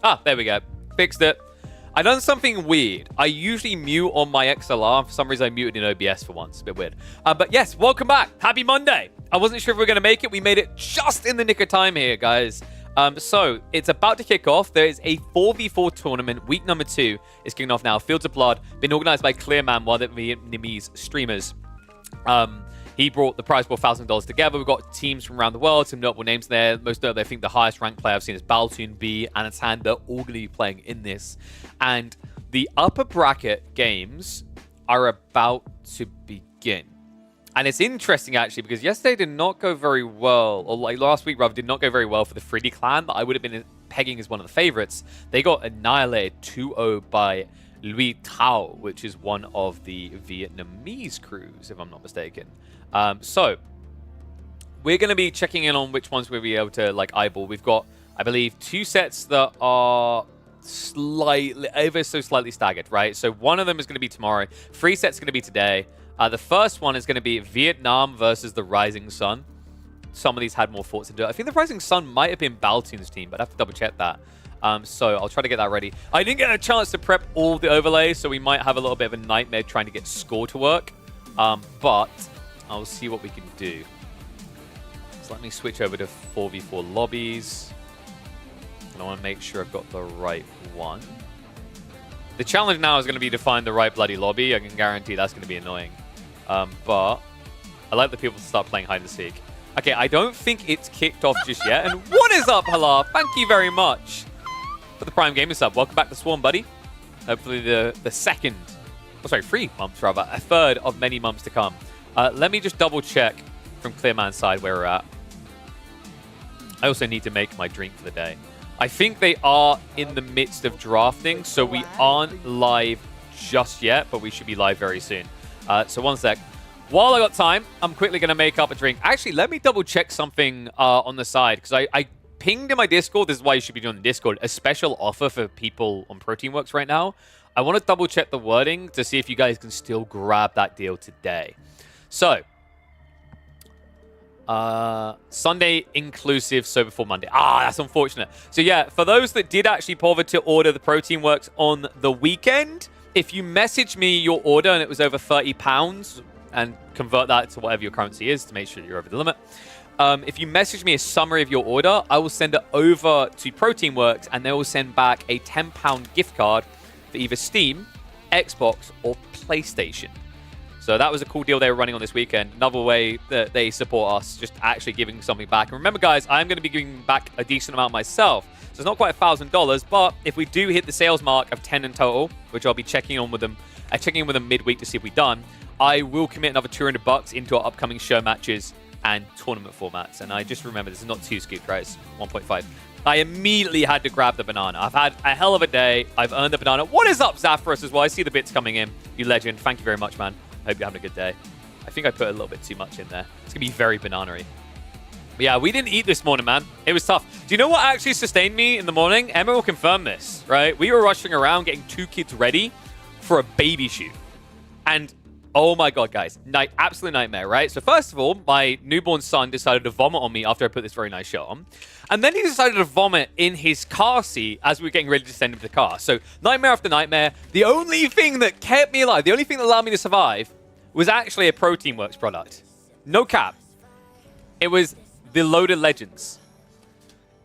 Ah, there we go. Fixed it. I done something weird. I usually mute on my XLR. For some reason, I muted in OBS for once. A bit weird. But yes, welcome back. Happy Monday. I wasn't sure if we were going to make it. We made it just in the nick of time here, guys. So it's about to kick off. There is a 4v4 tournament. Week number 2 is kicking off now. Fields of Blood. Been organized by Clearman, one of the Vietnamese streamers. He brought the prize pool $1,000 together. We've got teams from around the world, some notable names there. Most notably, I think the highest ranked player I've seen is Baltoon B and its hand. They're all going to be playing in this. And the upper bracket games are about to begin. And it's interesting, actually, because yesterday did not go very well, or like last week, rather, did not go very well for the Freddy clan that I would have been pegging as one of the favorites. They got annihilated 2-0 by Louis Tao, which is one of the Vietnamese crews, if I'm not mistaken. So we're going to be checking in on which ones we'll be able to like eyeball. We've got, I believe, 2 sets that are slightly, ever so slightly staggered, right? So one of them is going to be tomorrow. 3 sets going to be today. The first one is going to be Vietnam versus the Rising Sun. Some of these had more thoughts into it. I think the Rising Sun might have been Baltoon's team, but I have to double check that. So I'll try to get that ready. I didn't get a chance to prep all the overlays, so we might have a little bit of a nightmare trying to get score to work. But I'll see what we can do. So let me switch over to 4v4 lobbies. And I want to make sure I've got the right one. The challenge now is going to be to find the right bloody lobby. I can guarantee that's going to be annoying. But I like the people to start playing hide and seek. Okay, I don't think it's kicked off just yet. And what is up, Hala? Thank you very much for the Prime Gamer sub. Welcome back to Swarm, buddy. Hopefully the second, oh sorry, 3 months rather, a third of many months to come. Let me just double check from Clearman's side where we're at. I also need to make my drink for the day. I think they are in the midst of drafting, so we aren't live just yet, but we should be live very soon. So one sec. While I got time, I'm quickly going to make up a drink. Actually, let me double check something on the side, because I pinged in my Discord. This is why you should be doing the Discord. A special offer for people on Proteinworks right now. I want to double check the wording to see if you guys can still grab that deal today. So, Sunday inclusive, so before Monday. Ah, that's unfortunate. So yeah, for those that did actually bother to order the Proteinworks on the weekend, if you message me your order and it was over £30 and convert that to whatever your currency is to make sure you're over the limit, if you message me a summary of your order, I will send it over to Proteinworks and they will send back a £10 gift card for either Steam, Xbox, or PlayStation. So that was a cool deal they were running on this weekend. Another way that they support us, just actually giving something back. And remember, guys, I'm going to be giving back a decent amount myself. So it's not quite $1,000, but if we do hit the sales mark of 10 in total, which I'll be checking in with them midweek to see if we've done, I will commit another $200 into our upcoming show matches and tournament formats. And I just remember, this is not 2 scoops, right? It's 1.5. I immediately had to grab the banana. I've had a hell of a day. I've earned the banana. What is up, Zaphorus, as well? I see the bits coming in. You legend. Thank you very much, man. Hope you're having a good day. I think I put a little bit too much in there. It's going to be very banana-y. But yeah, we didn't eat this morning, man. It was tough. Do you know what actually sustained me in the morning? Emma will confirm this, right? We were rushing around getting 2 kids ready for a baby shoot. And oh my God, guys. Absolute nightmare, right? So first of all, my newborn son decided to vomit on me after I put this very nice shirt on. And then he decided to vomit in his car seat as we were getting ready to send him to the car. So nightmare after nightmare. The only thing that kept me alive, the only thing that allowed me to survive was actually a Proteinworks product. No cap. It was the Loaded Legends.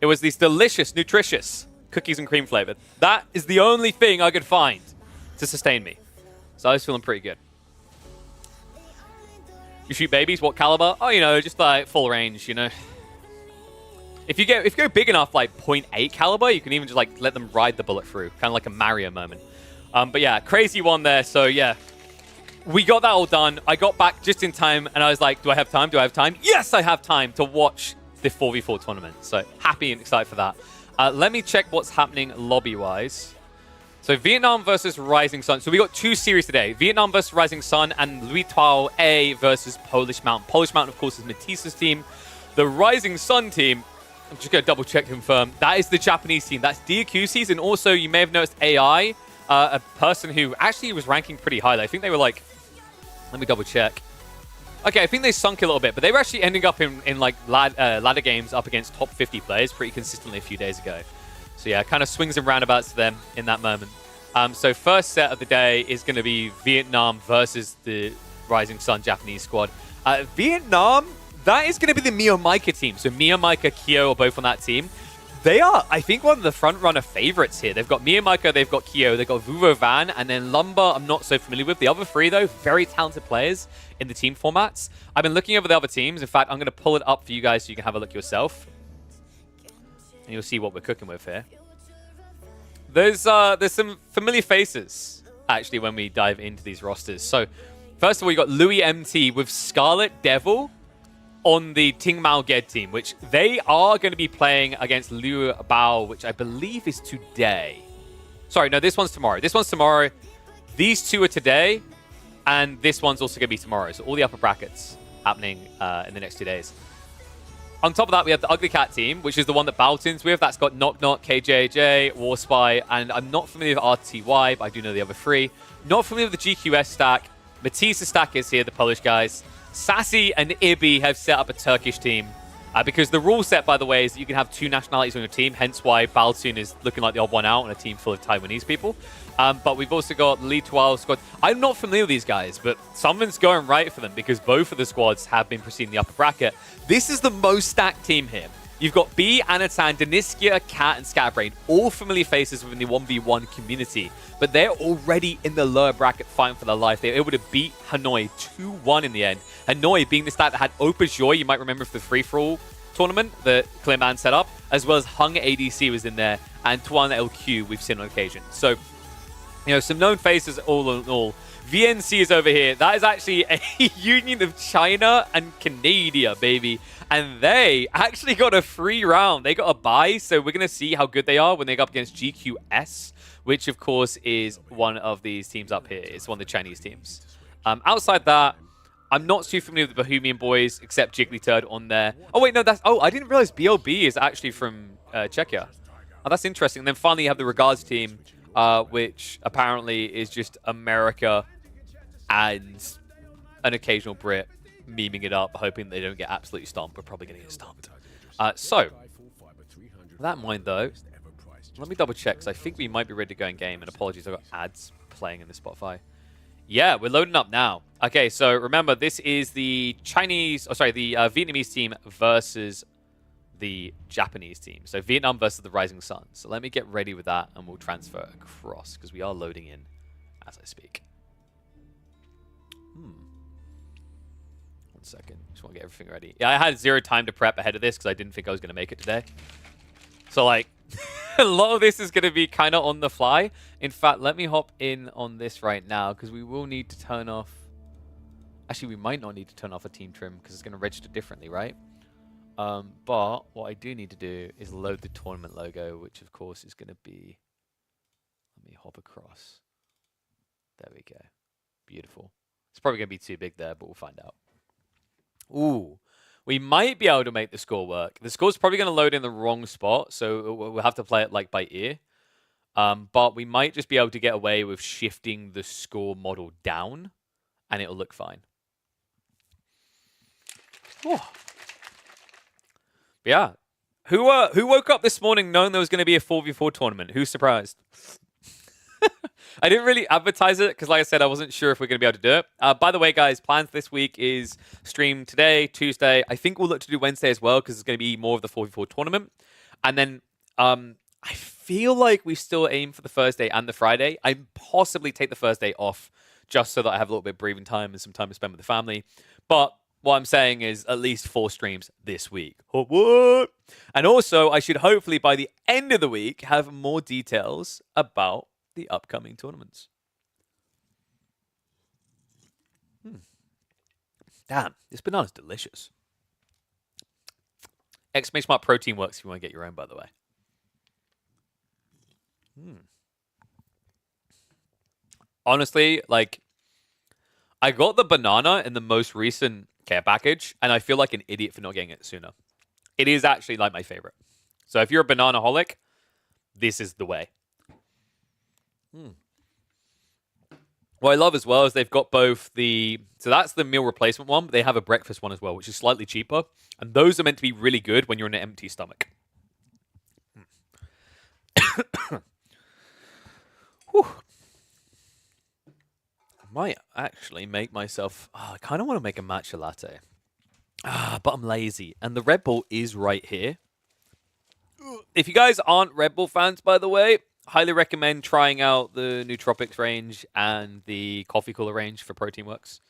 It was these delicious, nutritious cookies and cream flavored. That is the only thing I could find to sustain me. So I was feeling pretty good. You shoot babies? What caliber? Oh, you know, just like full range, you know. If you go big enough, like .8 caliber, you can even just like let them ride the bullet through, kind of like a Mario moment. But yeah, crazy one there. So yeah, we got that all done. I got back just in time, and I was like, do I have time? Do I have time? Yes, I have time to watch the 4v4 tournament. So happy and excited for that. Let me check what's happening lobby-wise. So Vietnam versus Rising Sun. So we got 2 series today. Vietnam versus Rising Sun and Louis Tao A versus Polish Mountain. Polish Mountain, of course, is Matisse's team. The Rising Sun team, I'm just going to double check to confirm, that is the Japanese team. That's Diacusis, and also you may have noticed AI, a person who actually was ranking pretty high. I think they were like, let me double check. Okay, I think they sunk a little bit, but they were actually ending up in like ladder games up against top 50 players pretty consistently a few days ago. So yeah, kind of swings and roundabouts to them in that moment. So first set of the day is going to be Vietnam versus the Rising Sun Japanese squad. Vietnam, that is going to be the Mio Micah team. So Mio Micah, Kyo are both on that team. They are, I think, one of the front-runner favorites here. They've got Mio Micah, they've got Kyo, they've got Vuvo Van, and then Lumber I'm not so familiar with. The other three, though, very talented players in the team formats. I've been looking over the other teams. In fact, I'm going to pull it up for you guys so you can have a look yourself. And you'll see what we're cooking with here. There's some familiar faces, actually, when we dive into these rosters. So, first of all, you got Louis MT with Scarlet Devil on the Ting Mao Ged team, which they are going to be playing against Liu Bao, which I believe is today. Sorry, no, this one's tomorrow. This one's tomorrow. These two are today, and this one's also going to be tomorrow. So all the upper brackets happening in the next 2 days. On top of that, we have the Ugly Cat team, which is the one that Balton's with. That's got Knock Knock, KJJ, Warspy, and I'm not familiar with RTY, but I do know the other three. Not familiar with the GQS stack. Matisse stack is here, the Polish guys. Sassy and Ibi have set up a Turkish team. Because the rule set, by the way, is that you can have two nationalities on your team, hence why Baltoon is looking like the odd one out on a team full of Taiwanese people. But we've also got Lee 12 squad. I'm not familiar with these guys, but something's going right for them because both of the squads have been preceding the upper bracket. This is the most stacked team here. You've got B, Anatan, Deniskia, Cat, and Scatterbrain, all familiar faces within the 1v1 community, but they're already in the lower bracket fighting for their life. They were able to beat Hanoi 2-1 in the end. Hanoi being the stat that had Opa Joy, you might remember for the free-for-all tournament that Clearman set up, as well as Hung ADC was in there, and Tuan LQ we've seen on occasion. So, you know, some known faces all in all. VNC is over here. That is actually a union of China and Canada, baby. And they actually got a free round. They got a bye, so we're going to see how good they are when they go up against GQS, which, of course, is one of these teams up here. It's one of the Chinese teams. Outside that, I'm not too familiar with the Bohemian boys, except Jigglyturd on there. Oh, wait, no, that's... Oh, I didn't realize BOB is actually from Czechia. Oh, that's interesting. And then finally, you have the Regards team, which apparently is just America and an occasional Brit memeing it up, hoping they don't get absolutely stomped. We're probably going to get stomped. So, with that in mind, though, let me double check, because I think we might be ready to go in game. And apologies, I've got ads playing in the Spotify. Yeah, we're loading up now. Okay, so remember, this is the Vietnamese team versus the Japanese team. So Vietnam versus the Rising Sun. So let me get ready with that, and we'll transfer across, because we are loading in as I speak. 1 second. Just want to get everything ready. Yeah, I had zero time to prep ahead of this because I didn't think I was going to make it today. So, like, a lot of this is going to be kind of on the fly. In fact, let me hop in on this right now because we will need to turn off... Actually, we might not need to turn off a team trim because it's going to register differently, right? But what I do need to do is load the tournament logo, which, of course, is going to be... Let me hop across. There we go. Beautiful. It's probably going to be too big there, but we'll find out. Ooh, we might be able to make the score work. The score's probably going to load in the wrong spot, so we'll have to play it like by ear. But we might just be able to get away with shifting the score model down, and it'll look fine. But yeah, who woke up this morning knowing there was going to be a 4v4 tournament? Who's surprised? I didn't really advertise it because, like I said, I wasn't sure if we're going to be able to do it. By the way, guys, plans this week is stream today, Tuesday. I think we'll look to do Wednesday as well because it's going to be more of the 4v4 tournament. And then I feel like we still aim for the Thursday and the Friday. I possibly take the Thursday off just so that I have a little bit of breathing time and some time to spend with the family. But what I'm saying is at least 4 streams this week. What? And also, I should hopefully by the end of the week have more details about the upcoming tournaments. Damn, this banana's delicious. Exclamation mark protein works if you want to get your own, by the way. Honestly, like, I got the banana in the most recent care package, and I feel like an idiot for not getting it sooner. It is actually like my favorite. So if you're a banana-holic, this is the way. What I love as well is they've got both the... So that's the meal replacement one, but they have a breakfast one as well, which is slightly cheaper. And those are meant to be really good when you're in an empty stomach. Whew. Might actually make myself... Oh, I kind of want to make a matcha latte. But I'm lazy. And the Red Bull is right here. If you guys aren't Red Bull fans, by the way, highly recommend trying out the Nootropics range and the Coffee Cooler range for Protein Works,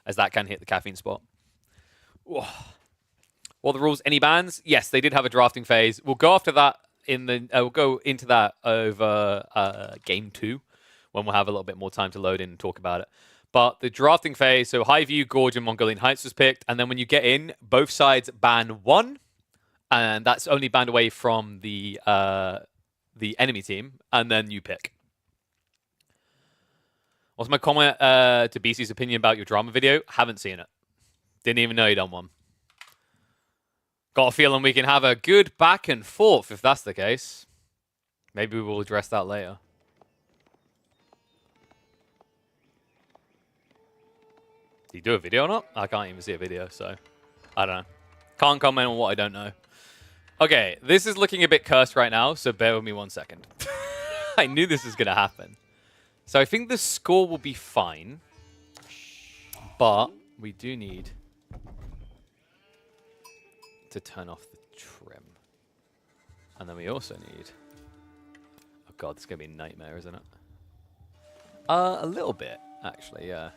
as that can hit the caffeine spot. What are the rules? Any bans? Yes, they did have a drafting phase. We'll go after that in the... we'll go into that over Game 2, when we'll have a little bit more time to load in and talk about it. But the drafting phase, so Highview, Gorge, and Mongolian Heights was picked. And then when you get in, both sides ban one. And that's only banned away from the enemy team. And then you pick. What's my comment to BC's opinion about your drama video? Haven't seen it. Didn't even know you done one. Got a feeling we can have a good back and forth if that's the case. Maybe we will address that later. Did you do a video or not? I can't even see a video, so I don't know. Can't comment on what I don't know. Okay, this is looking a bit cursed right now, so bear with me 1 second. I knew this was going to happen. So I think the score will be fine, but we do need to turn off the trim. And then we also need... Oh god, this is going to be a nightmare, isn't it? A little bit, actually, yeah.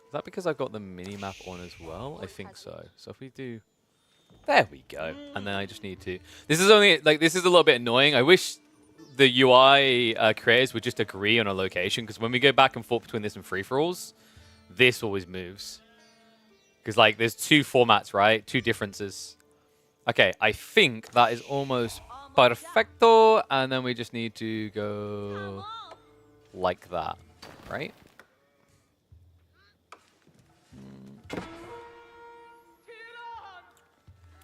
Is that because I've got the mini-map on as well? I think so. So if we do... There we go. And then I just need to... This is only... Like, this is a little bit annoying. I wish the UI creators would just agree on a location, because when we go back and forth between this and free-for-alls, this always moves. Because, like, there's two formats, right? Two differences. Okay, I think that is almost perfecto. And then we just need to go like that, right?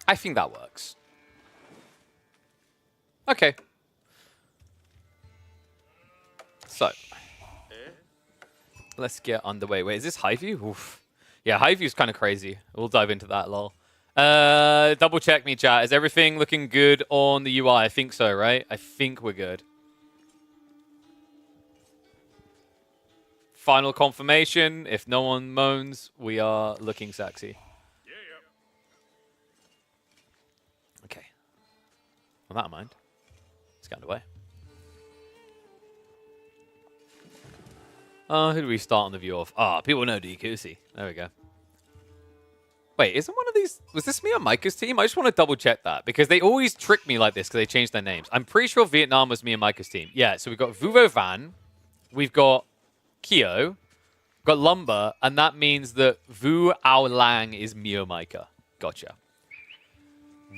I think that works. Okay. So. Let's get underway. Wait, is this Highview? Oof. Yeah, Highview's kind of crazy. We'll dive into that, lol. Double check me, chat. Is everything looking good on the UI? I think so, right? I think we're good. Final confirmation. If no one moans, we are looking sexy. Okay. With that in mind, let's get underway. Who do we start on the view of? People know Dikusi. There we go. Wait, isn't one of these... Was this me or Micah's team? I just want to double check that, because they always trick me like this because they change their names. I'm pretty sure Vietnam was me and Micah's team. Yeah, so we've got Vuvo Van, we've got Kyo, we've got Lumber, and that means that Vu Ao Lang is Mio Micah. Gotcha.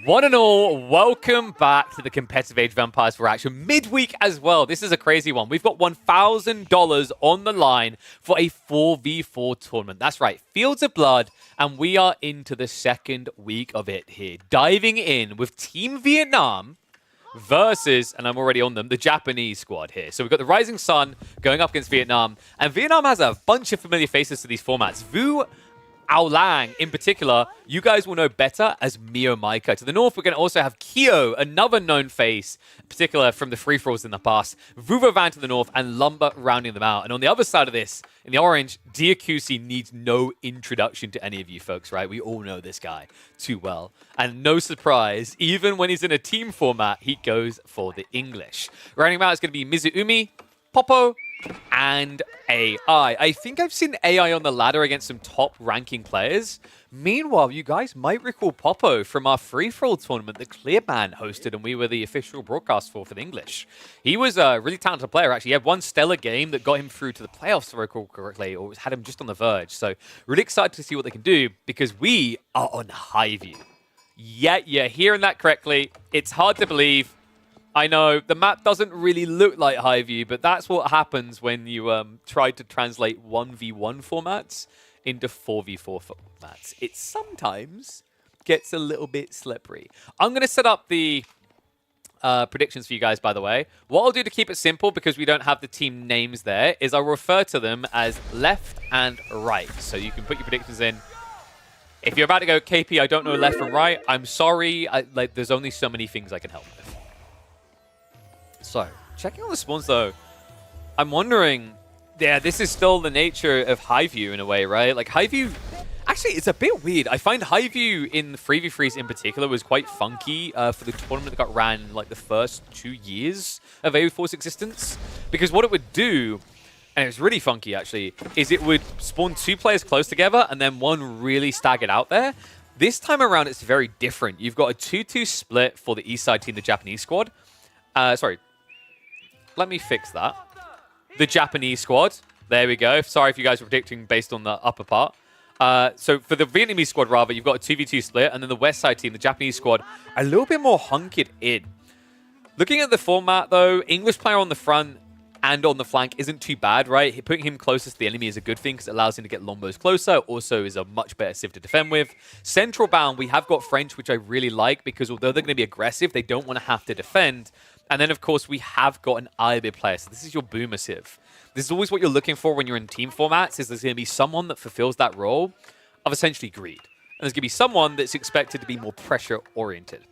One and all, welcome back to the Competitive Age of Empires for action midweek as well. This is a crazy one. We've got $1,000 on the line for a 4v4 tournament. That's right, Fields of Blood, and we are into the second week of it here. Diving in with Team Vietnam versus, and I'm already on them, the Japanese squad here. So we've got the Rising Sun going up against Vietnam, and Vietnam has a bunch of familiar faces to these formats. Vu Ao Lang, in particular, you guys will know better as Mio Micah. To the north, we're going to also have Kyo, another known face, in particular from the free-for-alls in the past. Vuvo Van to the north, and Lumber rounding them out. And on the other side of this, in the orange, Diakusi needs no introduction to any of you folks, right? We all know this guy too well. And no surprise, even when he's in a team format, he goes for the English. Rounding him out is going to be Mizuumi, Popo, and AI. I think I've seen AI on the ladder against some top-ranking players. Meanwhile, you guys might recall Popo from our free-for-all tournament that Clearman hosted and we were the official broadcast for the English. He was a really talented player, actually. He had one stellar game that got him through to the playoffs, if I recall correctly, or had him just on the verge. So, really excited to see what they can do, because we are on Highview. Yeah, you're hearing that correctly. It's hard to believe. I know, the map doesn't really look like Highview, but that's what happens when you try to translate 1v1 formats into 4v4 formats. It sometimes gets a little bit slippery. I'm going to set up the predictions for you guys, by the way. What I'll do to keep it simple, because we don't have the team names there, is I'll refer to them as left and right. So you can put your predictions in. If you're about to go, KP, I don't know left from right, I'm sorry. There's only so many things I can help with. So, checking on the spawns, though, I'm wondering, yeah, this is still the nature of Highview in a way, right? Like, Highview, actually, it's a bit weird. I find Highview in 3v3s in particular was quite funky for the tournament that got ran, like, the first 2 years of AO4's existence. Because what it would do, and it was really funky, actually, is it would spawn 2 players close together and then one really staggered out there. This time around, it's very different. You've got a 2-2 split for the East Side team, the Japanese squad. Sorry. Let me fix that. The Japanese squad. There we go. Sorry if you guys were predicting based on the upper part. So for the Vietnamese squad, rather, you've got a 2v2 split. And then the West Side team, the Japanese squad, a little bit more hunkered in. Looking at the format, though, English player on the front and on the flank isn't too bad, right? Putting him closest to the enemy is a good thing because it allows him to get lombos closer. Also is a much better civ to defend with. Central bound, we have got French, which I really like because although they're going to be aggressive, they don't want to have to defend. And then, of course, we have got an IB player. So this is your boomer civ. This is always what you're looking for when you're in team formats, is there's going to be someone that fulfills that role of essentially greed. And there's going to be someone that's expected to be more pressure-oriented.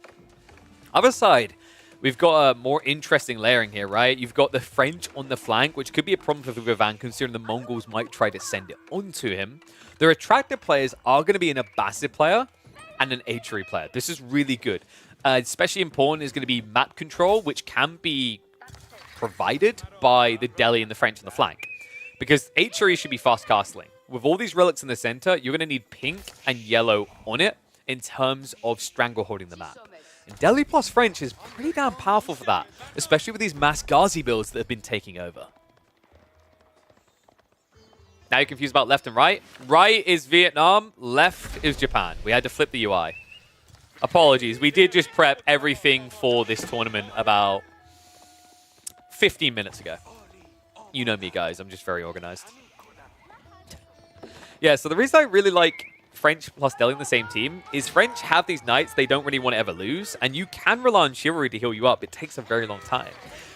Other side, we've got a more interesting layering here, right? You've got the French on the flank, which could be a problem for Vivan, considering the Mongols might try to send it onto him. Their attractive players are going to be an Abbasid player and an H'Ari player. This is really good. Especially important is going to be map control, which can be provided by the Delhi and the French on the flank. Because H'Ari should be fast castling. With all these relics in the center, you're going to need pink and yellow on it in terms of strangleholding the map. And Delhi plus French is pretty damn powerful for that, especially with these mass Ghazi builds that have been taking over. Now you're confused about left and right. Right is Vietnam, left is Japan. We had to flip the UI. Apologies, we did just prep everything for this tournament about 15 minutes ago. You know me, guys. I'm just very organized. Yeah, so the reason I really like French plus Delhi in the same team is French have these knights they don't really want to ever lose, and you can rely on chivalry to heal you up. It takes a very long time.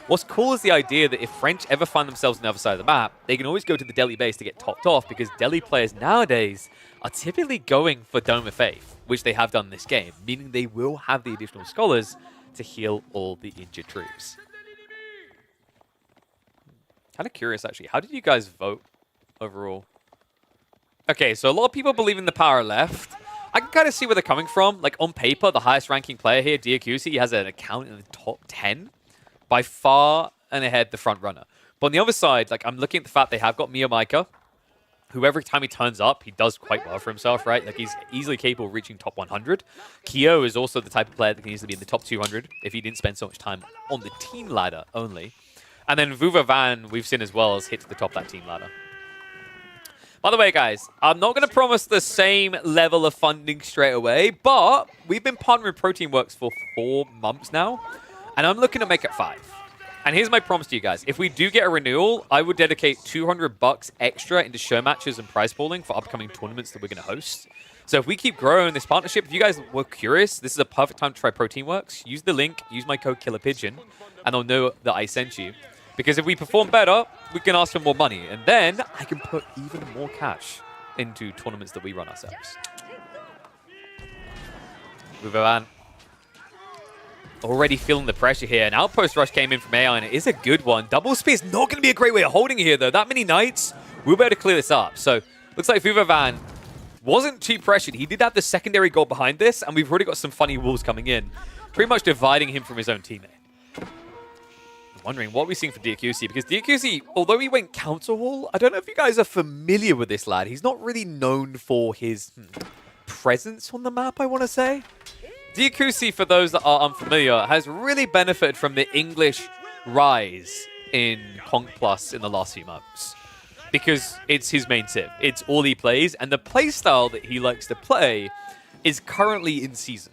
What's cool is the idea that if French ever find themselves on the other side of the map, they can always go to the Delhi base to get topped off, because Delhi players nowadays are typically going for Dome of Faith, which they have done in this game, meaning they will have the additional scholars to heal all the injured troops. Kind of curious, actually. How did you guys vote overall? Okay, so a lot of people believe in the power left. I can kind of see where they're coming from. Like, on paper, the highest ranking player here, Diakusi, has an account in the top 10. By far and ahead the front runner. But on the other side, like, I'm looking at the fact they have got Mio Micah, who every time he turns up, he does quite well for himself, right? Like, he's easily capable of reaching top 100. Kyo is also the type of player that can easily be in the top 200 if he didn't spend so much time on the team ladder only. And then Vuva Van, we've seen as well, as hit to the top of that team ladder. By the way, guys, I'm not going to promise the same level of funding straight away, but we've been partnering with Protein Works for 4 months now, and I'm looking to make it 5. And here's my promise to you guys. If we do get a renewal, I would dedicate $200 extra into show matches and prize pooling for upcoming tournaments that we're going to host. So if we keep growing this partnership, if you guys were curious, this is a perfect time to try Protein Works. Use the link, use my code KillerPigeon, and they'll know that I sent you. Because if we perform better, we can ask for more money. And then I can put even more cash into tournaments that we run ourselves. Vuvan. Already feeling the pressure here. An outpost rush came in from AI, and it is a good one. Double spear is not going to be a great way of holding it here, though. That many knights, we'll be able to clear this up. So, looks like Vuvan wasn't too pressured. He did have the secondary goal behind this, and we've already got some funny walls coming in, pretty much dividing him from his own teammate. I'm wondering what we're seeing for Diakusi, because Diakusi, although he went Council Hall, I don't know if you guys are familiar with this lad. He's not really known for his presence on the map, I want to say. Diakusi, for those that are unfamiliar, has really benefited from the English rise in Conk Plus in the last few months. Because it's his main civ. It's all he plays, and the playstyle that he likes to play is currently in season.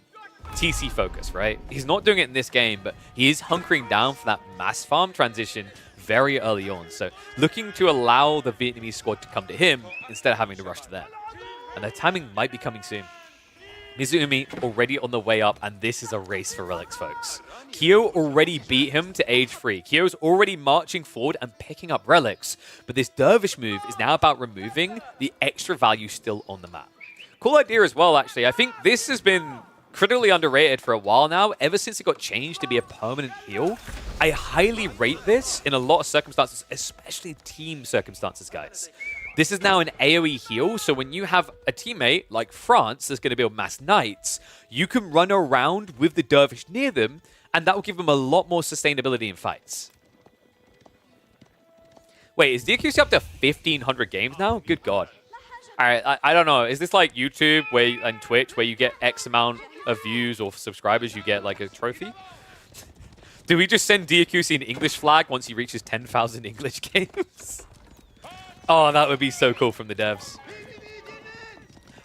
TC focus, right? He's not doing it in this game, but he is hunkering down for that mass farm transition very early on. So looking to allow the Vietnamese squad to come to him instead of having to rush to them. And their timing might be coming soon. Mizumi already on the way up, and this is a race for relics, folks. Kyo already beat him to age 3. Kyo's already marching forward and picking up relics, but this dervish move is now about removing the extra value still on the map. Cool idea as well, actually. I think this has been critically underrated for a while now, ever since it got changed to be a permanent heal. I highly rate this in a lot of circumstances, especially team circumstances, guys. This is now an AoE heal, so when you have a teammate like France that's going to build mass knights, you can run around with the dervish near them, and that will give them a lot more sustainability in fights. Wait, is DQC up to 1,500 games now? Good God. All right, I don't know. Is this like YouTube and Twitch where you get X amount of views or subscribers, you get like a trophy? Do we just send DQC an English flag once he reaches 10,000 English games? Oh, that would be so cool from the devs.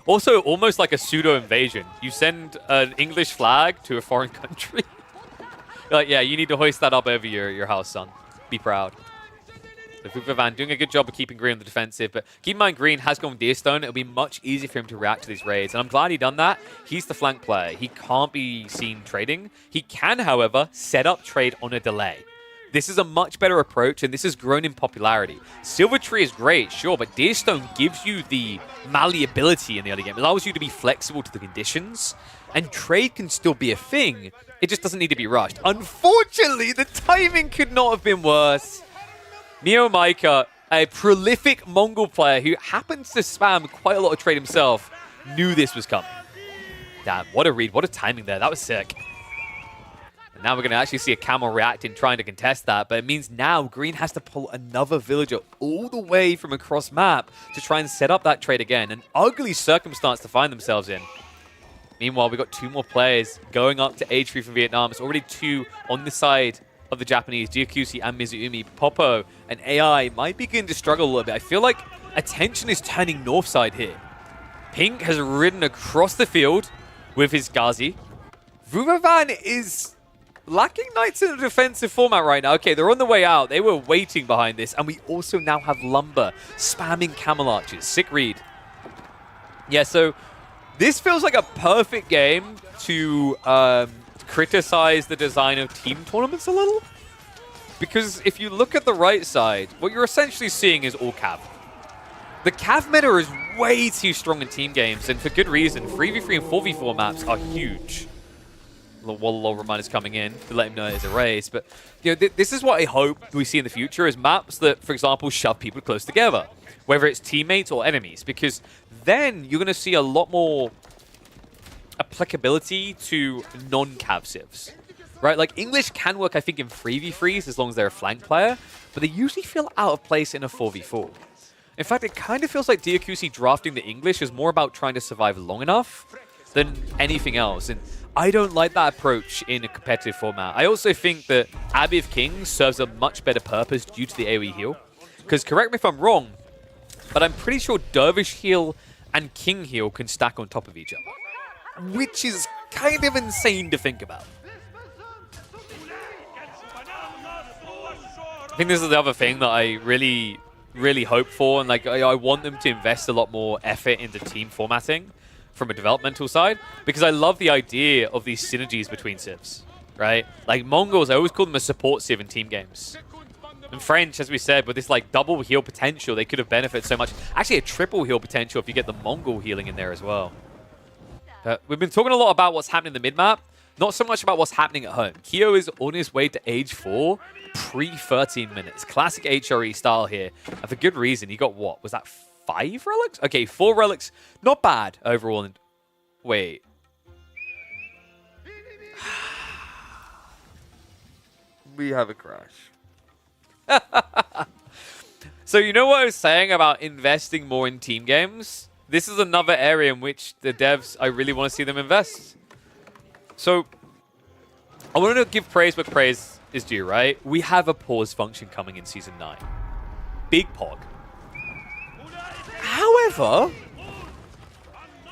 Also, almost like a pseudo-invasion. You send an English flag to a foreign country. Like, yeah, you need to hoist that up over your house, son. Be proud. So Vuvavan doing a good job of keeping Green on the defensive, but keep in mind Green has gone Deerstone. It'll be much easier for him to react to these raids, and I'm glad he done that. He's the flank player. He can't be seen trading. He can, however, set up trade on a delay. This is a much better approach, and this has grown in popularity. Silver Tree is great, sure, but Deerstone gives you the malleability in the early game. It allows you to be flexible to the conditions, and trade can still be a thing. It just doesn't need to be rushed. Unfortunately, the timing could not have been worse. Mio Maika, a prolific Mongol player who happens to spam quite a lot of trade himself, knew this was coming. Damn, what a read, what a timing there. That was sick. And now we're going to actually see a Camel reacting, trying to contest that, but it means now Green has to pull another villager all the way from across map to try and set up that trade again. An ugly circumstance to find themselves in. Meanwhile, we've got 2 more players going up to Age 3 from Vietnam. It's already 2 on the side of the Japanese, Gyakusi and Mizuumi. Popo and AI might begin to struggle a little bit. I feel like attention is turning north side here. Pink has ridden across the field with his Ghazi. Vuvavan is lacking knights in a defensive format right now. Okay, they're on the way out. They were waiting behind this, and we also now have Lumber spamming Camel Archers. Sick read. Yeah, so this feels like a perfect game to criticize the design of team tournaments a little. Because if you look at the right side, what you're essentially seeing is all Cav. The Cav meta is way too strong in team games, and for good reason. 3v3 and 4v4 maps are huge. Wall reminders coming in to let him know it's a race. But you know, this is what I hope we see in the future, is maps that, for example, shove people close together. Whether it's teammates or enemies. Because then you're going to see a lot more applicability to non-Cav civs, right? Like, English can work, I think, in 3v3s as long as they're a flank player, but they usually feel out of place in a 4v4. In fact, it kind of feels like DQC drafting the English is more about trying to survive long enough than anything else, and I don't like that approach in a competitive format. I also think that Abbey of Kings serves a much better purpose due to the AoE heal, because correct me if I'm wrong, but I'm pretty sure Dervish heal and King heal can stack on top of each other. Which is kind of insane to think about. I think this is the other thing that I really, really hope for, and like I want them to invest a lot more effort into team formatting from a developmental side, because I love the idea of these synergies between civs, right? Like Mongols, I always call them a support civ in team games. And French, as we said, with this like double heal potential, they could have benefited so much. Actually, a triple heal potential if you get the Mongol healing in there as well. We've been talking a lot about what's happening in the mid-map, not so much about what's happening at home. Kyo is on his way to Age 4, pre-13 minutes. Classic HRE style here, and for good reason. He got what? Was that 5 relics? Okay, 4 relics. Not bad overall. And wait. We have a crash. So you know what I was saying about investing more in team games? This is another area in which the devs, I really want to see them invest. So, I want to give praise where praise is due, right? We have a pause function coming in Season 9. Big pog. However,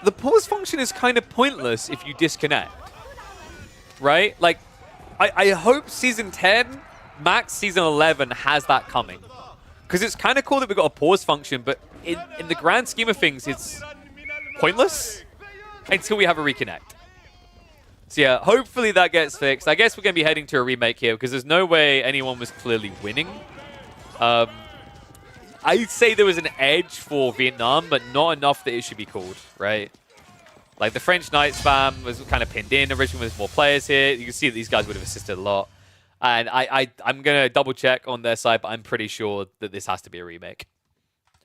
the pause function is kind of pointless if you disconnect. Right? Like, I hope Season 10, max Season 11 has that coming. Because it's kind of cool that we've got a pause function, but in the grand scheme of things, it's pointless until we have a reconnect. So yeah, hopefully that gets fixed. I guess we're going to be heading to a remake here, because there's no way anyone was clearly winning. I'd say there was an edge for Vietnam, but not enough that it should be called, right? Like, the French Knight spam was kind of pinned in originally with more players here. You can see that these guys would have assisted a lot. And I'm going to double check on their side, but I'm pretty sure that this has to be a remake.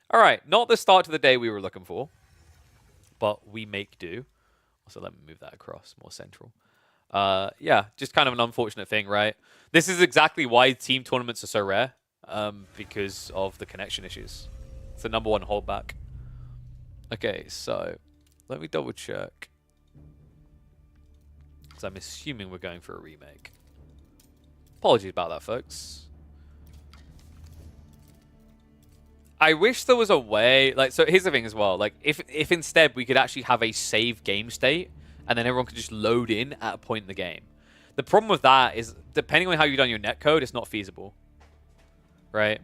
All right, not the start to the day we were looking for, but we make do. Also, let me move that across, more central. Yeah, just kind of an unfortunate thing, right? This is exactly why team tournaments are so rare, because of the connection issues. It's the #1 holdback. Okay, so let me double check. Because I'm assuming we're going for a remake. Apologies about that, folks. I wish there was a way, like, so here's the thing as well, like, if instead we could actually have a save game state, and then everyone could just load in at a point in the game. The problem with that is, depending on how you've done your netcode, it's not feasible, right?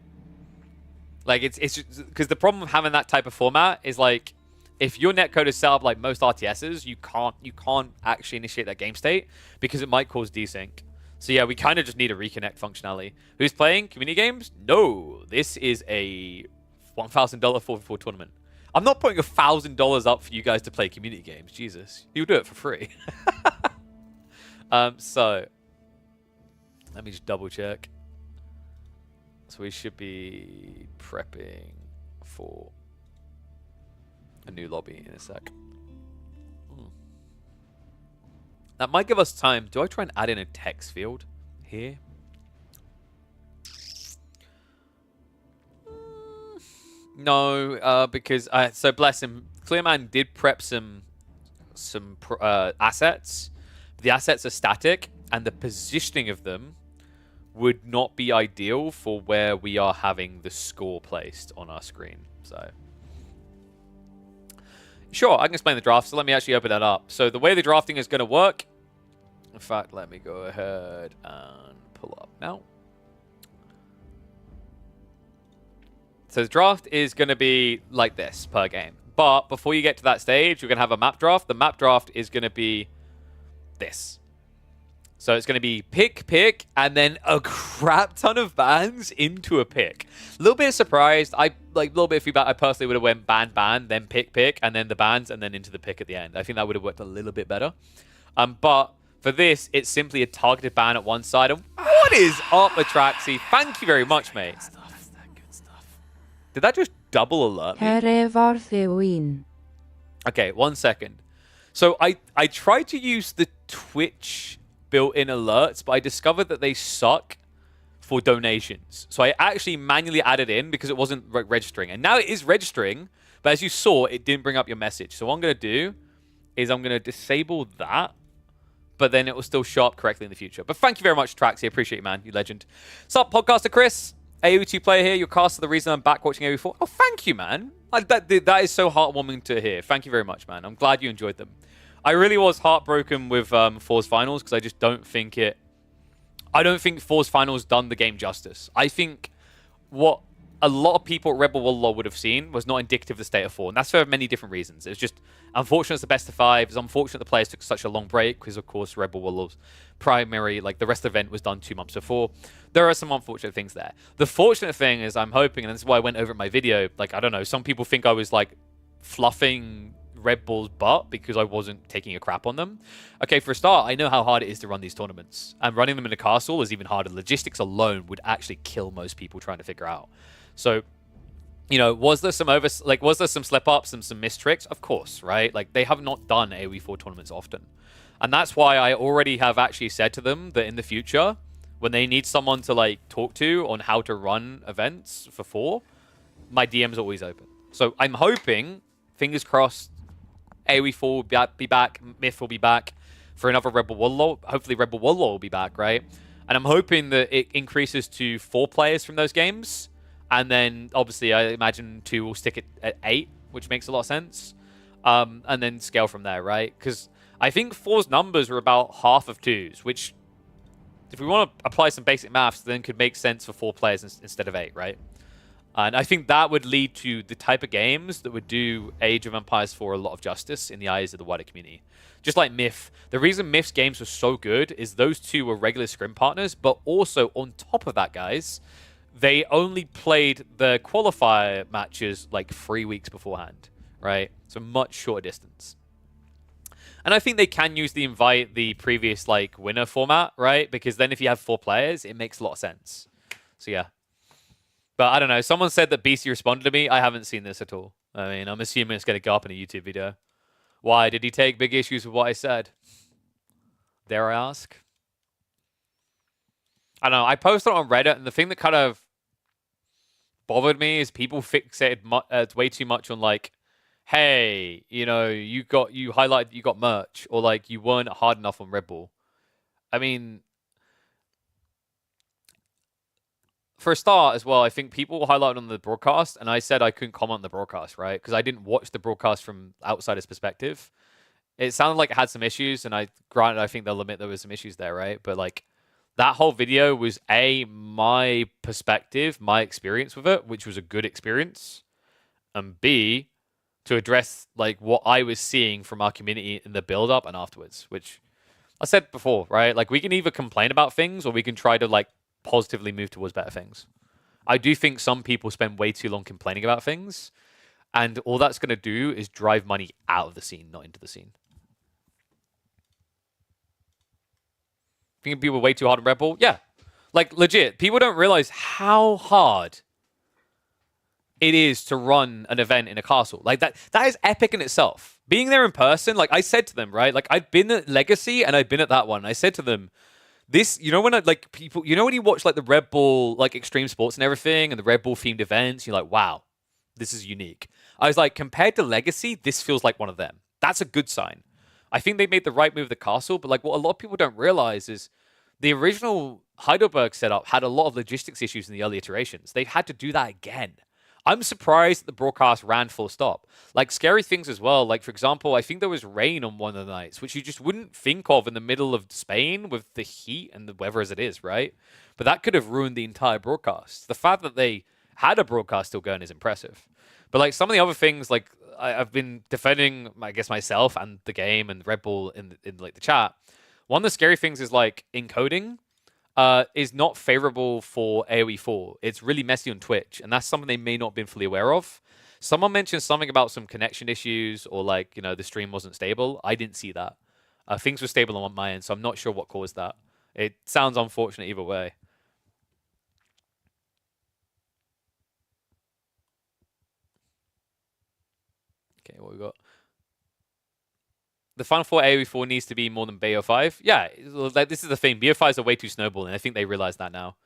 Like, it's just, because the problem of having that type of format is, like, if your netcode is set up like most RTSs, you can't actually initiate that game state, because it might cause desync. So yeah, we kind of just need a reconnect functionality. Who's playing community games? No, this is a $1,000 4v4 tournament. I'm not putting $1,000 up for you guys to play community games. Jesus, you'll do it for free. So let me just double check. So we should be prepping for a new lobby in a sec. That might give us time. Do I try and add in a text field here? No, because so bless him. Clearman did prep some assets. The assets are static, and the positioning of them would not be ideal for where we are having the score placed on our screen. So, sure, I can explain the draft. So let me actually open that up. So the way the drafting is going to work. In fact, let me go ahead and pull up now. So the draft is going to be like this per game. But before you get to that stage, you're going to have a map draft. The map draft is going to be this. So it's going to be pick, and then a crap ton of bans into a pick. A little bit surprised. A little bit of feedback. I personally would have went ban, then pick, and then the bans, and then into the pick at the end. I think that would have worked a little bit better. But for this, it's simply a targeted ban at one side. And what is up, Atraxi? Thank you very much, mate. Did that just double alert me? Okay, 1 second. So I tried to use the Twitch built-in alerts, but I discovered that they suck for donations. So I actually manually added in because it wasn't registering. And now it is registering, but as you saw, it didn't bring up your message. So what I'm going to do is I'm going to disable that, but then it will still show up correctly in the future. But thank you very much, Traxy. I appreciate you, man. You legend. What's up, podcaster Chris? AOE2 player here. Your cast are the reason I'm back watching AOE4. Oh, thank you, man. That is so heartwarming to hear. Thank you very much, man. I'm glad you enjoyed them. I really was heartbroken with Four's Finals because I just don't think it... I don't think Four's Finals done the game justice. I think what a lot of people at Rebel Warlord would have seen was not indicative of the state of 4. And that's for many different reasons. It was just unfortunate it's the best of 5. It's unfortunate the players took such a long break because, of course, Rebel Warlord's primary, like the rest of the event was done 2 months before. There are some unfortunate things there. The fortunate thing is I'm hoping, and this is why I went over in my video, like, I don't know, some people think I was, like, fluffing Red Bull's butt because I wasn't taking a crap on them. Okay, for a start, I know how hard it is to run these tournaments. And running them in a castle is even harder. Logistics alone would actually kill most people trying to figure out. So, you know, was there some slip-ups and some missed tricks? Of course, right? Like, they have not done AoE4 tournaments often. And that's why I already have actually said to them that in the future, when they need someone to, like, talk to on how to run events for 4, my DM's always open. So I'm hoping, fingers crossed, AoE4 will be back, Myth will be back for another Rebel Warlord. Hopefully Rebel Warlord will be back, right? And I'm hoping that it increases to 4 players from those games. And then, obviously, I imagine 2 will stick it at 8, which makes a lot of sense. And then scale from there, right? Because I think 4's numbers are about half of 2's, which, if we want to apply some basic maths, then could make sense for 4 players instead of 8, right? And I think that would lead to the type of games that would do Age of Empires 4 a lot of justice in the eyes of the wider community. Just like Myth. The reason Myth's games were so good is those 2 were regular scrim partners, but also on top of that, guys, they only played the qualifier matches like 3 weeks beforehand, right? So much shorter distance. And I think they can use the previous like winner format, right? Because then if you have 4 players, it makes a lot of sense. So yeah. But I don't know. Someone said that BC responded to me. I haven't seen this at all. I mean, I'm assuming it's going to go up in a YouTube video. Why? Did he take big issues with what I said? Dare I ask? I don't know. I posted it on Reddit, and the thing that kind of bothered me is people fixated way too much on like, hey, you know, you highlighted you got merch, or like you weren't hard enough on Red Bull. I mean, for a start as well, I think people highlighted on the broadcast, and I said I couldn't comment on the broadcast, right? Because I didn't watch the broadcast from outsider's perspective. It sounded like it had some issues, and granted, I think they'll admit there was some issues there, right? But like, that whole video was my perspective, my experience with it, which was a good experience, and B, to address like what I was seeing from our community in the build up and afterwards, which I said before, right? Like, we can either complain about things or we can try to like positively move towards better things. I do think some people spend way too long complaining about things, and all that's going to do is drive money out of the scene, not into the scene. Thinking people are way too hard on Red Bull? Yeah. Like, legit, people don't realize how hard it is to run an event in a castle. Like, that is epic in itself. Being there in person, like, I said to them, right? Like, I'd been at Legacy and I'd been at that one. I said to them, this, you know, when when you watch, like, the Red Bull, like, Extreme Sports and everything, and the Red Bull themed events, you're like, wow, this is unique. I was like, compared to Legacy, this feels like one of them. That's a good sign. I think they made the right move with the castle, but, like, what a lot of people don't realize is the original Heidelberg setup had a lot of logistics issues in the early iterations. They've had to do that again. I'm surprised that the broadcast ran full stop. Like, scary things as well. Like, for example, I think there was rain on one of the nights, which you just wouldn't think of in the middle of Spain with the heat and the weather as it is, right? But that could have ruined the entire broadcast. The fact that they had a broadcast still going is impressive. But, like, some of the other things, like, I've been defending, I guess, myself and the game and Red Bull in like, the chat. One of the scary things is, like, encoding is not favorable for AoE 4. It's really messy on Twitch, and that's something they may not have been fully aware of. Someone mentioned something about some connection issues, or like, you know, the stream wasn't stable. I didn't see that. Things were stable on my end, so I'm not sure what caused that. It sounds unfortunate either way. Okay, what we got? The Final Four AoE 4 needs to be more than BO5. Yeah, like, this is the thing. BO5s are way too snowballing. I think they realize that now.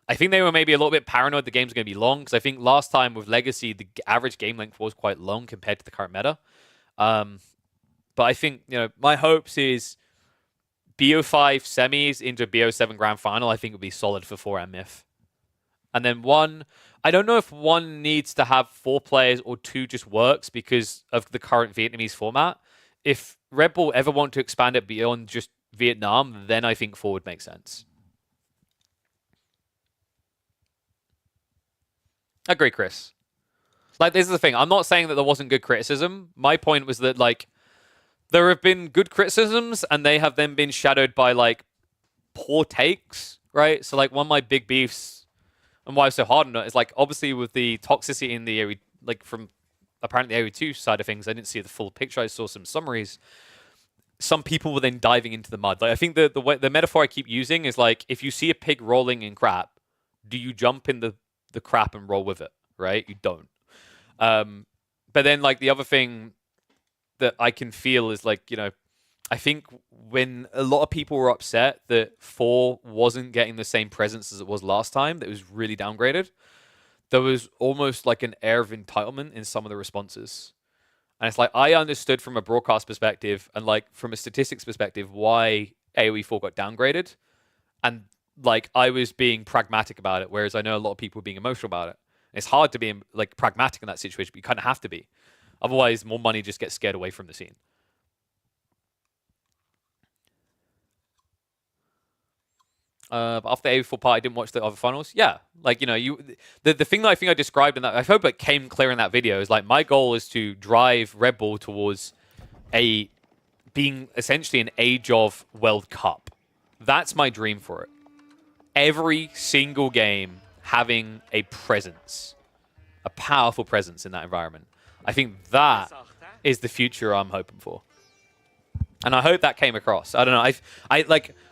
I think they were maybe a little bit paranoid the game's going to be long, because I think last time with Legacy, the average game length was quite long compared to the current meta. But I think, you know, my hopes is BO5 semis into BO7 grand final, I think would be solid for 4 and MIF. And then 1, I don't know if 1 needs to have 4 players or 2 just works because of the current Vietnamese format. If Red Bull ever want to expand it beyond just Vietnam, then I think 4 would make sense. Agree, Chris. Like, this is the thing. I'm not saying that there wasn't good criticism. My point was that, like, there have been good criticisms, and they have then been shadowed by, like, poor takes, right? So, like, one of my big beefs, and why I'm so hard on it, is, like, obviously with the toxicity in the, like, from apparently the AoE2 side of things, I didn't see the full picture. I saw some summaries. Some people were then diving into the mud. Like, I think the metaphor I keep using is, like, if you see a pig rolling in crap, do you jump in the crap and roll with it, right? You don't. But then, like, the other thing that I can feel is, like, you know, I think when a lot of people were upset that 4 wasn't getting the same presence as it was last time, that it was really downgraded, there was almost like an air of entitlement in some of the responses. And it's like, I understood from a broadcast perspective and, like, from a statistics perspective why AoE 4 got downgraded. And, like, I was being pragmatic about it, whereas I know a lot of people were being emotional about it. It's hard to be, like, pragmatic in that situation, but you kind of have to be. Otherwise, more money just gets scared away from the scene. But after the AoE4 part, I didn't watch the other finals. Yeah, like, you know, the thing that I think I described in that, I hope it came clear in that video, is, like, my goal is to drive Red Bull towards being essentially an Age of World Cup. That's my dream for it. Every single game having a presence, a powerful presence in that environment. I think that is the future I'm hoping for. And I hope that came across. I don't know.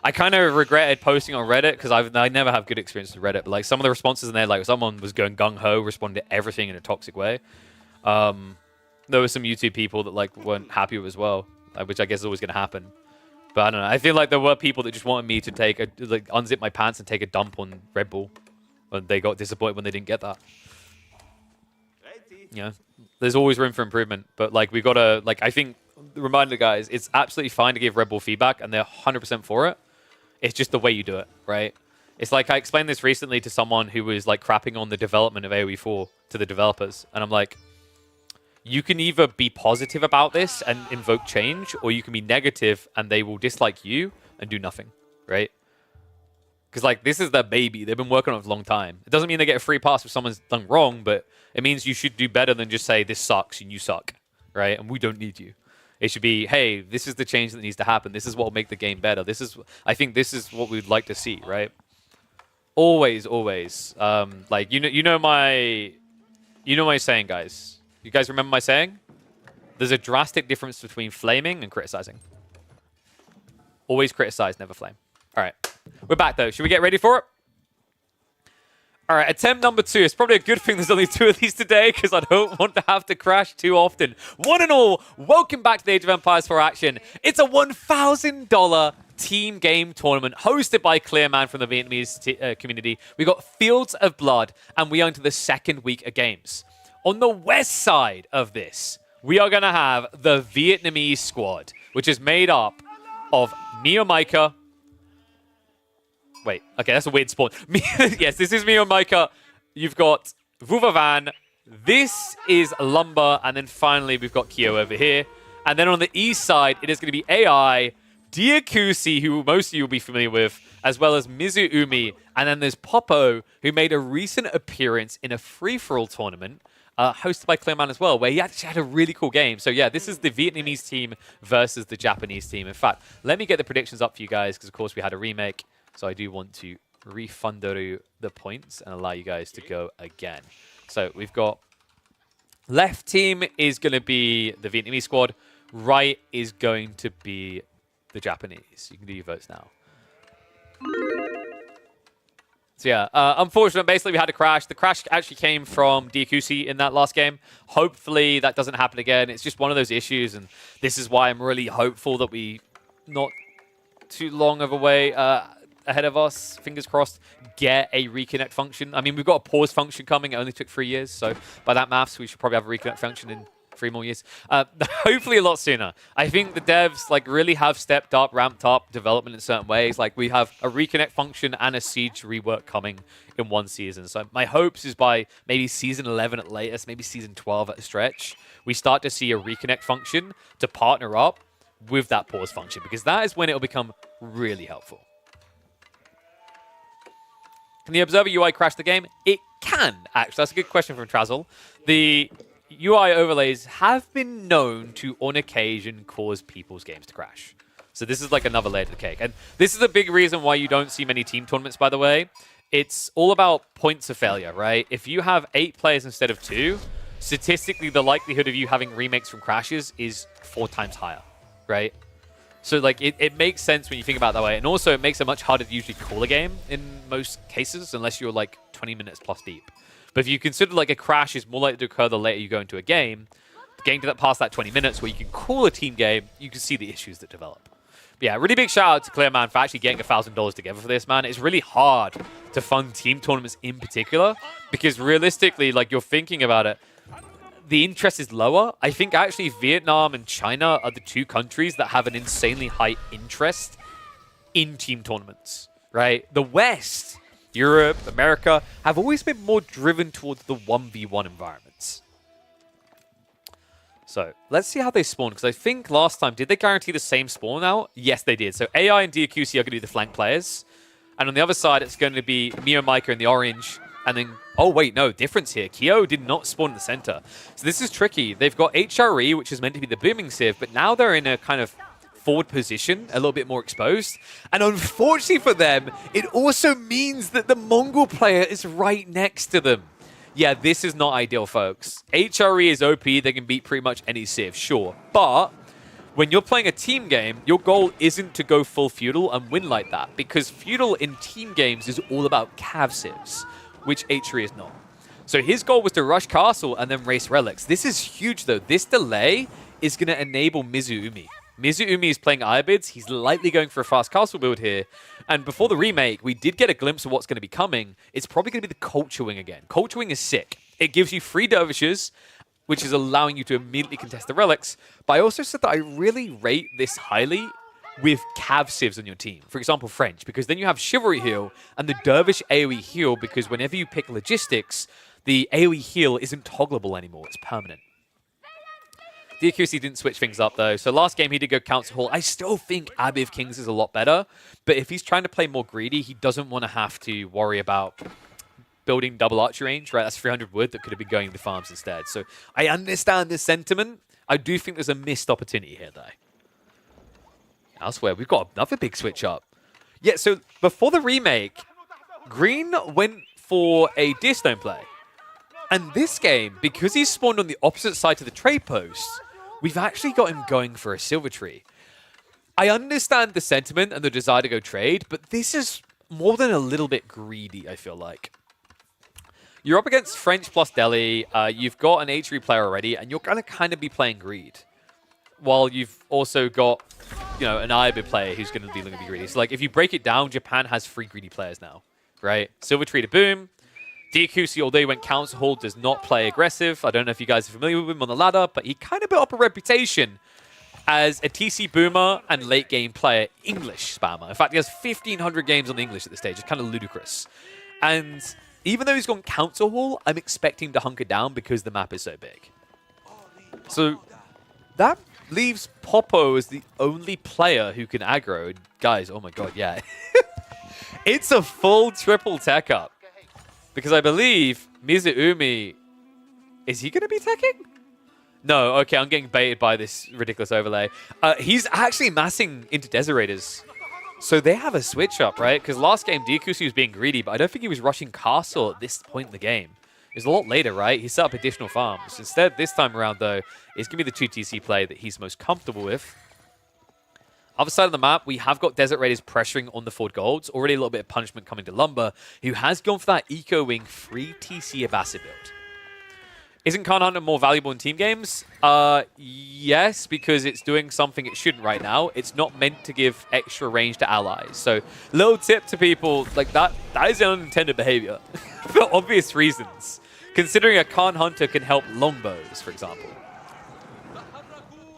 I kind of regretted posting on Reddit because I never have good experience with Reddit. But like some of the responses in there, like someone was going gung ho, responding to everything in a toxic way. There were some YouTube people that like weren't happy with as well, which I guess is always going to happen. But I don't know. I feel like there were people that just wanted me to unzip my pants and take a dump on Red Bull, and they got disappointed when they didn't get that. Yeah, there's always room for improvement, but like we gotta I think remind the guys it's absolutely fine to give Red Bull feedback, and they're 100% for it. It's just the way you do it, right? It's like I explained this recently to someone who was like crapping on the development of AoE 4 to the developers, and I'm like, you can either be positive about this and invoke change, or you can be negative and they will dislike you and do nothing, right? Because like this is their baby. They've been working on it for a long time. It doesn't mean they get a free pass if someone's done wrong, but it means you should do better than just say this sucks and you suck, right? And we don't need you. It should be, hey, this is the change that needs to happen. This is what will make the game better. I think this is what we'd like to see, right? Always, always. Like you know my saying, guys. You guys remember my saying? There's a drastic difference between flaming and criticizing. Always criticize, never flame. All right. We're back, though. Should we get ready for it? All right. Attempt number 2. It's probably a good thing there's only 2 of these today because I don't want to have to crash too often. One and all, welcome back to the Age of Empires 4 action. It's a $1,000 team game tournament hosted by Clearman from the Vietnamese community. We got Fields of Blood, and we are into the second week of games. On the west side of this, we are going to have the Vietnamese squad, which is made up of Mio Micah. Wait, okay, that's a weird spawn. Yes, this is Mio Micah. You've got Vuvavan. This is Lumber. And then finally, we've got Kyo over here. And then on the east side, it is going to be AI, Diakusi, who most of you will be familiar with, as well as Mizu Umi. And then there's Popo, who made a recent appearance in a free-for-all tournament hosted by Clearman as well, where he actually had a really cool game. So yeah, this is the Vietnamese team versus the Japanese team. In fact, let me get the predictions up for you guys, because of course we had a remake. So I do want to refund the points and allow you guys to go again. So we've got left team is going to be the Vietnamese squad. Right is going to be the Japanese. You can do your votes now. So yeah, unfortunately, basically we had a crash. The crash actually came from Diakusi in that last game. Hopefully that doesn't happen again. It's just one of those issues, and this is why I'm really hopeful that we, not too long of a way ahead of us, fingers crossed, get a reconnect function. I mean, we've got a pause function coming. It only took 3 years, so by that maths, we should probably have a reconnect function in 3 more years. Hopefully a lot sooner. I think the devs like really have stepped up, ramped up development in certain ways. Like we have a reconnect function and a siege rework coming in one season. So my hopes is by maybe season 11 at latest, maybe season 12 at a stretch, we start to see a reconnect function to partner up with that pause function, because that is when it will become really helpful. Can the observer UI crash the game? It can, actually. That's a good question from Trazzle. The UI overlays have been known to, on occasion, cause people's games to crash. So this is like another layer to the cake. And this is a big reason why you don't see many team tournaments, by the way. It's all about points of failure, right? If you have 8 players instead of 2, statistically, the likelihood of you having remakes from crashes is 4 times higher, right? So like it makes sense when you think about it that way. And also it makes it much harder to usually call a game in most cases, unless you're like 20 minutes plus deep. But if you consider like a crash is more likely to occur the later you go into a game, getting to that past that 20 minutes where you can call a team game, you can see the issues that develop. But yeah, really big shout out to Clearman for actually getting $1,000 together for this, man. It's really hard to fund team tournaments in particular, because realistically, like you're thinking about it, the interest is lower. I think actually Vietnam and China are the 2 countries that have an insanely high interest in team tournaments, right? The West, Europe, America, have always been more driven towards the 1v1 environments. So let's see how they spawn, because I think last time, did they guarantee the same spawn out? Yes, they did. So AI and Diakusi are going to be the flank players. And on the other side, it's going to be Mio Micah in the orange. And then, oh wait, no, difference here. Kyo did not spawn in the center. So this is tricky. They've got HRE, which is meant to be the booming civ, but now they're in a kind of forward position, a little bit more exposed. And unfortunately for them, it also means that the Mongol player is right next to them. Yeah, this is not ideal, folks. HRE is OP. They can beat pretty much any civ, sure. But when you're playing a team game, your goal isn't to go full feudal and win like that, because feudal in team games is all about cav civs, which H3 is not. So his goal was to rush castle and then race relics. This is huge though. This delay is going to enable Mizuumi. Mizuumi is playing Ibids. He's lightly going for a fast castle build here. And before the remake, we did get a glimpse of what's going to be coming. It's probably going to be the Culture Wing again. Culture Wing is sick. It gives you 3 dervishes, which is allowing you to immediately contest the relics. But I also said that I really rate this highly with cav civs on your team. For example, French, because then you have Chivalry heal and the dervish AoE heal, because whenever you pick logistics, the AoE heal isn't toggleable anymore. It's permanent. DQC didn't switch things up, though. So last game, he did go Council Hall. I still think Abiv Kings is a lot better. But if he's trying to play more greedy, he doesn't want to have to worry about building double archery range, right? That's 300 wood that could have been going to farms instead. So I understand this sentiment. I do think there's a missed opportunity here, though. Elsewhere, we've got another big switch up. Yeah, so before the remake, Green went for a Deerstone play. And this game, because he's spawned on the opposite side to the trade post, we've actually got him going for a Silver Tree. I understand the sentiment and the desire to go trade, but this is more than a little bit greedy, I feel like. You're up against French plus Delhi, you've got an H3 player already, and you're going to kind of be playing greed. While you've also got, you know, an Ibid player who's going to be looking to be greedy. So, like, if you break it down, Japan has 3 greedy players now, right? Silver Tree to boom. DQC all day went Council Hall, does not play aggressive. I don't know if you guys are familiar with him on the ladder, but he kind of built up a reputation as a TC boomer and late game player, English spammer. In fact, he has 1,500 games on English at this stage. It's kind of ludicrous. And even though he's gone Council Hall, I'm expecting him to hunker down because the map is so big. So that leaves Popo as the only player who can aggro. Guys, oh my god, yeah. It's a full triple tech up. Because I believe Mizuumi, is he going to be teching? No, okay, I'm getting baited by this ridiculous overlay. He's actually massing into Desert Raiders. So they have a switch up, right? Because last game, DQC was being greedy, but I don't think he was rushing Castle at this point in the game. It was a lot later, right? He set up additional farms. Instead, this time around, though, it's going to be the 2 TC play that he's most comfortable with. Other side of the map, we have got Desert Raiders pressuring on the Ford Golds. Already a little bit of punishment coming to Lumber, who has gone for that Eco Wing free TC Abasa build. Isn't Khan Hunter more valuable in team games? Yes, because it's doing something it shouldn't right now. It's not meant to give extra range to allies. So, little tip to people, like that is unintended behavior for obvious reasons. Considering a Khan Hunter can help longbows, for example. There's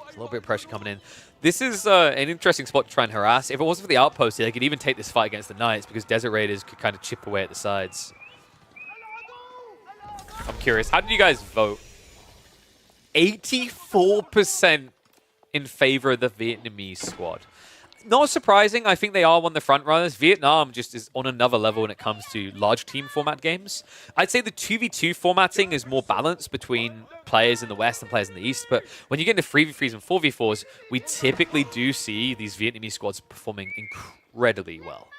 a little bit of pressure coming in. This is an interesting spot to try and harass. If it wasn't for the outpost, they could even take this fight against the Knights because Desert Raiders could kind of chip away at the sides. I'm curious, how did you guys vote? 84% in favor of the Vietnamese squad. Not surprising. I think they are one of the front runners. Vietnam just is on another level when it comes to large team format games. I'd say the 2v2 formatting is more balanced between players in the West and players in the East. But when you get into 3v3s and 4v4s, we typically do see these Vietnamese squads performing incredibly well.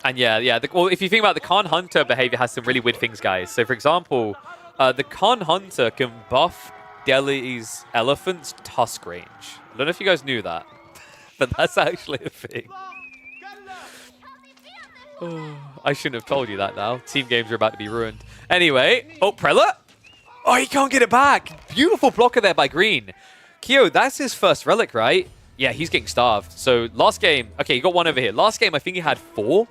And yeah. Well, if you think about it, the Khan Hunter behavior has some really weird things, guys. So, for example, the Khan Hunter can buff Delhi's elephant's tusk range. I don't know if you guys knew that, but that's actually a thing. Oh, I shouldn't have told you that now. Team games are about to be ruined. Anyway, oh, Prelate? Oh, he can't get it back. Beautiful blocker there by Green. Kyo, that's his first relic, right? Yeah, he's getting starved. So last game, okay, he got 1 over here. Last game, I think he had 4.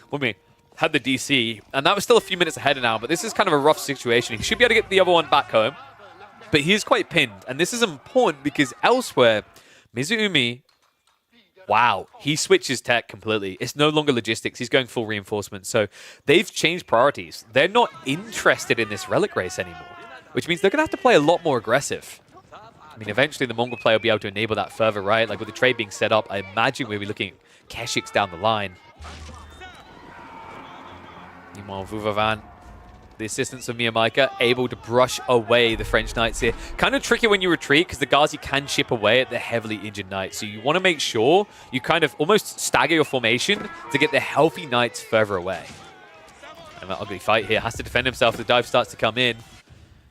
What do you mean? Had the DC, and that was still a few minutes ahead now, but this is kind of a rough situation. He should be able to get the other one back home. But he's quite pinned, and this is important because elsewhere, Mizuumi, wow, he switches tech completely. It's no longer logistics. He's going full reinforcement. So they've changed priorities. They're not interested in this relic race anymore, which means they're going to have to play a lot more aggressive. I mean, eventually the Mongol player will be able to enable that further, right? Like with the trade being set up, I imagine we'll be looking at Keshiks down the line. Meanwhile, Vuvavan, the assistance of Miyamaika, able to brush away the French Knights here. Kind of tricky when you retreat because the Ghazi can chip away at the heavily injured Knights. So you want to make sure you kind of almost stagger your formation to get the healthy Knights further away. And that ugly fight here has to defend himself. The dive starts to come in.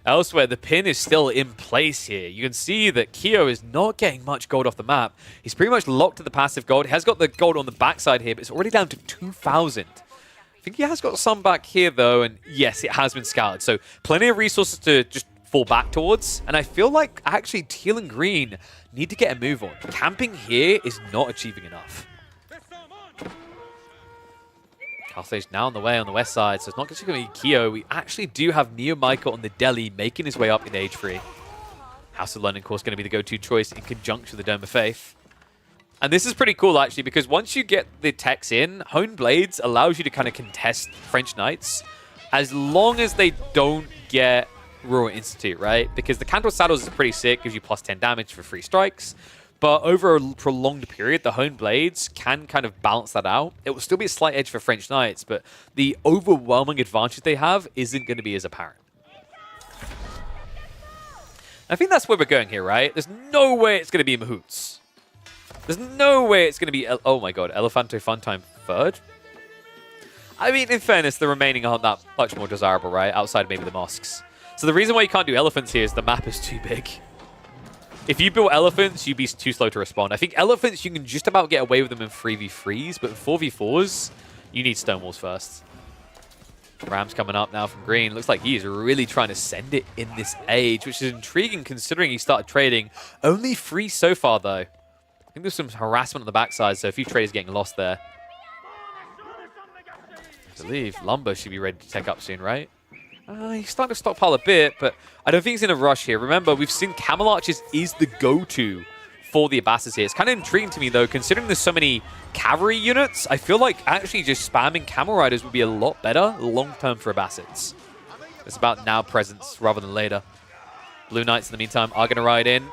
Elsewhere, the pin is still in place here. You can see that Kyo is not getting much gold off the map. He's pretty much locked to the passive gold. He has got the gold on the backside here, but it's already down to 2,000. I think he has got some back here, though, and yes, it has been scoured. So plenty of resources to just fall back towards, and I feel like actually teal and green need to get a move on. Camping here is not achieving enough. Stage now on the way on the west side, so it's not just going to be Kyo. We actually do have Neo Michael on the deli making his way up in age 3. House of London, of course, going to be the go-to choice in conjunction with the Dome of Faith. And this is pretty cool, actually, because once you get the techs in, Honed Blades allows you to kind of contest French Knights as long as they don't get Royal Institute, right? Because the Cantor Saddles is pretty sick, gives you plus 10 damage for 3 strikes. But over a prolonged period, the Honed Blades can kind of balance that out. It will still be a slight edge for French Knights, but the overwhelming advantage they have isn't going to be as apparent. I think that's where we're going here, right? There's no way it's going to be Mahoots. There's no way it's going to be... oh my god, Elefante Funtime 3rd? I mean, in fairness, the remaining aren't that much more desirable, right? Outside of maybe the mosques. So the reason why you can't do elephants here is the map is too big. If you build elephants, you'd be too slow to respond. I think elephants, you can just about get away with them in 3v3s, but in 4v4s, you need stone walls first. Ram's coming up now from green. Looks like he's really trying to send it in this age, which is intriguing considering he started trading. Only 3 so far, though. I think there's some harassment on the backside, so a few traders getting lost there. I believe Lumber should be ready to take up soon, right? He's starting to stockpile a bit, but I don't think he's in a rush here. Remember, we've seen Camel Archers is the go-to for the Abbasses here. It's kind of intriguing to me, though, considering there's so many cavalry units. I feel like actually just spamming Camel Riders would be a lot better long-term for Abbasids. It's about now presence rather than later. Blue Knights, in the meantime, are going to ride in.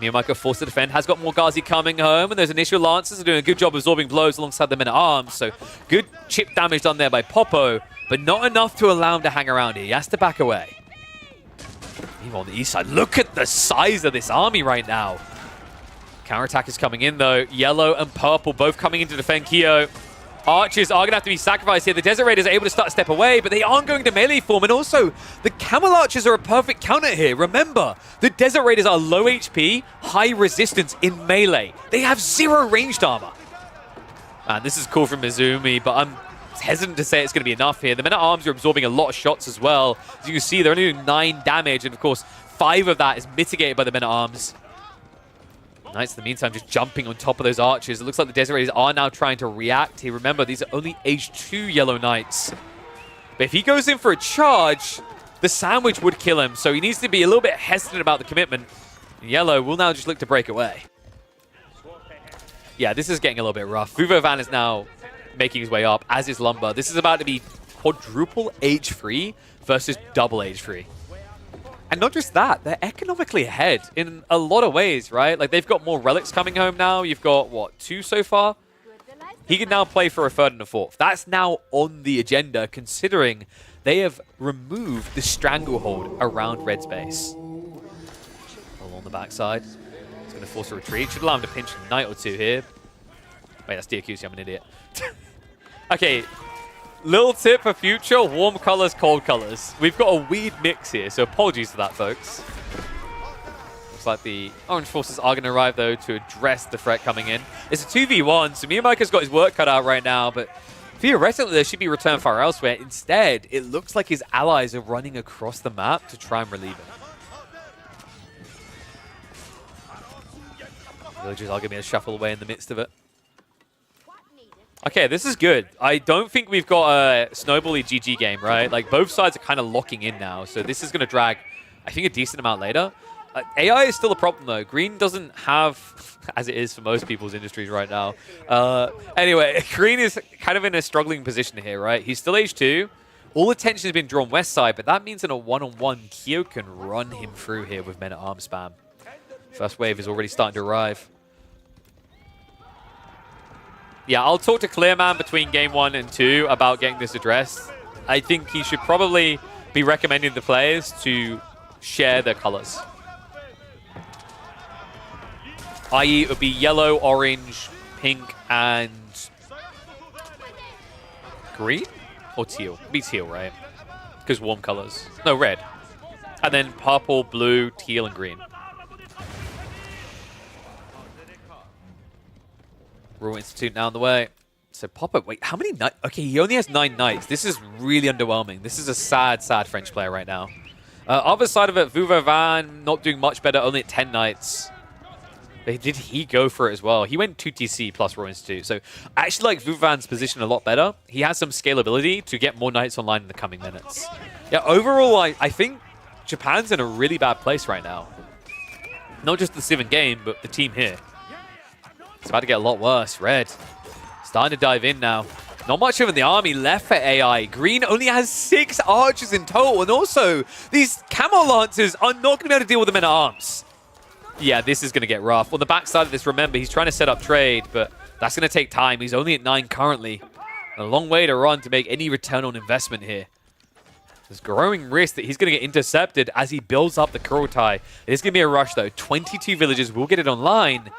Miyamaka forced to defend, has got more Ghazi coming home, and those initial Lancers are doing a good job absorbing blows alongside the men-at-arms, so good chip damage done there by Popo, but not enough to allow him to hang around here. He has to back away. Even on the east side, look at the size of this army right now. Counterattack is coming in, though. Yellow and purple both coming in to defend Kyo. Archers are going to have to be sacrificed here. The Desert Raiders are able to start to step away, but they aren't going to melee form. And also, the Camel Archers are a perfect counter here. Remember, the Desert Raiders are low HP, high resistance in melee. They have 0 ranged armor. Man, this is cool from Mizumi, but I'm hesitant to say it's going to be enough here. The men-at-arms are absorbing a lot of shots as well. As you can see, they're only doing 9 damage, and of course, 5 of that is mitigated by the men-at-arms. Knights, in the meantime, just jumping on top of those archers. It looks like the Desert Raiders are now trying to react here. Remember, these are only age 2 Yellow Knights. But if he goes in for a charge, the sandwich would kill him. So he needs to be a little bit hesitant about the commitment. And Yellow will now just look to break away. Yeah, this is getting a little bit rough. Fuvo Van is now making his way up, as is Lumber. This is about to be quadruple age 3 versus double age 3. And not just that, they're economically ahead in a lot of ways, right? Like, they've got more relics coming home now. You've got, what, 2 so far? He can now play for a 3rd and a 4th. That's now on the agenda, considering they have removed the stranglehold around Red's base. Along the backside. It's going to force a retreat. Should allow him to pinch a knight or 2 here. Wait, that's DQC. I'm an idiot. Okay. Little tip for future, warm colors, cold colors. We've got a weird mix here, so apologies for that, folks. Looks like the Orange Forces are going to arrive, though, to address the threat coming in. It's a 2v1, so Miyamaka's got his work cut out right now, but theoretically, there should be return fire elsewhere. Instead, it looks like his allies are running across the map to try and relieve him. Villagers are going to be able to shuffle away in the midst of it. Okay, this is good. I don't think we've got a snowbally GG game, right? Like, both sides are kind of locking in now, so this is going to drag, I think, a decent amount later. AI is still a problem, though. Green doesn't have, as it is for most people's industries right now. Anyway, Green is kind of in a struggling position here, right? He's still age 2. All attention has been drawn west side, but that means in a one-on-one, Kyo can run him through here with men-at-arms spam. First wave is already starting to arrive. Yeah, I'll talk to Clearman between game 1 and 2 about getting this addressed. I think he should probably be recommending the players to share their colors. I.e., it would be yellow, orange, pink, and green? Or teal? It'd be teal, right? Because warm colors. No, red. And then purple, blue, teal, and green. Royal Institute now on the way. So Popper, wait, how many knights? Okay, he only has 9 knights. This is really underwhelming. This is a sad, sad French player right now. Other side of it, Vuvavan not doing much better, only at 10 knights. Did he go for it as well? He went 2 TC plus Royal Institute. So I actually like Vuvavan's position a lot better. He has some scalability to get more knights online in the coming minutes. Yeah, overall, I think Japan's in a really bad place right now. Not just the Civ game, but the team here. It's about to get a lot worse. Red starting to dive in now. Not much of the army left for AI. Green only has 6 archers in total. And also, these camo lancers are not going to be able to deal with the men at arms. Yeah, this is going to get rough. On the backside of this, remember, he's trying to set up trade, but that's going to take time. He's only at 9 currently. A long way to run to make any return on investment here. There's growing risk that he's going to get intercepted as he builds up the Kurultai. It is going to be a rush, though. 22 villages will get it online.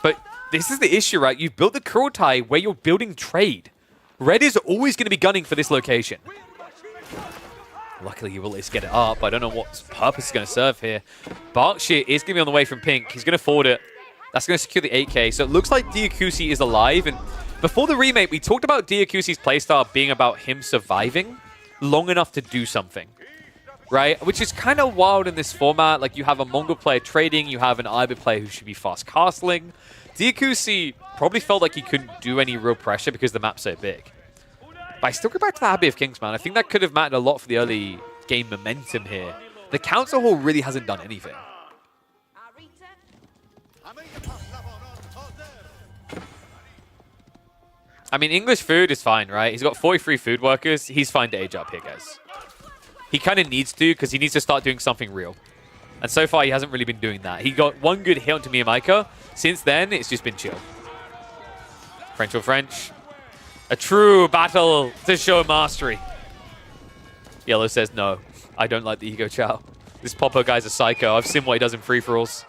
But this is the issue, right? You've built the Kurultai where you're building trade. Red is always going to be gunning for this location. Luckily, he will at least get it up. I don't know what purpose is going to serve here. Berkshire is going to be on the way from pink. He's going to forward it. That's going to secure the 8k. So it looks like Diakusi is alive. And before the remake, we talked about Diakusi's playstyle being about him surviving long enough to do something, right? Which is kind of wild in this format. Like, you have a Mongol player trading. You have an Ibid player who should be fast castling. Diakusi probably felt like he couldn't do any real pressure because the map's so big. But I still go back to the Abbey of Kings, man. I think that could have mattered a lot for the early game momentum here. The Council Hall really hasn't done anything. I mean, English food is fine, right? He's got 43 food workers. He's fine to age up here, guys. He kind of needs to because he needs to start doing something real. And so far, he hasn't really been doing that. He got one good hit onto Miyamaika. Since then, it's just been chill. French or French. A true battle to show mastery. Yellow says no. I don't like the Ego Chow. This Popo guy's a psycho. I've seen what he does in free-for-alls.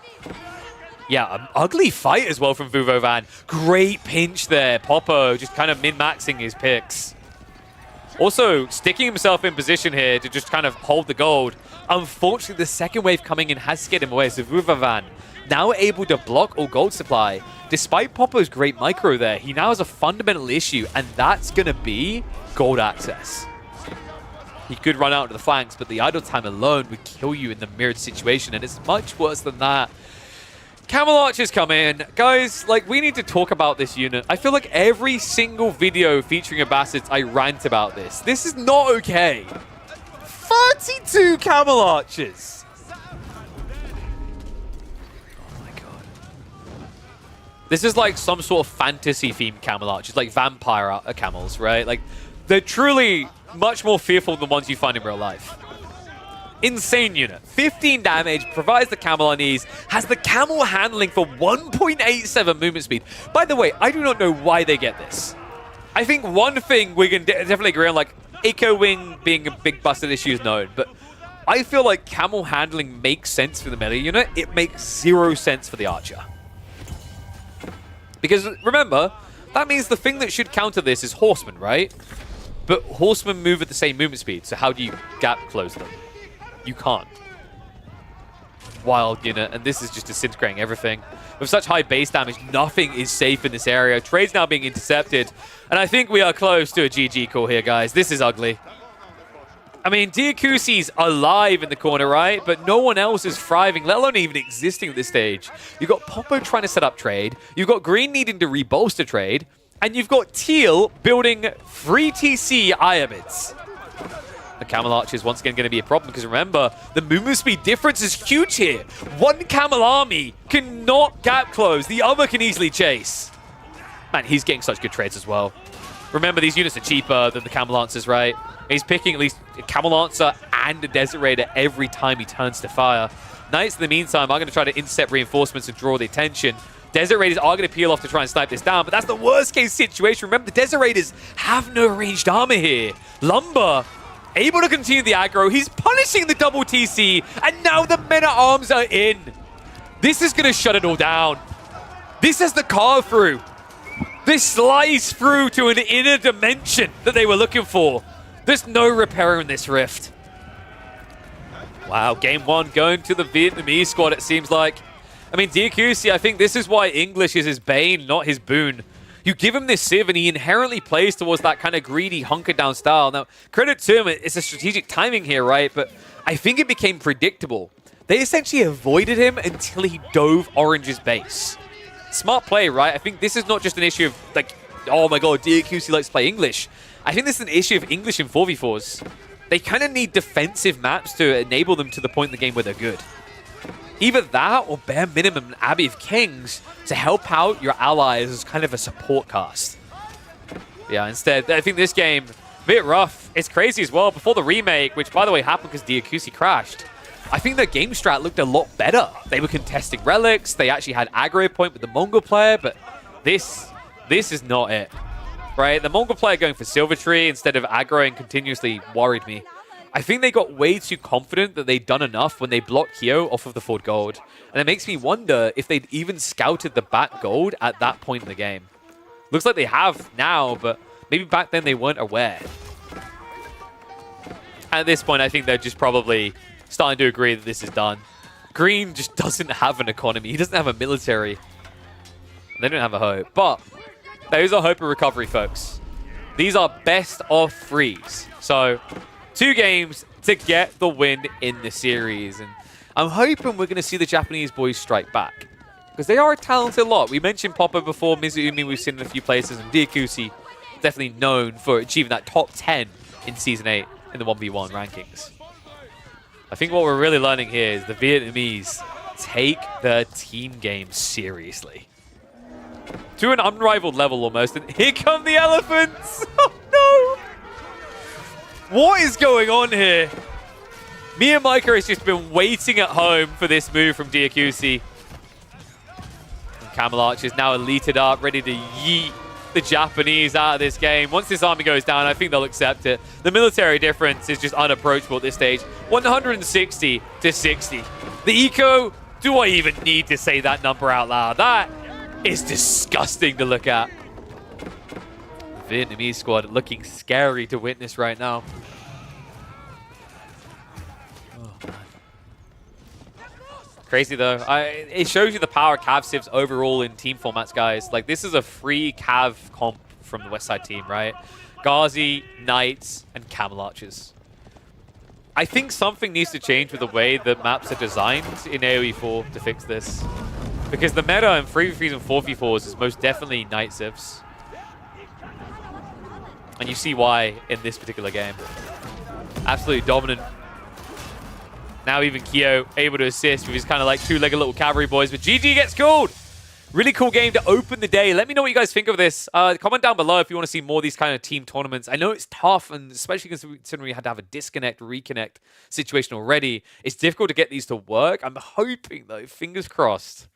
Yeah, an ugly fight as well from Vuvavan. Great pinch there. Popo just kind of min-maxing his picks. Also, sticking himself in position here to just kind of hold the gold. Unfortunately, the second wave coming in has scared him away. So Vuvavan now able to block all gold supply. Despite Popo's great micro there, he now has a fundamental issue, and that's going to be gold access. He could run out to the flanks, but the idle time alone would kill you in the mirrored situation, and it's much worse than that. Camel Archers come in. Guys, like, we need to talk about this unit. I feel like every single video featuring Abbasids, I rant about this. This is not okay. 32 Camel Archers. Oh my god. This is like some sort of fantasy-themed Camel Archers, like vampire camels, right? Like, they're truly much more fearful than the ones you find in real life. Insane unit. 15 damage, provides the camel on ease, has the camel handling for 1.87 movement speed. By the way, I do not know why they get this. I think one thing we can definitely agree on, like, Echo Wing being a big busted issue is known, but I feel like camel handling makes sense for the melee unit. It makes 0 sense for the archer. Because remember, that means the thing that should counter this is horsemen, right? But horsemen move at the same movement speed, so how do you gap close them? You can't. Wild unit, and this is just disintegrating everything. With such high base damage, nothing is safe in this area. Trade's now being intercepted, and I think we are close to a GG call here, guys. This is ugly. I mean, Diakusi's alive in the corner, right? But no one else is thriving, let alone even existing at this stage. You've got Popo trying to set up trade. You've got Green needing to rebolster trade. And you've got Teal building 3 TC Iabids. The Camel Archer is once again going to be a problem because remember, the movement speed difference is huge here. One Camel army cannot gap close. The other can easily chase. Man, he's getting such good trades as well. Remember, these units are cheaper than the Camel Lancers, right? He's picking at least a Camel Lancer and a Desert Raider every time he turns to fire. Knights, in the meantime, are going to try to intercept reinforcements and draw the attention. Desert Raiders are going to peel off to try and snipe this down, but that's the worst case situation. Remember, the Desert Raiders have no ranged armor here. Lumber able to continue the aggro. He's punishing the double TC, and now the men-at-arms are in. This is going to shut it all down. This is the carve through. This slice through to an inner dimension that they were looking for. There's no repairing this rift. Wow, game one going to the Vietnamese squad, it seems like. I mean, Diakusi, I think this is why English is his bane, not his boon. You give him this Civ, and he inherently plays towards that kind of greedy, hunker-down style. Now, credit to him, it's a strategic timing here, right? But I think it became predictable. They essentially avoided him until he dove Orange's base. Smart play, right? I think this is not just an issue of, like, oh my god, Diakusi likes to play English. I think this is an issue of English in 4v4s. They kind of need defensive maps to enable them to the point in the game where they're good. Either that or bare minimum an Abbey of Kings to help out your allies as kind of a support cast. Yeah, instead, I think this game, a bit rough. It's crazy as well. Before the remake, which by the way happened because Diakusi crashed, I think their game strat looked a lot better. They were contesting relics. They actually had aggro point with the Mongol player, but this is not it. Right? The Mongol player going for Silver Tree instead of aggroing continuously worried me. I think they got way too confident that they'd done enough when they blocked Kyo off of the Ford Gold. And it makes me wonder if they'd even scouted the back gold at that point in the game. Looks like they have now, but maybe back then they weren't aware. At this point, I think they're just probably starting to agree that this is done. Green just doesn't have an economy. He doesn't have a military. They don't have a hope. But there's a hope of recovery, folks. These are best of threes. So 2 games to get the win in the series. And I'm hoping we're going to see the Japanese boys strike back. Because they are a talented lot. We mentioned Popper before, Mizuumi we've seen in a few places, and Diakusi definitely known for achieving that top 10 in Season 8 in the 1v1 rankings. I think what we're really learning here is the Vietnamese take the team game seriously. To an unrivaled level almost, and here come the elephants! Oh no! What is going on here? Miyamika has just been waiting at home for this move from Diakusi. Camel Arch is now elited up, ready to yeet the Japanese out of this game. Once this army goes down, I think they'll accept it. The military difference is just unapproachable at this stage. 160 to 60. The eco, do I even need to say that number out loud? That is disgusting to look at. Vietnamese squad looking scary to witness right now. Oh, man. Crazy though. It shows you the power of Cav Civs overall in team formats, guys. Like, this is a free Cav comp from the West Side team, right? Ghazi, Knights, and Camel Archers. I think something needs to change with the way that maps are designed in AoE 4 to fix this. Because the meta in 3v3s and 4v4s is most definitely Knight Civs. And you see why in this particular game. Absolutely dominant. Now even Kyo able to assist with his kind of like 2-legged little cavalry boys. But GG gets called. Really cool game to open the day. Let me know what you guys think of this. Comment down below if you want to see more of these kind of team tournaments. I know it's tough, and especially considering we had to have a disconnect, reconnect situation already. It's difficult to get these to work. I'm hoping, though, fingers crossed,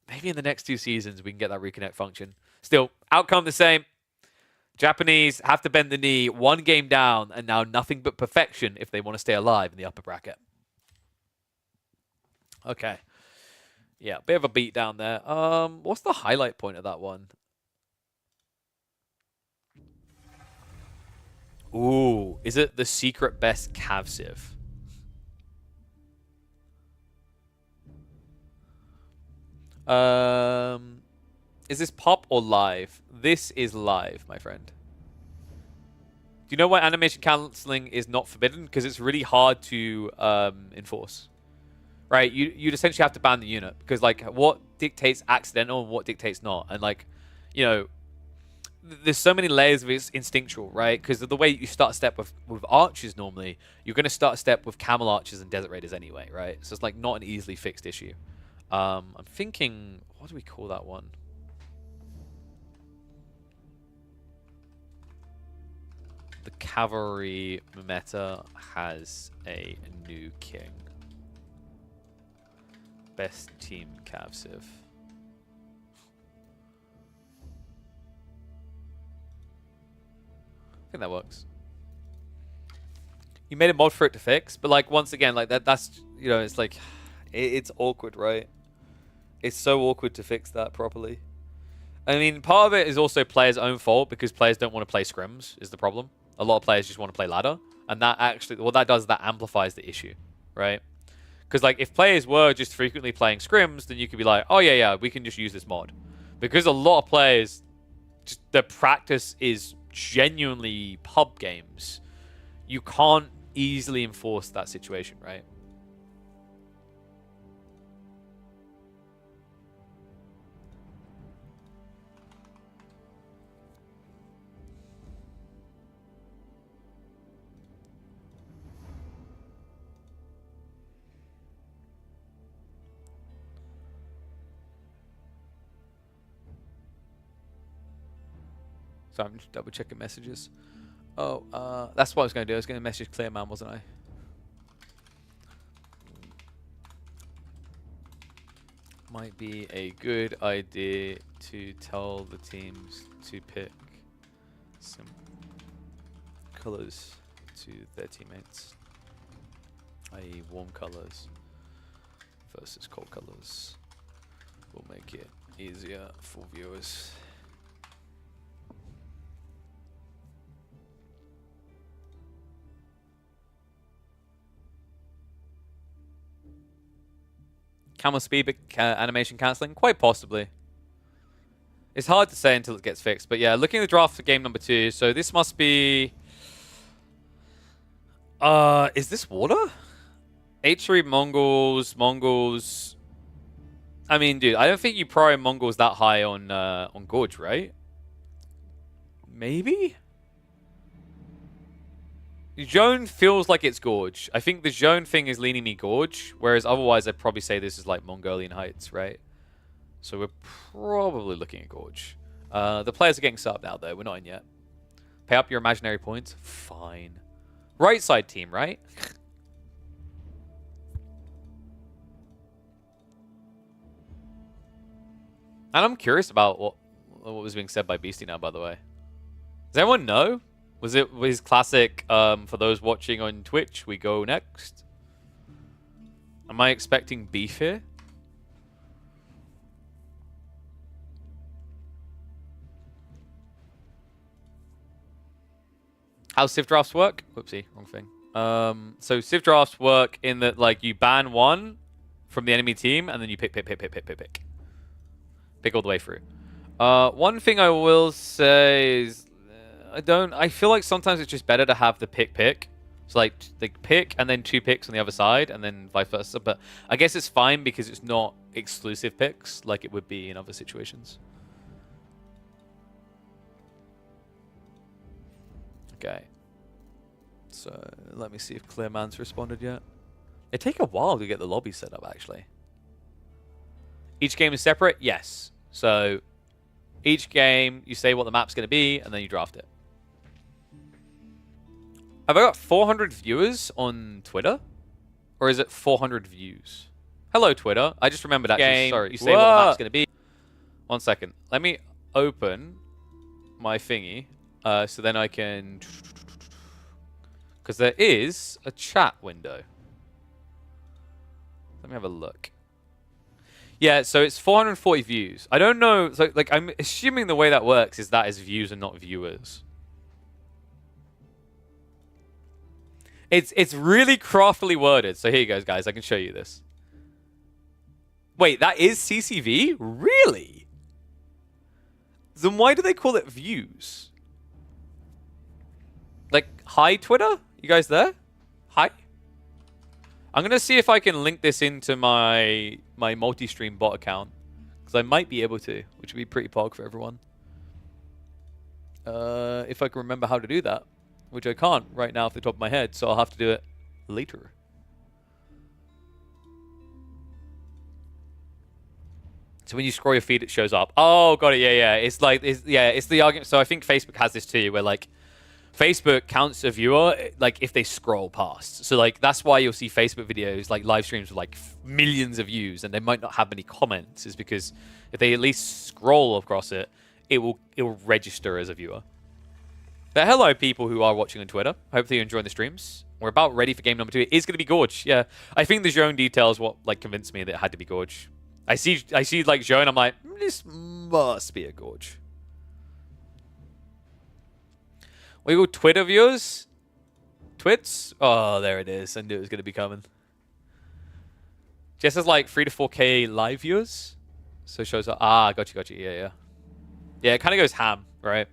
maybe in the next 2 seasons we can get that reconnect function. Still, outcome the same. Japanese have to bend the knee, 1 game down, and now nothing but perfection if they want to stay alive in the upper bracket. Okay. Yeah, bit of a beat down there. What's the highlight point of that one? Ooh, is it the secret best Cav Civ? Is this pop or live? This is live, my friend. Do you know why animation cancelling is not forbidden? Because it's really hard to enforce. Right? You'd essentially have to ban the unit. Because, like, what dictates accidental and what dictates not? And, like, you know, there's so many layers of it's instinctual, right? Because of the way you start a step with archers normally, you're going to start a step with camel archers and desert raiders anyway, right? So it's, like, not an easily fixed issue. I'm thinking, what do we call that one? The cavalry meta has a new king. Best team Cav Civ. I think that works. You made a mod for it to fix, but like once again, like that's you know, it's like it's awkward, right? It's so awkward to fix that properly. I mean, part of it is also players' own fault because players don't want to play scrims is the problem. A lot of players just want to play ladder, and that actually what that does is that amplifies the issue, right? Because like if players were just frequently playing scrims, then you could be like, oh yeah, we can just use this mod. Because a lot of players, just their practice is genuinely pub games. You can't easily enforce that situation, right? So I'm just double checking messages. Oh, that's what I was going to do. I was going to message Clearman, wasn't I? Might be a good idea to tell the teams to pick some colors to their teammates, i.e. warm colors versus cold colors. Will make it easier for viewers. Camel speed, but animation cancelling? Quite possibly. It's hard to say until it gets fixed. But yeah, looking at the draft for game number 2. So this must be... is this water? H3 Mongols... I mean, dude, I don't think you pro Mongols that high on Gorge, right? Maybe? Zone feels like it's Gorge. I think the zone thing is leaning me Gorge, whereas otherwise I'd probably say this is like Mongolian Heights, right? So we're probably looking at Gorge. The players are getting subbed now, though. We're not in yet. Pay up your imaginary points. Fine. Right side team, right? And I'm curious about what was being said by Beastie now, by the way. Does anyone know? Was it his classic, for those watching on Twitch, we go next? Am I expecting beef here? How Civ drafts work? Whoopsie, wrong thing. So Civ drafts work in that, like, you ban one from the enemy team, and then you pick. Pick all the way through. One thing I will say is... I feel like sometimes it's just better to have the pick. So like the pick and then 2 picks on the other side and then vice versa. But I guess it's fine because it's not exclusive picks like it would be in other situations. Okay. So let me see if Clearman's responded yet. It take a while to get the lobby set up actually. Each game is separate? Yes. So each game you say what the map's going to be and then you draft it. Have I got 400 viewers on Twitter? Or is it 400 views? Hello, Twitter. I just remembered actually. Sorry, you say what the map's going to be. 1 second. Let me open my thingy. So then I can... Because there is a chat window. Let me have a look. Yeah, so it's 440 views. I don't know. So, like, I'm assuming the way that works is that is views and not viewers. It's really craftily worded. So here you go, guys. I can show you this. Wait, that is CCV? Really? Then why do they call it views? Like, hi, Twitter? You guys there? Hi? I'm going to see if I can link this into my multi-stream bot account. Because I might be able to, which would be pretty pog for everyone. If I can remember how to do that. Which I can't right now off the top of my head, so I'll have to do it later. So when you scroll your feed, it shows up. Oh, got it. Yeah. It's like, it's the argument. So I think Facebook has this too, where like Facebook counts a viewer like if they scroll past. So like that's why you'll see Facebook videos like live streams with like millions of views, and they might not have many comments. Is because if they at least scroll across it, it will register as a viewer. But hello, people who are watching on Twitter. Hopefully you're enjoying the streams. We're about ready for game number 2. It is going to be Gorge. Yeah, I think the Zhone details what like convinced me that it had to be Gorge. I see like Zhone. I'm like, this must be a Gorge. We go Twitter viewers. Twits. Oh, there it is. I knew it was going to be coming. Just as like 3 to 4K live viewers. So it shows up. Ah, gotcha. Yeah. Yeah, it kind of goes ham, right?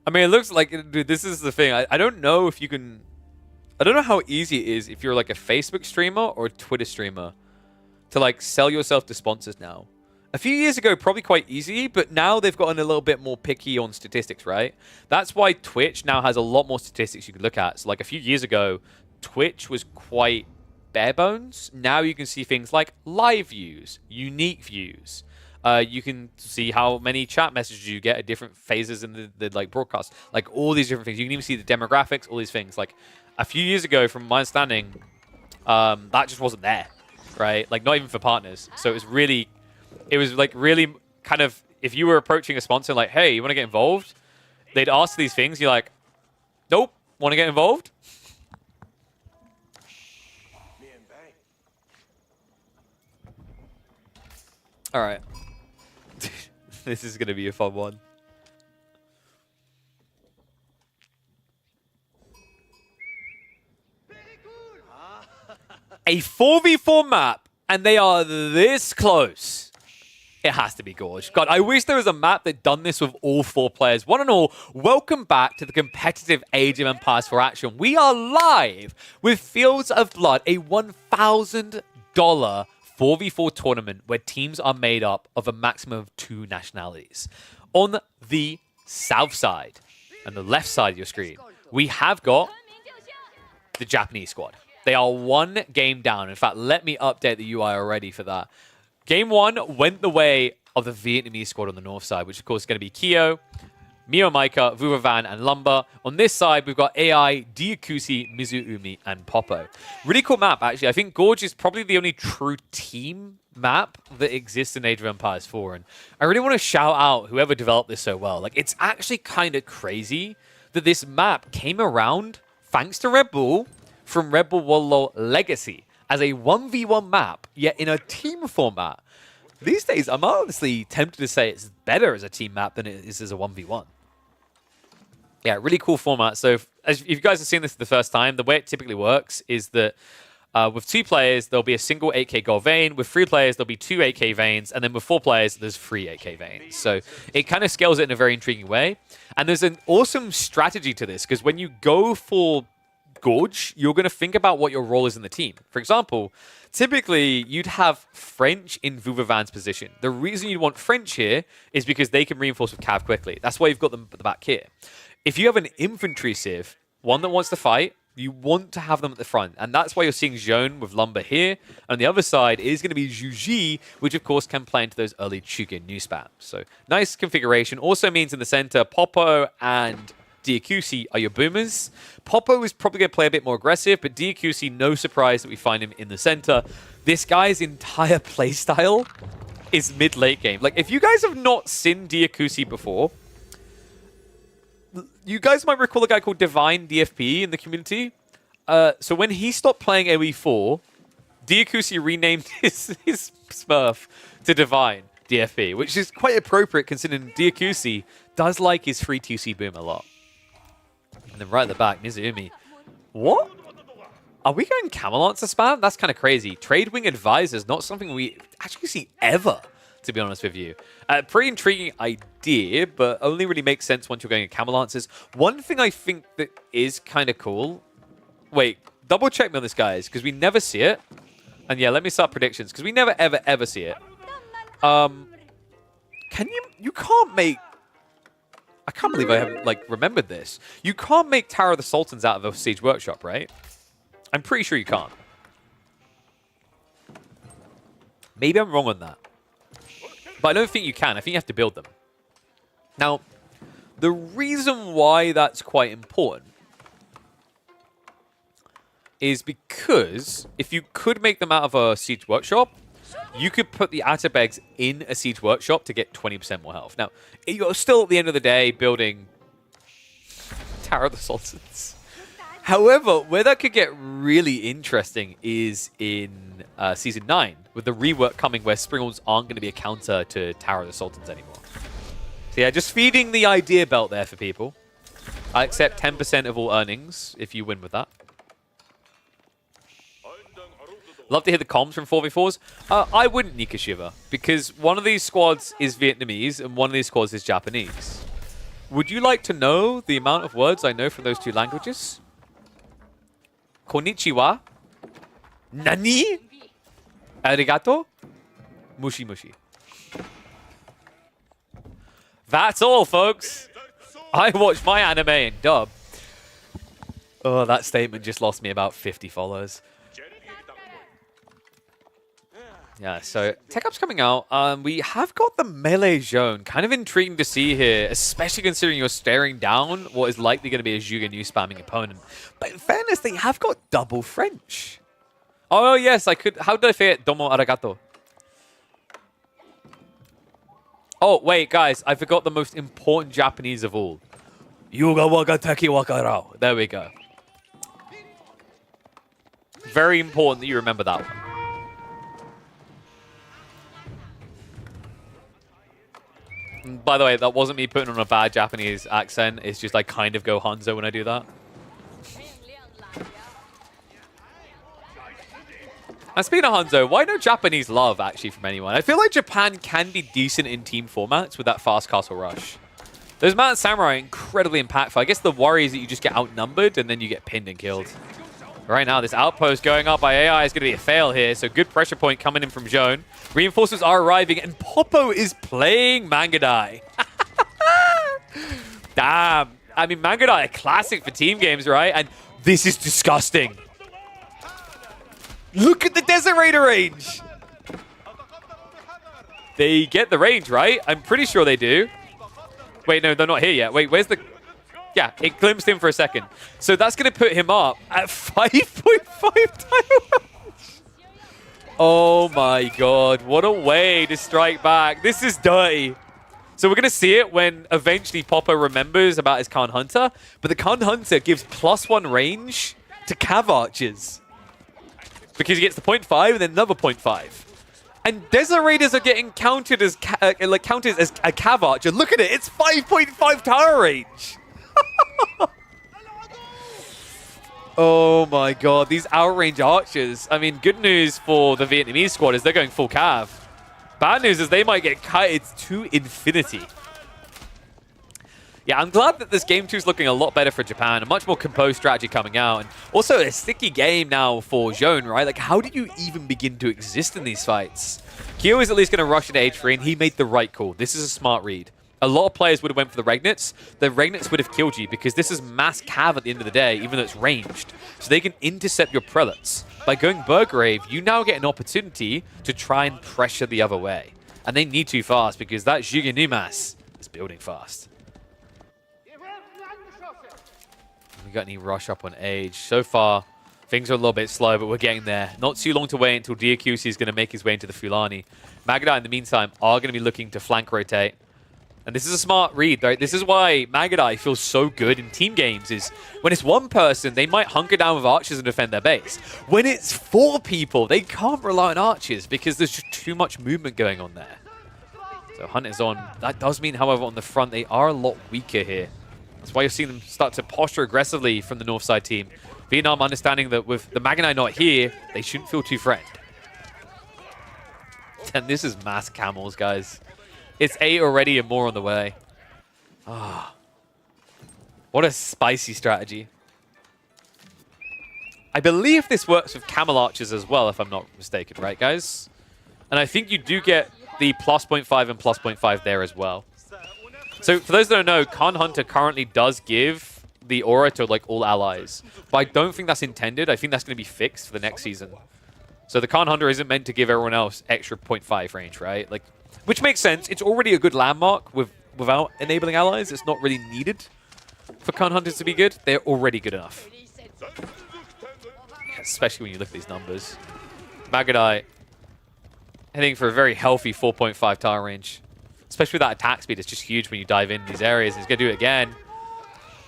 I mean, it looks like, dude, this is the thing. I don't know if you can... I don't know how easy it is if you're like a Facebook streamer or a Twitter streamer to like sell yourself to sponsors now. A few years ago, probably quite easy, but now they've gotten a little bit more picky on statistics, right? That's why Twitch now has a lot more statistics you can look at. So like a few years ago, Twitch was quite bare bones. Now you can see things like live views, unique views. You can see how many chat messages you get at different phases in the like broadcast. Like all these different things. You can even see the demographics, all these things. Like a few years ago, from my understanding, that just wasn't there, right? Like not even for partners. So it was really kind of, if you were approaching a sponsor like, hey, you want to get involved? They'd ask these things. You're like, nope, want to get involved? All right. This is going to be a fun one. A 4v4 map, and they are this close. It has to be Gorge. God, I wish there was a map that done this with all 4 players. One and all, welcome back to the competitive Age of Empires 4 action. We are live with Fields of Blood, a $1,000 4v4 tournament where teams are made up of a maximum of 2 nationalities. On the south side and the left side of your screen, we have got the Japanese squad. They are 1 game down. In fact, let me update the UI already for that. Game 1 went the way of the Vietnamese squad on the north side, which of course is going to be Kyo, Mio Maika, Vuvavan, and Lumber. On this side, we've got AI, Diakusi, Mizuumi, and Popo. Really cool map, actually. I think Gorge is probably the only true team map that exists in Age of Empires 4. And I really want to shout out whoever developed this so well. Like, it's actually kind of crazy that this map came around thanks to Red Bull from Red Bull Wallo Legacy as a 1v1 map, yet in a team format. These days, I'm honestly tempted to say it's better as a team map than it is as a 1v1. Yeah, really cool format. So if you guys have seen this for the first time, the way it typically works is that with 2 players, there'll be a single 8k gold vein. With 3 players, there'll be 2 8k veins. And then with 4 players, there's 3 8k veins. So it kind of scales it in a very intriguing way. And there's an awesome strategy to this, because when you go for Gorge, you're going to think about what your role is in the team. For example, typically, you'd have French in Vuvavan's position. The reason you want French here is because they can reinforce with Cav quickly. That's why you've got them at the back here. If you have an infantry civ, one that wants to fight, you want to have them at the front. And that's why you're seeing Zhone with Lumber here. And the other side is going to be Zhuji, which of course can play into those early Chukin new spams. So nice configuration. Also means in the center, Popo and Diakusi are your boomers. Popo is probably going to play a bit more aggressive, but Diakusi, no surprise that we find him in the center. This guy's entire playstyle is mid-late game. Like, if you guys have not seen Diakusi before, you guys might recall a guy called Divine DFP in the community. So when he stopped playing AoE4, Diakusi renamed his Smurf to Divine DFP, which is quite appropriate considering Diakusi does like his free 2C boom a lot. And then right at the back, Mizuumi. What? Are we going Camelot spam? That's kind of crazy. Trade Wing Advisors, not something we actually see ever, to be honest with you. Pretty intriguing idea, but only really makes sense once you're going at Camelot. One thing I think that is kind of cool... Wait, double check me on this, guys, because we never see it. And yeah, let me start predictions, because we never, ever, ever see it. You can't make... I can't believe I haven't, like, remembered this. You can't make Tower of the Sultans out of a Siege Workshop, right? I'm pretty sure you can't. Maybe I'm wrong on that. But I don't think you can. I think you have to build them. Now, the reason why that's quite important is because if you could make them out of a Siege Workshop, you could put the Atabegs in a Siege Workshop to get 20% more health. Now, you're still, at the end of the day, building Tower of the Sultans. However, where that could get really interesting is in Season 9, with the rework coming where Springalds aren't going to be a counter to Tower of the Sultans anymore. So yeah, just feeding the idea belt there for people. I accept 10% of all earnings if you win with that. Love to hear the comms from 4v4s. I wouldn't Nika Shiva, because one of these squads is Vietnamese and one of these squads is Japanese. Would you like to know the amount of words I know from those two languages? Konnichiwa. Nani? Arigato. Mushi mushi. That's all, folks. I watch my anime in dub. Oh, that statement just lost me about 50 followers. Yeah, so Tech Up's coming out. We have got the melee zone. Kind of intriguing to see here, especially considering you're staring down what is likely going to be a Zhuge Nu spamming opponent. But in fairness, they have got double French. Oh, yes, I could. How did I say it? Domo arigato. Oh, wait, guys. I forgot the most important Japanese of all. Yuga waga teki wakarao. There we go. Very important that you remember that one. By the way, that wasn't me putting on a bad Japanese accent. It's just I kind of go Hanzo when I do that. And speaking of Hanzo, why no Japanese love, actually, from anyone? I feel like Japan can be decent in team formats with that fast castle rush. Those Mountain Samurai are incredibly impactful. I guess the worry is that you just get outnumbered and then you get pinned and killed. Right now, this outpost going up by AI is going to be a fail here, so good pressure point coming in from Zhone. Reinforcements are arriving, and Popo is playing Mangadai. Damn. I mean, Mangadai, a classic for team games, right? And this is disgusting. Look at the Desert Raider range. They get the range, right? I'm pretty sure they do. Wait, no, they're not here yet. Wait, where's the... Yeah, it glimpsed him for a second. So that's going to put him up at 5.5 times. Oh my god, what a way to strike back. This is dirty. So we're going to see it when eventually Popo remembers about his Khan Hunter. But the Khan Hunter gives +1 range to Cav Archers. Because he gets the 0.5 and then another 0.5. And Desert Raiders are getting counted as a Cav Archer. Look at it, it's 5.5 tower range. Oh my god, these outrange archers. I mean, good news for the Vietnamese squad is they're going full cav. Bad news is they might get kited to infinity. Yeah, I'm glad that this game 2 is looking a lot better for Japan. A much more composed strategy coming out. And also a sticky game now for Zhone, right? Like, how did you even begin to exist in these fights? Kyo is at least going to rush into H3, and he made the right call. This is a smart read. A lot of players would have went for the Regnits. The Regnits would have killed you because this is mass cav at the end of the day, even though it's ranged. So they can intercept your prelates. By going Burgrave, you now get an opportunity to try and pressure the other way. And they need to fast because that Zhuge Nu mass is building fast. We got any rush up on Age. So far, things are a little bit slow, but we're getting there. Not too long to wait until Diacusi is going to make his way into the Fulani. Magadai, in the meantime, are going to be looking to flank rotate. And this is a smart read, right? This is why Magadai feels so good in team games, is when it's one person, they might hunker down with archers and defend their base. When it's 4 people, they can't rely on archers because there's just too much movement going on there. So Hunt is on. That does mean, however, on the front, they are a lot weaker here. That's why you've seen them start to posture aggressively from the north side team. Vietnam understanding that with the Magadai not here, they shouldn't feel too threatened. And this is mass camels, guys. It's 8 already and more on the way. Ah, what a spicy strategy. I believe this works with camel archers as well, if I'm not mistaken, right, guys? And I think you do get the +0.5 and +0.5 there as well. So for those that don't know, Khan Hunter currently does give the aura to like all allies. But I don't think that's intended. I think that's going to be fixed for the next season. So the Khan Hunter isn't meant to give everyone else extra 0.5 range, right? Like, which makes sense. It's already a good landmark without enabling allies. It's not really needed for Khan Hunters to be good. They're already good enough. Yeah, especially when you look at these numbers. Magadai heading for a very healthy 4.5 tower range. Especially with that attack speed, it's just huge when you dive in these areas. He's going to do it again.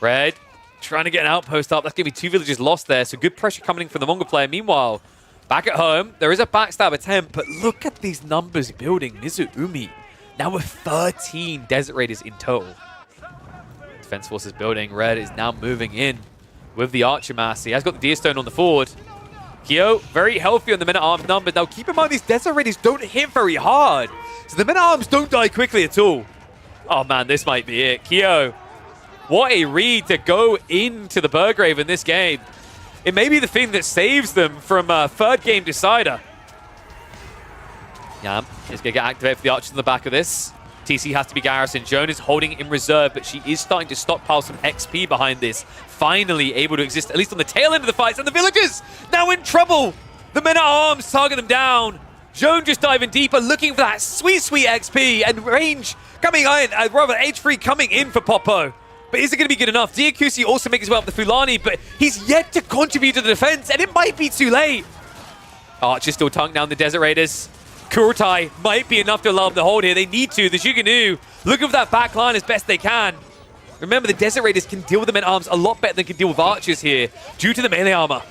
Red trying to get an outpost up. That's going to be 2 villages lost there. So good pressure coming in from the Mongol player. Meanwhile, back at home, there is a backstab attempt, but look at these numbers building. Mizuumi now with 13 Desert Raiders in total. Defense forces building. Red is now moving in with the Archer Mass. He has got the Deer Stone on the forward. Kyo, very healthy on the men-at-arms number. Now, keep in mind, these Desert Raiders don't hit very hard. So the men-at-arms don't die quickly at all. Oh, man, this might be it. Kyo, what a read to go into the Burgrave in this game. It may be the thing that saves them from a third game decider. Yam is going to get activated for the archers on the back of this. TC has to be garrisoned. Joan is holding it in reserve, but she is starting to stockpile some XP behind this. Finally able to exist, at least on the tail end of the fights. And the villagers now in trouble. The men-at-arms target them down. Joan just diving deeper, looking for that sweet, sweet XP. And range coming in, rather H3 coming in for Popo. But is it going to be good enough? Diakusi also makes his way up the Fulani, but he's yet to contribute to the defense, and it might be too late. Archer still tonguing down the Desert Raiders. Kurotai might be enough to allow them to hold here. They need to. The Juganu looking for that back line as best they can. Remember, the Desert Raiders can deal with the men-at-arms a lot better than can deal with archers here due to the melee armor.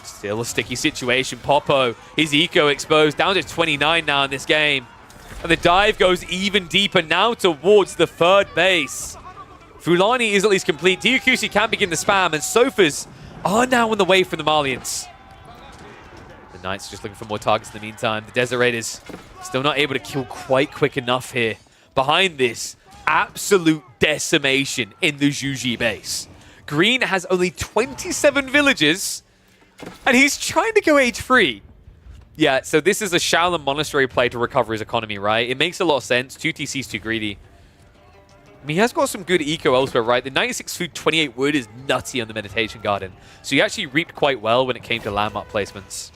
Still a sticky situation. Popo, his eco exposed, down to 29 now in this game. And the dive goes even deeper now towards the third base. Fulani is at least complete. Diakusi can begin the spam, and Sofas are now on the way from the Malians. The Knights just looking for more targets in the meantime. The Desert Raiders still not able to kill quite quick enough here. Behind this, absolute decimation in the Juji base. Green has only 27 villagers, and he's trying to go H3. Yeah, so this is a Shaolin Monastery play to recover his economy, right? It makes a lot of sense. 2 TC's too greedy. I mean, he has got some good eco elsewhere, right? The 96 food, 28 wood is nutty on the Meditation Garden. So he actually reaped quite well when it came to landmark placements.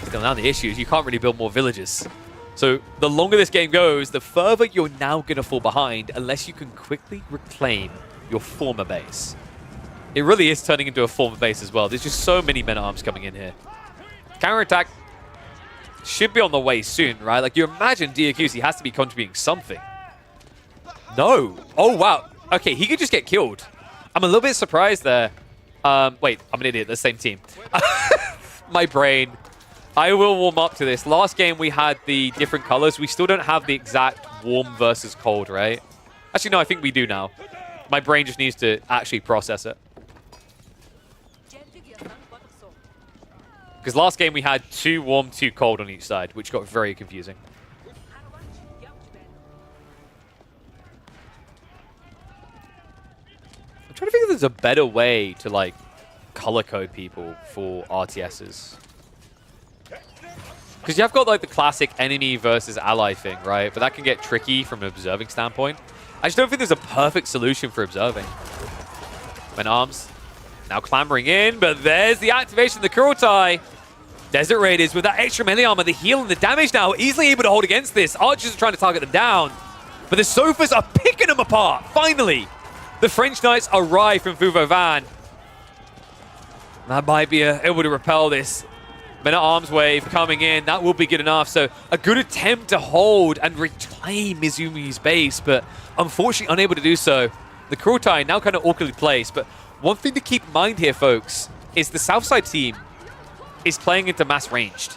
Still, now the issue is you can't really build more villages. So the longer this game goes, the further you're now going to fall behind unless you can quickly reclaim your former base. It really is turning into a former base as well. There's just so many men-at-arms coming in here. Counterattack should be on the way soon, right? Like, you imagine Diakusi has to be contributing something. No. Oh, wow. Okay, he could just get killed. I'm a little bit surprised there. Wait, I'm an idiot. The same team. My brain. I will warm up to this. Last game, we had the different colors. We still don't have the exact warm versus cold, right? Actually, no, I think we do now. My brain just needs to actually process it. Because last game, we had 2 warm, 2 cold on each side, which got very confusing. I'm trying to think if there's a better way to, like, color code people for RTSs. Because you have got, like, the classic enemy versus ally thing, right? But that can get tricky from an observing standpoint. I just don't think there's a perfect solution for observing. Men-at-arms now clambering in, but there's the activation of the Kurotai. Desert Raiders with that extra melee armor, the heal and the damage now, easily able to hold against this. Archers are trying to target them down, but the Sofas are picking them apart, finally. The French Knights arrive from Fuvo Van. That might be able to repel this Men-at-Arms wave coming in. That will be good enough. So a good attempt to hold and reclaim Mizumi's base, but unfortunately unable to do so. The Kurotai now kind of awkwardly placed, but one thing to keep in mind here, folks, is the Southside team is playing into mass ranged,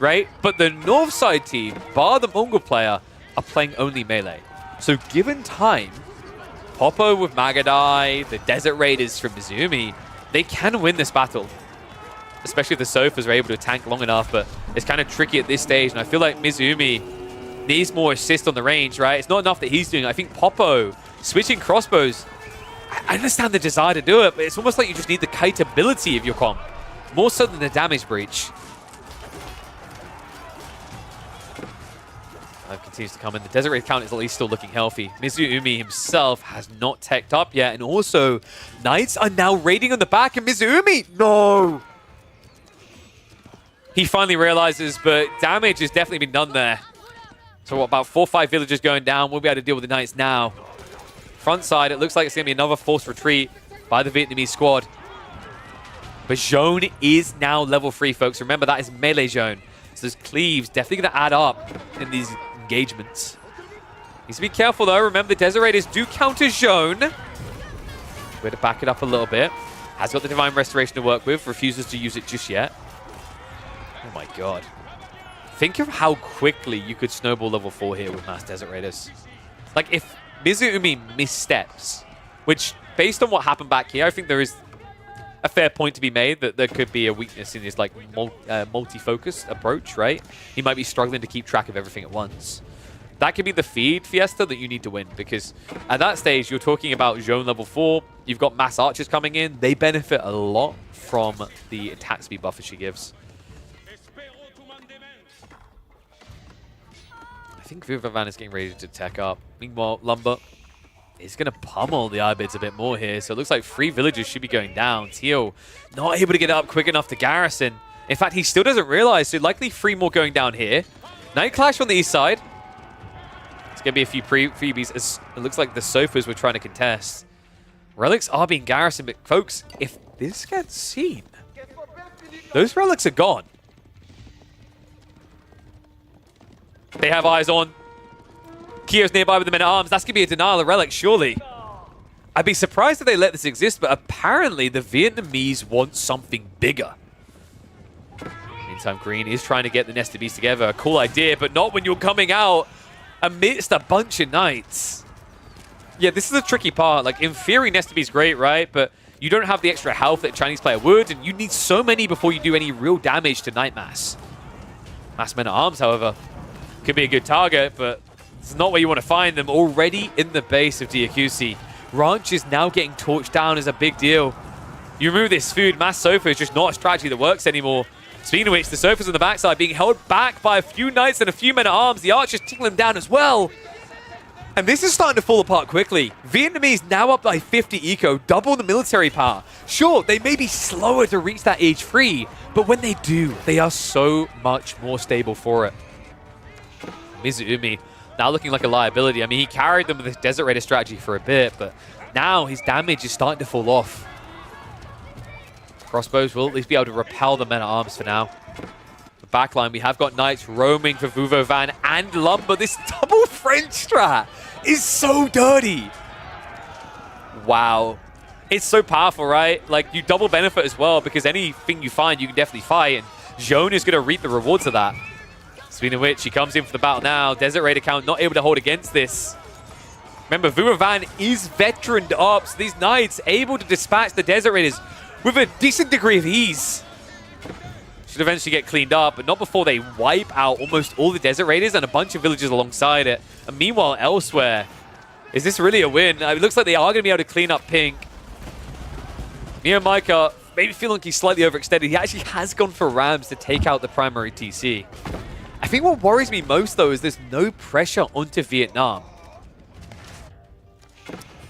right? But the Northside team, bar the Mongol player, are playing only melee. So given time, Popo with Magadai, the Desert Raiders from Mizumi, they can win this battle. Especially if the Sofas are able to tank long enough, but it's kind of tricky at this stage, and I feel like Mizumi needs more assist on the range, right? It's not enough that he's doing. I think Popo, switching crossbows, I understand the desire to do it, but it's almost like you just need the kite ability of your comp, more so than the damage breach. Continues to come in. The Desert Raid count is at least still looking healthy. Mizumi himself has not teched up yet, and also Knights are now raiding on the back, and Mizumi, no! He finally realizes, but damage has definitely been done there. So what, about 4 or 5 villagers going down. We'll be able to deal with the Knights now. Front side, it looks like it's going to be another forced retreat by the Vietnamese squad. But Zone is now level 3, folks. Remember, that is melee Zone. So those cleaves definitely going to add up in these engagements. Needs to be careful, though. Remember, the Desert Raiders do counter Zone. Way to back it up a little bit. Has got the Divine Restoration to work with. Refuses to use it just yet. Oh my god. Think of how quickly you could snowball level 4 here with Mass Desert Raiders. Like, if Mizumi missteps, which, based on what happened back here, I think there is a fair point to be made that there could be a weakness in his like multi-focused approach, right? He might be struggling to keep track of everything at once. That could be the feed, Fiesta, that you need to win, because at that stage, you're talking about Zone level 4. You've got mass archers coming in. They benefit a lot from the attack speed buffer she gives. I think Vuvavan is getting ready to tech up. Meanwhile, Lumber is going to pummel the Ibids a bit more here. So it looks like 3 villagers should be going down. Teal not able to get up quick enough to garrison. In fact, he still doesn't realize, so likely 3 more going down here. Night Clash on the east side. It's going to be a few freebies, as it looks like the sofas were trying to contest. Relics are being garrisoned, but folks, if this gets seen, those relics are gone. They have eyes on. Kio's nearby with the men-at-arms. That's going to be a denial of relics, surely. I'd be surprised if they let this exist, but apparently the Vietnamese want something bigger. Meantime, Green is trying to get the Nested Beasts together. A cool idea, but not when you're coming out amidst a bunch of knights. Yeah, this is a tricky part. Like, in theory, Nested Beast's great, right? But you don't have the extra health that a Chinese player would, and you need so many before you do any real damage to Night Mass. Mass Men-at-Arms, however, could be a good target, but it's not where you want to find them. Already in the base of Diakusi. Ranch is now getting torched down as a big deal. You remove this food, Mass Sofa is just not a strategy that works anymore. Speaking of which, the Sofas on the backside being held back by a few knights and a few men-at-arms. The archers taking them down as well. And this is starting to fall apart quickly. Vietnamese now up by 50 eco, double the military power. Sure, they may be slower to reach that age 3, but when they do, they are so much more stable for it. Mizuumi now looking like a liability. I mean, he carried them with his Desert Raider strategy for a bit, but now his damage is starting to fall off. Crossbows will at least be able to repel the men-at-arms for now. The backline, we have got knights roaming for Vuvovan and Lumber. This double French strat is so dirty. Wow. It's so powerful, right? Like, you double benefit as well, because anything you find, you can definitely fight, and Joan is going to reap the rewards of that. Speaking of which, he comes in for the battle now. Desert Raider count not able to hold against this. Remember, Vuvovan is veteraned up, so these knights able to dispatch the Desert Raiders with a decent degree of ease. Should eventually get cleaned up, but not before they wipe out almost all the Desert Raiders and a bunch of villagers alongside it. And meanwhile, elsewhere, is this really a win? It looks like they are going to be able to clean up Pink. Neo Micah, maybe feeling like he's slightly overextended. He actually has gone for Rams to take out the primary TC. I think what worries me most, though, is there's no pressure onto Vietnam.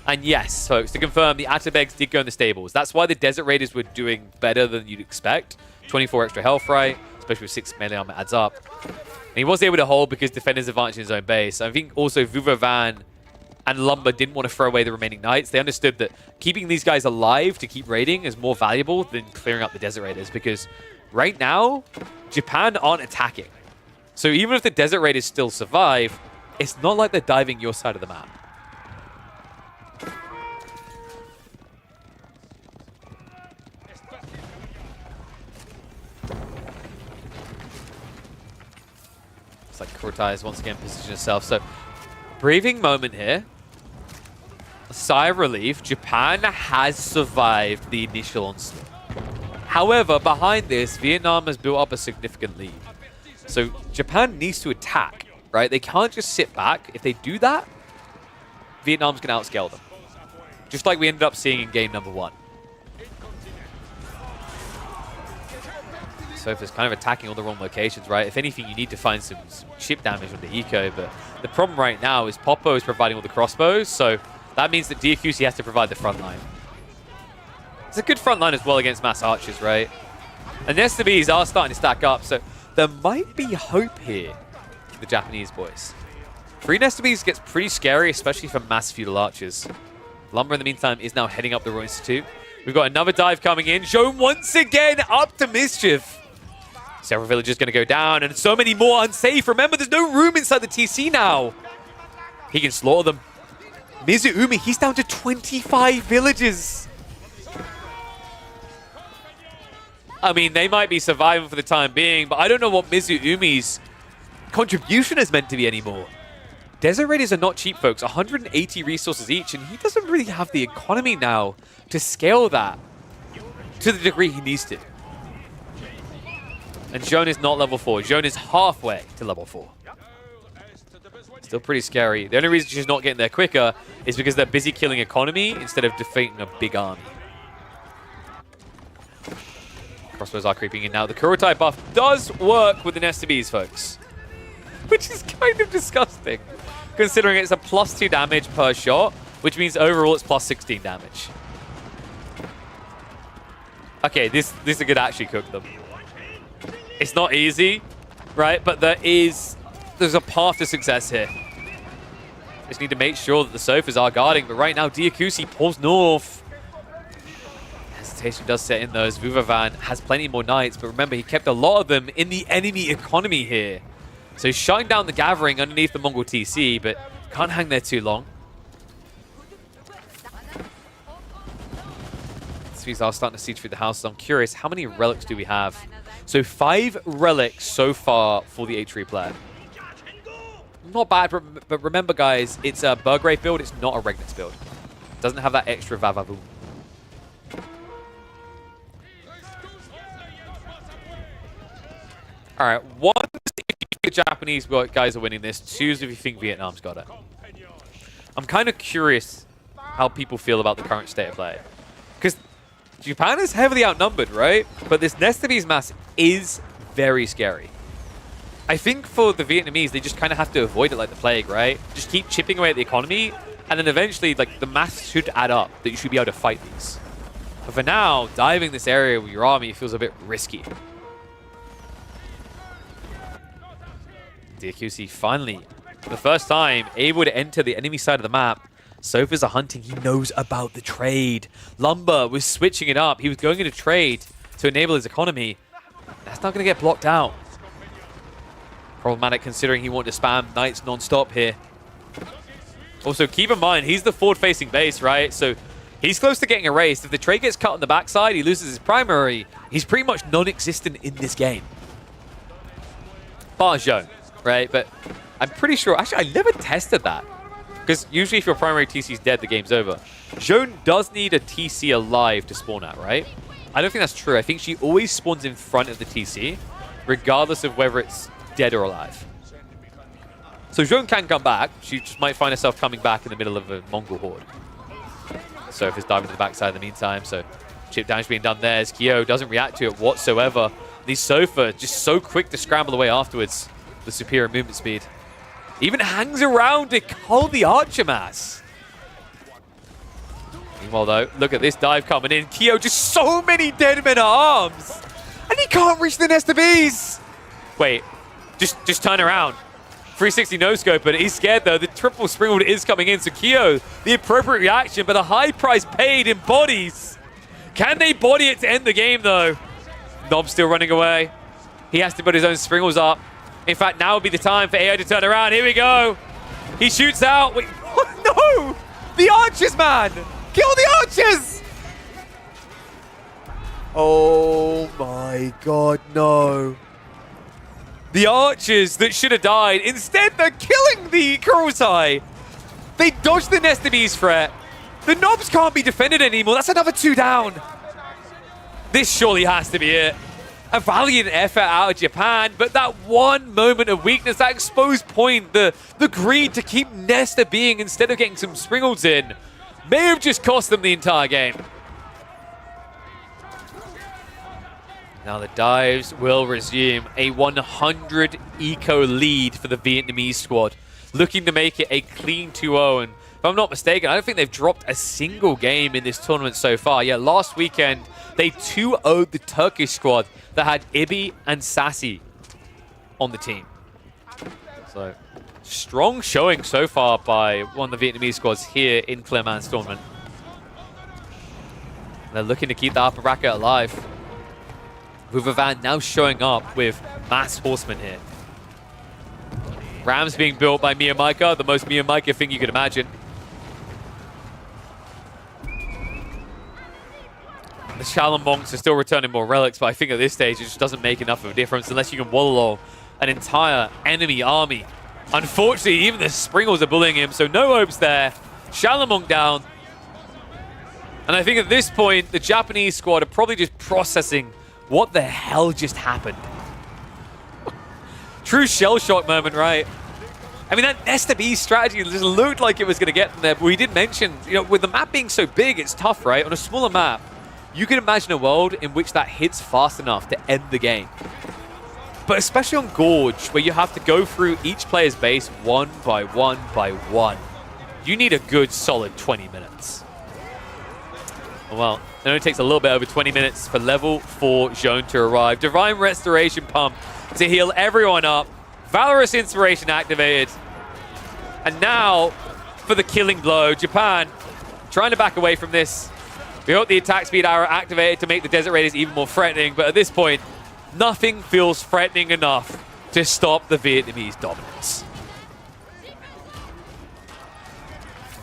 And yes, folks, to confirm, the Atabegs did go in the stables. That's why the Desert Raiders were doing better than you'd expect. 24 extra health, right? Especially with 6 melee armor adds up. And he was able to hold because defenders advanced in his own base. I think also Vuvovan and Lumber didn't want to throw away the remaining knights. They understood that keeping these guys alive to keep raiding is more valuable than clearing up the Desert Raiders, because right now, Japan aren't attacking. So even if the Desert Raiders still survive, it's not like they're diving your side of the map. It's like Kurtai is once again positioning herself. So, breathing moment here. A sigh of relief. Japan has survived the initial onslaught. However, behind this, Vietnam has built up a significant lead. So, Japan needs to attack, right? They can't just sit back. If they do that, Vietnam's going to outscale them. Just like we ended up seeing in game number 1. Sofa's kind of attacking all the wrong locations, right? If anything, you need to find some chip damage on the eco, but the problem right now is Popo is providing all the crossbows, so that means that Diakusi has to provide the front line. It's a good front line as well against mass archers, right? And Nested Beasts are starting to stack up, so there might be hope here for the Japanese boys. 3 Nested Beasts gets pretty scary, especially for mass feudal archers. Lumber, in the meantime, is now heading up the Royal Institute. We've got another dive coming in. Zhou once again up to mischief. Several villagers going to go down, and so many more unsafe. Remember, there's no room inside the TC now. He can slaughter them. Mizuumi, he's down to 25 villages. I mean, they might be surviving for the time being, but I don't know what Mizuumi's contribution is meant to be anymore. Desert Raiders are not cheap, folks. 180 resources each, and he doesn't really have the economy now to scale that. to the degree he needs to. And Joan is not level 4. Joan is halfway to level 4. Still pretty scary. The only reason she's not getting there quicker is because they're busy killing economy instead of defeating a big army. Crossbows are creeping in now. The Kurotai buff does work with the Nesta Bees, folks. Which is kind of disgusting, considering it's a +2 damage per shot, which means overall it's +16 damage. Okay, this could actually cook them. It's not easy, right? But there's a path to success here. Just need to make sure that the Sofas are guarding, but right now Diakusi pulls north. Hesitation does set in though, as Vuvavan has plenty more knights, but remember, he kept a lot of them in the enemy economy here. So he's shutting down the gathering underneath the Mongol TC, but can't hang there too long. These are starting to siege through the houses. I'm curious, how many relics do we have? So 5 relics so far for the H3 player. Not bad, but remember guys, it's a Burgrave build, it's not a Regnitz build. It doesn't have that extra Vavavoom. Alright, 1 if you think the Japanese guys are winning this, 2 if you think Vietnam's got it. I'm kind of curious how people feel about the current state of play. Because Japan is heavily outnumbered, right? But this Nesta Bees mass is very scary. I think for the Vietnamese, they just kind of have to avoid it like the plague, right? Just keep chipping away at the economy, and then eventually, like, the mass should add up, that you should be able to fight these. But for now, diving this area with your army feels a bit risky. Diakusi finally, for the first time, able to enter the enemy side of the map. Sofas are hunting. He knows about the trade. Lumber was switching it up. He was going into trade to enable his economy. That's not going to get blocked out. Problematic considering he wanted to spam knights non-stop here. Also, keep in mind, he's the forward-facing base, right? So he's close to getting erased. If the trade gets cut on the backside, he loses his primary. He's pretty much non-existent in this game. Bar Zhone, right? But I'm pretty sure... Actually, I never tested that. Because usually if your primary TC is dead, the game's over. Zhone does need a TC alive to spawn at, right? I don't think that's true. I think she always spawns in front of the TC, regardless of whether it's dead or alive. So Zhone can come back. She just might find herself coming back in the middle of a Mongol horde. So if it's diving to the backside in the meantime, so chip damage being done there as Kyo doesn't react to it whatsoever. These Sofa just so quick to scramble away afterwards. The superior movement speed. Even hangs around to cull the Archer mass. Meanwhile, though, look at this dive coming in. Kyo just so many dead men at arms. And he can't reach the Nesta Bees. Wait, just turn around. 360 no-scope, but he's scared, though. The triple Springald is coming in. So Kyo, the appropriate reaction, but a high price paid in bodies. Can they body it to end the game, though? Nob's still running away. He has to put his own Springals up. In fact, now would be the time for AI to turn around. Here we go. He shoots out. Wait, what? No! The Archers, man! Kill the Archers! Oh my god, no. The Archers that should have died. Instead, they're killing the Kurotai. They dodged the Nesta Bees threat. The Nobs can't be defended anymore. That's another 2 down. This surely has to be it. A valiant effort out of Japan, but that one moment of weakness, that exposed point, the greed to keep Nesta being instead of getting some Springalds in, may have just cost them the entire game. Now the dives will resume. A 100 eco lead for the Vietnamese squad, looking to make it a clean 2-0. And if I'm not mistaken, I don't think they've dropped a single game in this tournament so far. Yeah, last weekend, they 2-0'd the Turkish squad that had Ibi and Sassy on the team. So, strong showing so far by one of the Vietnamese squads here in Clermont's tournament. They're looking to keep the upper bracket alive. Vuvavan now showing up with mass horsemen here. Rams being built by Miyamika, the most Miyamika thing you could imagine. The Shaolin monks are still returning more relics, but I think at this stage it just doesn't make enough of a difference unless you can wallow an entire enemy army. Unfortunately, even the Springals are bullying him, so no hopes there. Shaolin monk down. And I think at this point, the Japanese squad are probably just processing what the hell just happened. True shell shock moment, right? I mean, that Nesta B strategy just looked like it was going to get them there, but we did mention, you know, with the map being so big, it's tough, right? On a smaller map, you can imagine a world in which that hits fast enough to end the game. But especially on Gorge, where you have to go through each player's base one by one by one, you need a good solid 20 minutes. Well, it only takes a little bit over 20 minutes for level 4 Zhone to arrive. Divine Restoration Pump to heal everyone up. Valorous Inspiration activated. And now, for the killing blow, Japan trying to back away from this. We hope the attack speed arrow activated to make the Desert Raiders even more threatening, but at this point, nothing feels threatening enough to stop the Vietnamese dominance.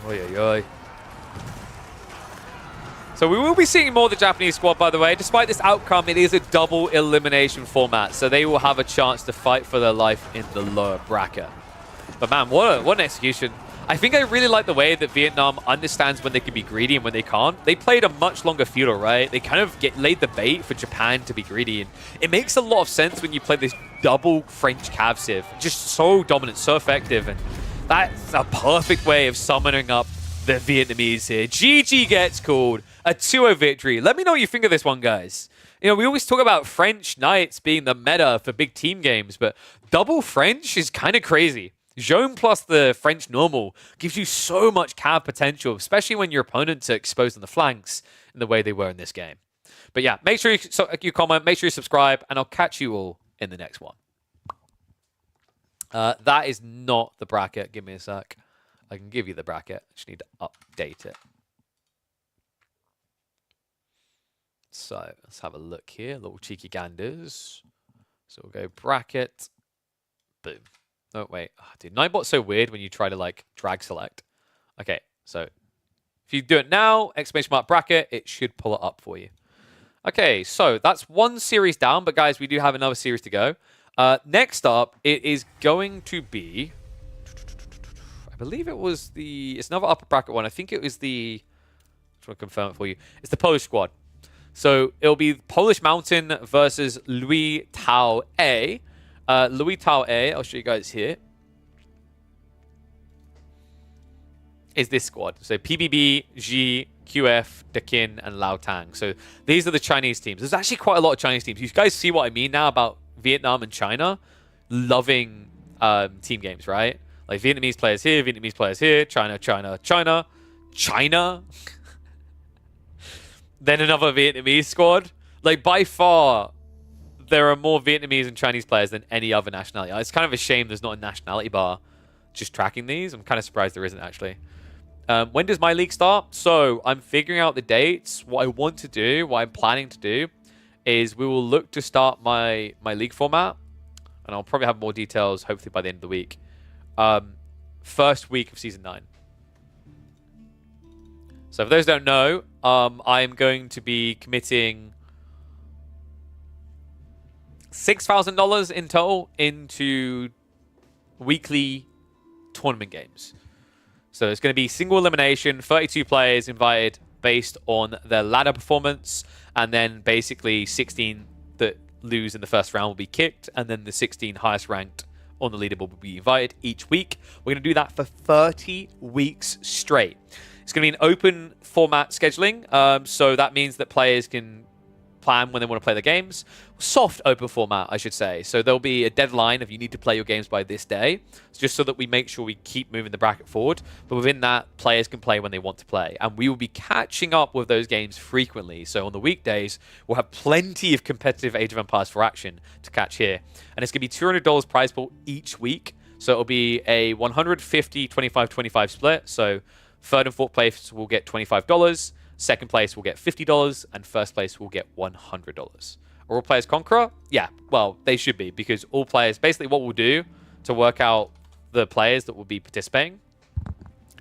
Oy, oy, oy. So we will be seeing more of the Japanese squad, by the way. Despite this outcome, it is a double elimination format, so they will have a chance to fight for their life in the lower bracket. But man, what an execution. I think I really like the way that Vietnam understands when they can be greedy and when they can't. They played a much longer feudal, right? They kind of laid the bait for Japan to be greedy. And it makes a lot of sense when you play this double French Cav Civ. Just so dominant, so effective. And that's a perfect way of summoning up the Vietnamese here. GG gets called. A 2-0 victory. Let me know what you think of this one, guys. You know, we always talk about French Knights being the meta for big team games, but double French is kind of crazy. Zhone plus the French normal gives you so much cav potential, especially when your opponents are exposed on the flanks in the way they were in this game. But yeah, make sure you comment, make sure you subscribe, and I'll catch you all in the next one. That is not the bracket. Give me a sec. I can give you the bracket. I just need to update it. So let's have a look here. Little cheeky ganders. So we'll go bracket. Boom. Oh, wait. Oh, dude, Ninebot's so weird when you try to like drag select. Okay, so if you do it now, exclamation mark bracket, it should pull it up for you. Okay, so that's one series down, but guys, we do have another series to go. Next up, it is going to be, I believe it was it's another upper bracket one. I think it was I'm trying to confirm it for you. It's the Polish squad. So it'll be Polish Mountain versus Louis Tao A. Louis Tao A, I'll show you guys here, is this squad. So PBB, G, QF, Dakin, and Lao Tang. So these are the Chinese teams. There's actually quite a lot of Chinese teams. You guys see what I mean now about Vietnam and China loving team games, right? Like Vietnamese players here, China, China, China, China. Then another Vietnamese squad. Like, by far, there are more Vietnamese and Chinese players than any other nationality. It's kind of a shame there's not a nationality bar just tracking these. I'm kind of surprised there isn't, actually. When does my league start? So, I'm figuring out the dates. What I want to do, what I'm planning to do, is we will look to start my league format. And I'll probably have more details, hopefully, by the end of the week. First week of Season 9. So, for those who don't know, I'm going to be committing $6,000 in total into weekly tournament games. So it's going to be single elimination, 32 players invited based on their ladder performance, and then basically 16 that lose in the first round will be kicked, and then the 16 highest ranked on the leaderboard will be invited each week. We're going to do that for 30 weeks straight. It's going to be an open format scheduling, so that means that players can plan when they want to play the games. Soft open format, I should say. So there'll be a deadline if you need to play your games by this day, just so that we make sure we keep moving the bracket forward. But within that, players can play when they want to play. And we will be catching up with those games frequently. So on the weekdays, we'll have plenty of competitive Age of Empires 4 action to catch here. And it's going to be $200 prize pool each week. So it'll be a 150, 25, 25 split. So third and fourth place will get $25. Second place will get $50, and first place will get $100. Are all players Conqueror? Yeah, well, they should be, because all players, basically what we'll do to work out the players that will be participating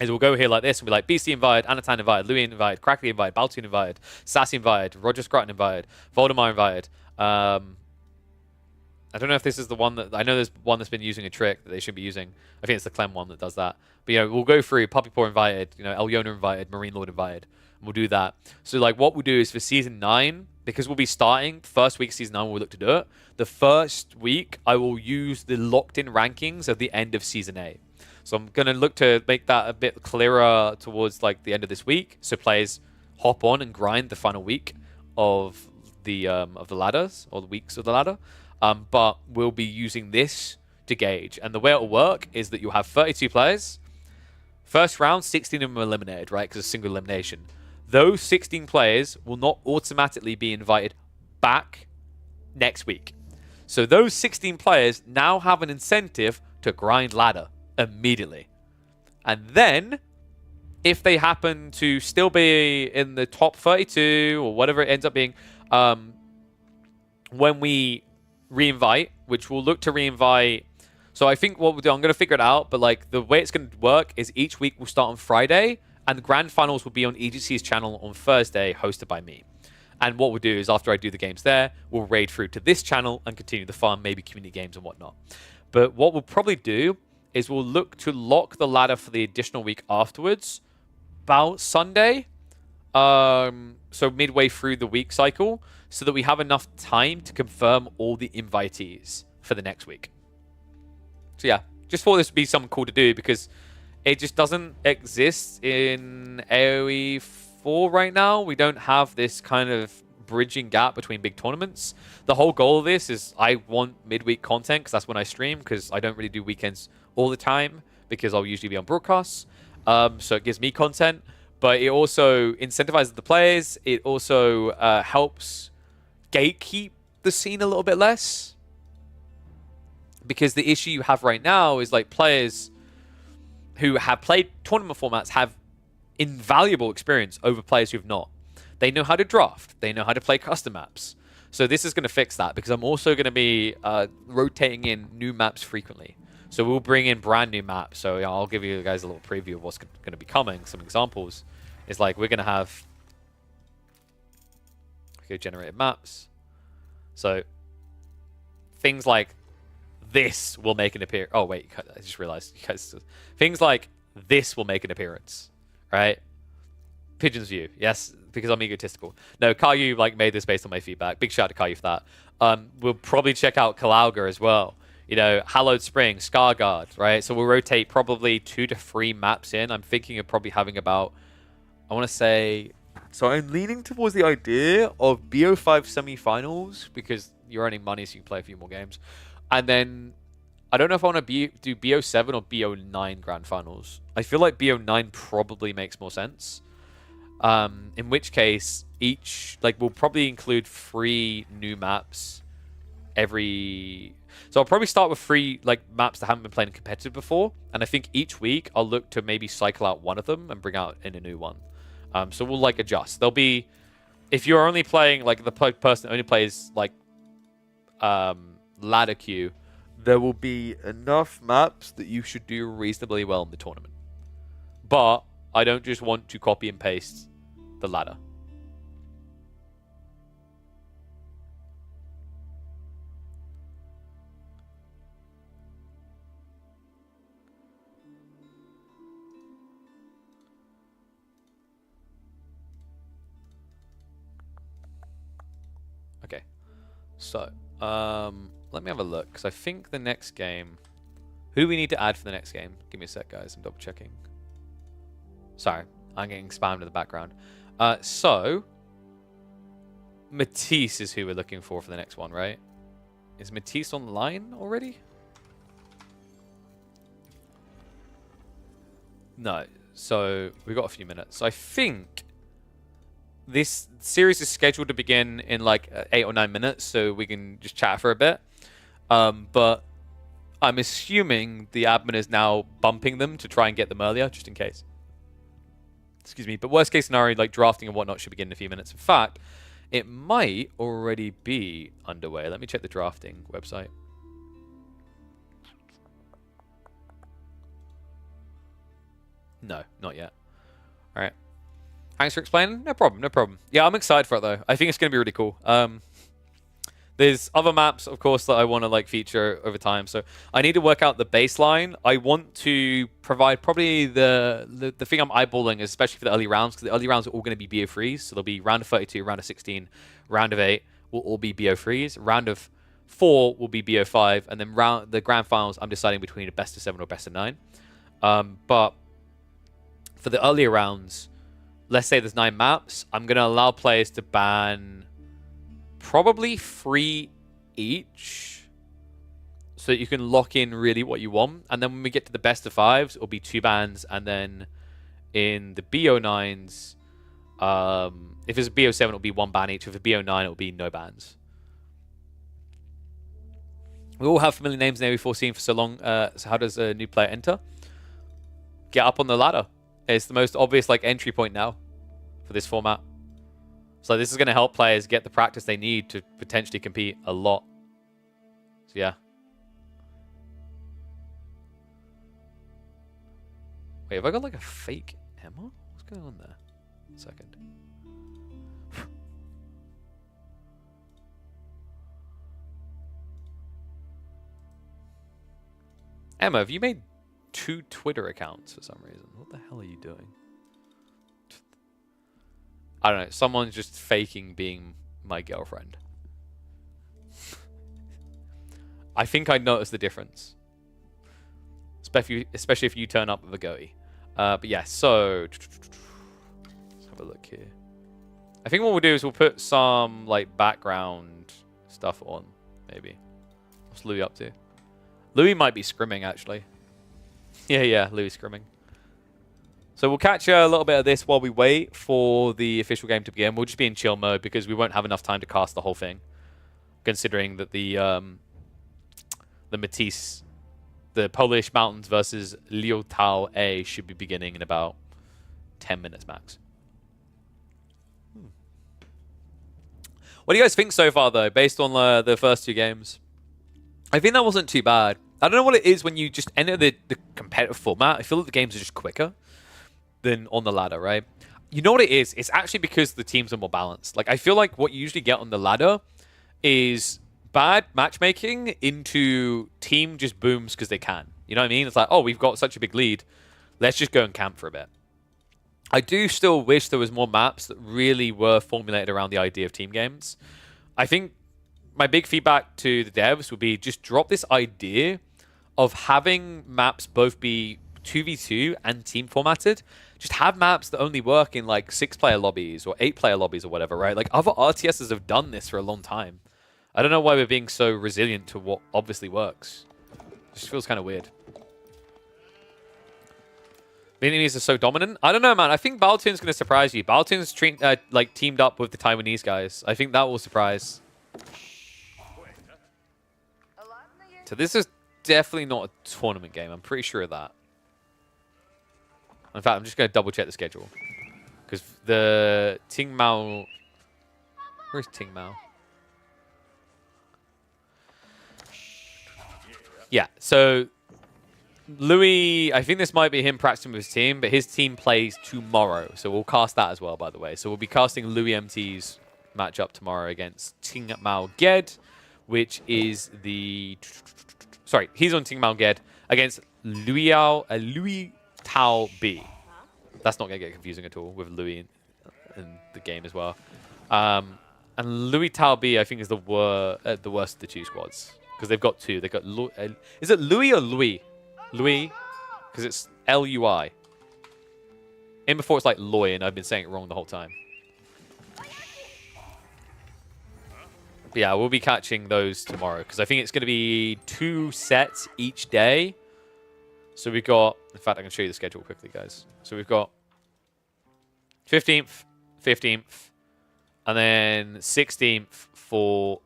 is we'll go here like this and be like, BC invited, Anatan invited, Louis invited, Crackley invited, Baltoon invited, Sassy invited, Roger Scruton invited, Voldemar invited, I don't know if this is the one that... I know there's one that's been using a trick that they should be using. I think it's the Clem one that does that. But, we'll go through Puppy Paw invited, Elyona invited, Marine Lord invited. And we'll do that. So, what we'll do is for Season 9, because we'll be starting, first week of Season 9, we'll look to do it. The first week, I will use the locked-in rankings at the end of Season 8. So I'm going to look to make that a bit clearer towards, the end of this week. So players hop on and grind the final week of the ladders, or the weeks of the ladder. But we'll be using this to gauge. And the way it'll work is that you'll have 32 players. First round, 16 of them are eliminated, right? Because it's a single elimination. Those 16 players will not automatically be invited back next week. So those 16 players now have an incentive to grind ladder immediately. And then, if they happen to still be in the top 32 or whatever it ends up being, when we reinvite, which we'll look to reinvite. So I think what we'll do, I'm going to figure it out, but the way it's going to work is each week will start on Friday, and the grand finals will be on EGC's channel on Thursday, hosted by me. And what we'll do is after I do the games there, we'll raid through to this channel and continue the fun, maybe community games and whatnot. But what we'll probably do is we'll look to lock the ladder for the additional week afterwards, about Sunday, so midway through the week cycle, so that we have enough time to confirm all the invitees for the next week. So yeah, just thought this would be something cool to do because it just doesn't exist in AoE 4 right now. We don't have this kind of bridging gap between big tournaments. The whole goal of this is I want midweek content because that's when I stream, because I don't really do weekends all the time because I'll usually be on broadcasts. So it gives me content, but it also incentivizes the players. It also helps gatekeep the scene a little bit less, because the issue you have right now is players who have played tournament formats have invaluable experience over players who have not. They know how to draft. They know how to play custom maps. So this is going to fix that, because I'm also going to be rotating in new maps frequently. So we'll bring in brand new maps. So I'll give you guys a little preview of what's going to be coming. Some examples is we're going to have generated maps. So things like this will make an appearance. Oh wait, I just realized you guys. Things like this will make an appearance, right? Pigeon's View, yes, because I'm egotistical. No, Caillou made this based on my feedback. Big shout out to Caillou for that. We'll probably check out Kalauga as well. Hallowed Spring, Scarguard, right? So we'll rotate probably 2 to 3 maps in. I'm thinking of probably having about, I want to say, so I'm leaning towards the idea of BO5 semi-finals, because you're earning money so you can play a few more games. And then, I don't know if I want to do BO7 or BO9 grand finals. I feel like BO9 probably makes more sense. In which case, we'll probably include 3 new maps every... So I'll probably start with 3 maps that haven't been played in competitive before, and I think each week I'll look to maybe cycle out one of them and bring out in a new one. So we'll adjust. There'll be, if you're only playing the person that only plays ladder queue, there will be enough maps that you should do reasonably well in the tournament. But I don't just want to copy and paste the ladder. Okay, so let me have a look, because I think the next game... Who do we need to add for the next game? Give me a sec, guys. I'm double checking. Sorry, I'm getting spammed in the background. So, Matisse is who we're looking for the next one, right? Is Matisse online already? No. So, we've got a few minutes. So I think this series is scheduled to begin in 8 or 9 minutes, so we can just chat for a bit. But I'm assuming the admin is now bumping them to try and get them earlier, just in case. Excuse me. But worst case scenario, drafting and whatnot should begin in a few minutes. In fact, it might already be underway. Let me check the drafting website. No, not yet. All right. Thanks for explaining. No problem, no problem. Yeah, I'm excited for it, though. I think it's going to be really cool. There's other maps, of course, that I want to like feature over time. So I need to work out the baseline. I want to provide probably the thing I'm eyeballing, especially for the early rounds, because the early rounds are all going to be BO3s. So there'll be round of 32, round of 16, round of 8 will all be BO3s. Round of 4 will be BO5, and then the grand finals, I'm deciding between a best of 7 or best of 9. But for the earlier rounds, let's say there's 9 maps, I'm going to allow players to ban probably 3 each, so that you can lock in really what you want. And then when we get to the best of 5s, it'll be 2 bans, and then in the BO9s, if it's a BO7, it'll be 1 ban each. If it's a BO9, it'll be no bans. We all have familiar names in AV14 for so long. So how does a new player enter? Get up on the ladder. It's the most obvious like entry point now for this format. So this is going to help players get the practice they need to potentially compete a lot. So yeah. Wait, have I got like a fake Emma? What's going on there? 1 second. Emma, have you made 2 Twitter accounts for some reason? What the hell are you doing? I don't know. Someone's just faking being my girlfriend. I think I noticed the difference. Especially if you turn up with a goatee. But yeah, so... Let's have a look here. I think what we'll do is we'll put some like background stuff on, maybe. What's Louis up to? Louis might be scrimming, actually. Yeah, Louis scrimming. So we'll catch a little bit of this while we wait for the official game to begin. We'll just be in chill mode because we won't have enough time to cast the whole thing. Considering that the Matisse, the Polish Mountains versus Liotao A should be beginning in about 10 minutes max. What do you guys think so far, though, based on the first 2 games? I think that wasn't too bad. I don't know what it is when you just enter the competitive format. I feel like the games are just quicker than on the ladder, right? You know what it is? It's actually because the teams are more balanced. Like, I feel like what you usually get on the ladder is bad matchmaking into team just booms because they can. You know what I mean? It's like, oh, we've got such a big lead. Let's just go and camp for a bit. I do still wish there was more maps that really were formulated around the idea of team games. I think my big feedback to the devs would be just drop this idea of having maps both be 2v2 and team formatted. Just have maps that only work in like 6-player lobbies or 8-player lobbies or whatever, right? Like other RTSs have done this for a long time. I don't know why we're being so resilient to what obviously works. It just feels kind of weird. Vietnamese are so dominant. I don't know, man. I think Baltoon's going to surprise you. Baltoon's like teamed up with the Taiwanese guys. I think that will surprise. So this is definitely not a tournament game. I'm pretty sure of that. In fact, I'm just going to double check the schedule. Because the Ting Mao... Where's Ting Mao? Yeah, so Louis, I think this might be him practicing with his team, but his team plays tomorrow. So we'll cast that as well, by the way. So we'll be casting Louis MT's matchup tomorrow against Ting Mao Ged, which is the... Sorry, he's on Ting Mao Ged against Louis Tao B. That's not going to get confusing at all with Louis in the game as well. And Louis Tao B, I think, is the worst of the 2 squads. Because they've got 2. They've got... is it Louis or Louis? Louis? Because it's L-U-I. In before it's like Loy, and I've been saying it wrong the whole time. But yeah, we'll be catching those tomorrow. Because I think it's going to be 2 sets each day. So we've got... In fact, I can show you the schedule quickly, guys. So we've got 15th, 15th, and then 16th for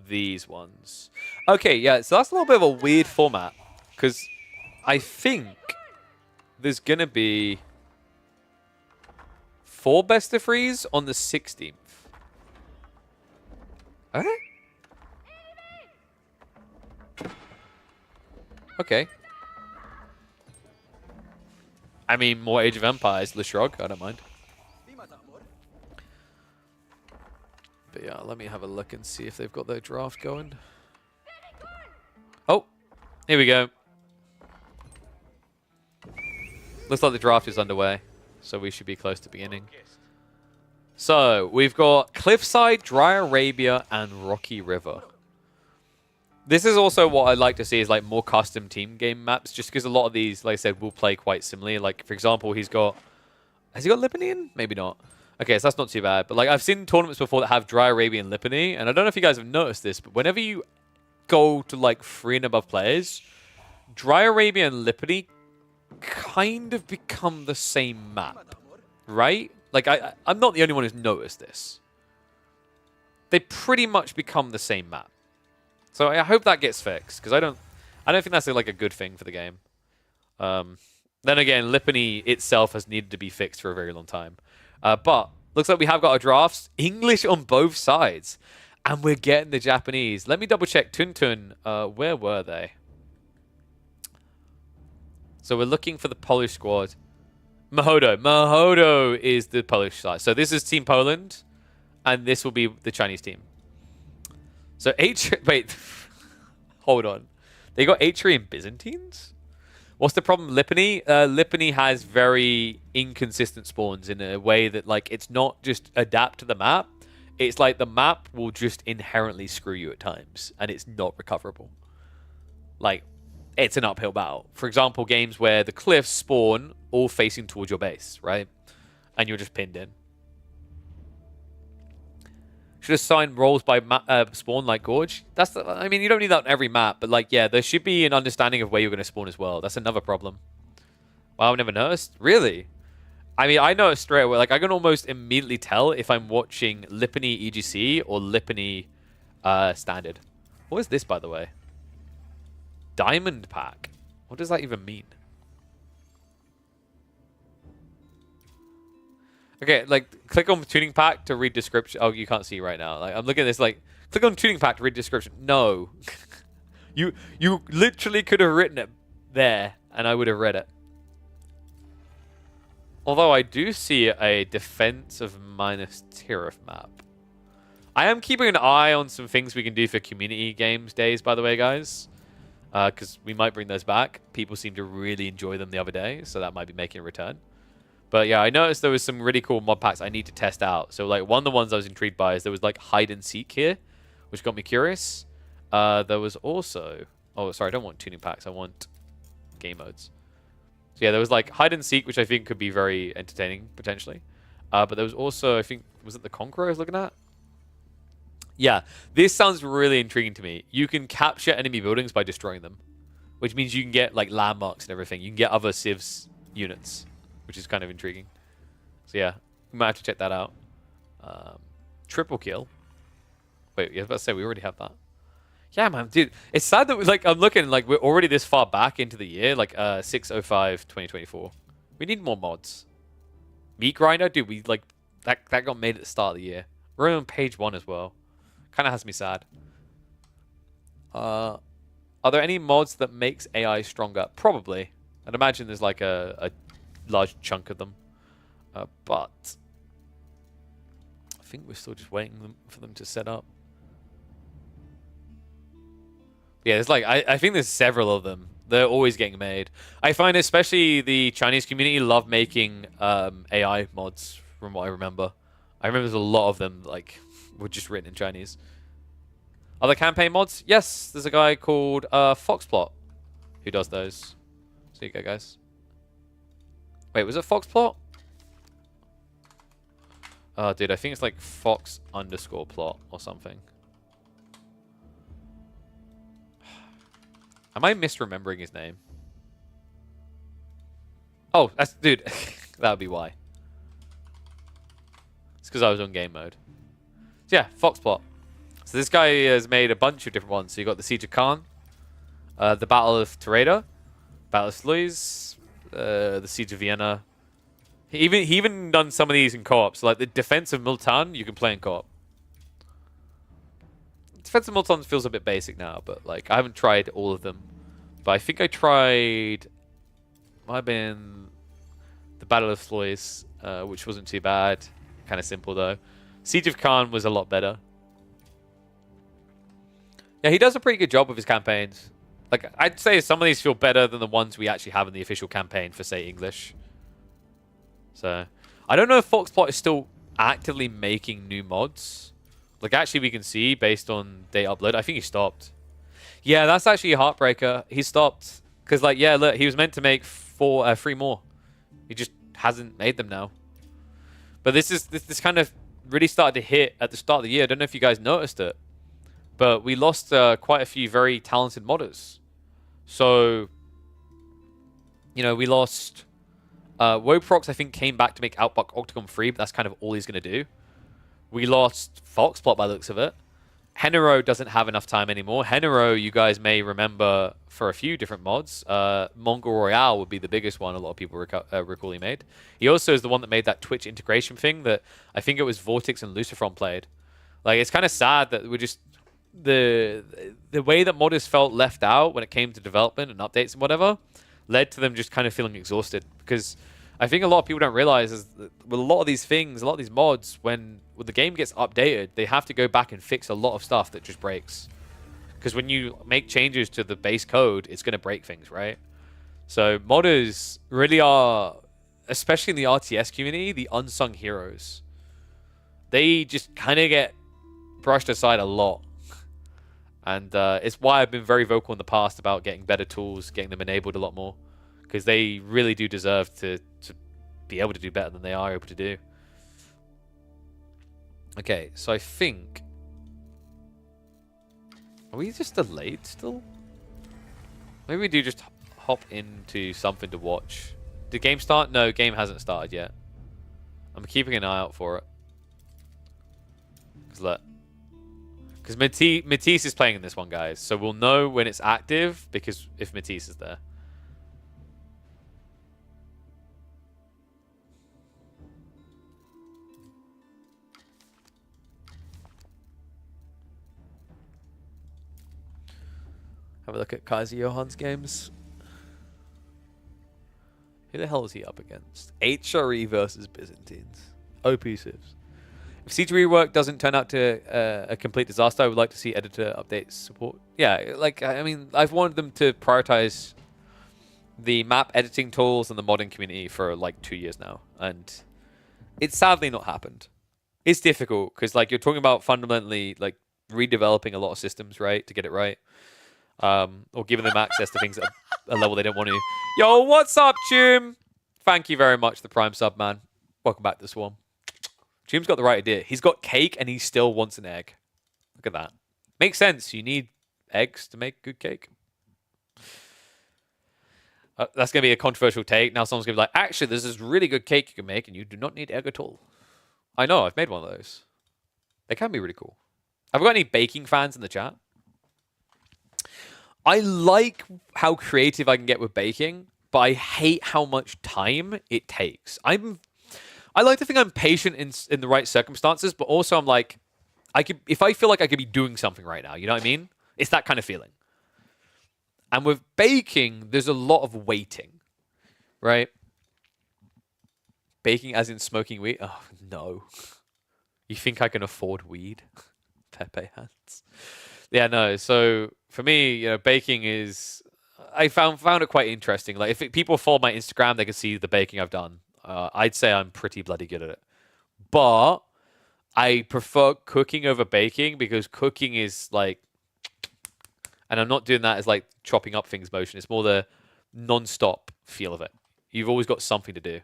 these ones. Okay, yeah, so that's a little bit of a weird format. Because I think there's going to be 4 best of 3s on the 16th. Okay. Okay. I mean, more Age of Empires, Le Shrug, I don't mind. But yeah, let me have a look and see if they've got their draft going. Oh, here we go. Looks like the draft is underway, so we should be close to beginning. So, we've got Cliffside, Dry Arabia, and Rocky River. This is also what I'd like to see is like more custom team game maps, just because a lot of these, like I said, will play quite similarly. Like, for example, has he got Lipany? Maybe not. Okay, so that's not too bad. But like, I've seen tournaments before that have Dry Arabia and Lipany, and I don't know if you guys have noticed this, but whenever you go to like 3 and above players, Dry Arabia and Lipany kind of become the same map, right? Like, I'm not the only one who's noticed this. They pretty much become the same map. So I hope that gets fixed, because I don't think that's like a good thing for the game. Then again, Lipany itself has needed to be fixed for a very long time. But looks like we have got our drafts. English on both sides. And we're getting the Japanese. Let me double check. Tuntun, where were they? So we're looking for the Polish squad. Mahodo. Mahodo is the Polish side. So this is Team Poland. And this will be the Chinese team. So wait. Hold on. They got Atri and Byzantines? What's the problem? Lipany? Lipany has very inconsistent spawns in a way that, like, it's not just adapt to the map. It's like the map will just inherently screw you at times, and it's not recoverable. Like, it's an uphill battle. For example, games where the cliffs spawn all facing towards your base, right? And you're just pinned in. Should assign roles by spawn like Gorge. I mean, you don't need that on every map, but like, yeah, there should be an understanding of where you're going to spawn as well. That's another problem. Wow, I've never noticed. Really? I mean, I noticed straight away. Like, I can almost immediately tell if I'm watching Lipany EGC or Lipany Standard. What is this, by the way? Diamond Pack. What does that even mean? Okay, like, click on Tuning Pack to read description. Oh, you can't see right now. Like, I'm looking at this, like, click on Tuning Pack to read description. No. you literally could have written it there, and I would have read it. Although I do see a defense of minus Tirith map. I am keeping an eye on some things we can do for community games days, by the way, guys. Because we might bring those back. People seem to really enjoy them the other day, so that might be making a return. But yeah, I noticed there was some really cool mod packs I need to test out. So like one of the ones I was intrigued by is there was like hide and seek here, which got me curious. There was also... Oh, sorry, I don't want tuning packs. I want game modes. So yeah, there was like hide and seek, which I think could be very entertaining, potentially. But there was also, I think, was it the Conqueror I was looking at? Yeah, this sounds really intriguing to me. You can capture enemy buildings by destroying them, which means you can get like landmarks and everything. You can get other civs units, which is kind of intriguing. So yeah, we might have to check that out. Triple kill. Wait, yeah, I was about to say, we already have that. Yeah, man, dude. It's sad that like I'm looking, like we're already this far back into the year, like 6/05/2024. We need more mods. Meat Grinder, dude, we like that got made at the start of the year. We're on page 1 as well. Kind of has me sad. Are there any mods that makes AI stronger? Probably. I'd imagine there's like a large chunk of them. But I think we're still just waiting for them to set up. Yeah, there's like I think there's several of them. They're always getting made. I find especially the Chinese community love making AI mods, from what I remember. I remember there's a lot of them like were just written in Chinese. Other campaign mods? Yes, there's a guy called Foxplot who does those. So you go, guys. Wait, was it Foxplot? Oh, dude, I think it's like Fox_plot or something. Am I misremembering his name? Oh, that's... Dude, that would be why. It's because I was on game mode. So yeah, Foxplot. So this guy has made a bunch of different ones. So you got the Siege of Khan, the Battle of Tereda, Battle of Sluys, the Siege of Vienna. He even done some of these in co-op. So like the Defense of Multan, you can play in co-op. Defense of Multan feels a bit basic now, but like I haven't tried all of them. But I think I tried... Might have been the Battle of Sluys, which wasn't too bad. Kind of simple though. Siege of Khan was a lot better. Yeah, he does a pretty good job with his campaigns. Like, I'd say some of these feel better than the ones we actually have in the official campaign for, say, English. So, I don't know if Foxplot is still actively making new mods. Like, actually, we can see based on date upload. I think he stopped. Yeah, that's actually a heartbreaker. He stopped. Because, like, yeah, look, he was meant to make 3 more. He just hasn't made them now. But this kind of really started to hit at the start of the year. I don't know if you guys noticed it. But we lost quite a few very talented modders. So, you know, we lost... Woprox, I think, came back to make Outback Octagon free, but that's kind of all he's going to do. We lost Foxplot by the looks of it. Henero doesn't have enough time anymore. Henero, you guys may remember for a few different mods. Mongol Royale would be the biggest one a lot of people recall he made. He also is the one that made that Twitch integration thing that I think it was Vortex and Lucifron played. Like, it's kind of sad that we're just... The way that modders felt left out when it came to development and updates and whatever led to them just kind of feeling exhausted. Because I think a lot of people don't realize is that with a lot of these things, a lot of these mods, when the game gets updated, they have to go back and fix a lot of stuff that just breaks. Because when you make changes to the base code, it's going to break things, right? So modders really are, especially in the RTS community, the unsung heroes. They just kind of get brushed aside a lot. And it's why I've been very vocal in the past about getting better tools, getting them enabled a lot more. Because they really do deserve to be able to do better than they are able to do. Okay, so I think... Are we just delayed still? Maybe we do just hop into something to watch. Did game start? No, game hasn't started yet. I'm keeping an eye out for it. Because Matisse is playing in this one, guys. So we'll know when it's active, because if Matisse is there. Have a look at Kaiser Johan's games. Who the hell is he up against? HRE versus Byzantines. OP Civs. If Siege Rework doesn't turn out to a complete disaster, I would like to see editor updates support. Yeah, like, I mean, I've wanted them to prioritize the map editing tools and the modding community for like 2 years now. And it's sadly not happened. It's difficult because, like, you're talking about fundamentally, like, redeveloping a lot of systems, right, to get it right. Or giving them access to things at a level they don't want to. Yo, what's up, Chum? Thank you very much, the Prime sub, man. Welcome back to the Swarm. Chum's got the right idea. He's got cake and he still wants an egg. Look at that. Makes sense. You need eggs to make good cake. That's going to be a controversial take. Now someone's going to be like, actually, there's this really good cake you can make and you do not need egg at all. I know. I've made one of those. They can be really cool. Have we got any baking fans in the chat? I like how creative I can get with baking, but I hate how much time it takes. I like to think I'm patient in the right circumstances, but also I'm like, if I feel like I could be doing something right now, you know what I mean? It's that kind of feeling. And with baking, there's a lot of waiting, right? Baking as in smoking weed? Oh, no. You think I can afford weed? Pepe hands. Yeah, no. So for me, you know, baking is... I found it quite interesting. Like, if people follow my Instagram, they can see the baking I've done. I'd say I'm pretty bloody good at it. But I prefer cooking over baking because cooking is like... And I'm not doing that as like chopping up things motion. It's more the non-stop feel of it. You've always got something to do.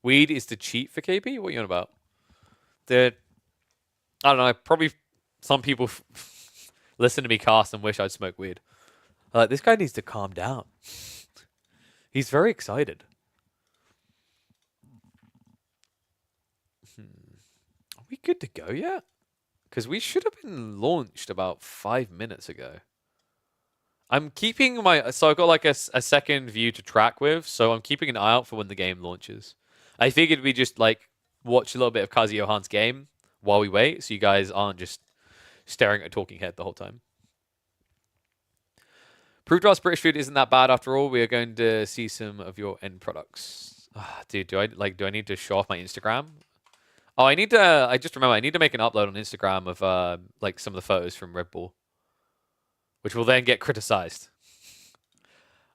Weed is to cheat for KP? What are you on about? I don't know. Probably some people listen to me cast and wish I'd smoke weed. This guy needs to calm down. He's very excited. Are we good to go yet? Because we should have been launched about 5 minutes ago. I'm keeping so I've got like a second view to track with, so I'm keeping an eye out for when the game launches. I figured we just like watch a little bit of Kazi Johan's game while we wait, so you guys aren't just staring at a talking head the whole time. Prove to us British food isn't that bad after all. We are going to see some of your end products. Dude, do I need to show off my Instagram? Oh, I need to. I just remember I need to make an upload on Instagram of like some of the photos from Red Bull, which will then get criticized.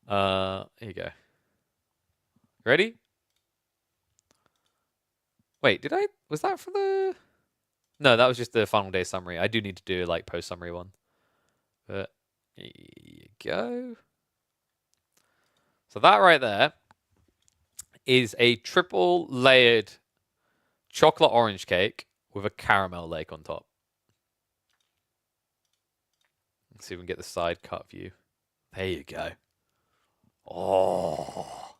Here you go. Ready? Wait, did I? Was that for the? No, that was just the final day summary. I do need to do like post summary one. But here you go. So that right there is a triple layered chocolate orange cake with a caramel lake on top. Let's see if we can get the side cut view. There you go. Oh,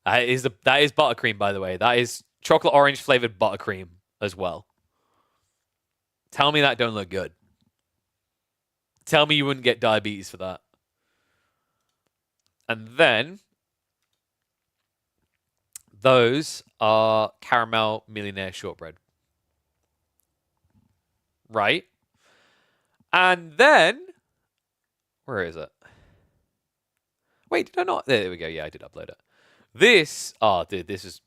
that is buttercream, by the way. That is chocolate orange flavored buttercream as well. Tell me that don't look good. Tell me you wouldn't get diabetes for that. And then those are caramel millionaire shortbread. Right? And then where is it? Wait, did I not? There we go. Yeah, I did upload it. This, oh, dude, this is...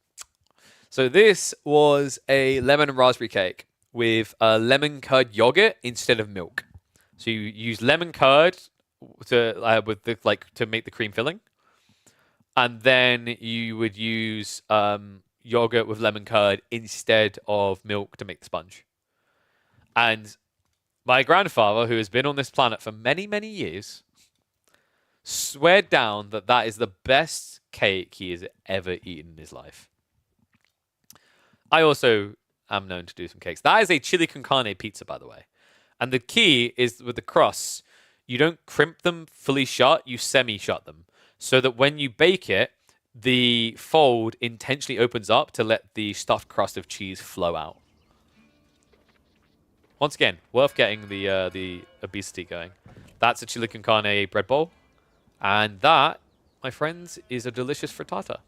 So this was a lemon and raspberry cake with lemon curd yogurt instead of milk. So you use lemon curd to to make the cream filling, and then you would use yogurt with lemon curd instead of milk to make the sponge. And my grandfather, who has been on this planet for many, many years, swear down that that is the best cake he has ever eaten in his life. I also am known to do some cakes. That is a chili con carne pizza, by the way. And the key is with the crusts, you don't crimp them fully shut, you semi-shut them. So that when you bake it, the fold intentionally opens up to let the stuffed crust of cheese flow out. Once again, worth getting the obesity going. That's a chili con carne bread bowl. And that, my friends, is a delicious frittata.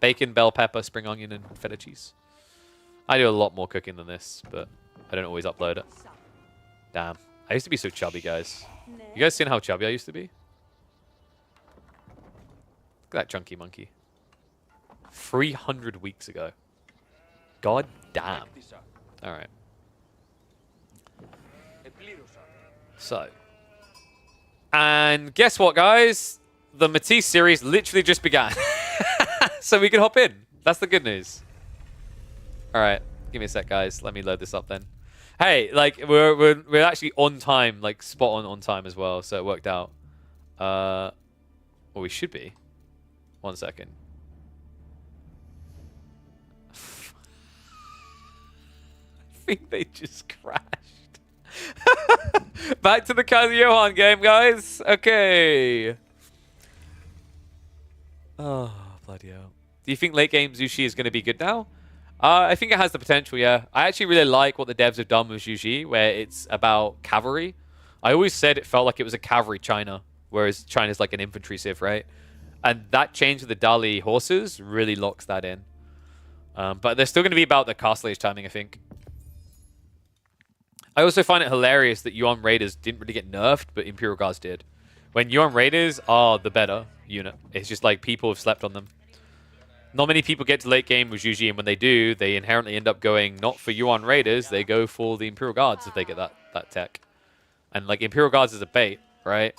Bacon, bell pepper, spring onion, and feta cheese. I do a lot more cooking than this, but I don't always upload it. Damn. I used to be so chubby, guys. You guys seen how chubby I used to be? Look at that chunky monkey. 300 weeks ago. God damn. Alright. So. And guess what, guys? The Matisse series literally just began. So we can hop in. That's the good news. Alright. Give me a sec, guys. Let me load this up then. Hey, like, we're actually on time, like, spot on time as well, so it worked out. Well, we should be. 1 second. I think they just crashed. Back to the Kaiser Johan game, guys. Okay. Oh, bloody hell. Do you think late game Zushi is going to be good now? I think it has the potential, yeah. I actually really like what the devs have done with Zhu, where it's about cavalry. I always said it felt like it was a cavalry China, whereas China's like an infantry civ, right? And that change with the Dali horses really locks that in. But they're still going to be about the castle age timing, I think. I also find it hilarious that Yuan Raiders didn't really get nerfed, but Imperial Guards did. When Yuan Raiders are the better unit, it's just like people have slept on them. Not many people get to late game with Zhu, and when they do, they inherently end up going not for Yuan Raiders, they go for the Imperial Guards if they get that tech. And like Imperial Guards is a bait, right?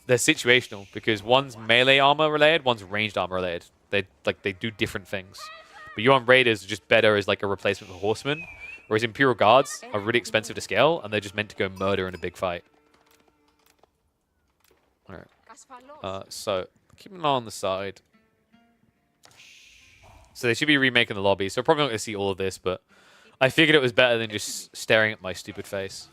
They're situational because one's melee armor related, one's ranged armor related. They do different things. But Yuan Raiders are just better as like a replacement for Horsemen, whereas Imperial Guards are really expensive to scale and they're just meant to go murder in a big fight. Alright. So keep an eye on the side. So they should be remaking the lobby, so probably not going to see all of this, but I figured it was better than just staring at my stupid face.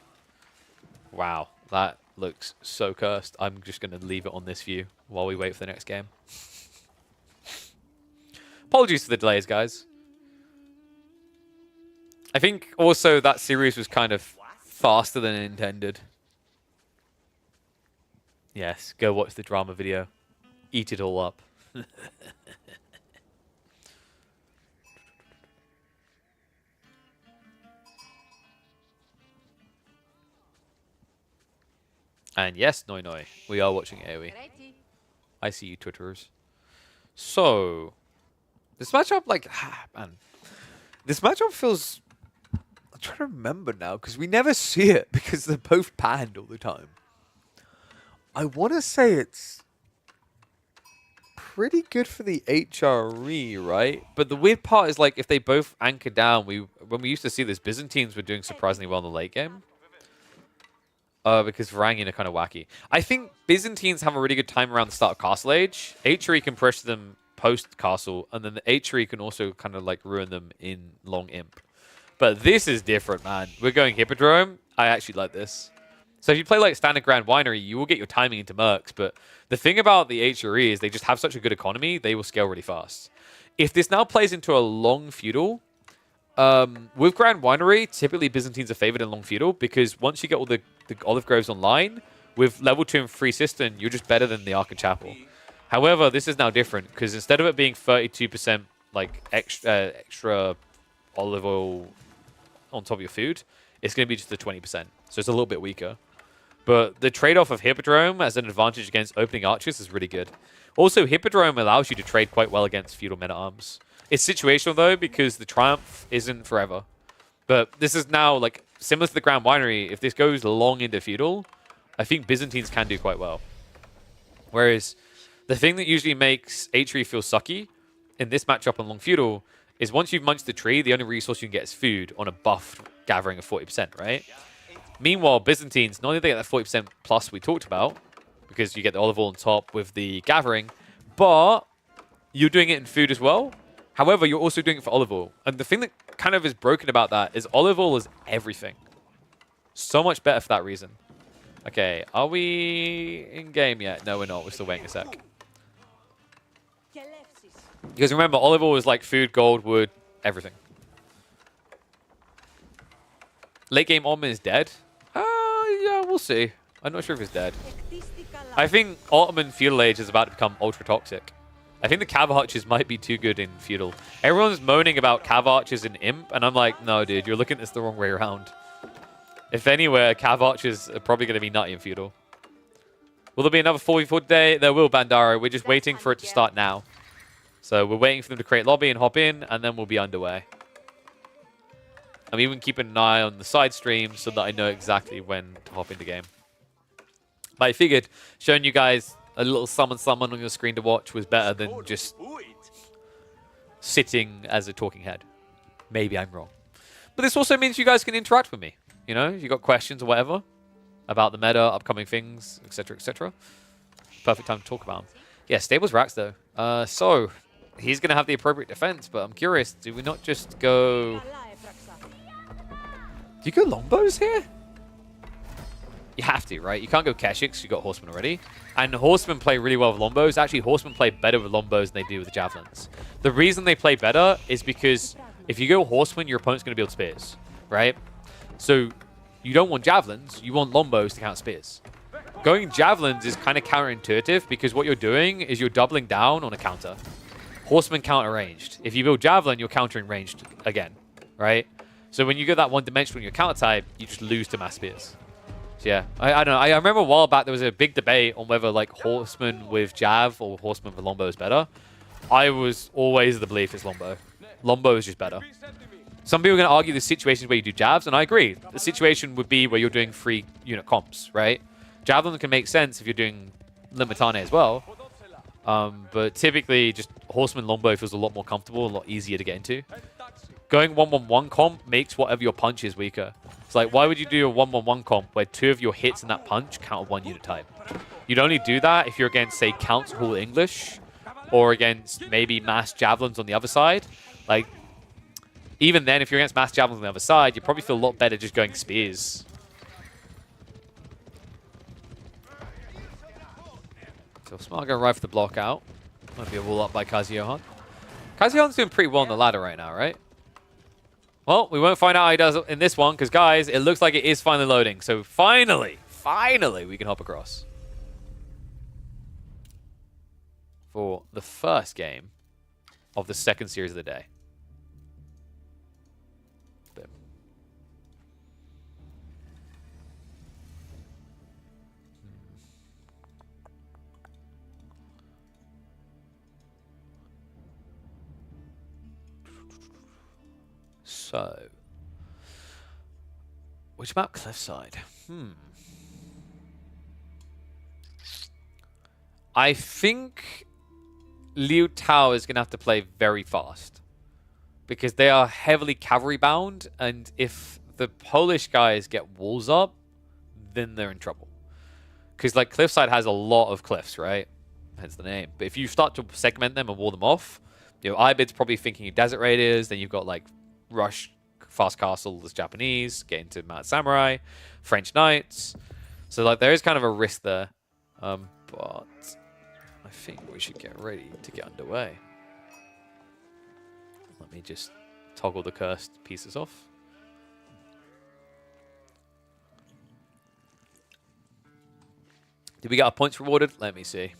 Wow, that looks so cursed. I'm just going to leave it on this view while we wait for the next game. Apologies for the delays, guys. I think also that series was kind of faster than intended. Yes, go watch the drama video. Eat it all up. And yes, Noi Noi, we are watching AoE. I see you, Twitterers. So, This matchup, like, man, this matchup feels. I'm trying to remember now because we never see it because they're both banned all the time. I want to say it's pretty good for the HRE, right? But the weird part is like if they both anchor down, when we used to see this, Byzantines were doing surprisingly well in the late game. Because Varangian are kind of wacky. I think Byzantines have a really good time around the start of Castle Age. HRE can pressure them post-Castle, and then the HRE can also kind of like ruin them in Long Imp. But this is different, man. We're going Hippodrome. I actually like this. So if you play like Standard Grand Winery, you will get your timing into Mercs, but the thing about the HRE is they just have such a good economy, they will scale really fast. If this now plays into a Long Feudal, with Grand Winery, typically Byzantines are favored in Long Feudal because once you get all the Olive Groves online, with level 2 and 3 Cistern, you're just better than the Arca Chapel. However, this is now different because instead of it being 32% like extra olive oil on top of your food, it's going to be just the 20%. So it's a little bit weaker. But the trade-off of Hippodrome as an advantage against opening archers is really good. Also, Hippodrome allows you to trade quite well against feudal men-at-arms. It's situational, though, because the Triumph isn't forever. But this is now, like, similar to the Grand Winery. If this goes long into feudal, I think Byzantines can do quite well. Whereas the thing that usually makes HRE feel sucky in this matchup on long feudal is once you've munched the tree, the only resource you can get is food on a buffed gathering of 40%, right? Meanwhile, Byzantines, not only do they get that 40% plus we talked about, because you get the olive oil on top with the gathering, but you're doing it in food as well. However, you're also doing it for olive oil. And the thing that kind of is broken about that is olive oil is everything. So much better for that reason. Okay, are we in game yet? No, we're not. We're still waiting a sec. Because remember, olive oil is like food, gold, wood, everything. Late game Ottoman is dead. Yeah, we'll see. I'm not sure if he's dead. I think Ottoman Feudal Age is about to become ultra toxic. I think the Cav Archers might be too good in Feudal. Everyone's moaning about Cav Archers in Imp, and I'm like, no, dude, you're looking at this the wrong way around. If anywhere, Cav Archers are probably going to be nutty in Feudal. Will there be another 4v4 day? There will, Bandara. We're just waiting for it to start now. So we're waiting for them to create lobby and hop in, and then we'll be underway. I'm even keeping an eye on the side stream so that I know exactly when to hop into game. But I figured showing you guys a little summon on your screen to watch was better than just sitting as a talking head. Maybe I'm wrong. But this also means you guys can interact with me. You know, if you got questions or whatever about the meta, upcoming things, etc., etc. Perfect time to talk about them. Yeah, Stables Racks, though. So, he's going to have the appropriate defense, but I'm curious, do we not just go... Do you go Longbows here? You have to, right? You can't go Keshiks because you've got Horsemen already. And Horsemen play really well with Longbows. Actually, Horsemen play better with Longbows than they do with Javelins. The reason they play better is because if you go Horsemen, your opponent's going to build Spears, right? So you don't want Javelins, you want Longbows to count Spears. Going Javelins is kind of counterintuitive because what you're doing is you're doubling down on a counter. Horsemen counter ranged. If you build Javelin, you're countering ranged again, right? So when you get that one dimensional in your counter type, you just lose to mass Spears. So yeah, I don't know. I remember a while back there was a big debate on whether like Horseman with Jav or Horseman with Longbow is better. I was always of the belief it's Longbow. Longbow is just better. Some people are going to argue the situations where you do Javs, and I agree. The situation would be where you're doing 3 unit comps, right? Javelin can make sense if you're doing Limitane as well. But typically, just Horseman Longbow feels a lot more comfortable, a lot easier to get into. Going 1-1-1 comp makes whatever your punch is weaker. It's like, why would you do a 1-1-1 comp where 2 of your hits in that punch count 1 unit type? You'd only do that if you're against, say, Council Hall English, or against maybe Mass Javelins on the other side. Like, even then, if you're against Mass Javelins on the other side, you probably feel a lot better just going Spears. So Smart going right for the block out. Might be a wall up by Kazuyohan. Kazuyohan's doing pretty well on the ladder right now, right? Well, we won't find out how he does in this one, because, guys, it looks like it is finally loading. So, finally, we can hop across. For the first game of the second series of the day. Boom. So, which map? Cliffside. I think Liu Tao is going to have to play very fast because they are heavily cavalry bound, and if the Polish guys get walls up, then they're in trouble. Because like Cliffside has a lot of cliffs, right? Hence the name. But if you start to segment them and wall them off, you know, Ibid's probably thinking of Desert Raiders. Then you've got like Rush, Fast Castle, that's Japanese, get into Mad Samurai, French Knights. So like there is kind of a risk there. But I think we should get ready to get underway. Let me just toggle the cursed pieces off. Did we get our points rewarded? Let me see.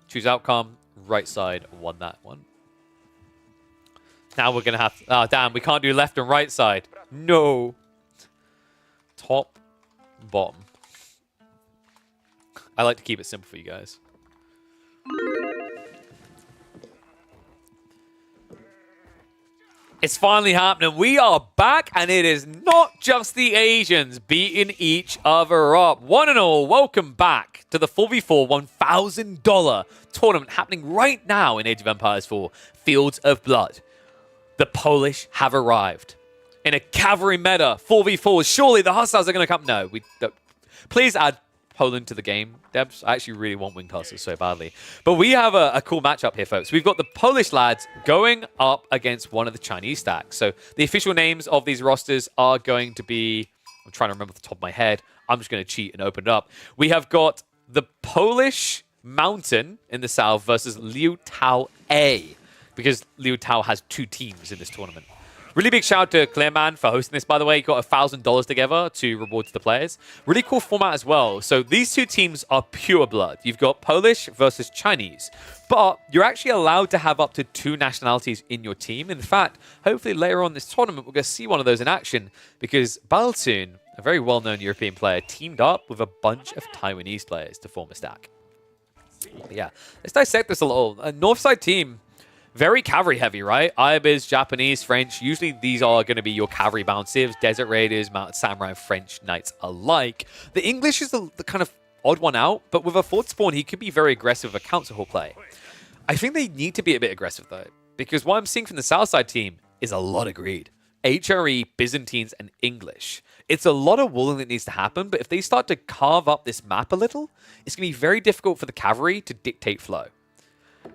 Choose outcome. Right side won that one. Now we're going to have to... Oh, damn. We can't do left and right side. No. Top, bottom. I like to keep it simple for you guys. It's finally happening. We are back, and it is not just the Asians beating each other up. One and all, welcome back to the 4v4 $1,000 tournament happening right now in Age of Empires 4, Fields of Blood. The Polish have arrived. In a cavalry meta, 4v4. Surely the Hussars are going to come. No, we don't. Please add Poland to the game, Debs. I actually really want Winged Hussars so badly. But we have a cool matchup here, folks. We've got the Polish lads going up against one of the Chinese stacks. So the official names of these rosters are going to be... I'm trying to remember off the top of my head. I'm just going to cheat and open it up. We have got the Polish Mountain in the south versus Liu Tao A, because Liu Tao has two teams in this tournament. Really big shout out to Clearman for hosting this, by the way. He got $1,000 together to reward to the players. Really cool format as well. So these two teams are pure blood. You've got Polish versus Chinese. But you're actually allowed to have up to 2 nationalities in your team. In fact, hopefully later on this tournament, we're going to see one of those in action because Baltun, a very well-known European player, teamed up with a bunch of Taiwanese players to form a stack. But yeah, let's dissect this a little. A Northside team, very cavalry heavy, right? Ibis, Japanese, French. Usually these are going to be your cavalry bound civs, Desert Raiders, Mounted Samurai, French Knights alike. The English is the kind of odd one out, but with a fourth spawn, he could be very aggressive with a council hall play. I think they need to be a bit aggressive though, because what I'm seeing from the Southside team is a lot of greed. HRE, Byzantines, and English. It's a lot of walling that needs to happen, but if they start to carve up this map a little, it's going to be very difficult for the cavalry to dictate flow.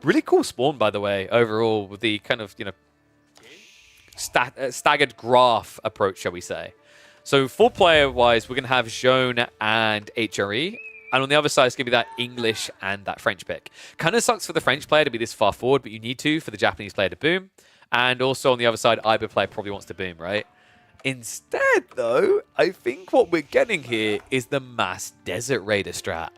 Really cool spawn, by the way, overall, with the kind of, you know, staggered graph approach, shall we say. So 4-player-wise, we're going to have Zhone and HRE. And on the other side, it's going to be that English and that French pick. Kind of sucks for the French player to be this far forward, but you need to for the Japanese player to boom. And also on the other side, Iber player probably wants to boom, right? Instead, though, I think what we're getting here is the mass Desert Raider strat.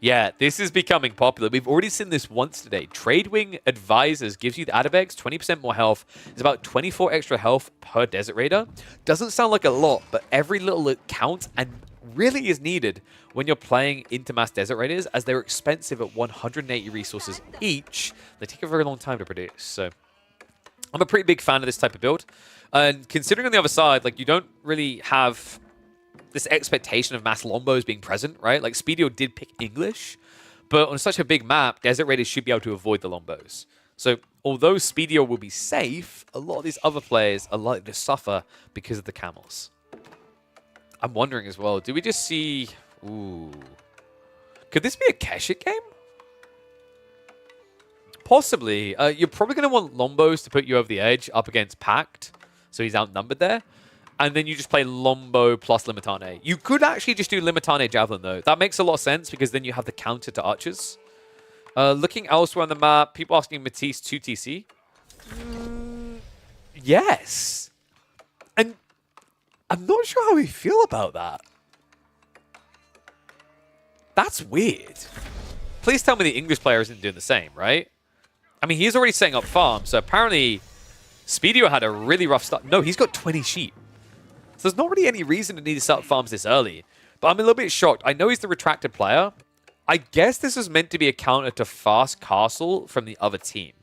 Yeah, this is becoming popular. We've already seen this once today. Tradewing Advisors gives you the Adabegs, 20% more health. It's about 24 extra health per Desert Raider. Doesn't sound like a lot, but every little counts and really is needed when you're playing into mass Desert Raiders, as they're expensive at 180 resources each. They take a very long time to produce. So I'm a pretty big fan of this type of build. And considering on the other side, like, you don't really have this expectation of mass Lombos being present, right? Like, Speedio did pick English, but on such a big map, Desert Raiders should be able to avoid the Lombos. So, although Speedio will be safe, a lot of these other players are likely to suffer because of the camels. I'm wondering as well, do we just see... Ooh. Could this be a Keshet game? Possibly. You're probably going to want Lombos to put you over the edge up against Pact, so he's outnumbered there. And then you just play Lombo plus Limitane. You could actually just do Limitane Javelin, though. That makes a lot of sense, because then you have the counter to Archers. Looking elsewhere on the map, people asking Matisse 2TC. Yes. And I'm not sure how we feel about that. That's weird. Please tell me the English player isn't doing the same, right? I mean, he's already setting up farms, so apparently Speedio had a really rough start. No, he's got 20 sheep. So there's not really any reason to need to set up farms this early. But I'm a little bit shocked. I know he's the retracted player. I guess this was meant to be a counter to Fast Castle from the other team,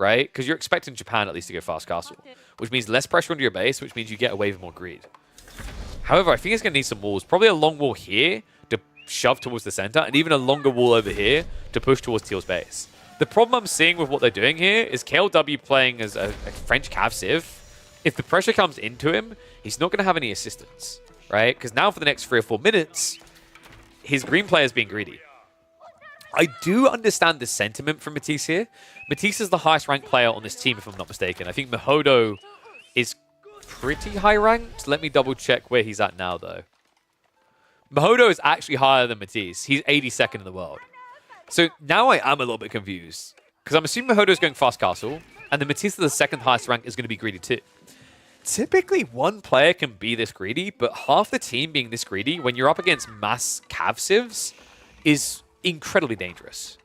right? Because you're expecting Japan at least to go fast castle, which means less pressure onto your base, which means you get away with more greed. However, I think it's going to need some walls. Probably a long wall here to shove towards the center, and even a longer wall over here to push towards Teal's base. The problem I'm seeing with what they're doing here is KLW playing as a French Cav Civ. If the pressure comes into him, he's not going to have any assistance, right? Because now for the next 3 or 4 minutes, his green player is being greedy. I do understand the sentiment from Matisse here. Matisse is the highest ranked player on this team, if I'm not mistaken. I think Mihodo is pretty high ranked. Let me double check where he's at now, though. Mihodo is actually higher than Matisse. He's 82nd in the world. So now I am a little bit confused. Because I'm assuming Mihodo is going fast castle, and the Matisse, the second highest rank, is going to be greedy too. Typically, one player can be this greedy, but half the team being this greedy when you're up against mass Cav Civs is incredibly dangerous.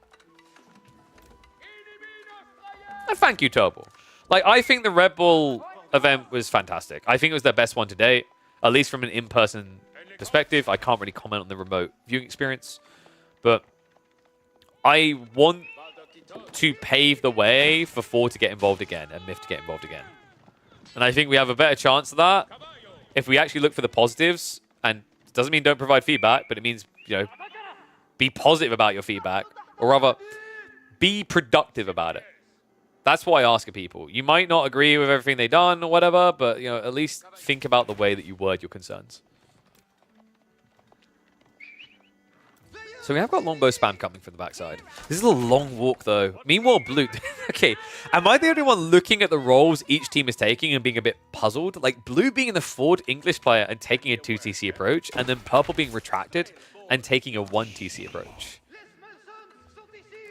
And thank you, Turbo. Like, I think the Red Bull event was fantastic. I think it was their best one to date, at least from an in-person perspective. I can't really comment on the remote viewing experience, but I want to pave the way for 4 to get involved again and Myth to get involved again. And I think we have a better chance of that if we actually look for the positives. And it doesn't mean don't provide feedback, but it means, you know, be positive about your feedback, or rather, be productive about it. That's what I ask of people. You might not agree with everything they've done or whatever, but, you know, at least think about the way that you word your concerns. So we have got longbow spam coming from the backside. This is a long walk, though. Meanwhile, blue... okay, am I the only one looking at the roles each team is taking and being a bit puzzled? Like, blue being the forward English player and taking a 2 TC approach, and then purple being retracted and taking a 1 TC approach.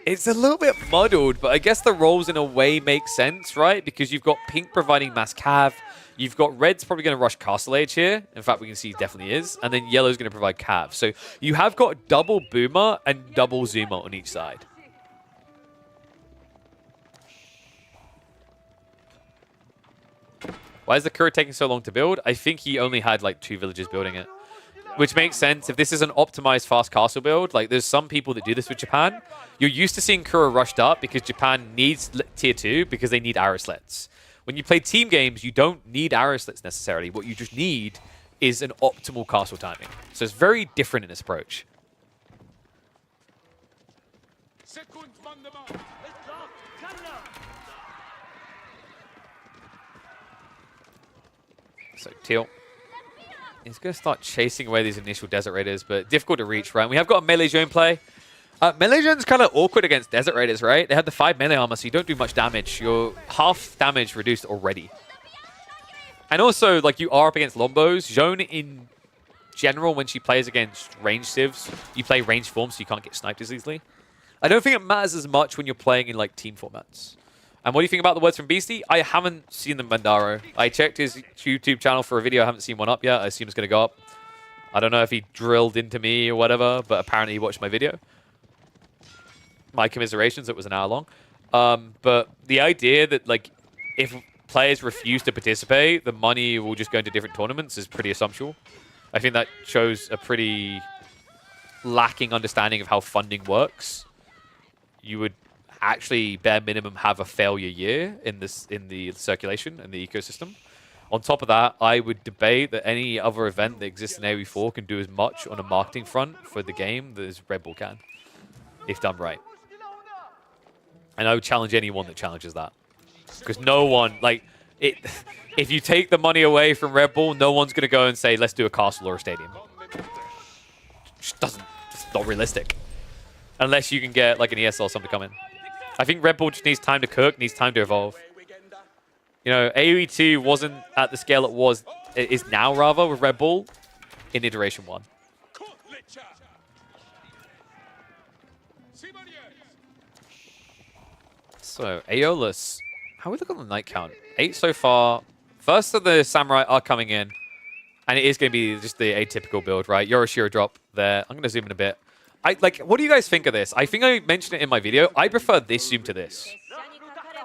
It's a little bit muddled, but I guess the roles in a way make sense, right? Because you've got pink providing mass cav, you've got red's probably going to rush Castle Age here. In fact, we can see he definitely is. And then yellow's going to provide cav. So you have got double boomer and double zoomer on each side. Why is the Kura taking so long to build? I think he only had like 2 villagers building it. Which makes sense. If this is an optimized fast castle build, like there's some people that do this with Japan. You're used to seeing Kura rushed up because Japan needs tier 2 because they need arrow slits. When you play team games, you don't need arrow slits necessarily. What you just need is an optimal castle timing. So it's very different in this approach. So Teal. He's going to start chasing away these initial Desert Raiders, but difficult to reach, right? We have got a melee zone play. Melee zone's kind of awkward against Desert Raiders, right? They have the 5 melee armor, so you don't do much damage. You're half damage reduced already. And also, like, you are up against Lombos. Zone in general, when she plays against ranged civs, you play ranged forms, so you can't get sniped as easily. I don't think it matters as much when you're playing in, like, team formats. And what do you think about the words from Beastie? I haven't seen the Mandaro. I checked his YouTube channel for a video. I haven't seen one up yet. I assume it's going to go up. I don't know if he drilled into me or whatever, but apparently he watched my video. My commiserations, it was an hour long. But the idea that, like, if players refuse to participate, the money will just go into different tournaments is pretty assumptual. I think that shows a pretty lacking understanding of how funding works. You would actually bare minimum have a failure year in the circulation and the ecosystem. On top of that, I would debate that any other event that exists in AoE4 can do as much on a marketing front for the game as Red Bull can, if done right. And I would challenge anyone that challenges that. Because no one, like, if you take the money away from Red Bull, no one's going to go and say, let's do a castle or a stadium. Just doesn't, it's not realistic. Unless you can get, like, an ESL or something to come in. I think Red Bull just needs time to cook, needs time to evolve. You know, AoE 2 wasn't at the scale it is now, rather, with Red Bull in Iteration 1. So, Aeolus. How are we looking on the night count? 8 so far. First of the Samurai are coming in. And it is going to be just the atypical build, right? Yorishiro drop there. I'm going to zoom in a bit. What do you guys think of this? I think I mentioned it in my video. I prefer this zoom to this.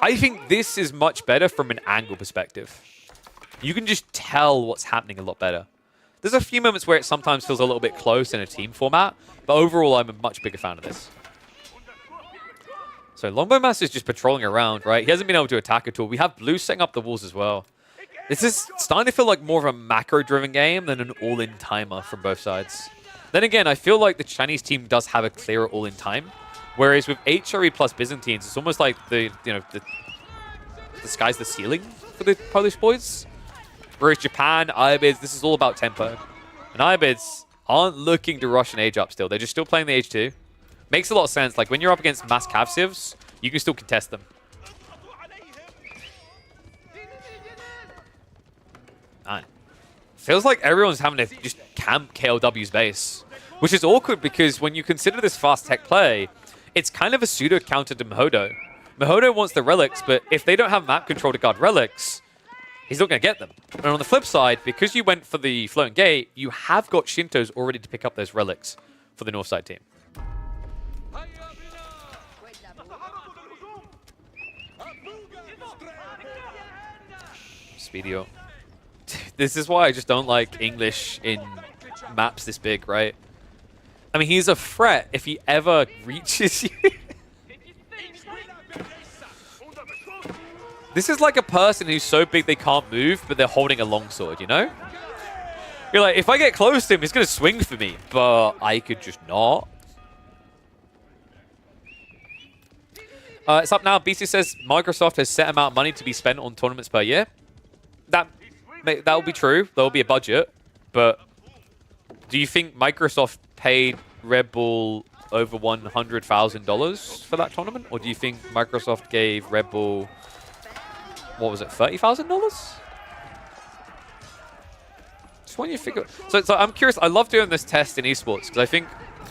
I think this is much better from an angle perspective. You can just tell what's happening a lot better. There's a few moments where it sometimes feels a little bit close in a team format, but overall I'm a much bigger fan of this. So Longbow Master's just patrolling around, right? He hasn't been able to attack at all. We have Blue setting up the walls as well. This is starting to feel like more of a macro-driven game than an all-in timer from both sides. Then again, I feel like the Chinese team does have a clearer all-in time, whereas with HRE plus Byzantines, it's almost like the sky's the ceiling for the Polish boys. Whereas Japan, Ayabids, this is all about tempo. And Ayabids aren't looking to rush an age up still. They're just still playing the H2. Makes a lot of sense. Like, when you're up against mass cav civs, you can still contest them. Man. Feels like everyone's having to just camp KLW's base. Which is awkward because when you consider this fast tech play, it's kind of a pseudo counter to Mahodo. Mahodo wants the relics, but if they don't have map control to guard relics, he's not going to get them. And on the flip side, because you went for the floating gate, you have got Shintos already to pick up those relics for the north side team. Speedio. This is why I just don't like English in maps this big, right? I mean, he's a threat if he ever reaches you. This is like a person who's so big they can't move, but they're holding a longsword, you know? You're like, if I get close to him, he's going to swing for me, but I could just not. It's up now. BC says Microsoft has set amount of money to be spent on tournaments per year. That will be true. There will be a budget, but do you think Microsoft paid Red Bull over $100,000 for that tournament? Or do you think Microsoft gave Red Bull, what was it, $30,000? Just want you to figure... So I'm curious. I love doing this test in esports because I think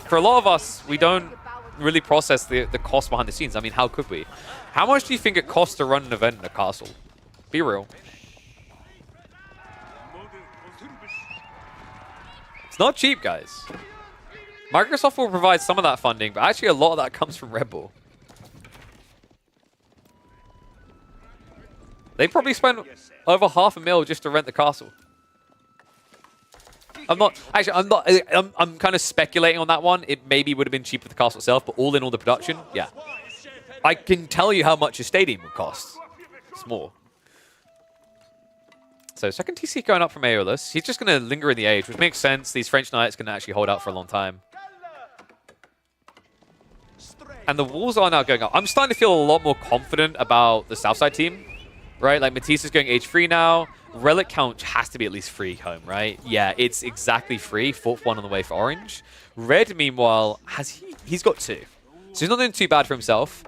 for a lot of us, we don't really process the cost behind the scenes. I mean, how could we? How much do you think it costs to run an event in a castle? Be real. It's not cheap, guys. Microsoft will provide some of that funding, but actually a lot of that comes from Red Bull. They probably spent over $500,000 just to rent the castle. I'm kind of speculating on that one. It maybe would have been cheaper for the castle itself, but all in all the production, yeah. I can tell you how much a stadium would cost. It's more. So second TC going up from Aeolus. He's just going to linger in the age, which makes sense. These French Knights can actually hold out for a long time. And the walls are now going up. I'm starting to feel a lot more confident about the Southside team, right? Like Matisse is going age 3 now. Relic count has to be at least 3 home, right? Yeah, it's exactly 3. 4th one on the way for Orange. Red, meanwhile, he's got 2. So he's not doing too bad for himself.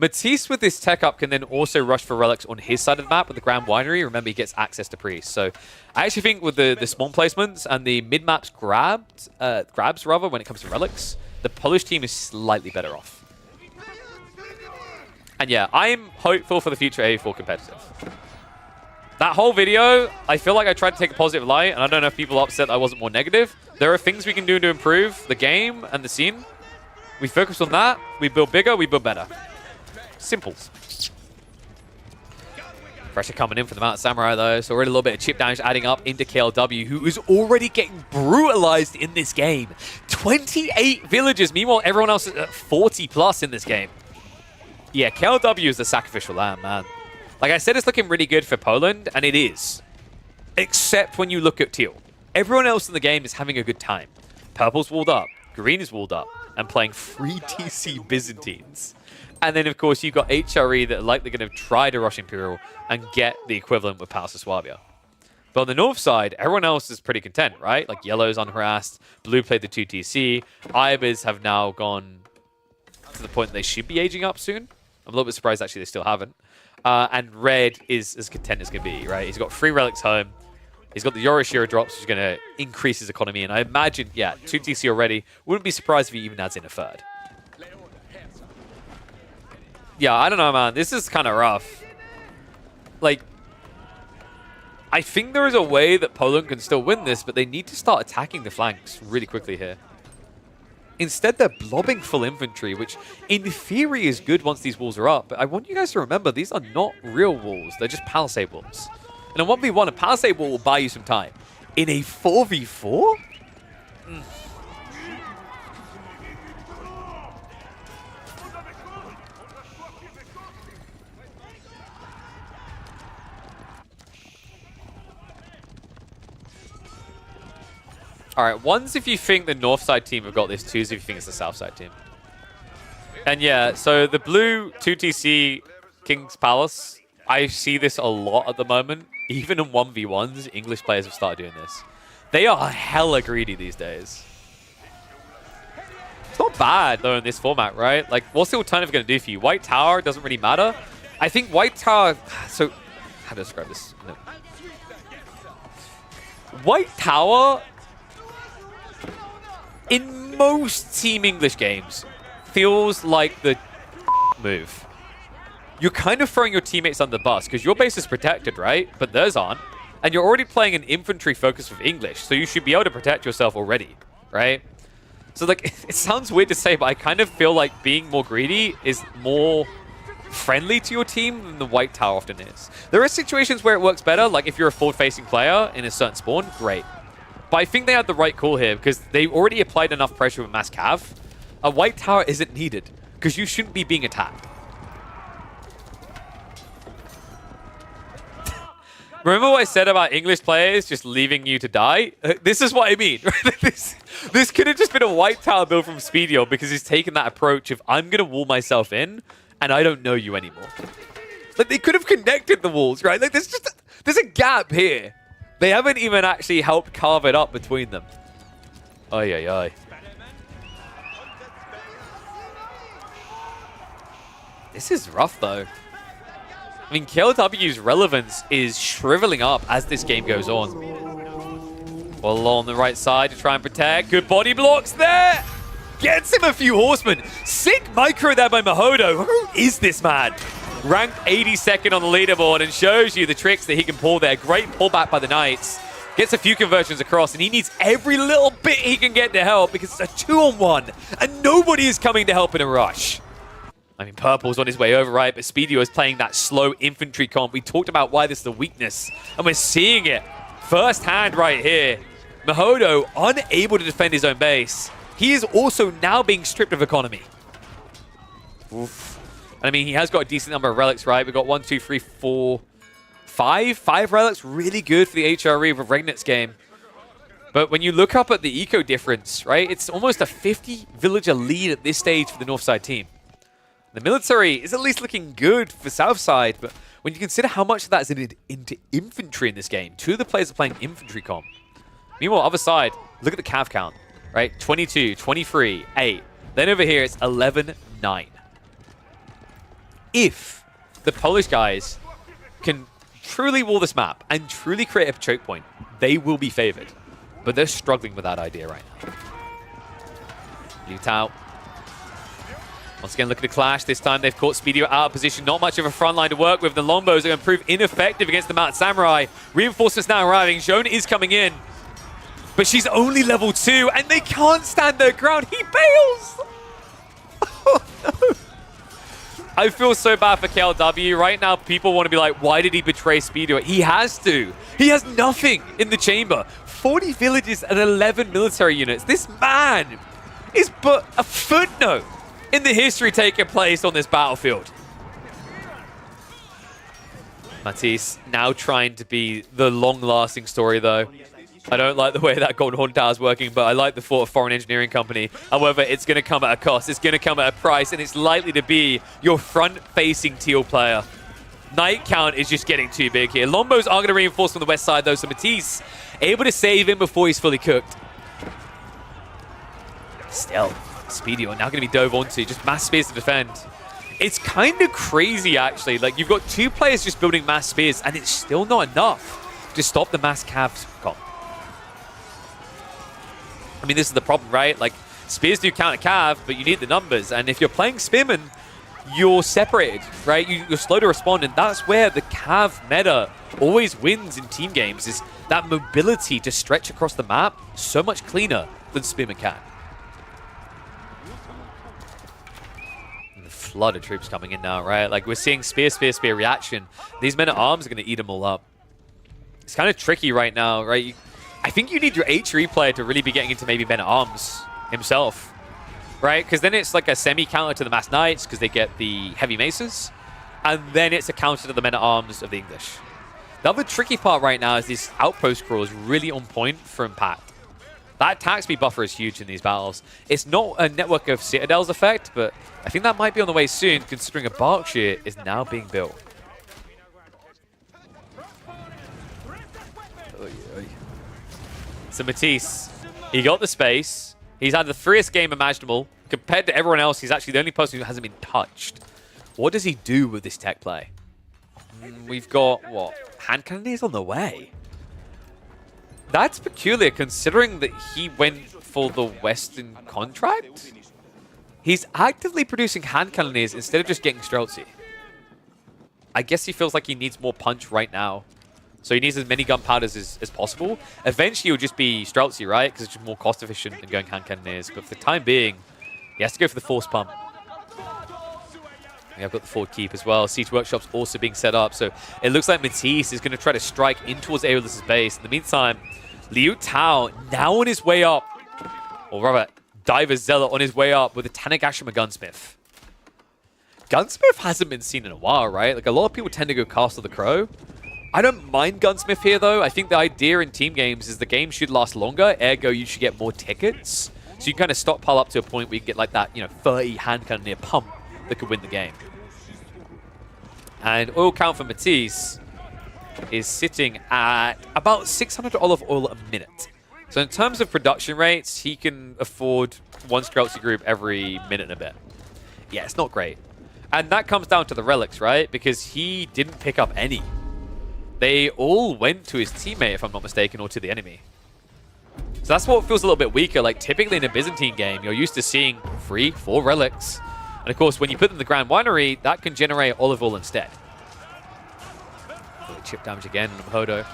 Matisse with this tech up can then also rush for relics on his side of the map with the Grand Winery. Remember, he gets access to Priest. So I actually think with the spawn placements and the mid-maps grabs rather when it comes to relics, the Polish team is slightly better off. And yeah, I'm hopeful for the future A4 competitive. That whole video, I feel like I tried to take a positive light, and I don't know if people are upset I wasn't more negative. There are things we can do to improve the game and the scene. We focus on that. We build bigger. We build better. Simple. Pressure coming in for the Mountain Samurai, though. So already a little bit of chip damage adding up into KLW, who is already getting brutalized in this game. 28 villagers. Meanwhile, everyone else is at 40 plus in this game. Yeah, KLW is the sacrificial lamb, man. Like I said, it's looking really good for Poland, and it is. Except when you look at Teal. Everyone else in the game is having a good time. Purple's walled up. Green is walled up. And playing free TC Byzantines. And then, of course, you've got HRE that are likely going to try to rush Imperial and get the equivalent with Palace of Swabia. But on the north side, everyone else is pretty content, right? Like Yellow's unharassed. Blue played the 2 TC. Ibis have now gone to the point that they should be aging up soon. I'm a little bit surprised, actually, they still haven't. And Red is as content as can be, right? He's got 3 relics home. He's got the Yorishiro drops, which is going to increase his economy. And I imagine, yeah, 2 TC already. Wouldn't be surprised if he even adds in a 3rd. Yeah, I don't know, man. This is kind of rough. Like, I think there is a way that Poland can still win this, but they need to start attacking the flanks really quickly here. Instead, they're blobbing full infantry, which in theory is good once these walls are up. But I want you guys to remember, these are not real walls. They're just palisade walls. And in 1v1, a palisade wall will buy you some time. In a 4v4? All right, one's if you think the north side team have got this, two's if you think it's the south side team. And yeah, so the blue 2TC King's Palace, I see this a lot at the moment. Even in 1v1s, English players have started doing this. They are hella greedy these days. It's not bad, though, in this format, right? Like, what's the alternative going to do for you? White Tower doesn't really matter. I think White Tower... So, how to describe this? No. White Tower, in most Team English games, feels like the move. You're kind of throwing your teammates on the bus because your base is protected, right? But theirs aren't. And you're already playing an infantry focus with English, so you should be able to protect yourself already, right? So, like, it sounds weird to say, but I kind of feel like being more greedy is more friendly to your team than the White Tower often is. There are situations where it works better, like if you're a forward-facing player in a certain spawn, great. But I think they had the right call here because they already applied enough pressure with Mass Cav. A White Tower isn't needed because you shouldn't be being attacked. Remember what I said about English players just leaving you to die? This is what I mean. This could have just been a White Tower build from Speedio because he's taken that approach of I'm going to wall myself in and I don't know you anymore. Like, they could have connected the walls, right? Like, there's a gap here. They haven't even actually helped carve it up between them. Ay, ay, ay. This is rough, though. I mean, KLW's relevance is shriveling up as this game goes on. Well, on the right side to try and protect. Good body blocks there. Gets him a few horsemen. Sick micro there by Mahodo. Who is this man? Ranked 82nd on the leaderboard and shows you the tricks that he can pull there. Great pullback by the Knights. Gets a few conversions across, and he needs every little bit he can get to help because it's a 2-on-1, and nobody is coming to help in a rush. I mean, Purple's on his way over, right? But Speedio is playing that slow infantry comp. We talked about why this is a weakness, and we're seeing it firsthand right here. Mahodo unable to defend his own base. He is also now being stripped of economy. Oof. And I mean, he has got a decent number of relics, right? We've got 1, 2, 3, 4, 5. 5 relics. Really good for the HRE of Regnit's game. But when you look up at the eco difference, right? It's almost a 50 villager lead at this stage for the Northside team. The military is at least looking good for Southside, but when you consider how much of that is into infantry in this game, 2 of the players are playing infantry comp. Meanwhile, other side, look at the cav count, right? 22, 23, 8. Then over here, it's 11, 9. If the Polish guys can truly wall this map and truly create a choke point, they will be favored. But they're struggling with that idea right now. Liutao. Once again, look at the clash. This time they've caught Speedio out of position. Not much of a front line to work with. The Longbows are going to prove ineffective against the Mount Samurai. Reinforcements now arriving. Joan is coming in. But she's only level 2, and they can't stand their ground. He bails! Oh, no. I feel so bad for KLW. Right now, people want to be like, why did he betray Speedio? He has to. He has nothing in the chamber. 40 villages and 11 military units. This man is but a footnote in the history taking place on this battlefield. Matisse now trying to be the long-lasting story, though. I don't like the way that Gold Horn Tower is working, but I like the thought of Foreign Engineering Company. However, it's going to come at a cost. It's going to come at a price, and it's likely to be your front-facing teal player. Knight count is just getting too big here. Lombos are going to reinforce from the west side, though, so Matisse able to save him before he's fully cooked. Still, Speedio now going to be dove onto, just mass spears to defend. It's kind of crazy, actually. Like, you've got 2 players just building mass spears, and it's still not enough to stop the mass cavs comp. I mean, this is the problem, right? Like, spears do count a cav, but you need the numbers. And if you're playing Spearman, you're separated, right? You're slow to respond, and that's where the cav meta always wins in team games, is that mobility to stretch across the map so much cleaner than Spearman can. And the flood of troops coming in now, right? Like, we're seeing spear, spear, spear reaction. These men-at-arms are going to eat them all up. It's kind of tricky right now, right? I think you need your HRE player to really be getting into maybe Men-at-Arms himself, right? Because then it's like a semi-counter to the Mass Knights because they get the Heavy Maces, and then it's a counter to the Men-at-Arms of the English. The other tricky part right now is this Outpost crawl is really on point for Impact. That attack speed buffer is huge in these battles. It's not a Network of Citadels effect, but I think that might be on the way soon, considering a Berkshire is now being built. So Matisse, he got the space. He's had the freest game imaginable. Compared to everyone else, he's actually the only person who hasn't been touched. What does he do with this tech play? We've got, what? Hand cannoneers on the way. That's peculiar, considering that he went for the Western contract. He's actively producing hand cannoneers instead of just getting Streltsy. I guess he feels like he needs more punch right now. So he needs as many gunpowders as possible. Eventually, it'll just be Streltsy, right? Because it's just more cost efficient than going hand cannoneers. But for the time being, he has to go for the force pump. Yeah, I've got the forward keep as well. Siege Workshop's also being set up. So it looks like Matisse is going to try to strike in towards Aeolus's base. In the meantime, Liu Tao now on his way up. Or rather, Diver Zealot on his way up with a Tanagashima Gunsmith. Gunsmith hasn't been seen in a while, right? Like, a lot of people tend to go Castle the Crow. I don't mind Gunsmith here, though. I think the idea in team games is the game should last longer, ergo you should get more tickets. So you can kind of stockpile up to a point where you can get like that, 30 hand cannoneer pump that could win the game. And oil count for Matisse is sitting at about 600 olive oil a minute. So in terms of production rates, he can afford one Streltsy group every minute and a bit. Yeah, it's not great. And that comes down to the relics, right? Because he didn't pick up any. They all went to his teammate, if I'm not mistaken, or to the enemy. So that's what feels a little bit weaker. Like, typically in a Byzantine game, you're used to seeing 3-4 relics. And of course, when you put them in the Grand Winery, that can generate olive oil instead. Chip damage again on Hodo.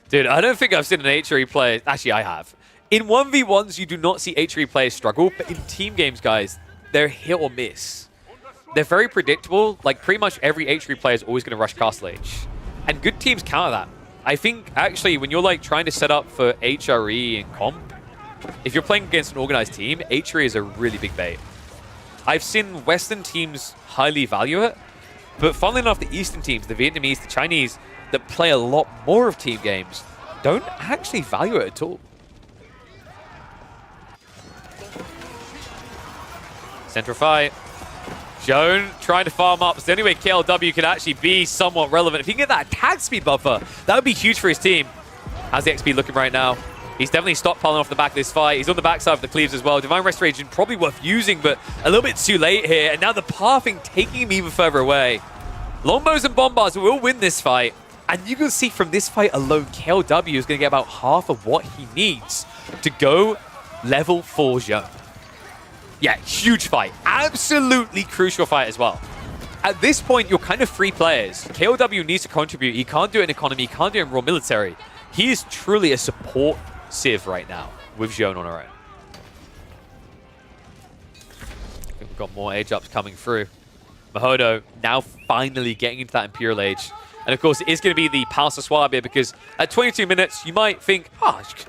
Dude, I don't think I've seen an HRE player... Actually, I have. In 1v1s, you do not see HRE players struggle, but in team games, guys, they're hit or miss. They're very predictable. Like, pretty much every HRE player is always going to rush Castle H. And good teams counter that. I think, actually, when you're like trying to set up for HRE and comp, if you're playing against an organized team, HRE is a really big bait. I've seen Western teams highly value it, but funnily enough, the Eastern teams, the Vietnamese, the Chinese, that play a lot more of team games, don't actually value it at all. Central fight. Joan trying to farm up. It's the only way KLW can actually be somewhat relevant. If he can get that attack speed buffer, that would be huge for his team. How's the XP looking right now? He's definitely stockpiling off the back of this fight. He's on the backside of the cleaves as well. Divine Restoration probably worth using, but a little bit too late here. And now the pathing taking him even further away. Longbows and Bombars will win this fight. And you can see from this fight alone, KLW is going to get about half of what he needs to go level 4 zone. Yeah, huge fight. Absolutely crucial fight as well. At this point, you're kind of free players. KLW needs to contribute. He can't do it in economy. He can't do it in raw military. He is truly a support civ right now with Zhone on her own. I think we've got more age ups coming through. Mahodo now finally getting into that Imperial Age. And of course, it is going to be the Palace of Swabia because at 22 minutes, you might think,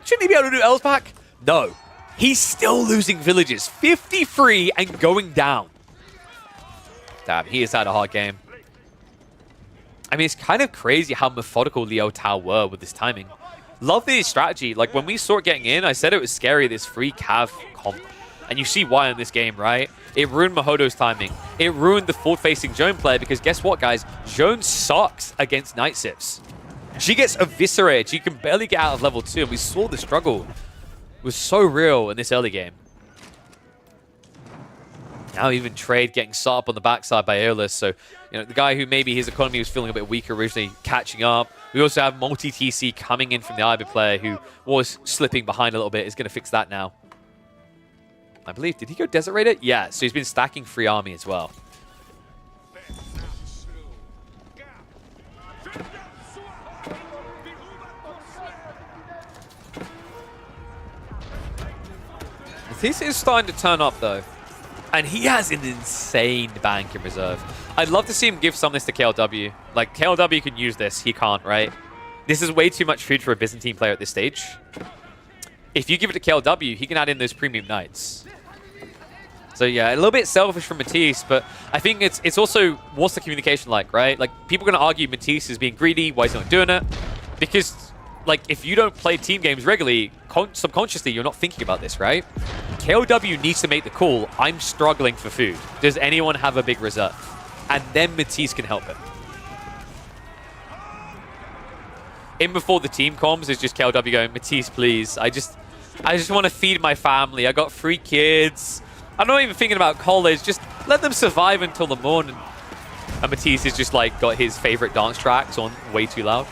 shouldn't he be able to do Elspac? No. He's still losing villages. 53 and going down. Damn, he has had a hard game. I mean, it's kind of crazy how methodical Liu Tao were with this timing. Love the strategy. Like, when we saw it getting in, I said it was scary, this free cav comp. And you see why in this game, right? It ruined Mahodo's timing. It ruined the forward-facing Joan player because guess what, guys? Joan sucks against Night Sifs. She gets eviscerated. She can barely get out of level 2. And we saw the struggle. It was so real in this early game. Now even Trade getting set up on the backside by Aeolus. So, the guy who maybe his economy was feeling a bit weaker originally, catching up. We also have multi-TC coming in from the IB player who was slipping behind a little bit. Is going to fix that now. I believe, did he go Desert Raider? Yeah, so he's been stacking free army as well. This is starting to turn up, though. And he has an insane bank in reserve. I'd love to see him give some of this to KLW. Like, KLW can use this. He can't, right? This is way too much food for a Byzantine player at this stage. If you give it to KLW, he can add in those premium knights. So yeah, a little bit selfish from Matisse, but I think it's also, what's the communication like, right? Like, people are going to argue Matisse is being greedy, why is he not doing it? Because like, if you don't play team games regularly, subconsciously, you're not thinking about this, right? KOW needs to make the call, I'm struggling for food. Does anyone have a big reserve? And then Matisse can help him. In before the team comms is just KLW going, Matisse, please. I just want to feed my family. I got 3 kids. I'm not even thinking about college. Just let them survive until the morning. And Matisse has just like got his favorite dance tracks on way too loud.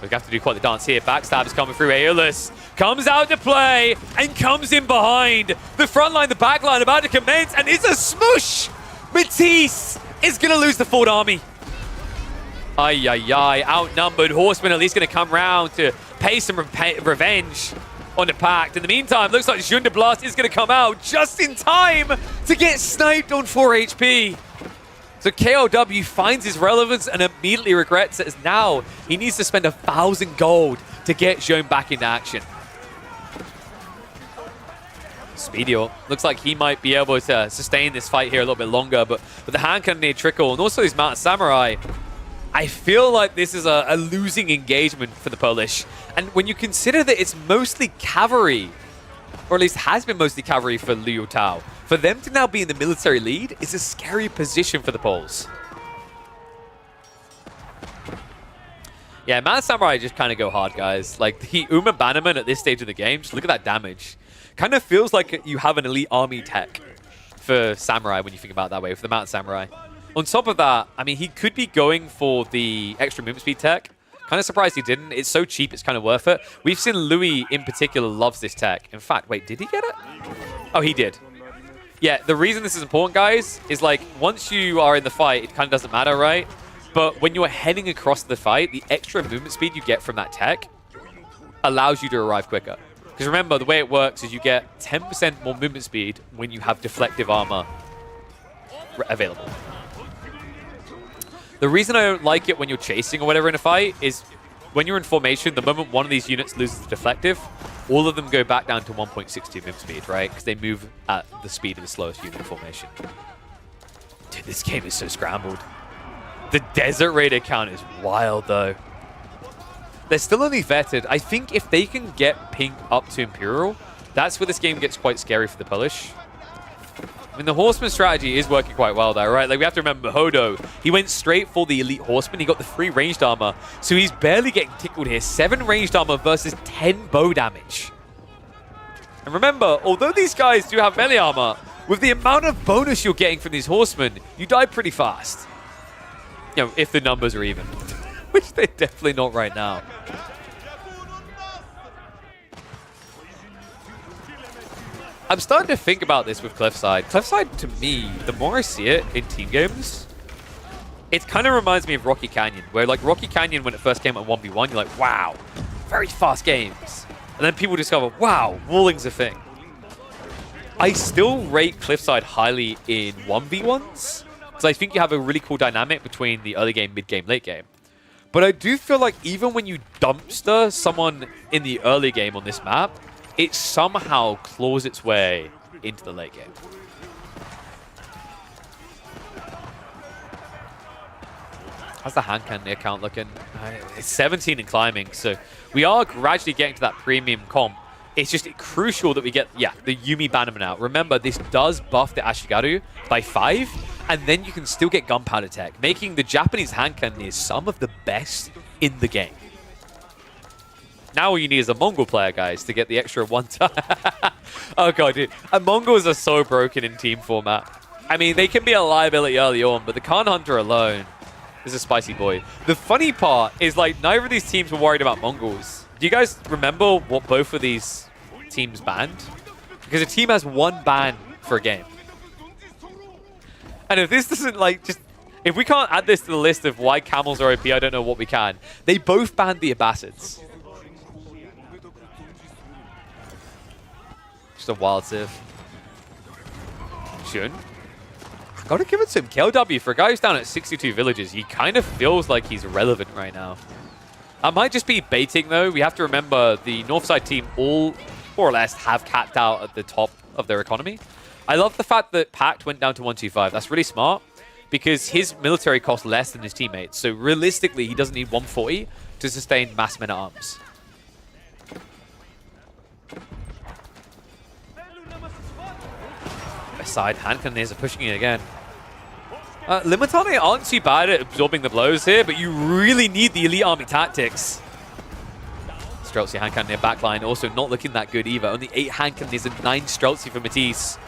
We have to do quite the dance here. Backstab is coming through. Aeolus comes out to play and comes in behind. The front line, the back line about to commence, and it's a smoosh. Matisse is going to lose the Ford army. Ay, ay, ay. Outnumbered. Horseman at least going to come round to pay some revenge on the Pact. In the meantime, looks like Jeune de Blast is going to come out just in time to get sniped on 4 HP. So KOW finds his relevance and immediately regrets it, as now he needs to spend 1,000 gold to get Jeune back into action. Speedior looks like he might be able to sustain this fight here a little bit longer, but with the hand cannon near trickle and also his Mountain Samurai, I feel like this is a losing engagement for the Polish. And when you consider that it's mostly cavalry, or at least has been mostly cavalry for Liu Tao, for them to now be in the military lead is a scary position for the Poles. Yeah, Mountain Samurai just kind of go hard, guys. Like, the Uma Bannerman at this stage of the game, just look at that damage. Kind of feels like you have an elite army tech for Samurai when you think about it that way, for the Mountain Samurai. On top of that, I mean, he could be going for the extra movement speed tech. Kind of surprised he didn't. It's so cheap, it's kind of worth it. We've seen Louis in particular loves this tech. In fact, wait, did he get it? Oh, he did. Yeah, the reason this is important, guys, is like once you are in the fight, it kind of doesn't matter, right? But when you're heading across the fight, the extra movement speed you get from that tech allows you to arrive quicker. Because remember, the way it works is you get 10% more movement speed when you have deflective armor available. The reason I don't like it when you're chasing or whatever in a fight is when you're in formation, the moment one of these units loses the deflective, all of them go back down to 1.62 movement speed, right? Because they move at the speed of the slowest unit in formation. Dude, this game is so scrambled. The Desert Raider count is wild, though. They're still only vetted. I think if they can get Pink up to Imperial, that's where this game gets quite scary for the Polish. I mean, the Horseman strategy is working quite well there, right? Like, we have to remember Hodo. He went straight for the Elite Horseman. He got the 3 ranged armor. So he's barely getting tickled here. 7 ranged armor versus 10 bow damage. And remember, although these guys do have melee armor, with the amount of bonus you're getting from these Horsemen, you die pretty fast. You know, if the numbers are even. Which they're definitely not right now. I'm starting to think about this with Cliffside. Cliffside, to me, the more I see it in team games, it kind of reminds me of Rocky Canyon, where like Rocky Canyon, when it first came at 1v1, you're like, wow, very fast games. And then people discover, wow, walling's a thing. I still rate Cliffside highly in 1v1s, because I think you have a really cool dynamic between the early game, mid game, late game. But I do feel like even when you dumpster someone in the early game on this map, it somehow claws its way into the late game. How's the hand cannon account looking? It's 17 and climbing, so we are gradually getting to that premium comp. It's just crucial that we get, the Yumi Bannerman out. Remember, this does buff the Ashigaru by 5, and then you can still get Gunpowder Tech, making the Japanese hand cannon some of the best in the game. Now all you need is a Mongol player, guys, to get the extra 1 time. Oh, God, dude. And Mongols are so broken in team format. I mean, they can be a liability early on, but the Khan Hunter alone is a spicy boy. The funny part is, like, neither of these teams were worried about Mongols. Do you guys remember what both of these teams banned? Because a team has 1 ban for a game. And if this doesn't, like, just... If we can't add this to the list of why camels are OP, I don't know what we can. They both banned the Abbasids. Just a wild civ. Jeune. Gotta give it to him. KLW, for a guy who's down at 62 villages, he kind of feels like he's relevant right now. I might just be baiting, though. We have to remember the Northside team all, more or less, have capped out at the top of their economy. I love the fact that Pact went down to 125. That's really smart, because his military costs less than his teammates. So realistically, he doesn't need 140 to sustain mass men-at-arms. Side hand cannoneers are pushing it again. Limitane aren't too bad at absorbing the blows here, but you really need the elite army tactics. Streltsy hand cannoneer backline also not looking that good either. Only 8 hand cannoneers and 9 Streltsy for Matisse.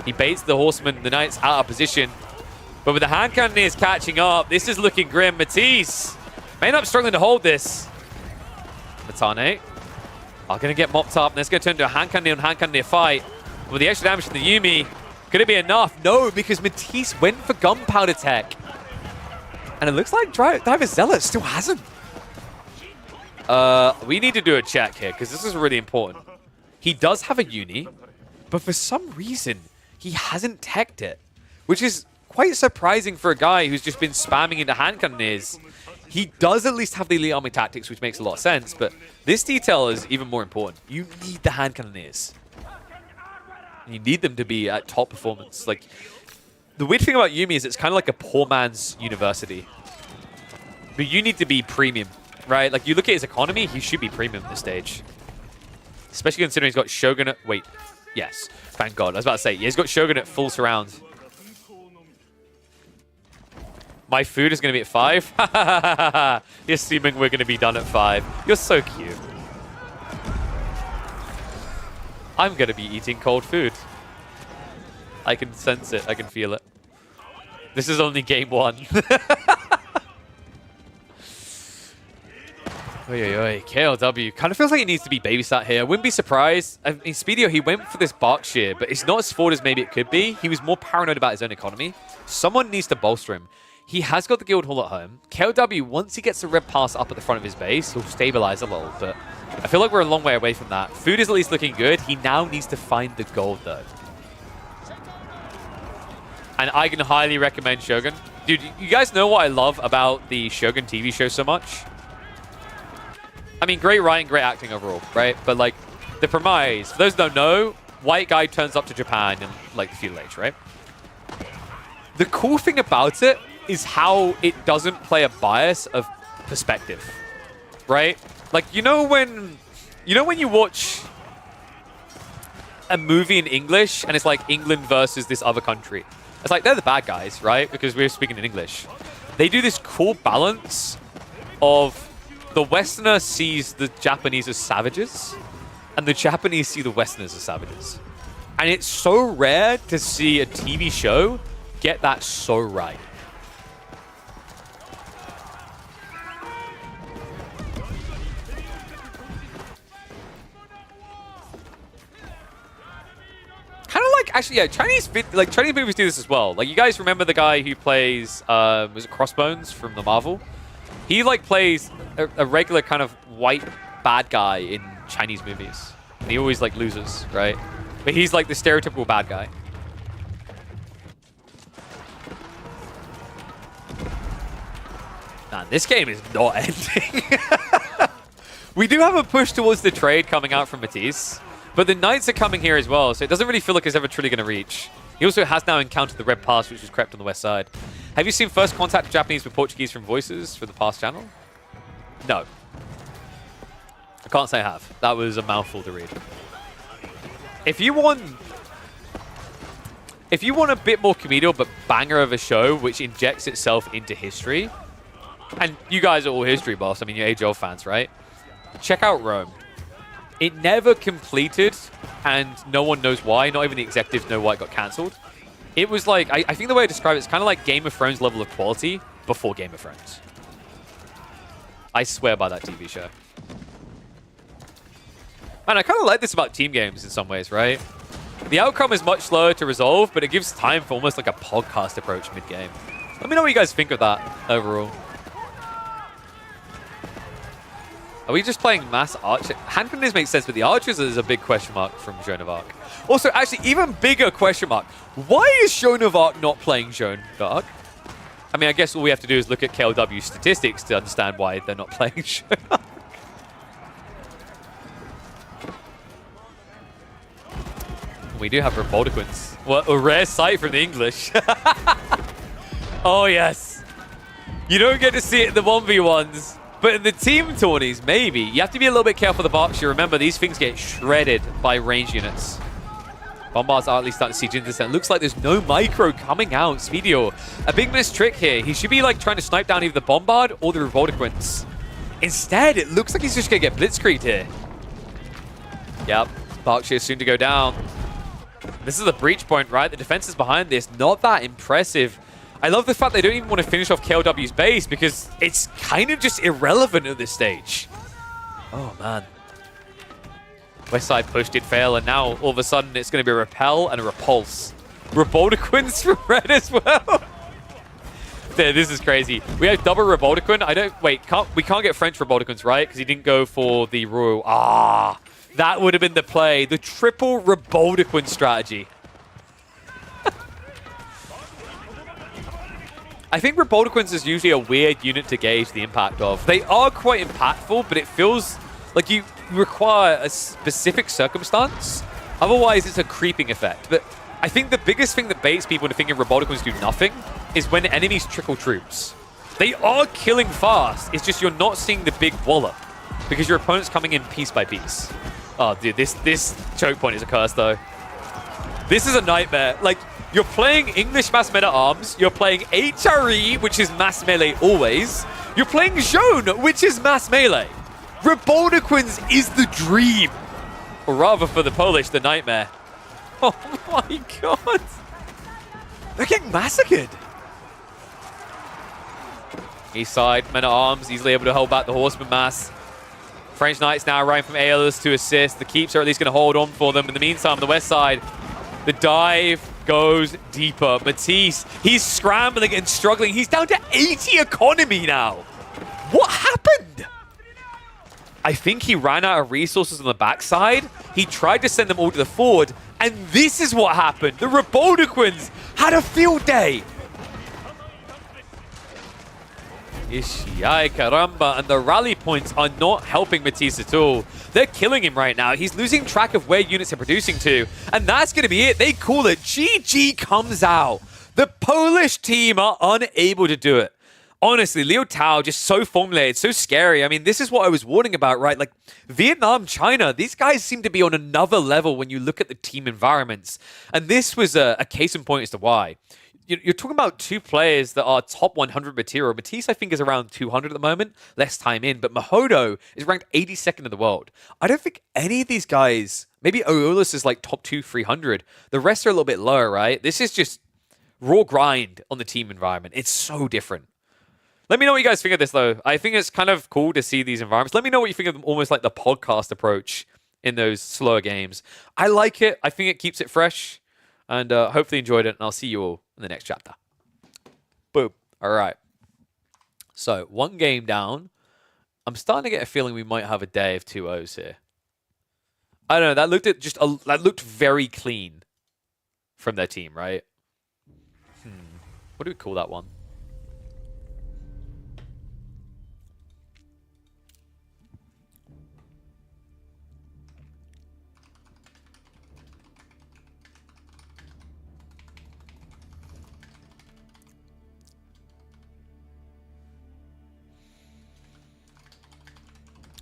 He baits the horseman, the knights out of position. But with the hand cannoneers catching up, this is looking grim. Matisse may end up struggling to hold this. Limitane are going to get mopped up, and it's going to turn into a hand cannoneer on hand cannoneer fight. With the extra damage from the Yuumi, could it be enough? No, because Matisse went for gunpowder tech. And it looks like Diver Zealot still hasn't. We need to do a check here, because this is really important. He does have a uni, but for some reason, he hasn't teched it, which is quite surprising for a guy who's just been spamming into hand cannoneers. He does at least have the elite army tactics, which makes a lot of sense, but this detail is even more important. You need the hand cannoneers. You need them to be at top performance. Like, the weird thing about Yuumi is it's kind of like a poor man's university. But you need to be premium, right? Like, you look at his economy, he should be premium at this stage. Especially considering he's got Shogun at... Wait. Yes. Thank God. I was about to say, yeah, he's got Shogun at full surround. My food is going to be at 5? You're assuming we're going to be done at 5. You're so cute. I'm going to be eating cold food. I can sense it. I can feel it. This is only game 1. Oi. KLW kind of feels like it needs to be babysat here. I wouldn't be surprised. I mean, Speedio, he went for this Berkshire, but it's not as forward as maybe it could be. He was more paranoid about his own economy. Someone needs to bolster him. He has got the Guild Hall at home. KLW, once he gets the Red Pass up at the front of his base, he'll stabilize a little, but I feel like we're a long way away from that. Food is at least looking good. He now needs to find the gold, though. And I can highly recommend Shogun. Dude, you guys know what I love about the Shogun TV show so much? I mean, great writing, great acting overall, right? But, like, the premise, for those who don't know, white guy turns up to Japan in, like, the feudal age, right? The cool thing about it is how it doesn't play a bias of perspective, right? Like, you know when you watch a movie in English and it's like England versus this other country. It's like they're the bad guys, right? Because we're speaking in English. They do this cool balance of the Westerner sees the Japanese as savages and the Japanese see the Westerners as savages. And it's so rare to see a TV show get that so right. Kind of like, actually, yeah, Chinese movies do this as well. Like, you guys remember the guy who plays, was it Crossbones from the Marvel? He, like, plays a regular kind of white bad guy in Chinese movies. And he always, like, loses, right? But he's, like, the stereotypical bad guy. Man, this game is not ending. We do have a push towards the trade coming out from Matisse. But the Knights are coming here as well, so it doesn't really feel like it's ever truly going to reach. He also has now encountered the Red Pass, which was crept on the west side. Have you seen First Contact of Japanese with Portuguese from Voices for the Pass channel? No. I can't say I have. That was a mouthful to read. If you want a bit more comedial but banger of a show which injects itself into history, and you guys are all history buffs, I mean, you're age-old fans, right? Check out Rome. It never completed, and no one knows why. Not even the executives know why it got cancelled. It was like, I think the way I describe it is kind of like Game of Thrones level of quality before Game of Thrones. I swear by that TV show. Man, I kind of like this about team games in some ways, right? The outcome is much slower to resolve, but it gives time for almost like a podcast approach mid-game. Let me know what you guys think of that overall. Are we just playing mass archer? Hand cannons makes sense, but the archers is a big question mark from Joan of Arc. Also, actually, even bigger question mark. Why is Joan of Arc not playing Joan of Arc? I mean, I guess all we have to do is look at KLW statistics to understand why they're not playing Joan of Arc. We do have Republicans. What a rare sight from the English. Oh, yes. You don't get to see it in the 1v1s. But in the team tourneys, maybe. You have to be a little bit careful with the Berkshire. Remember, these things get shredded by range units. Bombards are at least starting to siege into this. And it looks like there's no micro coming out. Speedio, a big missed trick here. He should be like trying to snipe down either the Bombard or the Revoltiquins. Instead, it looks like he's just going to get blitzkrieged here. Yep, Berkshire soon to go down. This is a breach point, right? The defense is behind this. Not that impressive. I love the fact they don't even want to finish off KLW's base because it's kind of just irrelevant at this stage. Oh, man. West side push did fail, and now all of a sudden it's going to be a repel and a repulse. Revoltiquins for red as well. Dude, this is crazy. We have double Revoltiquin. We can't get French Revoltiquins, right? Because he didn't go for the Royal. Ah, that would have been the play. The triple Revoltiquin strategy. I think Revoltiquins is usually a weird unit to gauge the impact of. They are quite impactful, but it feels like you require a specific circumstance. Otherwise, it's a creeping effect. But I think the biggest thing that baits people into thinking Revoltiquins do nothing is when enemies trickle troops. They are killing fast. It's just you're not seeing the big wallop because your opponent's coming in piece by piece. Oh, dude, this choke point is a curse, though. This is a nightmare. Like, you're playing English mass meta arms. You're playing HRE, which is mass melee always. You're playing Jaune, which is mass melee. Revoltiquins is the dream. Or rather, for the Polish, the nightmare. Oh my god. They're getting massacred. East side, men at arms, easily able to hold back the Horseman mass. French Knights now running from ALs to assist. The keeps are at least going to hold on for them. In the meantime, the west side, the dive goes deeper. Matisse, he's scrambling and struggling. He's down to 80 economy now. What happened? I think he ran out of resources on the backside. He tried to send them all to the forward, and this is what happened. The Revoltiquins had a field day. Ishiai caramba, and the rally points are not helping Matisse at all. They're killing him right now. He's losing track of where units are producing to, and that's going to be it. They call it. GG comes out. The Polish team are unable to do it. Honestly, Liu Tao just so formulated, so scary. I mean, this is what I was warning about, right? Like, Vietnam, China, these guys seem to be on another level when you look at the team environments. And this was a case in point as to why. You're talking about two players that are top 100 material. Matisse, I think, is around 200 at the moment, less time in. But Mahodo is ranked 82nd in the world. I don't think any of these guys, maybe Aurelius is like top 300. The rest are a little bit lower, right? This is just raw grind on the team environment. It's so different. Let me know what you guys think of this, though. I think it's kind of cool to see these environments. Let me know what you think of them, almost like the podcast approach in those slower games. I like it. I think it keeps it fresh. And hopefully you enjoyed it. And I'll see you all in the next chapter. Boom. All right. So, one game down. I'm starting to get a feeling we might have a day of 2-0s here. I don't know. That looked very clean from their team, right? What do we call that one?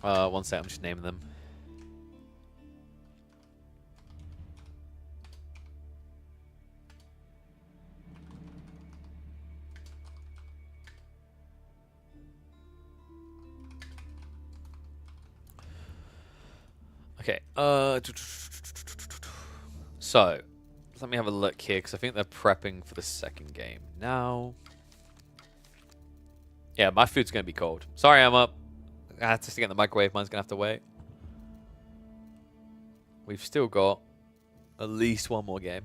One sec, I'm just naming them. Okay, so, let me have a look here, because I think they're prepping for the second game now. Yeah, my food's going to be cold. Sorry, I'm up. I have to stick it in the microwave. Mine's going to have to wait. We've still got at least one more game.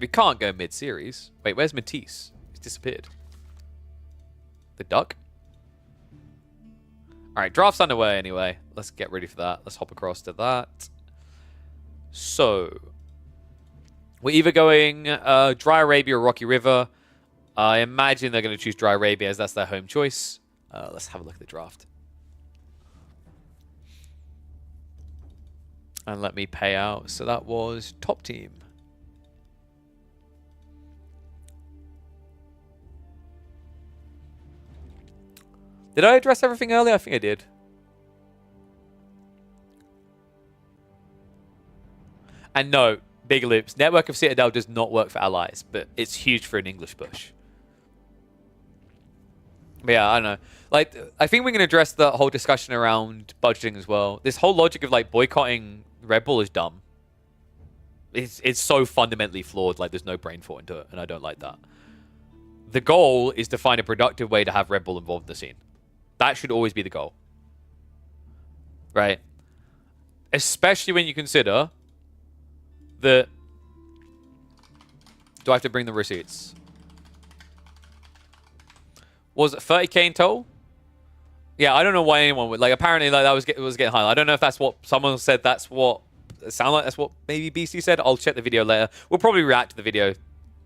We can't go mid-series. Wait, where's Matisse? He's disappeared. The duck? Alright, draft's underway anyway. Let's get ready for that. Let's hop across to that. So, we're either going Dry Arabia or Rocky River. I imagine they're going to choose Dry Arabia as that's their home choice. Let's have a look at the draft. And let me pay out. So that was top team. Did I address everything earlier? I think I did. And no, big loops. Network of Citadel does not work for allies, but it's huge for an English push. But yeah, I don't know. Like, I think we can address the whole discussion around budgeting as well. This whole logic of like boycotting Red Bull is dumb. It's so fundamentally flawed. Like, there's no brain thought into it, and I don't like that. The goal is to find a productive way to have Red Bull involved in the scene. That should always be the goal, right? Especially when you consider that. Do I have to bring the receipts? Was it 30k in total? Yeah, I don't know why anyone would. Like, apparently, like, that was getting high. I don't know if that's what someone said. That's what it sounded like. That's what maybe BC said. I'll check the video later. We'll probably react to the video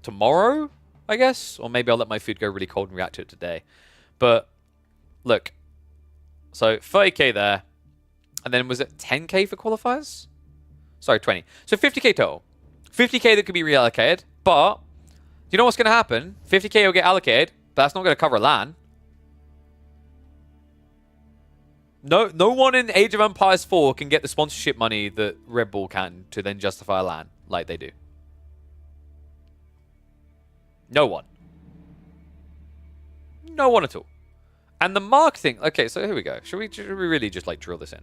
tomorrow, I guess. Or maybe I'll let my food go really cold and react to it today. But, look. So, 30k there. And then was it 10k for qualifiers? Sorry, 20. So, 50k total. 50k that could be reallocated. But, you know what's going to happen? 50k will get allocated. But that's not going to cover LAN. No one in Age of Empires 4 can get the sponsorship money that Red Bull can to then justify a LAN like they do. No one. No one at all. And the marketing... Okay, so here we go. Should we really just, like, drill this in?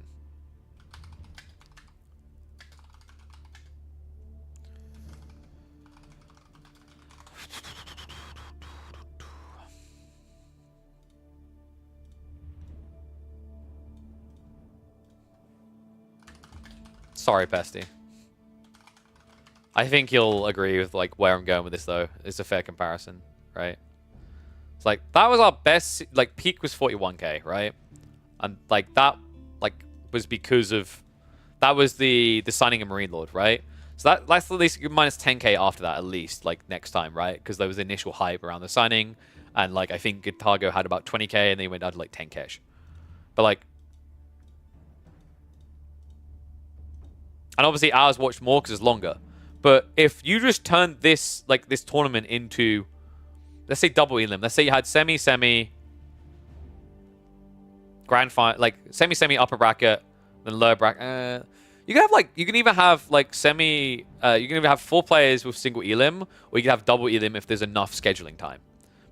Sorry, Pesty. I think you'll agree with like where I'm going with this, though. It's a fair comparison, right? It's like that was our best. Like peak was 41k, right? And like that, like was because of that was the signing of Marine Lord, right? So that's at least minus 10k after that, at least like next time, right? Because there was initial hype around the signing, and like I think Guitargo had about 20k, and they went down to like 10k. But like. And obviously ours watched more because it's longer. But if you just turned this like this tournament into, let's say double elim. Let's say you had semi, grand final, like semi, upper bracket, then lower bracket. You can have like you can even have like you can even have 4 players with single elim, or you can have double elim if there's enough scheduling time.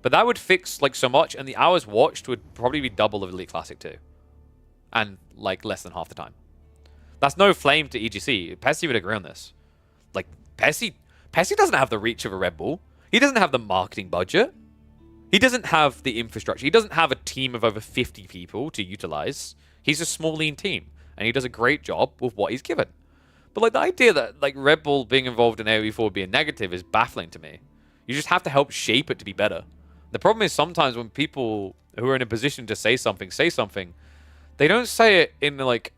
But that would fix like so much, and the hours watched would probably be double of Elite Classic 2, and like less than half the time. That's no flame to EGC. Pesty would agree on this. Like, Pesty doesn't have the reach of a Red Bull. He doesn't have the marketing budget. He doesn't have the infrastructure. He doesn't have a team of over 50 people to utilize. He's a small, lean team. And he does a great job with what he's given. But, like, the idea that, like, Red Bull being involved in AoE4 would be a negative is baffling to me. You just have to help shape it to be better. The problem is sometimes when people who are in a position to say something, they don't say it in, like,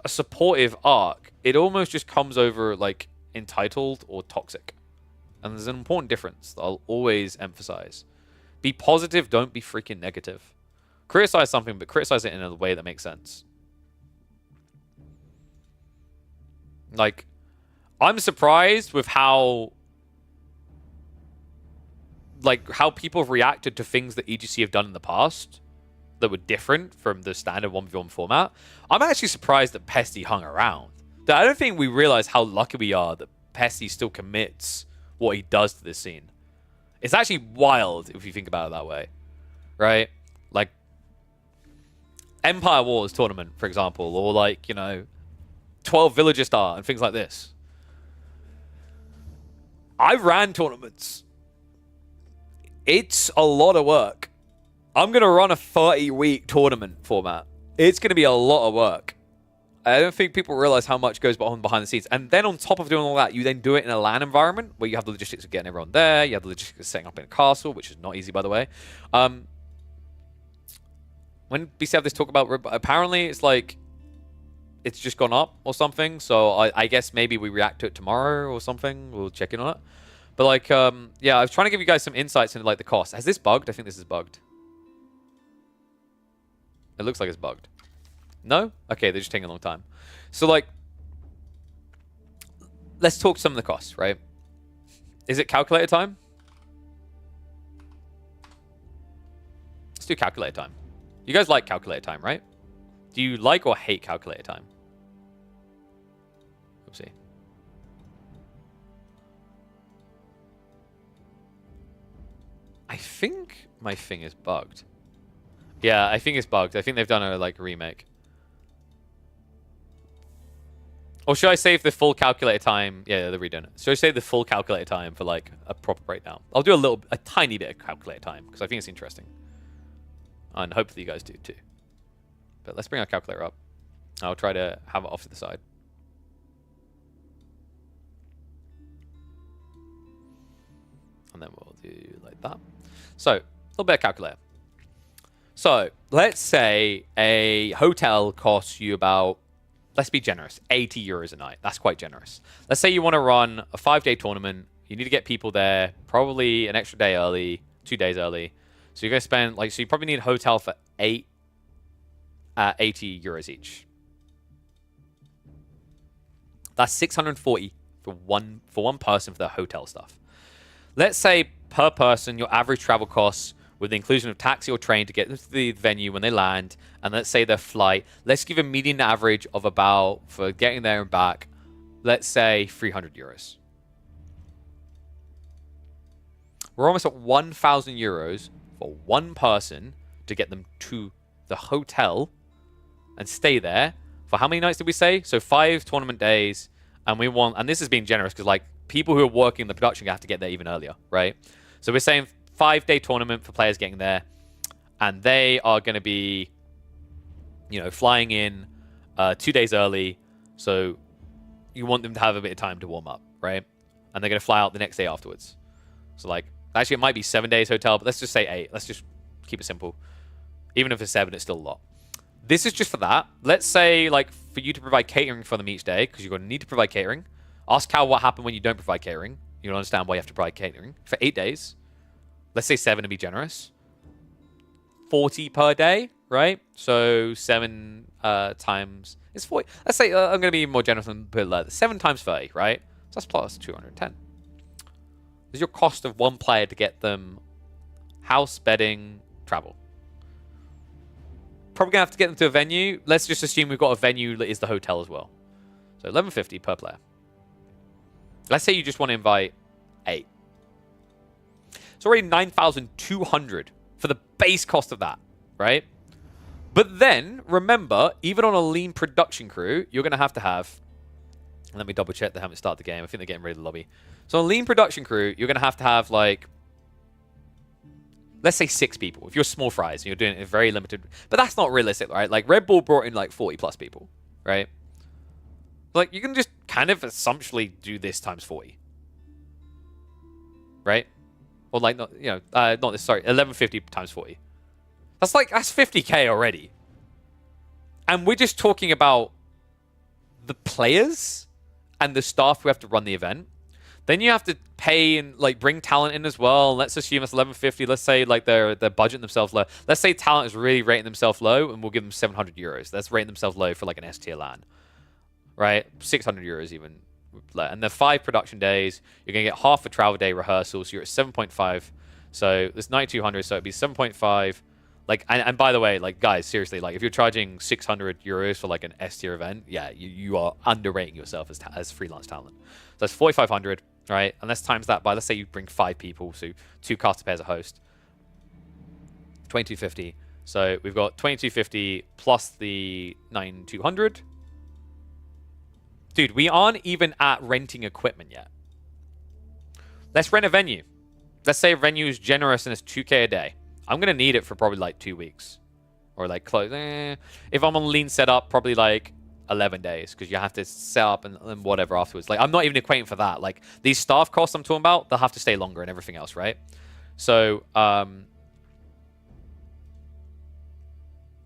a supportive arc. It almost just comes over like entitled or toxic, and there's an important difference that I'll always emphasize. Be positive, don't be freaking negative. Criticize something, but criticize it in a way that makes sense. Like, I'm surprised with how people have reacted to things that EGC have done in the past that were different from the standard 1v1 format. I'm actually surprised that Pesty hung around. I don't think we realize how lucky we are that Pesty still commits what he does to this scene. It's actually wild if you think about it that way, right? Like, Empire Wars tournament, for example, or like, you know, 12 Villager Star and things like this. I ran tournaments. It's a lot of work. I'm going to run a 30-week tournament format. It's going to be a lot of work. I don't think people realize how much goes on behind the scenes. And then on top of doing all that, you then do it in a LAN environment where you have the logistics of getting everyone there. You have the logistics of setting up in a castle, which is not easy, by the way. When BC have this talk about, apparently it's like, it's just gone up or something. So I guess maybe we react to it tomorrow or something. We'll check in on it. But like, yeah, I was trying to give you guys some insights into like the cost. Has this bugged? I think this is bugged. It looks like it's bugged. No? Okay, they're just taking a long time. So, like, let's talk some of the costs, right? Is it calculator time? Let's do calculator time. You guys like calculator time, right? Do you like or hate calculator time? Oopsie. I think my thing is bugged. Yeah, I think it's bugged. I think they've done a like remake. Or should I save the full calculator time? Yeah, they're redoing it. Should I save the full calculator time for like a proper breakdown? I'll do a tiny bit of calculator time because I think it's interesting. And hopefully you guys do too. But let's bring our calculator up. I'll try to have it off to the side. And then we'll do like that. So, a little bit of calculator. So, let's say a hotel costs you about, let's be generous, 80 euros a night. That's quite generous. Let's say you want to run a 5-day tournament. You need to get people there probably an extra day early, 2 days early. So you're going to spend, like, so you probably need a hotel for 80 euros each. That's 640 for one person for the hotel stuff. Let's say per person, your average travel costs with the inclusion of taxi or train to get them to the venue when they land, and let's say their flight, let's give a median average of about, for getting there and back, let's say 300 euros. We're almost at 1,000 euros for one person to get them to the hotel and stay there for how many nights did we say? So 5 tournament days, and we want, and this is being generous because like people who are working the production have to get there even earlier, right? So we're saying 5-day tournament for players getting there, and they are going to be, you know, flying in 2 days early. So you want them to have a bit of time to warm up, right? And they're going to fly out the next day afterwards. So like, actually it might be 7 days hotel, but let's just say 8. Let's just keep it simple. Even if it's 7, it's still a lot. This is just for that. Let's say like for you to provide catering for them each day, because you're going to need to provide catering. Ask Cal what happened when you don't provide catering. You'll understand why you have to provide catering. For 8 days, let's say 7 to be generous. 40 per day, right? So 7 times, it's 40. Let's say, I'm going to be more generous and put it like 7 times 30, right? So that's plus 210. This is your cost of one player to get them house, bedding, travel. Probably going to have to get them to a venue. Let's just assume we've got a venue that is the hotel as well. So 1150 per player. Let's say you just want to invite 8. It's already 9,200 for the base cost of that, right? But then, remember, even on a lean production crew, you're going to have... Let me double check they haven't started the game. I think they're getting rid of the lobby. So on a lean production crew, you're going to have like... Let's say 6 people. If you're small fries and you're doing it in very limited... But that's not realistic, right? Like, Red Bull brought in like 40 plus people, right? Like, you can just kind of assumptionally do this times 40. Right? Or like, not, you know, not this, sorry, 1150 times 40. That's 50k already. And we're just talking about the players and the staff who have to run the event. Then you have to pay and like bring talent in as well. Let's assume it's 1150. Let's say like they're budgeting themselves low. Let's say talent is really rating themselves low, and we'll give them 700 euros. That's rating themselves low for like an S tier LAN, right? 600 euros even. And the 5 production days, you're gonna get half a travel day rehearsal, so you're at 7.5. So there's 9,200, so it'd be 7.5. Like, and by the way, like guys, seriously, like if you're charging 600 euros for like an S tier event, yeah, you are underrating yourself as freelance talent. So that's 4,500, right? And let's times that by, let's say you bring 5 people, so 2 caster pairs a host, 2,250. So we've got 2,250 plus the 9,200. Dude, we aren't even at renting equipment yet. Let's rent a venue. Let's say a venue is generous and it's 2k a day. I'm going to need it for probably like 2 weeks. Or like close. If I'm on lean setup, probably like 11 days. Because you have to set up and whatever afterwards. Like, I'm not even equating for that. Like, these staff costs I'm talking about, they'll have to stay longer and everything else, right? So, where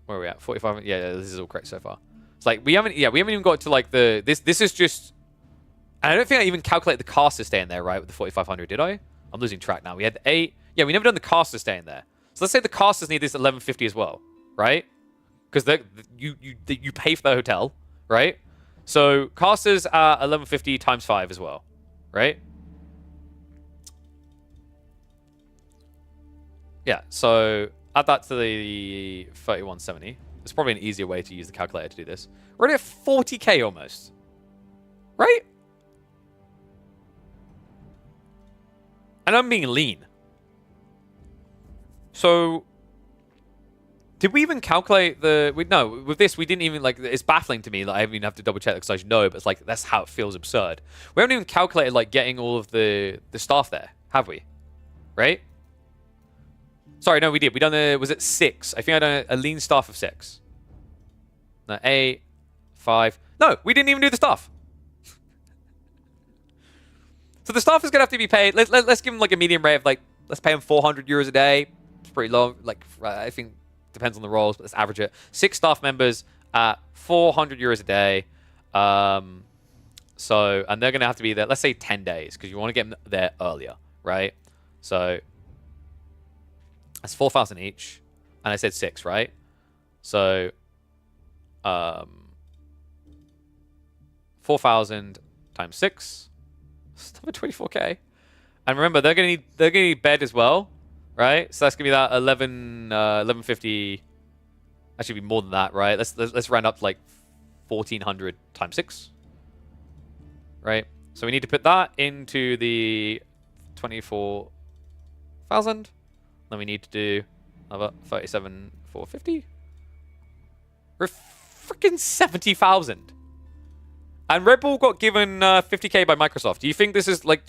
are we at? 45? Yeah, this is all correct so far. It's like, we haven't even got to like the, this is just, and I don't think I even calculate the caster staying there, right, with the 4,500, did I? I'm losing track now. We had the 8. Yeah, we never done the caster staying there. So let's say the casters need this 1150 as well, right? Because you pay for the hotel, right? So casters are 1150 times 5 as well, right? Yeah, so Add that to the 3170. There's probably an easier way to use the calculator to do this. We're already at 40k almost. Right? And I'm being lean. So, did we even calculate the... No, with this, we didn't even, like, it's baffling to me that I even have to double check because I should know, but it's like, that's how it feels absurd. We haven't even calculated, like, getting all of the staff there, have we? Right? Sorry, no, we did. We done the... Was it 6? I think I done a lean staff of 6. No, 8, 5... No, we didn't even do the staff. So the staff is going to have to be paid... Let's give them, like, a medium rate of, like, let's pay them 400 euros a day. It's pretty low. Like, I think... Depends on the roles, but let's average it. 6 staff members at 400 euros a day. So, and they're going to have to be there, let's say 10 days, because you want to get them there earlier, right? So, that's 4,000 each. And I said 6, right? So, 4,000 times 6. It's another 24k. And remember, they're going to need bed as well. Right, so that's gonna be that 1150. That should be more than that, right? Let's round up to like 1,400 times 6. Right, so we need to put that into the 24,000. Then we need to do another 37,450. We're freaking 70,000. And Red Bull got given 50k by Microsoft. Do you think this is like?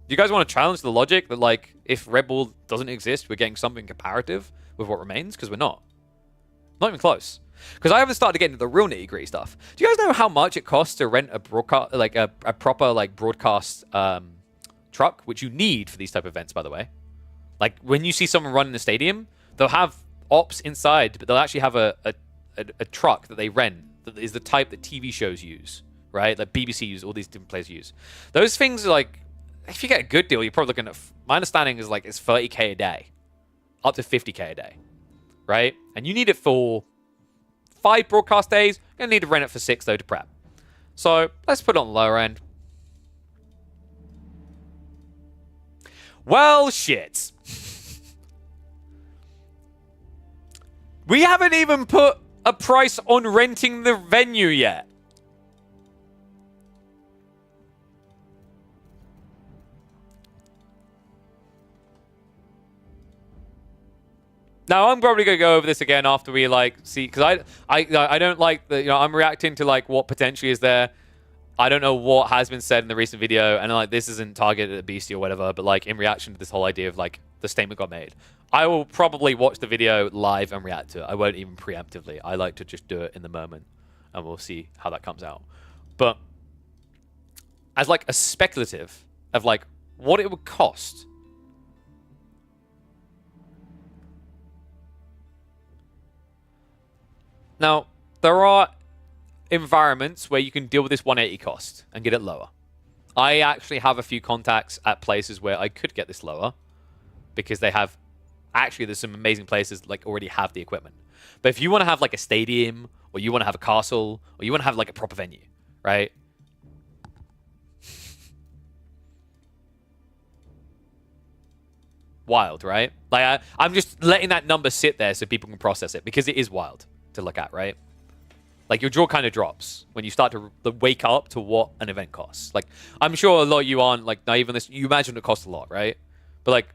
Do you guys want to challenge the logic that, like, if Red Bull doesn't exist, we're getting something comparative with what remains? Because we're not. Not even close. Because I haven't started to get into the real nitty-gritty stuff. Do you guys know how much it costs to rent a broadcast, like a proper, like, broadcast truck, which you need for these type of events, by the way? Like, when you see someone run in a stadium, they'll have ops inside, but they'll actually have a truck that they rent that is the type that TV shows use, right? Like BBC use, all these different players use. Those things are, like... If you get a good deal, you're probably looking at... My understanding is, like, it's 30k a day. Up to 50k a day. Right? And you need it for 5 broadcast days. You're going to need to rent it for 6, though, to prep. So, let's put it on the lower end. Well, shit. We haven't even put a price on renting the venue yet. Now, I'm probably going to go over this again after we, like, see... Because I don't like the... You know, I'm reacting to, like, what potentially is there. I don't know what has been said in the recent video. And, like, this isn't targeted at Beastie or whatever. But, like, in reaction to this whole idea of, like, the statement got made. I will probably watch the video live and react to it. I won't even preemptively. I like to just do it in the moment. And we'll see how that comes out. But as, like, a speculative of, like, what it would cost... Now, there are environments where you can deal with this 180 cost and get it lower. I actually have a few contacts at places where I could get this lower because they have... Actually, there's some amazing places like already have the equipment. But if you want to have like a stadium or you want to have a castle or you want to have like a proper venue, right? Wild, right? Like I'm just letting that number sit there so people can process it because it is wild to look at, right? Like your jaw kind of drops when you start to wake up to what an event costs. Like I'm sure a lot of you aren't like naive on this. You imagine it costs a lot, right? But like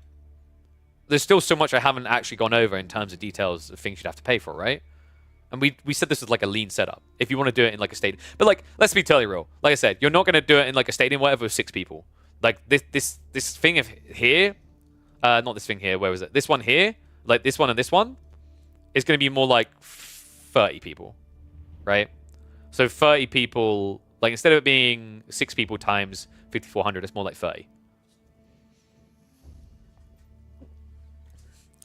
there's still so much I haven't actually gone over in terms of details of things you'd have to pay for, right? And we said this was like a lean setup. If you want to do it in like a stadium. But like, let's be totally real. Like I said, you're not going to do it in like a stadium, whatever, with 6 people. Like this thing of here, not this thing here, where was it? This one here, like this one and this one, is going to be more like 30 people, right? So 30 people, like instead of it being 6 people times 5,400, it's more like 30.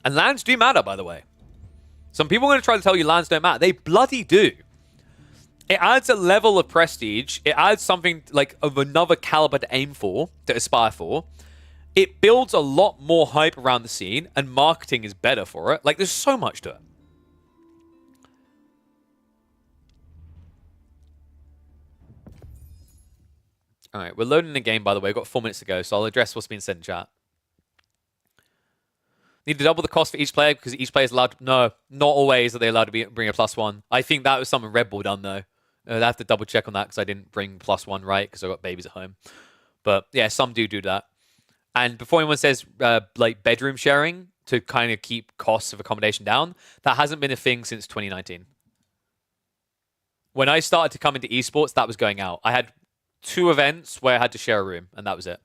And lands do matter, by the way. Some people are going to try to tell you lands don't matter. They bloody do. It adds a level of prestige. It adds something like of another caliber to aim for, to aspire for. It builds a lot more hype around the scene, and marketing is better for it. Like, there's so much to it. All right, we're loading the game, by the way. We've got 4 minutes to go, so I'll address what's been said in chat. Need to double the cost for each player because each player is allowed to... No, not always are they allowed to bring a +1. I think that was something Red Bull done, though. I have to double check on that because I didn't bring +1 right because I got babies at home. But yeah, some do that. And before anyone says like bedroom sharing to kind of keep costs of accommodation down, that hasn't been a thing since 2019. When I started to come into esports, that was going out. I had 2 events where I had to share a room, and that was it.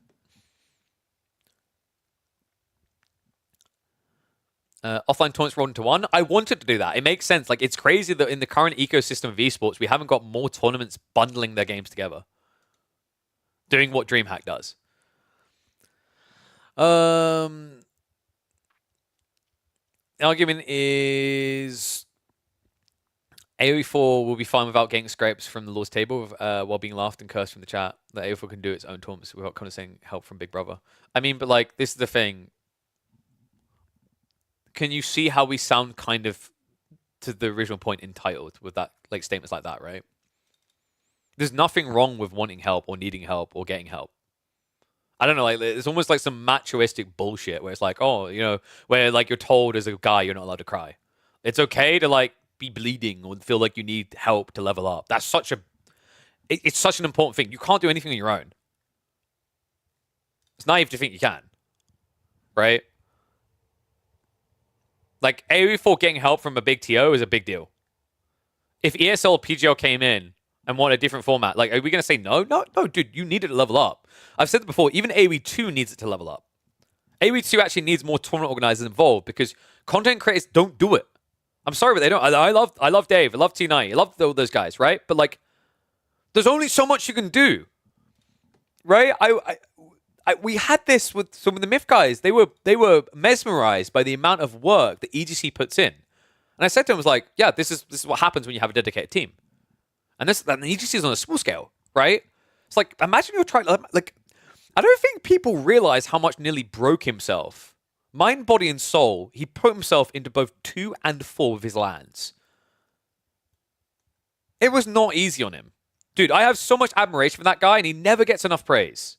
Offline tournaments rolled into one. I wanted to do that. It makes sense. Like, it's crazy that in the current ecosystem of esports, we haven't got more tournaments bundling their games together. Doing what DreamHack does. The argument is AoE4 will be fine without getting scrapes from the Lord's table while being laughed and cursed from the chat. That AoE4 can do its own tournaments without kind of saying help from Big Brother. I mean, but like, this is the thing. Can you see how we sound kind of to the original point entitled with that, like, statements like that, right? There's nothing wrong with wanting help or needing help or getting help. I don't know, like, it's almost like some machoistic bullshit where it's like, oh, you know, where like you're told as a guy you're not allowed to cry. It's okay to like be bleeding or feel like you need help to level up. That's such a, it's such an important thing. You can't do anything on your own. It's naive to think you can, right? Like, AoE4 getting help from a big TO is a big deal. If ESL or PGL came in and want a different format, like, are we going to say no? No, dude, you need it to level up. I've said it before, even AoE2 needs it to level up. AoE2 actually needs more tournament organizers involved because content creators don't do it. I'm sorry, but they don't. I love Dave. I love T90. I love all those guys, right? But, like, there's only so much you can do, right? We had this with some of the Myth guys. They were mesmerized by the amount of work that EGC puts in. And I said to him, I was like, yeah, this is what happens when you have a dedicated team. And EGC is on a small scale, right? It's like, imagine you're trying, like, I don't think people realize how much Nilly broke himself. Mind, body, and soul, he put himself into both 2 and 4 with his lands. It was not easy on him. Dude, I have so much admiration for that guy, and he never gets enough praise.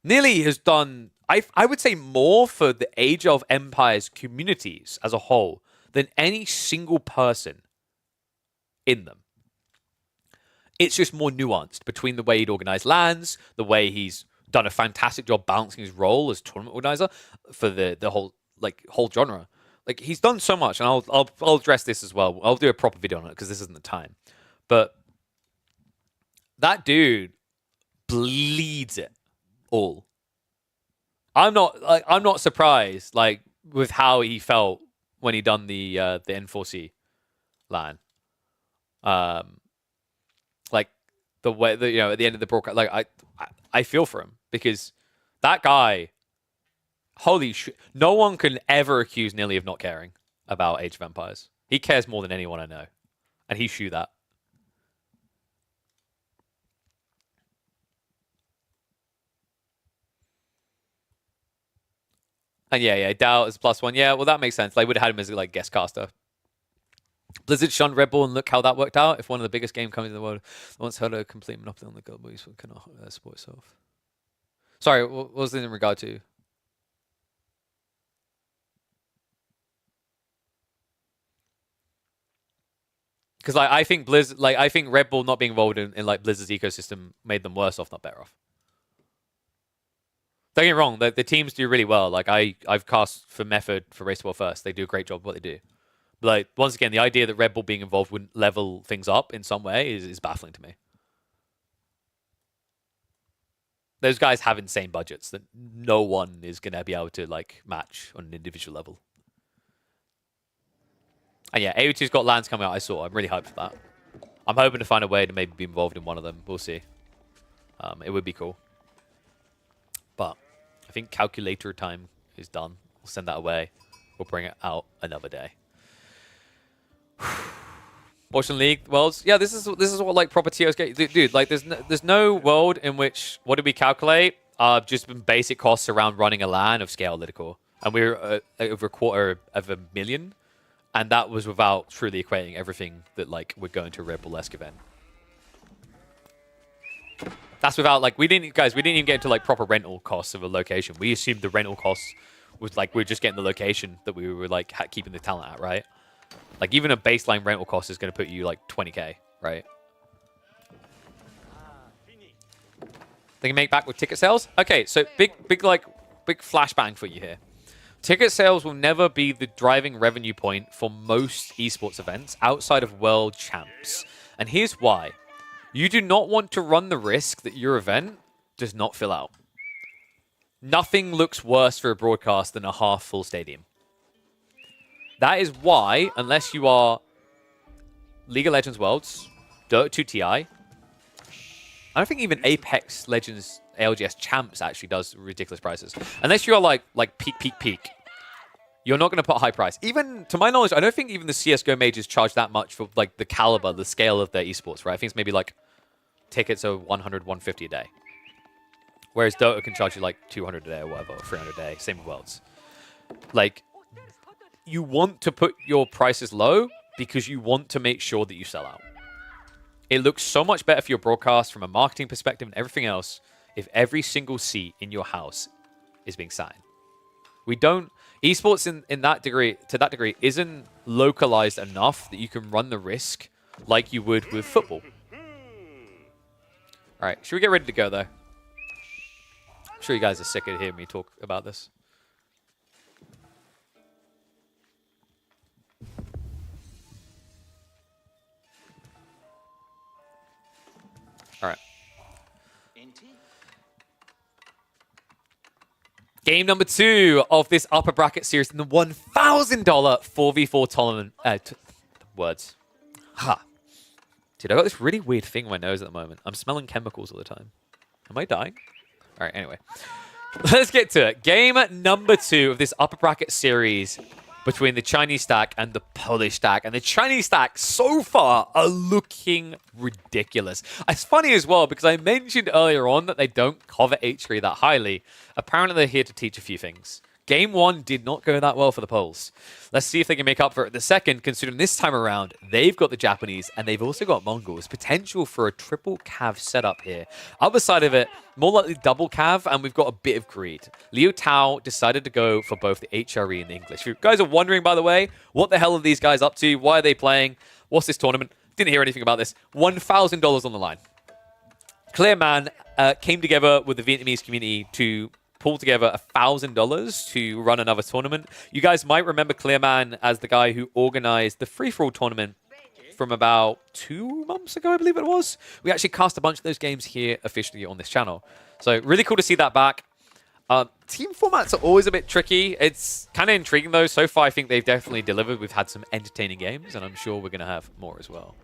Nilly has done, I would say, more for the Age of Empires communities as a whole than any single person in them. It's just more nuanced between the way he'd organize lands, the way he's done a fantastic job balancing his role as tournament organizer for the whole genre. Like, he's done so much, and I'll address this as well. I'll do a proper video on it because this isn't the time. But that dude bleeds it all. I'm not surprised, like, with how he felt when he done the N4C LAN. Like, the way that, you know, at the end of the broadcast, like, I feel for him because that guy, holy shit, no one can ever accuse Nilly of not caring about Age of Empires. He cares more than anyone I know, and he shoot that. And yeah, Dow is +1. Yeah, well, that makes sense. They would have had him as, like, guest caster. Blizzard shunned Red Bull, and look how that worked out. If one of the biggest game companies in the world once had a complete monopoly on the global use, cannot support itself. Sorry, what was it in regard to? Because, like, I think I think Red Bull not being involved in like Blizzard's ecosystem made them worse off, not better off. Don't get me wrong, the teams do really well. Like, I've cast for Method for Race to World First. They do a great job of what they do. But, like, once again, the idea that Red Bull being involved wouldn't level things up in some way is baffling to me. Those guys have insane budgets that no one is going to be able to, like, match on an individual level. And yeah, AO2's got lands coming out, I saw. I'm really hyped for that. I'm hoping to find a way to maybe be involved in one of them. We'll see. It would be cool. But I think calculator time is done. We'll send that away. We'll bring it out another day. Watching League Worlds. Yeah, this is what, like, proper TOs get. Dude, like, there's no world in which, what did we calculate? Just been basic costs around running a LAN of scale Lidicore. And we were over $250,000. And that was without truly equating everything that, like, would go into a Red Bull-esque event. That's without, like, we didn't even get into, like, proper rental costs of a location. We assumed the rental costs was like we're just getting the location that we were like keeping the talent at, right? Like even a baseline rental cost is going to put you like 20k, right? They can make back with ticket sales. Okay, so big flashbang for you here. Ticket sales will never be the driving revenue point for most esports events outside of World Champs. And here's why. You do not want to run the risk that your event does not fill out. Nothing looks worse for a broadcast than a half-full stadium. That is why, unless you are League of Legends Worlds, Dota 2 TI, I don't think even Apex Legends ALGS Champs actually does ridiculous prices. Unless you are like peak, you're not going to put a high price. Even, to my knowledge, I don't think even the CSGO majors charge that much for like the caliber, the scale of their esports, right? I think it's maybe like tickets are 100, 150 a day. Whereas Dota can charge you like 200 a day or whatever, or 300 a day, same with Worlds. Like, you want to put your prices low because you want to make sure that you sell out. It looks so much better for your broadcast from a marketing perspective and everything else if every single seat in your house is being signed. We don't... Esports in that degree, to that degree, isn't localized enough that you can run the risk like you would with football. All right, should we get ready to go, though? I'm sure you guys are sick of hearing me talk about this. All right. Game number 2 of this upper bracket series in the $1,000 4v4 tournament. Words. Ha. Dude, I got this really weird thing in my nose at the moment. I'm smelling chemicals all the time. Am I dying? All right, anyway. Let's get to it. Game number 2 of this upper bracket series between the Chinese stack and the Polish stack. And the Chinese stack, so far, are looking ridiculous. It's funny as well, because I mentioned earlier on that they don't cover H3 that highly. Apparently, they're here to teach a few things. Game 1 did not go that well for the Poles. Let's see if they can make up for it the second, considering this time around, they've got the Japanese and they've also got Mongols. Potential for a triple cav setup here. Other side of it, more likely double cav, and we've got a bit of greed. Liu Tao decided to go for both the HRE and the English. If you guys are wondering, by the way, what the hell are these guys up to? Why are they playing? What's this tournament? Didn't hear anything about this. $1,000 on the line. Clear Man came together with the Vietnamese community to pull together $1,000 to run another tournament. You guys might remember Clearman as the guy who organized the free-for-all tournament from about 2 months ago, I believe it was. We actually cast a bunch of those games here officially on this channel. So really cool to see that back. Team formats are always a bit tricky. It's kind of intriguing, though. So far, I think they've definitely delivered. We've had some entertaining games, and I'm sure we're going to have more as well.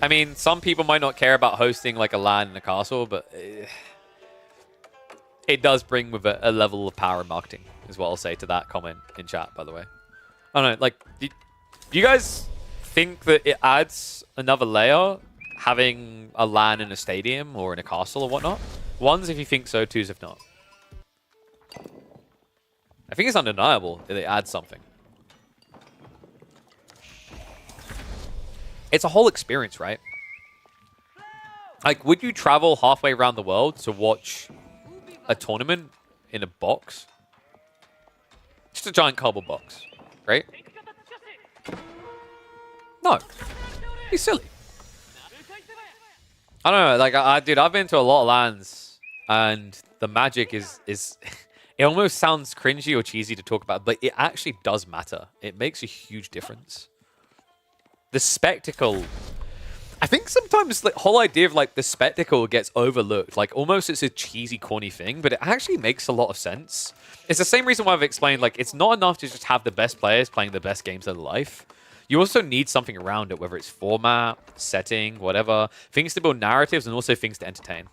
I mean, some people might not care about hosting like a LAN in a castle, but it does bring with it a level of power and marketing, is what I'll say to that comment in chat, by the way. I don't know, like, do you guys think that it adds another layer having a LAN in a stadium or in a castle or whatnot? Ones if you think so, twos if not. I think it's undeniable that it adds something. It's a whole experience, right? Like, would you travel halfway around the world to watch a tournament in a box? Just a giant cardboard box, right? No. Be silly. I don't know, like, dude, I've been to a lot of lands, and the magic is it almost sounds cringy or cheesy to talk about, but it actually does matter. It makes a huge difference. The spectacle. I think sometimes the whole idea of like the spectacle gets overlooked. Like almost it's a cheesy, corny thing, but it actually makes a lot of sense. It's the same reason why I've explained like it's not enough to just have the best players playing the best games of their life. You also need something around it, whether it's format, setting, whatever. Things to build narratives and also things to entertain.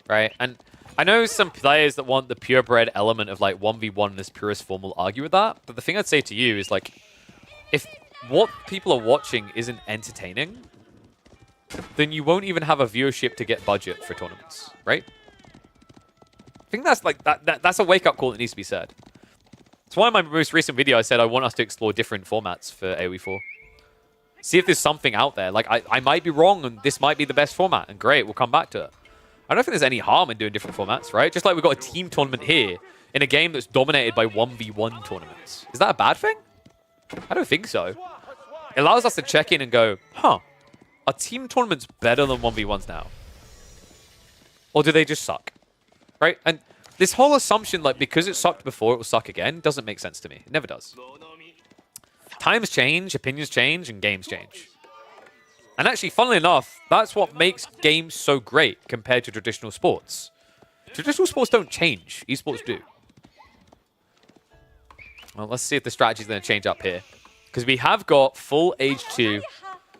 Right? And I know some players that want the purebred element of like 1v1 in this purest form will argue with that. But the thing I'd say to you is like, if what people are watching isn't entertaining, then you won't even have a viewership to get budget for tournaments, right? I think that's like that's a wake-up call that needs to be said. It's why in my most recent video I said I want us to explore different formats for AoE4. See if there's something out there. Like, I might be wrong, and this might be the best format, and great, we'll come back to it. I don't think there's any harm in doing different formats, right? Just like we've got a team tournament here in a game that's dominated by 1v1 tournaments. Is that a bad thing? I don't think so. It allows us to check in and go, huh, are team tournaments better than 1v1s now? Or do they just suck? Right? And this whole assumption, like, because it sucked before, it will suck again, doesn't make sense to me. It never does. Times change, opinions change, and games change. And actually, funnily enough, that's what makes games so great compared to traditional sports. Traditional sports don't change. Esports do. Well, let's see if the strategy's going to change up here. Because we have got full Age 2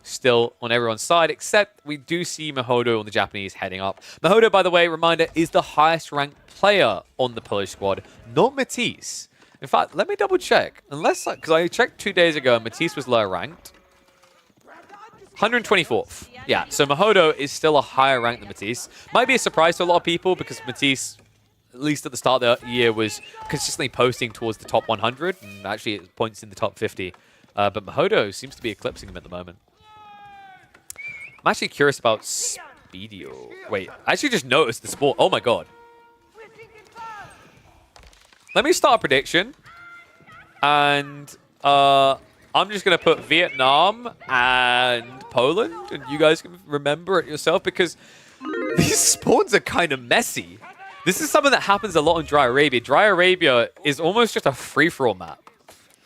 still on everyone's side, except we do see Mahodo on the Japanese heading up. Mahodo, by the way, reminder, is the highest ranked player on the Polish squad, not Matisse. In fact, let me double check. Unless, because I checked 2 days ago and Matisse was lower ranked. 124th. Yeah, so Mahodo is still a higher rank than Matisse. Might be a surprise to a lot of people because Matisse, at least at the start of the year, was consistently posting towards the top 100. And actually, it points in the top 50. But Mahodo seems to be eclipsing him at the moment. I'm actually curious about Speedio. Wait, I actually just noticed the sport. Oh my god. Let me start a prediction. And I'm just going to put Vietnam and Poland. And you guys can remember it yourself because these spawns are kind of messy. This is something that happens a lot in Dry Arabia. Dry Arabia is almost just a free-for-all map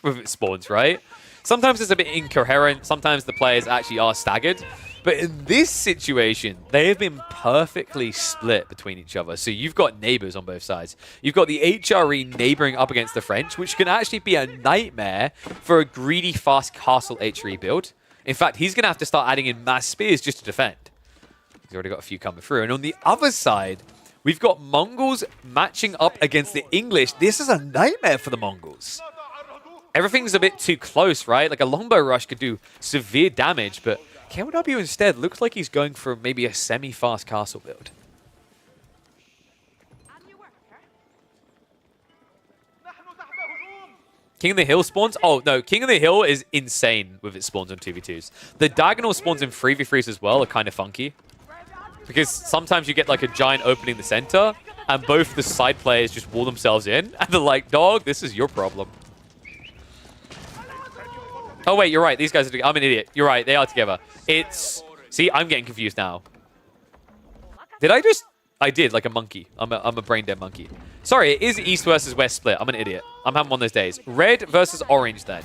with its spawns, right? Sometimes it's a bit incoherent. Sometimes the players actually are staggered. But in this situation, they have been perfectly split between each other. So you've got neighbors on both sides. You've got the HRE neighboring up against the French, which can actually be a nightmare for a greedy, fast castle HRE build. In fact, he's going to have to start adding in mass spears just to defend. He's already got a few coming through. And on the other side, we've got Mongols matching up against the English. This is a nightmare for the Mongols. Everything's a bit too close, right? Like a longbow rush could do severe damage, but KLW instead looks like he's going for maybe a semi-fast castle build. King of the Hill spawns? Oh, no. King of the Hill is insane with its spawns on 2v2s. The diagonal spawns in 3v3s as well are kind of funky. Because sometimes you get like a giant opening in the center, and both the side players just wall themselves in, and they're like, dog, this is your problem. Oh, wait, you're right. These guys are together. I'm an idiot. You're right. They are together. It's... See, I'm getting confused now. Did I just... I did, like a monkey. I'm a brain-dead monkey. Sorry, it is East versus West split. I'm an idiot. I'm having one of those days. Red versus orange, then.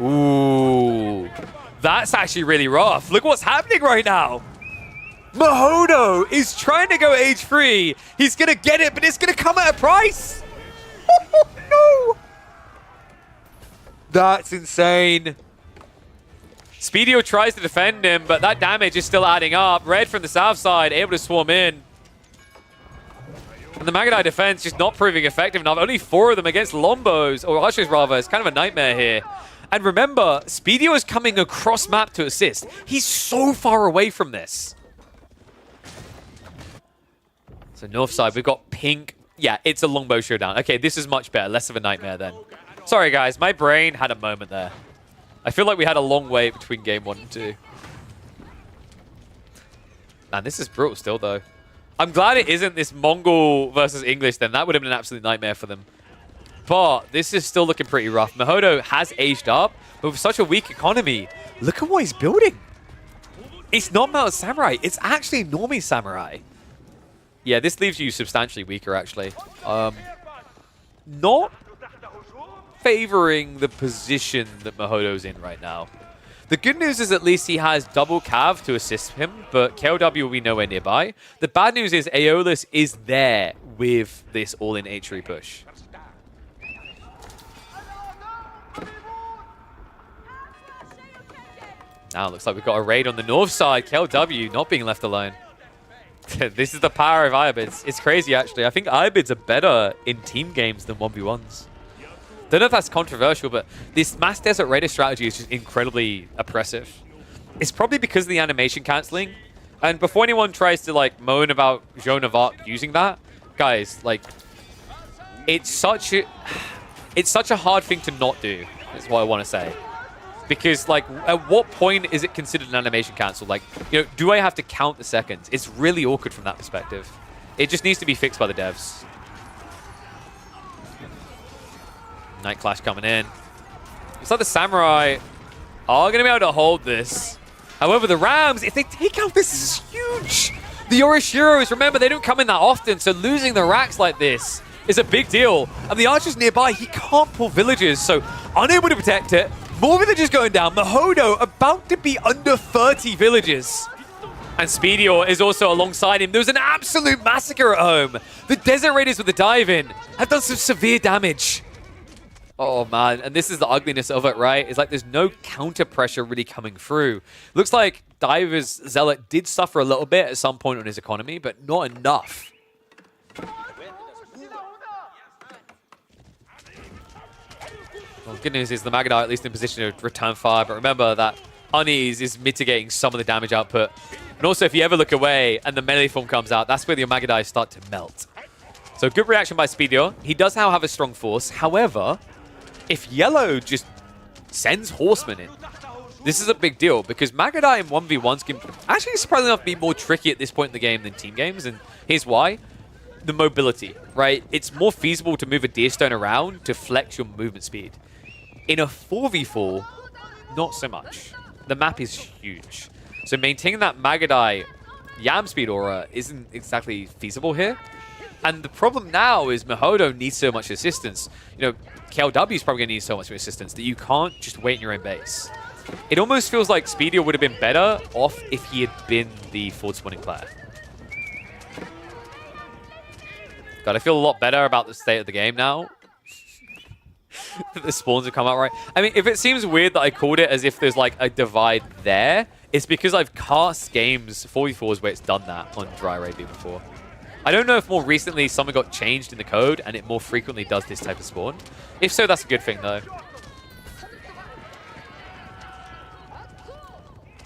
Ooh. That's actually really rough. Look what's happening right now. Mahodo is trying to go age 3. He's going to get it, but it's going to come at a price. No. That's insane. Speedio tries to defend him, but that damage is still adding up. Red from the south side, able to swarm in. And the Magadai defense just not proving effective enough. Only 4 of them against Lombos, or Archers rather. It's kind of a nightmare here. And remember, Speedio is coming across map to assist. He's so far away from this. So north side, we've got pink. Yeah, it's a longbow showdown. Okay, this is much better. Less of a nightmare then. Sorry, guys. My brain had a moment there. I feel like we had a long wait between game 1 and 2. Man, this is brutal still, though. I'm glad it isn't this Mongol versus English, then. That would have been an absolute nightmare for them. But this is still looking pretty rough. Mahodo has aged up, but with such a weak economy, look at what he's building. It's not Mountain Samurai. It's actually Normie Samurai. Yeah, this leaves you substantially weaker, actually. Not favoring the position that Mahodo's in right now. The good news is at least he has double Cav to assist him, but KLW will be nowhere nearby. The bad news is Aeolus is there with this all-in H3 push. Now it looks like we've got a raid on the north side. KLW not being left alone. This is the power of Iabids. It's crazy, actually. I think Iabids are better in team games than 1v1s. Don't know if that's controversial, but this Mass Desert Raider strategy is just incredibly oppressive. It's probably because of the animation cancelling. And before anyone tries to like moan about Joan of Arc using that, guys, like, it's such a hard thing to not do, is what I want to say. Because, like, at what point is it considered an animation cancel? Like, you know, do I have to count the seconds? It's really awkward from that perspective. It just needs to be fixed by the devs. Night Clash coming in. Looks like the Samurai are going to be able to hold this. However, the Rams, if they take out this, is huge. The Yorishiros, remember, they don't come in that often, so losing the racks like this is a big deal. And the Archer's nearby, he can't pull villages, so unable to protect it. More villages going down. Mahodo about to be under 30 villages. And Speedior is also alongside him. There was an absolute massacre at home. The Desert Raiders with the dive in have done some severe damage. Oh, man. And this is the ugliness of it, right? It's like there's no counter pressure really coming through. Looks like Diver's Zealot did suffer a little bit at some point on his economy, but not enough. Well, good news is the Magadai at least in position to return fire, but remember that Unease is mitigating some of the damage output. And also, if you ever look away and the melee form comes out, that's where the Magadai start to melt. So good reaction by Speedior. He does now have a strong force. However, if Yellow just sends Horsemen in, this is a big deal because Magadai in 1v1s can actually surprisingly enough be more tricky at this point in the game than team games. And here's why. The mobility, right? It's more feasible to move a Deerstone around to flex your movement speed. In a 4v4, not so much. The map is huge. So maintaining that Magadai Yam speed aura isn't exactly feasible here. And the problem now is Mahodo needs so much assistance. You know, KLW is probably going to need so much assistance that you can't just wait in your own base. It almost feels like Speedior would have been better off if he had been the forward spawning player. God, I feel a lot better about the state of the game now. The spawns have come out right. I mean, if it seems weird that I called it as if there's like a divide there, it's because I've cast games 4v4s where it's done that on Dry Arabia before. I don't know if more recently something got changed in the code and it more frequently does this type of spawn. If so, that's a good thing though.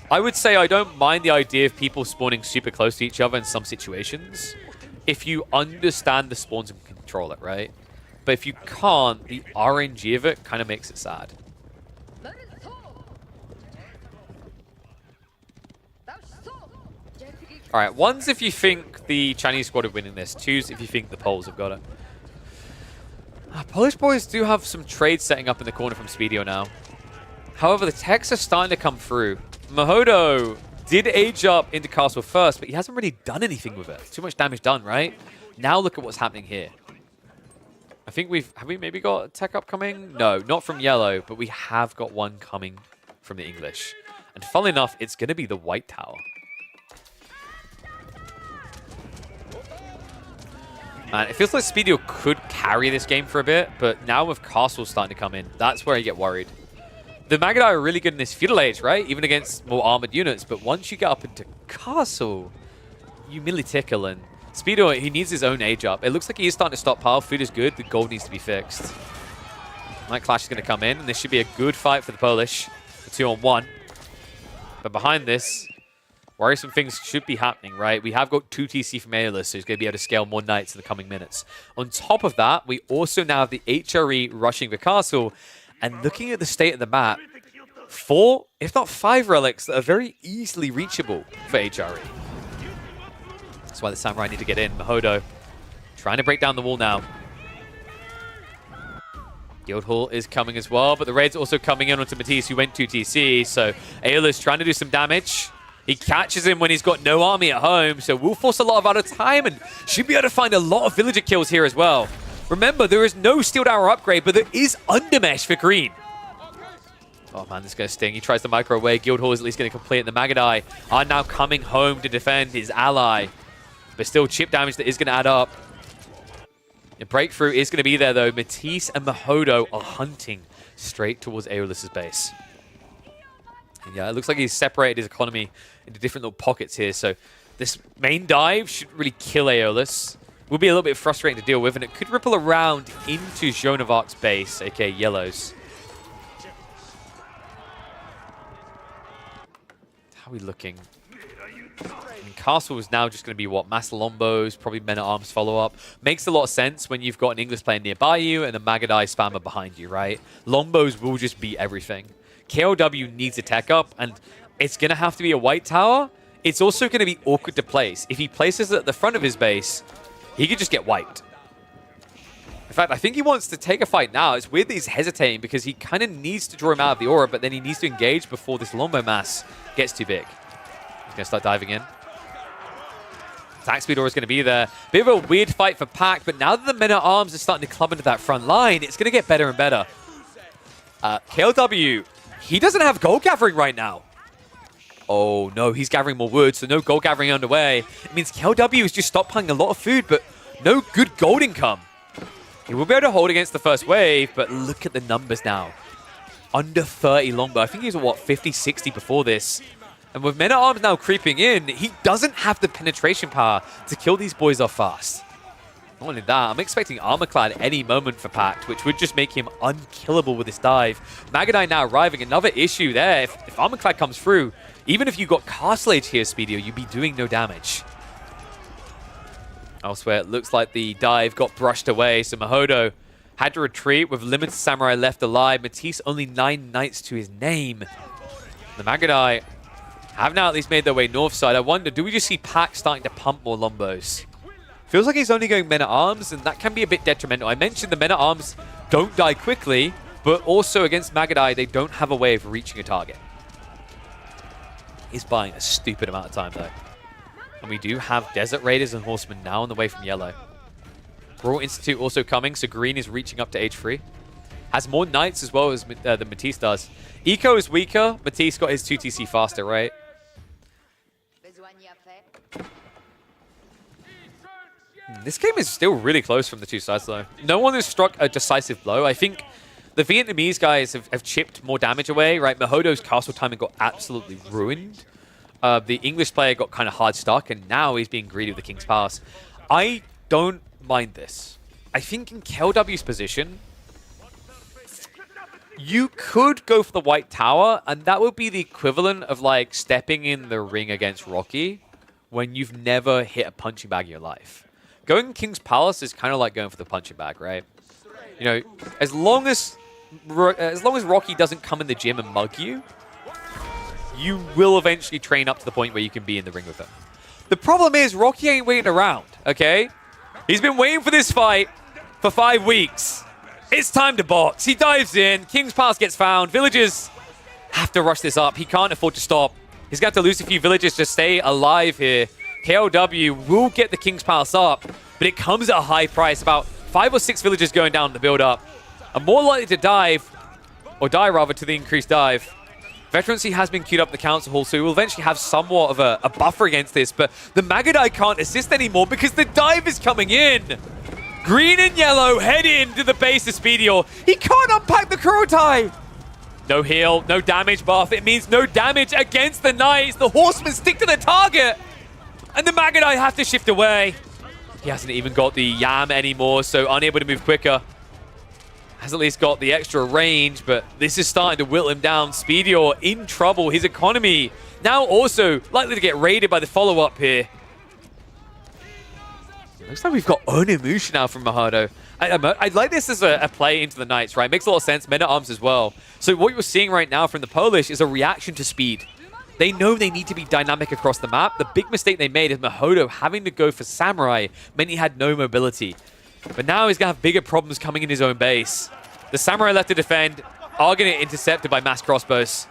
I would say I don't mind the idea of people spawning super close to each other in some situations if you understand the spawns and control it, right? But if you can't, the RNG of it kind of makes it sad. All right, one's if you think the Chinese squad are winning this. Two's if you think the Poles have got it. Polish boys do have some trades setting up in the corner from Speedio now. However, the techs are starting to come through. Mahodo did age up into Castle first, but he hasn't really done anything with it. Too much damage done, right? Now look at what's happening here. I think have we maybe got a tech upcoming? No, not from Yellow, but we have got one coming from the English. And funnily enough, it's going to be the White Tower. Man, it feels like Speedio could carry this game for a bit, but now with Castle starting to come in, that's where I get worried. The Magadai are really good in this feudal age, right? Even against more armored units, but once you get up into Castle, you merely tickle, and Speedo, he needs his own age up. It looks like he is starting to stockpile. Food is good. The gold needs to be fixed. Night Clash is going to come in, and this should be a good fight for the Polish. A 2-on-1. But behind this, worrisome things should be happening, right? We have got 2 TC from Aeolus, so he's going to be able to scale more knights in the coming minutes. On top of that, we also now have the HRE rushing the castle. And looking at the state of the map, 4, if not 5 relics that are very easily reachable for HRE. That's why the Samurai need to get in. Mahodo trying to break down the wall now. Guildhall is coming as well, but the raid's also coming in onto Matisse, who went 2 TC. So Aeolus trying to do some damage. He catches him when he's got no army at home, so will force a lot of out of time and should be able to find a lot of villager kills here as well. Remember, there is no Steel Tower upgrade, but there is Undermesh for green. Oh man, this guy's sting. He tries to micro away. Guildhall is at least going to complete, and the Magadai are now coming home to defend his ally. But still, chip damage that is going to add up. The breakthrough is going to be there, though. Matisse and Mahodo are hunting straight towards Aeolus's base. And yeah, it looks like he's separated his economy into different little pockets here. So this main dive should really kill Aeolus. Will be a little bit frustrating to deal with, and it could ripple around into Joan of Arc's base, aka Yellow's. How are we looking? I mean, Castle is now just going to be what? Mass Lombos, probably Men-at-Arms follow-up. Makes a lot of sense when you've got an English player nearby you and a Magadai spammer behind you, right? Lombos will just beat everything. KLW needs a tech up, and it's going to have to be a white tower. It's also going to be awkward to place. If he places it at the front of his base, he could just get wiped. In fact, I think he wants to take a fight now. It's weird that he's hesitating because he kind of needs to draw him out of the aura, but then he needs to engage before this longbow mass gets too big. He's going to start diving in. Attack speed aura is going to be there. Bit of a weird fight for Pact, but now that the men-at-arms are starting to club into that front line, it's going to get better and better. KLW, he doesn't have gold gathering right now. Oh, no, he's gathering more wood, so no gold gathering underway. It means KLW has just stockpiling a lot of food, but no good gold income. He will be able to hold against the first wave, but look at the numbers now. Under 30 longbow. I think he was, what, 50, 60 before this. And with men-at-arms now creeping in, he doesn't have the penetration power to kill these boys off fast. Not only that, I'm expecting Armorclad any moment for Pact, which would just make him unkillable with this dive. Magadai now arriving. Another issue there. If Armorclad comes through, even if you got Castle Age here, Speedio, you'd be doing no damage. Elsewhere, it looks like the dive got brushed away, so Mahodo had to retreat with limited samurai left alive. Matisse only 9 knights to his name. The Magadai have now at least made their way north side. I wonder, do we just see Pact starting to pump more lombos? Feels like he's only going men-at-arms, and that can be a bit detrimental. I mentioned the men-at-arms don't die quickly, but also against Magadai, they don't have a way of reaching a target. He's buying a stupid amount of time, though. And we do have Desert Raiders and Horsemen now on the way from yellow. Royal Institute also coming, so green is reaching up to age 3. Has more knights as well as than Matisse does. Eco is weaker. Matisse got his 2TC faster, right? This game is still really close from the two sides, though. No one has struck a decisive blow. I think the Vietnamese guys have chipped more damage away, right? Mahodo's castle timing got absolutely ruined. The English player got kind of hard stuck, and now he's being greedy with the King's Pass. I don't mind this. I think in KLW's position, you could go for the White Tower, and that would be the equivalent of like stepping in the ring against Rocky when you've never hit a punching bag in your life. Going King's Palace is kind of like going for the punching bag, right? You know, as long as Rocky doesn't come in the gym and mug you, you will eventually train up to the point where you can be in the ring with him. The problem is Rocky ain't waiting around, okay? He's been waiting for this fight for 5 weeks. It's time to box. He dives in. King's Pass gets found. Villagers have to rush this up. He can't afford to stop. He's got to lose a few villagers to stay alive here. KLW will get the King's Palace up, but it comes at a high price. About 5 or 6 villagers going down the build-up are more likely to dive, or die rather, to the increased dive. Veterancy has been queued up in the council hall, so we will eventually have somewhat of a buffer against this, but the Magadai can't assist anymore because the dive is coming in. Green and yellow head into the base of Speedior. He can't unpack the Kurotai. No heal, no damage buff. It means no damage against the Knights. The Horsemen stick to the target, and the Magadai have to shift away. He hasn't even got the Yam anymore, so unable to move quicker. Has at least got the extra range, but this is starting to whittle him down. Speedior in trouble. His economy now also likely to get raided by the follow-up here. Looks like we've got Onimusha now from Mahodo. I'd like this as a play into the Knights, right? Makes a lot of sense. Men-at-arms as well. So what you're seeing right now from the Polish is a reaction to speed. They know they need to be dynamic across the map. The big mistake they made is Mahodo having to go for Samurai meant he had no mobility. But now he's going to have bigger problems coming in his own base. The Samurai left to defend are going to get intercepted by mass crossbows.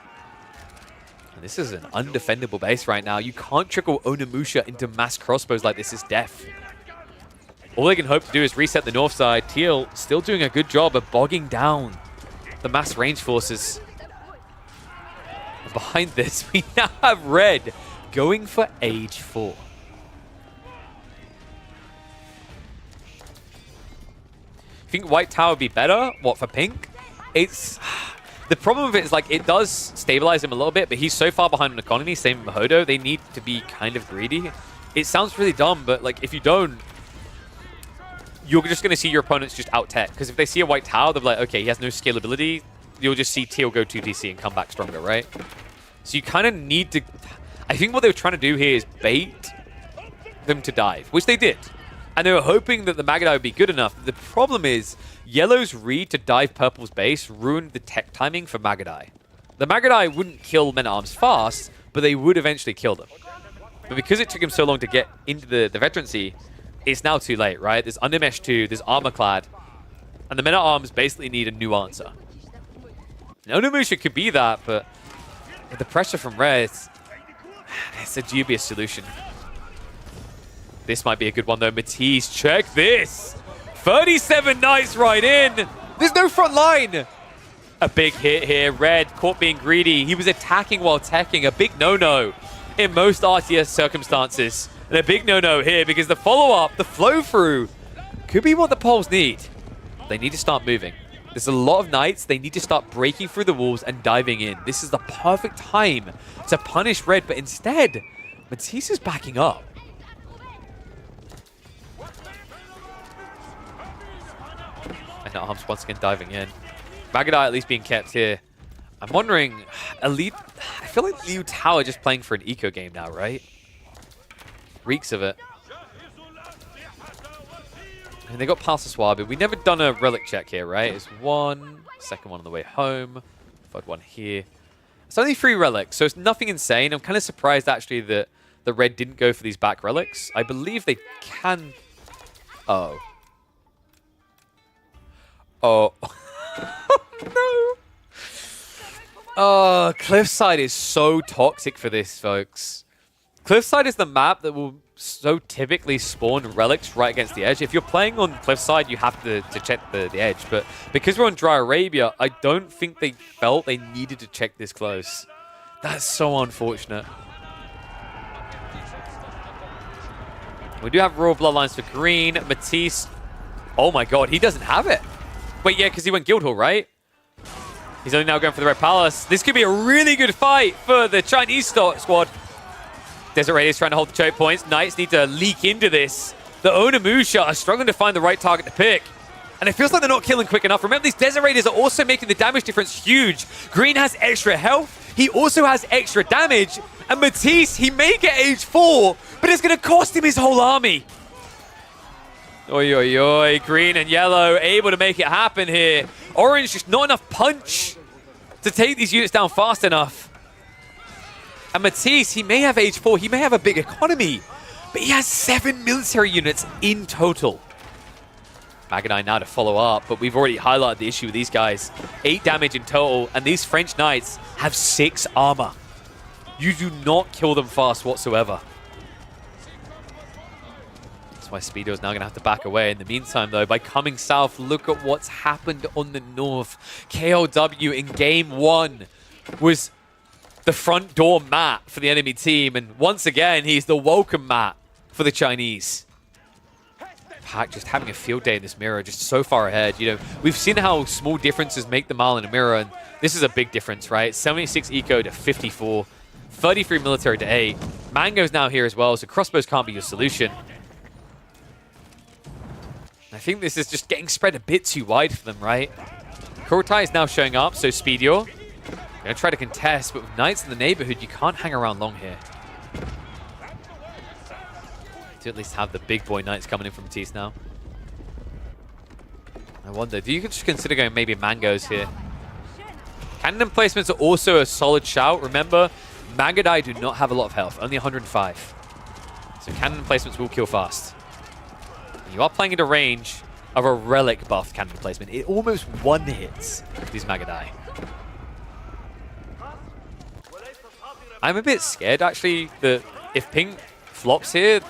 And this is an undefendable base right now. You can't trickle Onimusha into mass crossbows like this. Is death. All they can hope to do is reset the north side. Teal still doing a good job of bogging down the mass range forces. And behind this, we now have Red going for age 4. You think White Tower would be better? What, for pink? It's... The problem with it is, like, it does stabilize him a little bit, but he's so far behind on economy, same with Mahodo, they need to be kind of greedy. It sounds really dumb, but, like, if you don't, you're just going to see your opponents just out-tech. Because if they see a White Tower, they'll be like, okay, he has no scalability. You'll just see Teal go 2TC and come back stronger, right? So you kind of need to... I think what they were trying to do here is bait them to dive, which they did. And they were hoping that the Magadai would be good enough. The problem is, Yellow's read to dive Purple's base ruined the tech timing for Magadai. The Magadai wouldn't kill men-at-arms fast, but they would eventually kill them. But because it took him so long to get into the veterancy, it's now too late, right? There's Undermesh 2, there's Armorclad, and the men-at-arms basically need a new answer. And Onimusha could be that, but with the pressure from Red, it's a dubious solution. This might be a good one, though. Matisse, check this! 37 Knights right in! There's no front line! A big hit here. Red caught being greedy. He was attacking while teching. A big no-no in most RTS circumstances. And a big no-no here because the follow-up, the flow-through, could be what the Poles need. They need to start moving. There's a lot of Knights. They need to start breaking through the walls and diving in. This is the perfect time to punish Red, but instead, Matisse is backing up. And Arms once again diving in. Magadai at least being kept here. I'm wondering, Elite, I feel like Liu Tao are just playing for an eco game now, right? Reeks of it. And they got past the Swabi. We've never done a relic check here, right? It's one, second one on the way home, third one here. It's only 3 relics, so it's nothing insane. I'm kind of surprised, actually, that the Red didn't go for these back relics. I believe they can... Oh. Oh. No. Oh, Cliffside is so toxic for this, folks. Cliffside is the map that will so typically spawn relics right against the edge. If you're playing on Cliffside, you have to check the edge. But because we're on Dry Arabia, I don't think they felt they needed to check this close. That's so unfortunate. We do have Royal Bloodlines for green. Matisse. Oh my god, he doesn't have it. Wait, yeah, because he went Guildhall, right? He's only now going for the Red Palace. This could be a really good fight for the Chinese squad. Desert Raiders trying to hold the choke points. Knights need to leak into this. The Onimusha are struggling to find the right target to pick. And it feels like they're not killing quick enough. Remember, these Desert Raiders are also making the damage difference huge. Green has extra health. He also has extra damage. And Matisse, he may get age 4, but it's going to cost him his whole army. Oi, oi, oi. Green and yellow able to make it happen here. Orange just not enough punch to take these units down fast enough. And Matisse, he may have age 4. He may have a big economy. But he has 7 military units in total. Magadai now to follow up, but we've already highlighted the issue with these guys. 8 damage in total, and these French Knights have 6 armor. You do not kill them fast whatsoever. That's why Speedo is now going to have to back away. In the meantime, though, by coming south, look at what's happened on the north. KLW in game 1 was the front door mat for the enemy team, and once again, he's the welcome mat for the Chinese. Pack just having a field day in this mirror, just so far ahead. You know, we've seen how small differences make the mile in a mirror, and this is a big difference, right? 76 eco to 54, 33 military to 8. Mango's now here as well, so crossbows can't be your solution. I think this is just getting spread a bit too wide for them, right? Kurotai is now showing up, so Speedio going to try to contest, but with Knights in the neighborhood, you can't hang around long here. To at least have the big boy Knights coming in from Matisse now. I wonder, do you just consider going maybe Mangoes here? Cannon emplacements are also a solid shout. Remember, Magadai do not have a lot of health, only 105. So cannon emplacements will kill fast. You are playing into range of a relic buffed cannon emplacement. It almost one-hits these Magadai. I'm a bit scared, actually, that if Pink flops here,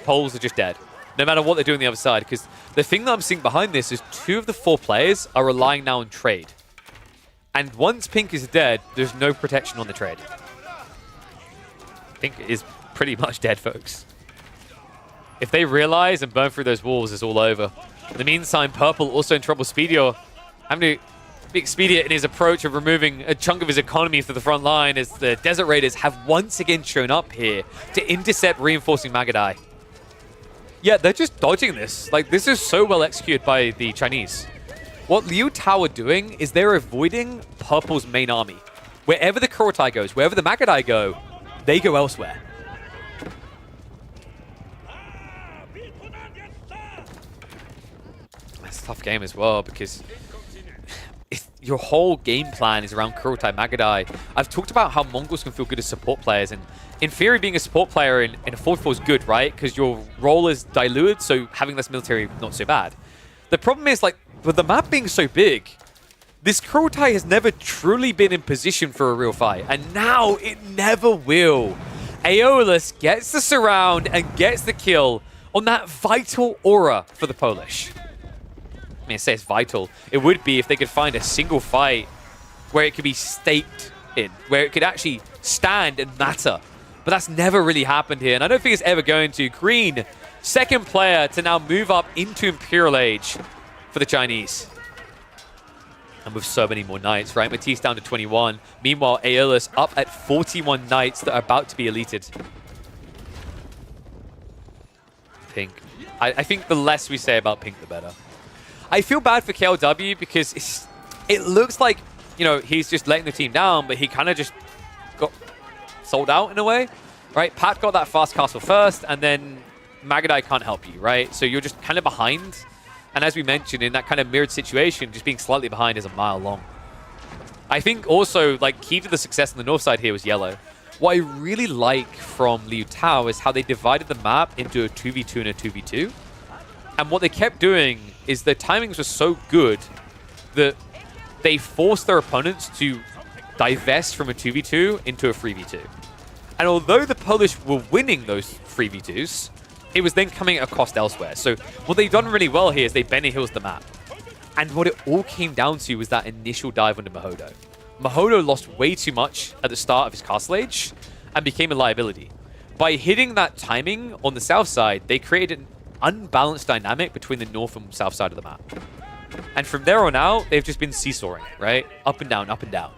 Poles are just dead, no matter what they do on the other side. Because the thing that I'm seeing behind this is 2 of the 4 players are relying now on trade. And once Pink is dead, there's no protection on the trade. Pink is pretty much dead, folks. If they realize and burn through those walls, it's all over. In the meantime, Purple also in trouble. Speedio having to be expedient in his approach of removing a chunk of his economy for the front line as the Desert Raiders have once again shown up here to intercept reinforcing Magadai. Yeah, they're just dodging this. Like, this is so well executed by the Chinese. What Liu Tao are doing is they're avoiding Purple's main army. Wherever the Kurotai goes, wherever the Magadai go, they go elsewhere. That's a tough game as well, because your whole game plan is around Kurultai Magadai. I've talked about how Mongols can feel good as support players, and in theory, being a support player in a 4-4 is good, right? Because your role is diluted, so having less military, not so bad. The problem is, like, with the map being so big, this Kurultai has never truly been in position for a real fight, and now it never will. Aeolus gets the surround and gets the kill on that vital aura for the Polish. I mean, I say it's vital. It would be if they could find a single fight where it could be staked in, where it could actually stand and matter. But that's never really happened here, and I don't think it's ever going to. Green, second player to now move up into Imperial Age for the Chinese. And with so many more knights, right? Matisse down to 21. Meanwhile, Aeolus up at 41 knights that are about to be elited. Pink. I think the less we say about Pink, the better. I feel bad for KLW because it looks like, you know, he's just letting the team down, but he kind of just got sold out in a way, right? Pat got that fast castle first, and then Magadai can't help you, right? So you're just kind of behind. And as we mentioned, in that kind of mirrored situation, just being slightly behind is a mile long. I think also, like, key to the success on the north side here was yellow. What I really like from Liu Tao is how they divided the map into a 2v2 and a 2v2. And what they kept doing is their timings were so good that they forced their opponents to divest from a 2v2 into a 3v2. And although the Polish were winning those 3v2s, it was then coming at a cost elsewhere. So what they've done really well here is they Benny Hills the map. And what it all came down to was that initial dive onto Mahodo. Mahodo lost way too much at the start of his castle age and became a liability. By hitting that timing on the south side, they created an unbalanced dynamic between the north and south side of the map. And from there on out, they've just been seesawing, right? Up and down, up and down.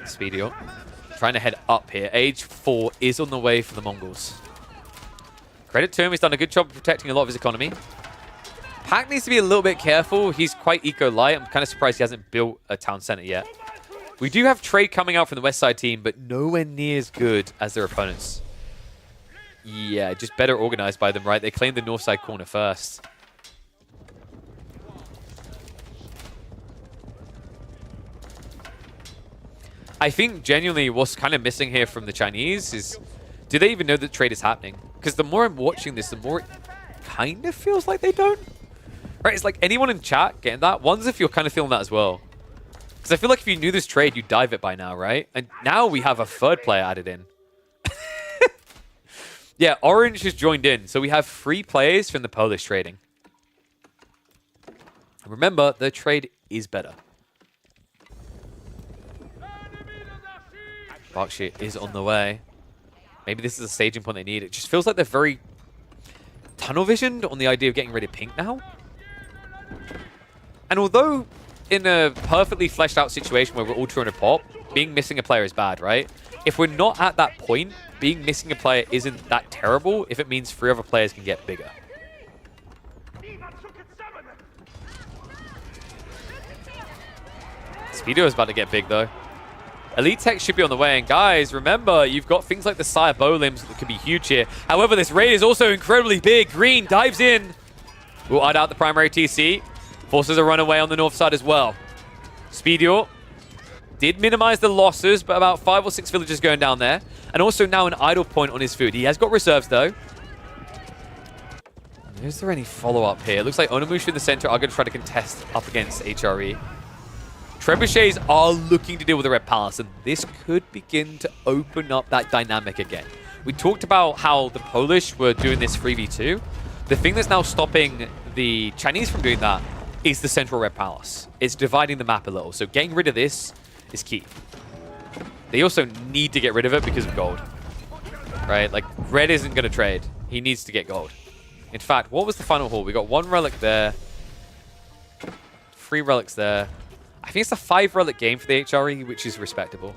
Speedio trying to head up here. Age 4 is on the way for the Mongols. Credit to him, he's done a good job of protecting a lot of his economy. Pack needs to be a little bit careful. He's quite eco-light. I'm kind of surprised he hasn't built a town center yet. We do have trade coming out from the west side team, but nowhere near as good as their opponents. Yeah, just better organized by them, right? They claimed the north side corner first. I think genuinely what's kind of missing here from the Chinese is, do they even know that trade is happening? Because the more I'm watching this, the more it kind of feels like they don't. Right, it's like anyone in chat getting that? One's if you're kind of feeling that as well. Because I feel like if you knew this trade, you'd dive it by now, right? And now we have a third player added in. Yeah, Orange has joined in. So we have 3 players from the Polish trading. And remember, the trade is better. Bakshi is on the way. Maybe this is a staging point they need. It just feels like they're very tunnel visioned on the idea of getting rid of Pink now. And although in a perfectly fleshed out situation where we're all trying to pop, being missing a player is bad, right? If we're not at that point, being missing a player isn't that terrible if it means 3 other players can get bigger. Speedo is about to get big though. Elite Tech should be on the way, and guys, remember, you've got things like the Sire Bow limbs that could be huge here. However, this raid is also incredibly big. Green dives in. We'll add out the primary TC. Forces a runaway on the north side as well. Speedio did minimize the losses, but about 5 or 6 villagers going down there. And also now an idle point on his food. He has got reserves, though. Is there any follow-up here? It looks like Onomusha in the center are going to try to contest up against HRE. Trebuchets are looking to deal with the Red Palace, and this could begin to open up that dynamic again. We talked about how the Polish were doing this 3v2. The thing that's now stopping the Chinese from doing that is the central Red Palace. It's dividing the map a little, so getting rid of this is key. They also need to get rid of it because of gold, right? Like, Red isn't going to trade. He needs to get gold. In fact, what was the final haul? We got 1 relic there, 3 relics there. I think it's a 5 relic game for the HRE, which is respectable.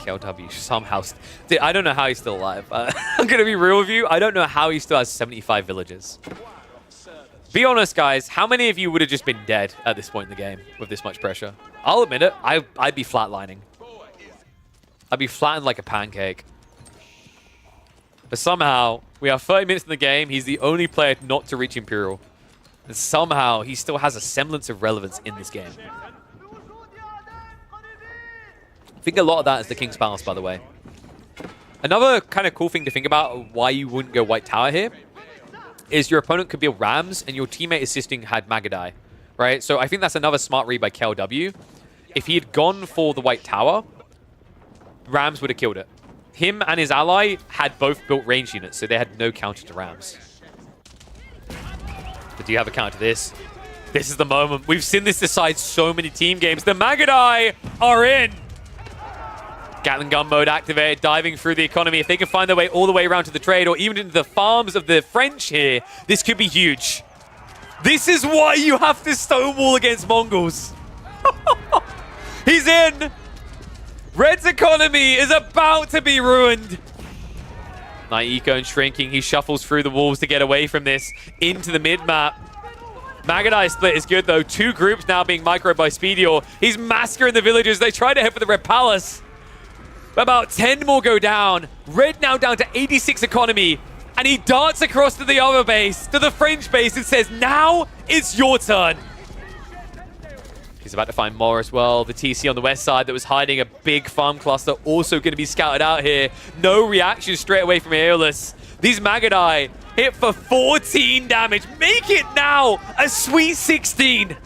KLW somehow... Dude, I don't know how he's still alive. I'm going to be real with you. I don't know how he still has 75 villages. Be honest, guys. How many of you would have just been dead at this point in the game with this much pressure? I'll admit it. I'd be flatlining. I'd be flattened like a pancake. But somehow, we are 30 minutes in the game. He's the only player not to reach Imperial. And somehow, he still has a semblance of relevance in this game. I think a lot of that is the King's Palace, by the way. Another kind of cool thing to think about why you wouldn't go White Tower here is your opponent could build Rams and your teammate assisting had Magadai, right? So I think that's another smart read by KLW. If he had gone for the White Tower, Rams would have killed it. Him and his ally had both built range units, so they had no counter to Rams. But do you have a counter to this? This is the moment. We've seen this decide so many team games. The Magadai are in. Gatling gun mode activated, diving through the economy. If they can find their way all the way around to the trade or even into the farms of the French here, this could be huge. This is why you have to stonewall against Mongols. He's in. Red's economy is about to be ruined. Night Eco and shrinking. He shuffles through the walls to get away from this into the mid-map. Magadai split is good, though. Two groups now being microed by Speedior. He's massacring the villagers. They try to head for the Red Palace. About 10 more go down. Red now down to 86 economy. And he darts across to the other base, to the French base, and says, now it's your turn. He's about to find more as well. The TC on the west side that was hiding a big farm cluster also going to be scouted out here. No reaction straight away from Aeolus. These Magadai hit for 14 damage. Make it now a sweet 16.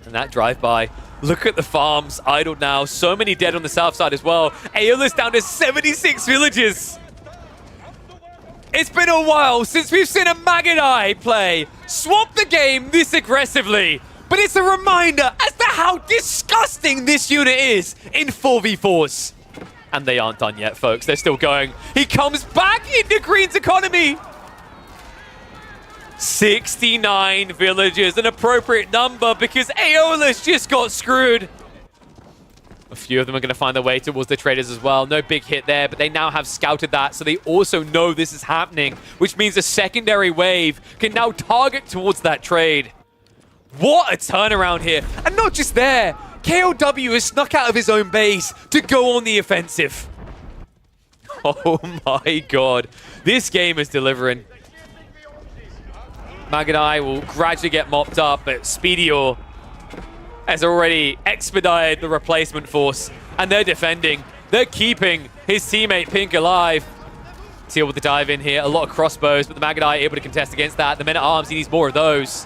And that drive-by. Look at the farms idled now. So many dead on the south side as well. Aeolus down to 76 villages. It's been a while since we've seen a Magadai play swap the game this aggressively. But it's a reminder as to how disgusting this unit is in 4v4s. And they aren't done yet, folks. They're still going. He comes back into Green's economy. 69 villagers, an appropriate number because Aeolus just got screwed. A few of them are going to find their way towards the traders as well. No big hit there, but they now have scouted that, so they also know this is happening, which means a secondary wave can now target towards that trade. What a turnaround here. And not just there, KLW has snuck out of his own base to go on the offensive. Oh my god. This game is delivering. Magadai will gradually get mopped up, but Speedior has already expedited the replacement force, and they're defending. They're keeping his teammate Pink alive. Teal with the dive in here. A lot of crossbows, but the Magadai able to contest against that. The men-at-arms, he needs more of those.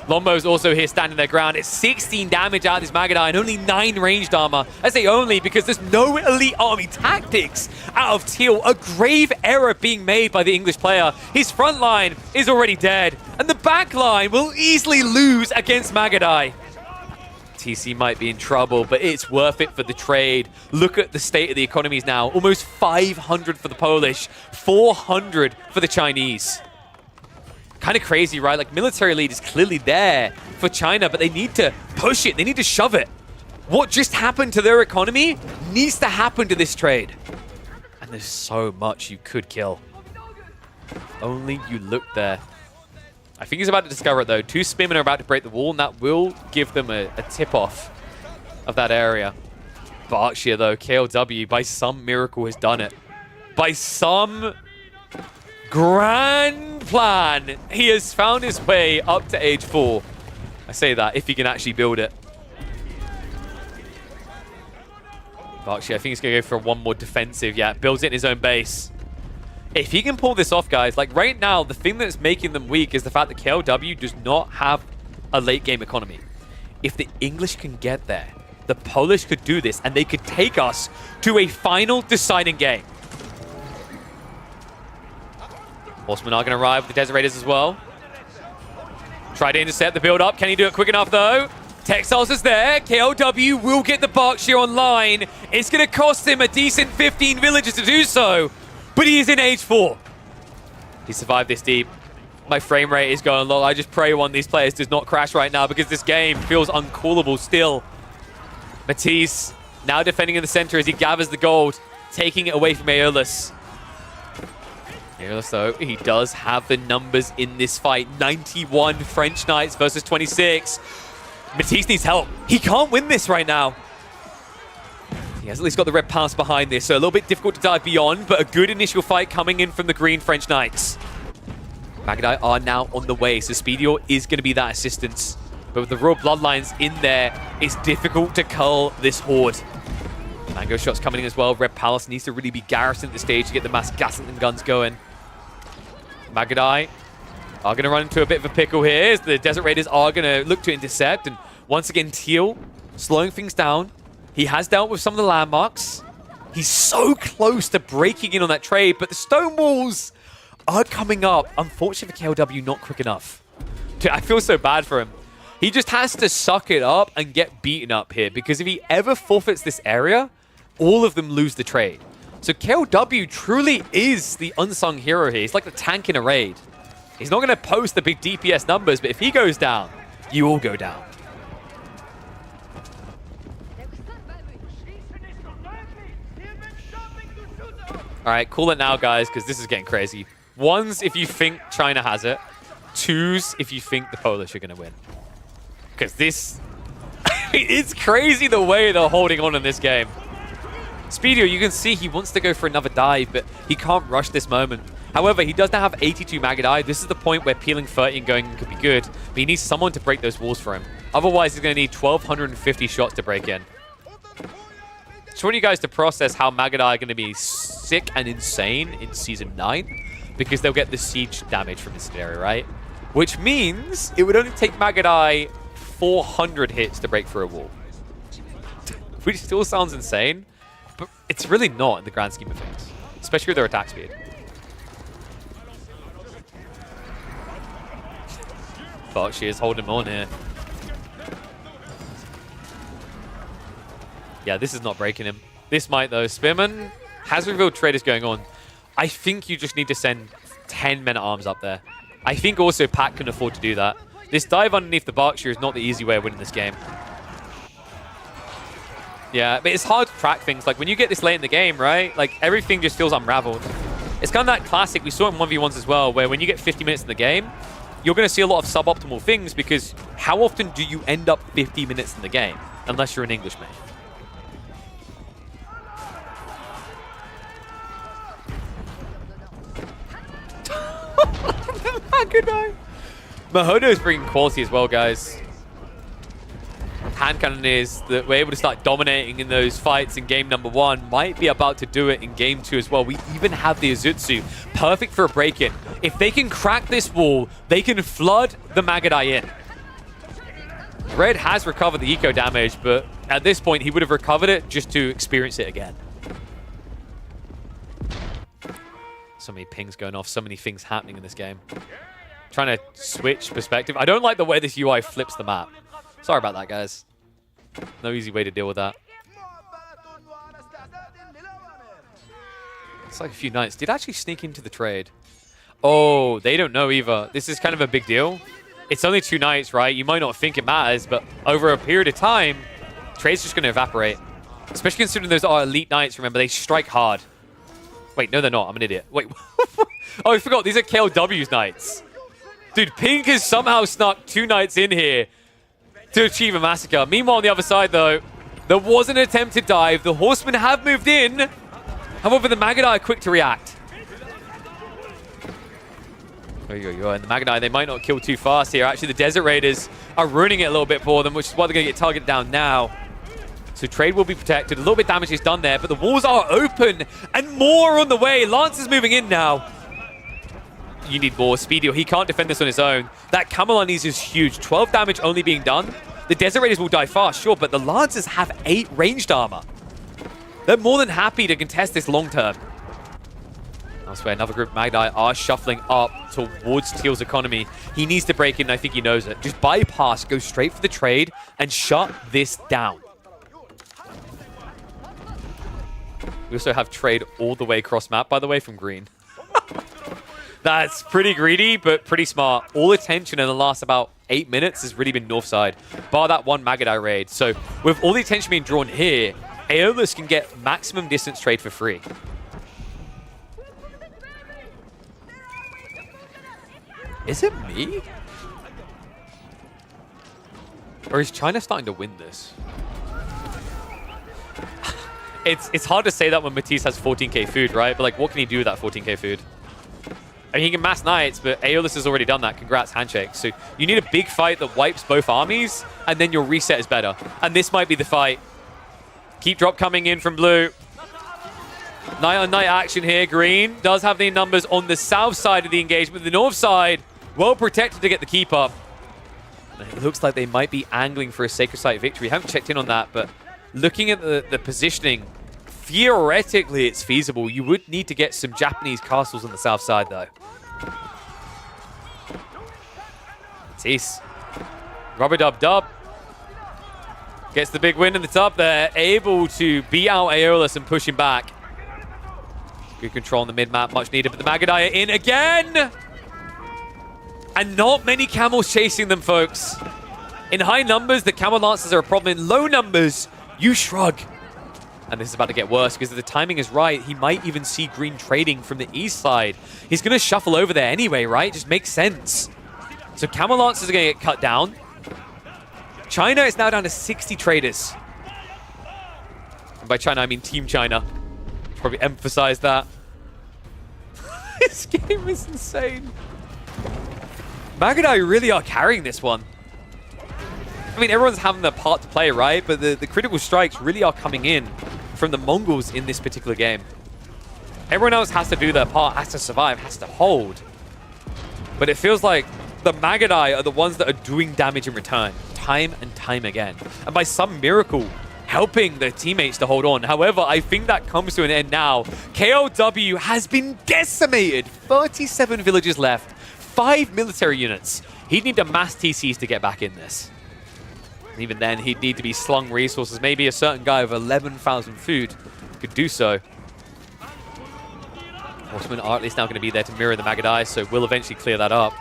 Lombo's also here standing their ground. It's 16 damage out of this Magadai and only 9 ranged armor. I say only because there's no elite army tactics out of Teal. A grave error being made by the English player. His front line is already dead, and the back line will easily lose against Magadai. TC might be in trouble, but it's worth it for the trade. Look at the state of the economies now. Almost 500 for the Polish, 400 for the Chinese. Kind of crazy, right? Like, military lead is clearly there for China, but they need to push it. They need to shove it. What just happened to their economy needs to happen to this trade. And there's so much you could kill. Only you look there. I think he's about to discover it, though. 2 spearmen are about to break the wall, and that will give them a tip-off of that area. Berkshire, though, KLW, by some miracle, has done it. By some grand plan, he has found his way up to age 4. I say that, if he can actually build it. Berkshire, I think he's going to go for one more defensive. Yeah, builds it in his own base. If he can pull this off, guys, like right now, the thing that's making them weak is the fact that KLW does not have a late game economy. If the English can get there, the Polish could do this, and they could take us to a final deciding game. Horsemen are going to arrive with the Desert Raiders as well. Try to intercept the build-up. Can he do it quick enough, though? Textiles is there. KLW will get the Berkshire online. It's going to cost him a decent 15 villages to do so. But he is in age 4. He survived this deep. My frame rate is going low. I just pray one of these players does not crash right now because this game feels uncallable still. Matisse now defending in the center as he gathers the gold, taking it away from Aeolus. Fearless, though, he does have the numbers in this fight. 91 French Knights versus 26. Matisse needs help. He can't win this right now. He has at least got the red pass behind this, so a little bit difficult to dive beyond, but a good initial fight coming in from the green French Knights. Magadai are now on the way, so Speedior is going to be that assistance. But with the Royal Bloodlines in there, it's difficult to cull this horde. Mango shots coming in as well. Red Palace needs to really be garrisoned at this stage to get the mass Gatling guns going. Magadai are going to run into a bit of a pickle here as the Desert Raiders are going to look to intercept. And once again, Teal slowing things down. He has dealt with some of the landmarks. He's so close to breaking in on that trade, but the stone walls are coming up. Unfortunately for KLW, not quick enough. I feel so bad for him. He just has to suck it up and get beaten up here, because if he ever forfeits this area, all of them lose the trade. So KLW truly is the unsung hero here. He's like the tank in a raid. He's not going to post the big DPS numbers, but if he goes down, you all go down. All right, call it now, guys, because this is getting crazy. Ones, if you think China has it. Twos, if you think the Polish are going to win. Because this... it's crazy the way they're holding on in this game. Speedio, you can see he wants to go for another dive, but he can't rush this moment. However, he does now have 82 Magadai. This is the point where peeling 30 and going could be good, but he needs someone to break those walls for him. Otherwise, he's going to need 1,250 shots to break in. Just want you guys to process how Magadai are going to be sick and insane in Season 9, because they'll get the siege damage from this area, right? Which means it would only take Magadai 400 hits to break through a wall. Which still sounds insane, but it's really not in the grand scheme of things, especially with their attack speed. But she is holding him on here. Yeah, this is not breaking him. This might, though. Spearman has revealed trade is going on. I think you just need to send 10 men-at-arms up there. I think also Pat can afford to do that. This dive underneath the Berkshire is not the easy way of winning this game. Yeah, but it's hard to track things. Like, when you get this late in the game, right? Like, everything just feels unraveled. It's kind of that classic, we saw it in 1v1s as well, where when you get 50 minutes in the game, you're going to see a lot of suboptimal things, because how often do you end up 50 minutes in the game? Unless you're an Englishman. Goodbye. Mahodo's bringing quality as well, guys. Hand cannoneers that were able to start dominating in those fights in game number 1 might be about to do it in game 2 as well. We even have the Azutsu, perfect for a break-in. If they can crack this wall, they can flood the Magadai in. Red has recovered the eco damage, but at this point, he would have recovered it just to experience it again. So many pings going off, so many things happening in this game. Trying to switch perspective. I don't like the way this UI flips the map. Sorry about that, guys. No easy way to deal with that. It's like a few knights did actually sneak into the trade. Oh, they don't know either. This is kind of a big deal. It's only 2 knights, right? You might not think it matters, but over a period of time, trade's just going to evaporate. Especially considering those are elite knights, remember, they strike hard. Wait, no, they're not. I'm an idiot. Wait. Oh, I forgot. These are KLW's knights. Dude, Pink has somehow snuck 2 knights in here to achieve a massacre. Meanwhile, on the other side, though, there was an attempted dive. The Horsemen have moved in. However, the Magadai are quick to react. There you go. And the Magadai, they might not kill too fast here. Actually, the Desert Raiders are ruining it a little bit for them, which is why they're going to get targeted down now. So trade will be protected. A little bit of damage is done there, but the walls are open and more on the way. Lance is moving in now. You need more. Speedio, he can't defend this on his own. That Camelanies is huge. 12 damage only being done. The Desert Raiders will die fast, sure, but the Lancers have 8 ranged armor. They're more than happy to contest this long term. Elsewhere, another group of Magadai are shuffling up towards Teal's economy. He needs to break in, I think he knows it. Just bypass, go straight for the trade, and shut this down. We also have trade all the way across map, by the way, from green. That's pretty greedy, but pretty smart. All attention in the last about 8 minutes has really been north side, bar that one Magadai raid. So with all the attention being drawn here, Aeolus can get maximum distance trade for free. Is it me? Or is China starting to win this? It's hard to say that when Matisse has 14k food, right? But like, what can he do with that 14k food? I mean, he can mass knights, but Aeolus has already done that. Congrats, handshake. So you need a big fight that wipes both armies, and then your reset is better. And this might be the fight. Keep drop coming in from blue. Knight on knight action here. Green does have the numbers on the south side of the engagement. The north side, well protected to get the keep up. It looks like they might be angling for a Sacred Site victory. Haven't checked in on that, but looking at the positioning, theoretically it's feasible. You would need to get some Japanese castles on the south side, though. Matisse. Rubber dub. Gets the big win in the top there. Able to beat out Aeolus and push him back. Good control on the mid-map. Much needed, but the Magadai are in again! And not many camels chasing them, folks. In high numbers, the camel lancers are a problem. In low numbers, you shrug. And this is about to get worse because if the timing is right, he might even see green trading from the east side. He's going to shuffle over there anyway, right? Just makes sense. So camel lancers are going to get cut down. China is now down to 60 traders. And by China, I mean Team China. Probably emphasize that. This game is insane. Magadai really are carrying this one. I mean, everyone's having their part to play, right? But the critical strikes really are coming in from the Mongols in this particular game. Everyone else has to do their part, has to survive, has to hold. But it feels like the Magadai are the ones that are doing damage in return, time and time again. And by some miracle, helping their teammates to hold on. However, I think that comes to an end now. KLW has been decimated. 37 villages left. 5 military units. He'd need to mass TCs to get back in this. And even then, he'd need to be slung resources. Maybe a certain guy with 11,000 food could do so. Horseman Artley is now going to be there to mirror the Magadai, so we'll eventually clear that up.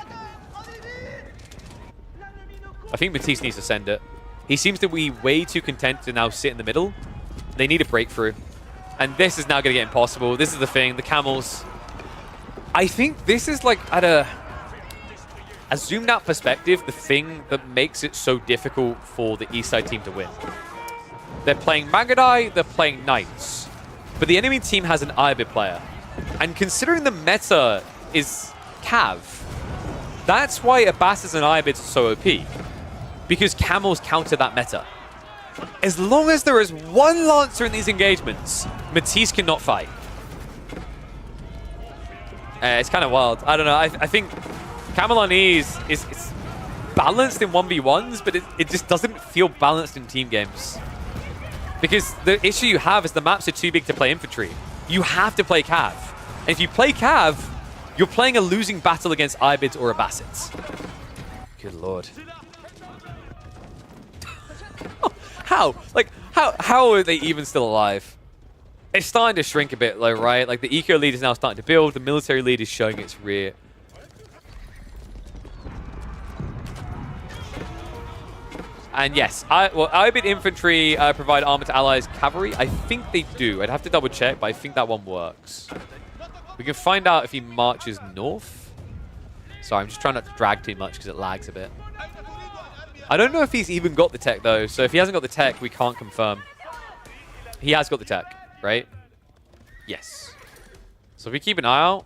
I think Matisse needs to send it. He seems to be way too content to now sit in the middle. They need a breakthrough. And this is now going to get impossible. This is the thing, the camels. I think this is like at a zoomed out perspective, the thing that makes it so difficult for the east side team to win. They're playing Magadai, they're playing Knights. But the enemy team has an Ibid player. And considering the meta is Cav, that's why Abbasis and Ibids are so OP. Because camels counter that meta. As long as there is one Lancer in these engagements, Matisse cannot fight. It's kind of wild. I don't know. I think Camelonese is balanced in 1v1s, but it just doesn't feel balanced in team games. Because the issue you have is the maps are too big to play infantry. You have to play Cav. And if you play Cav, you're playing a losing battle against Ibids or Abbasids. Good lord. How? Like, how are they even still alive? It's starting to shrink a bit, though, right? Like, the eco lead is now starting to build. The military lead is showing its rear. And yes, Ibid infantry provide armor to allies cavalry. I think they do. I'd have to double check, but I think that one works. We can find out if he marches north. Sorry, I'm just trying not to drag too much because it lags a bit. I don't know if he's even got the tech, though. So if he hasn't got the tech, we can't confirm. He has got the tech, right? Yes. So if we keep an eye out,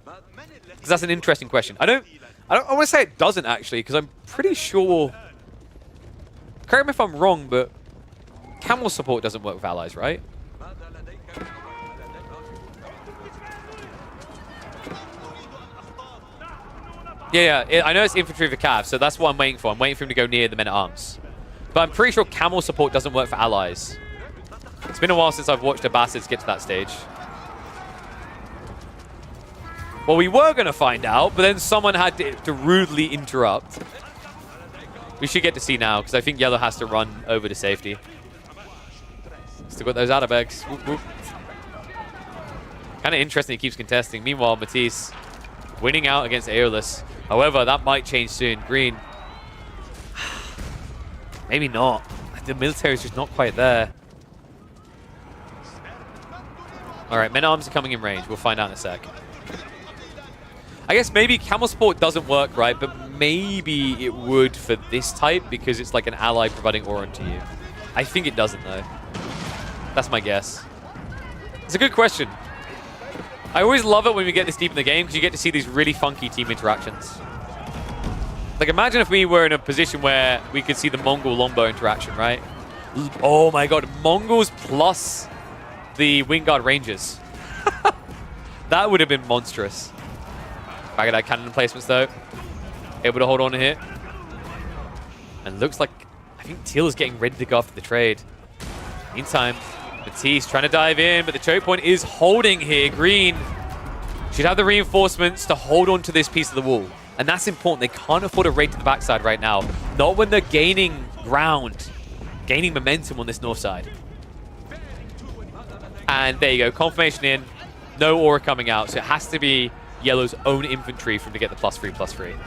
because that's an interesting question. I want to say it doesn't, actually, because I'm pretty sure... Correct me if I'm wrong, but camel support doesn't work with allies, right? Yeah, I know it's infantry for Cav, so that's what I'm waiting for. I'm waiting for him to go near the men-at-arms. But I'm pretty sure camel support doesn't work for allies. It's been a while since I've watched Abbasids get to that stage. Well, we were going to find out, but then someone had to rudely interrupt. We should get to see now, because I think Yellow has to run over to safety. Still got those Atabegs. Kind of interesting he keeps contesting. Meanwhile, Matisse winning out against Aeolus. However, that might change soon. Green. Maybe not. The military is just not quite there. Alright, men-at-arms are coming in range. We'll find out in a sec. I guess maybe camel support doesn't work, right? But maybe it would for this type because it's like an ally providing aura to you. I think it doesn't, though. That's my guess. It's a good question. I always love it when we get this deep in the game because you get to see these really funky team interactions. Like, imagine if we were in a position where we could see the Mongol-Lombo interaction, right? Oh my god, Mongols plus the Wingard Rangers. That would have been monstrous. Back at that cannon placements, though. Able to hold on here. And looks like, I think Teal is getting ready to go after the trade. Meantime, Matisse trying to dive in, but the choke point is holding here. Green should have the reinforcements to hold on to this piece of the wall. And that's important. They can't afford a raid to the backside right now. Not when they're gaining ground, gaining momentum on this north side. And there you go. Confirmation in. No aura coming out. So it has to be Yellow's own infantry for him to get the +3/+3.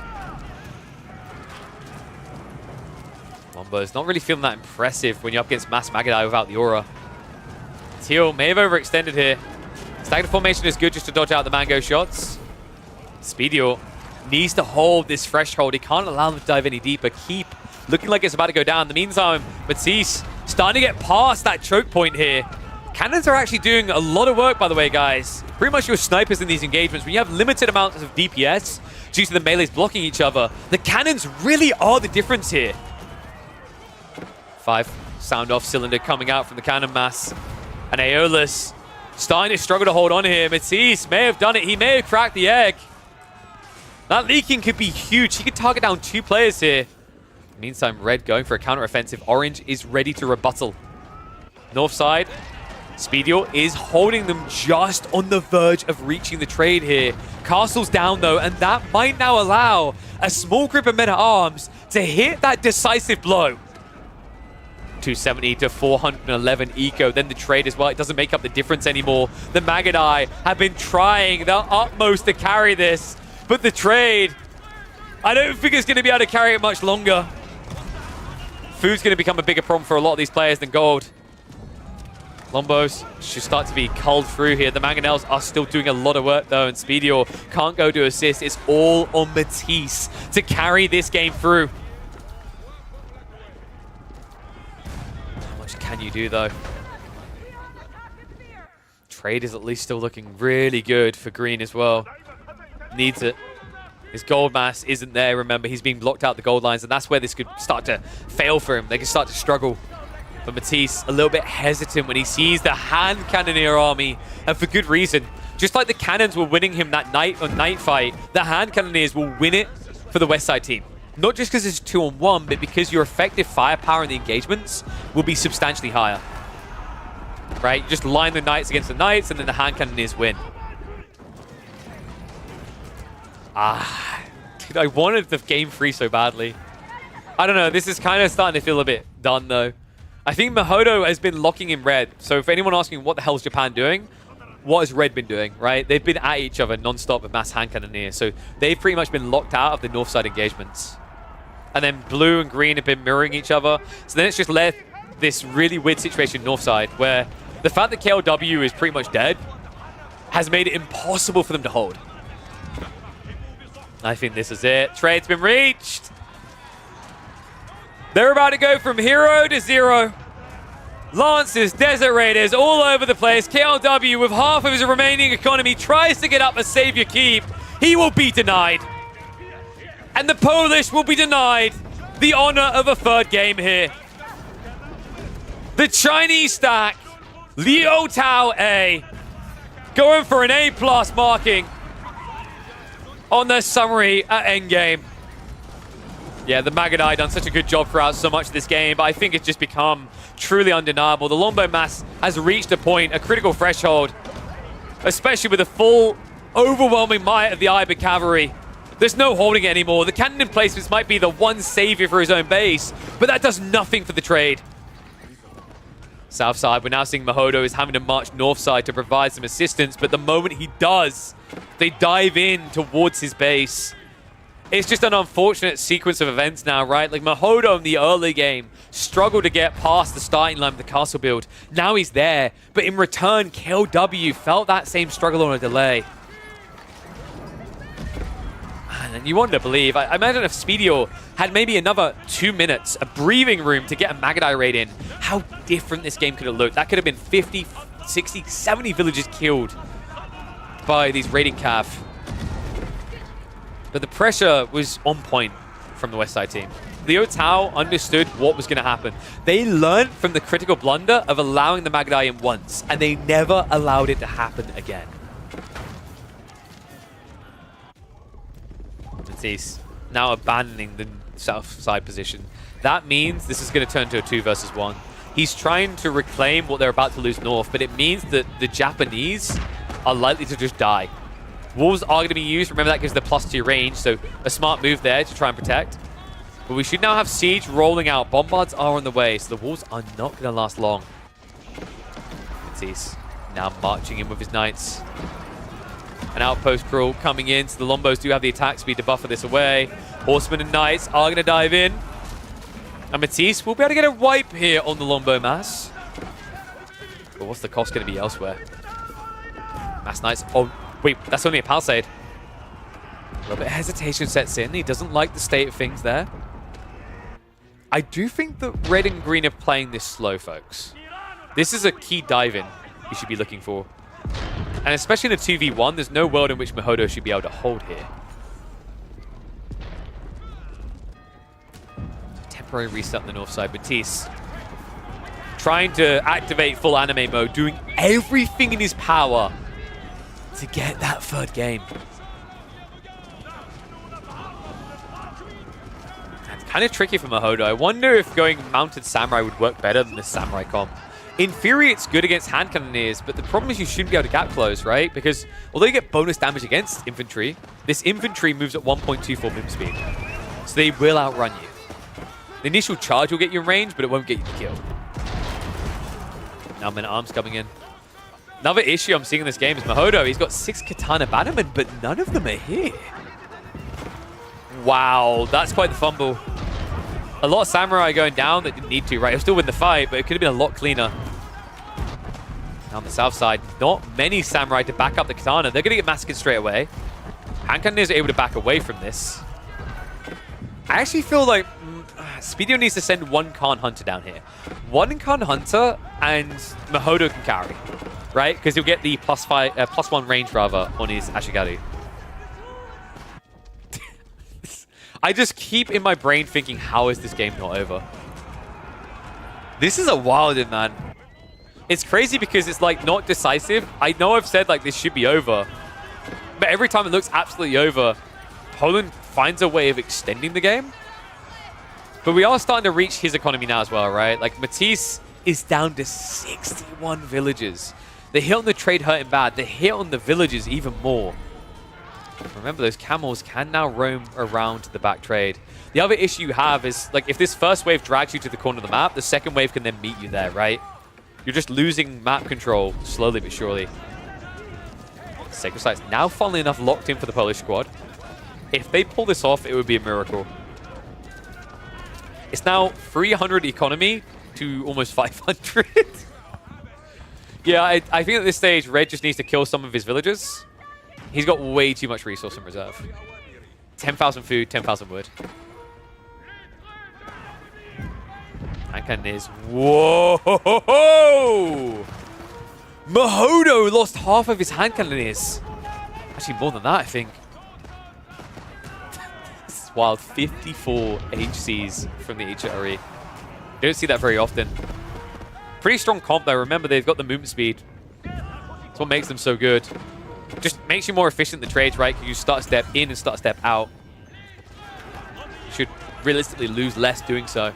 Lombo's not really feeling that impressive when you're up against Mass Magadai without the aura. Teal may have overextended here. Staggered formation is good just to dodge out the mango shots. Speedio needs to hold this threshold. He can't allow them to dive any deeper. Keep looking like it's about to go down. In the meantime, Matisse starting to get past that choke point here. Cannons are actually doing a lot of work, by the way, guys. Pretty much your snipers in these engagements, when you have limited amounts of DPS due to the melees blocking each other, the cannons really are the difference here. 5 sound-off cylinder coming out from the cannon mass. And Aeolus starting to struggle to hold on here. Matisse may have done it. He may have cracked the egg. That leaking could be huge. He could target down 2 players here. Meantime, Red going for a counter-offensive. Orange is ready to rebuttal. North side, Speedio is holding them just on the verge of reaching the trade here. Castle's down, though, and that might now allow a small group of men-at-arms to hit that decisive blow. 270 to 411 eco, then the trade as well. It doesn't make up the difference anymore. The Magadai have been trying their utmost to carry this, but the trade, I don't think it's going to be able to carry it much longer. Food's going to become a bigger problem for a lot of these players than gold. Lombos should start to be culled through here. The Mangonels are still doing a lot of work, though, and Speedio can't go to assist. It's all on Matisse to carry this game through. Can you do, though? Trade is at least still looking really good for Green as well. Needs it. His gold mass isn't there, remember. He's being blocked out the gold lines, and that's where this could start to fail for him. They can start to struggle. But Matisse, a little bit hesitant when he sees the hand cannoneer army, and for good reason. Just like the cannons were winning him that night fight, the hand cannoneers will win it for the West Side team. Not just because it's 2-on-1, but because your effective firepower in the engagements will be substantially higher. Right? You just line the knights against the knights, and then the hand cannoneers win. Dude, I wanted the game free so badly. I don't know. This is kind of starting to feel a bit done, though. I think Mahodo has been locking in Red. So for anyone asking what the hell is Japan doing, what has Red been doing, right? They've been at each other non-stop with mass hand cannoneers. So they've pretty much been locked out of the north side engagements. And then blue and green have been mirroring each other. So then it's just left this really weird situation north side where the fact that KLW is pretty much dead has made it impossible for them to hold. I think this is it. Trade's been reached. They're about to go from hero to zero. Lancers, Desert Raiders, all over the place. KLW, with half of his remaining economy, tries to get up a Savior Keep. He will be denied. And the Polish will be denied the honor of a third game here. The Chinese stack, Liu Tao A, going for an A+ marking on their summary at endgame. Yeah, the Magadai done such a good job throughout so much of this game, but I think it's just become truly undeniable. The Lombo mass has reached a point, a critical threshold, especially with the full, overwhelming might of the Iber cavalry. There's no holding it anymore. The cannon placements might be the one savior for his own base, but that does nothing for the trade. South side, we're now seeing Mahodo is having to march north side to provide some assistance, but the moment he does, they dive in towards his base. It's just an unfortunate sequence of events now, right? Like, Mahodo in the early game struggled to get past the starting line with the castle build. Now he's there, but in return, KLW felt that same struggle on a delay. And And you want to believe, I imagine if Speedio had maybe another 2 minutes, a breathing room to get a Magadai raid in, how different this game could have looked. That could have been 50, 60, 70 villagers killed by these raiding cav. But the pressure was on point from the West Side team. Liu Tao understood what was going to happen. They learned from the critical blunder of allowing the Magadai in once, and they never allowed it to happen again. Matisse now abandoning the south side position. That means this is going to turn to a 2 versus 1. He's trying to reclaim what they're about to lose north, but it means that the Japanese are likely to just die. Wolves are going to be used. Remember, that gives the +2 range, so a smart move there to try and protect. But we should now have Siege rolling out. Bombards are on the way, so the Wolves are not going to last long. Matisse now marching in with his Knights. An outpost crawl coming in, so the Lombos do have the attack speed to buffer this away. Horsemen and Knights are going to dive in. And Matisse will be able to get a wipe here on the Lombo mass. But what's the cost going to be elsewhere? Mass Knights. Oh, wait, that's only a palisade. A little bit of hesitation sets in. He doesn't like the state of things there. I do think that red and green are playing this slow, folks. This is a key dive-in you should be looking for. And especially in a 2v1, there's no world in which Mahodo should be able to hold here. Temporary reset on the north side. Matisse trying to activate full anime mode, doing everything in his power to get that 3rd game. It's kind of tricky for Mahodo. I wonder if going Mounted Samurai would work better than this Samurai comp. In theory, it's good against hand cannoneers, but the problem is you shouldn't be able to gap close, right? Because although you get bonus damage against infantry, this infantry moves at 1.24 move speed. So they will outrun you. The initial charge will get you in range, but it won't get you the kill. Now Men-at-Arms coming in. Another issue I'm seeing in this game is Mahodo. He's got 6 Katana Bannermen, but none of them are here. Wow, that's quite the fumble. A lot of Samurai going down that didn't need to, right? He'll still win the fight, but it could have been a lot cleaner. Now on the south side, not many Samurai to back up the Katana. They're going to get massacred straight away. Hand Cannoneers are able to back away from this. I actually feel like Speedio needs to send 1 Khan Hunter down here. 1 Khan Hunter and Mahodo can carry, right? Because he'll get the +1 range, rather, on his Ashigaru. I just keep in my brain thinking, how is this game not over? This is a wild one, man. It's crazy because it's like not decisive. I know I've said like this should be over, but every time it looks absolutely over, Poland finds a way of extending the game. But we are starting to reach his economy now as well, right? Like Matisse is down to 61 villages. The hit on the trade hurt him bad. The hit on the villages even more. Remember, those camels can now roam around the back trade. The other issue you have is, like, if this first wave drags you to the corner of the map, the second wave can then meet you there, right? You're just losing map control slowly but surely. Sacred Site's now, funnily enough, locked in for the Polish squad. If they pull this off, it would be a miracle. It's now 300 economy to almost 500. Yeah, I think at this stage, Red just needs to kill some of his villagers. He's got way too much resource in reserve. 10,000 food, 10,000 wood. Hand Cannoneers. Whoa! Mahodo lost half of his Hand Cannoneers. Actually, more than that, I think. This is wild. 54 HCs from the HRE. You don't see that very often. Pretty strong comp, though. Remember, they've got the movement speed. That's what makes them so good. Just makes you more efficient in the trades, right? Because you start step in and start step out. You should realistically lose less doing so.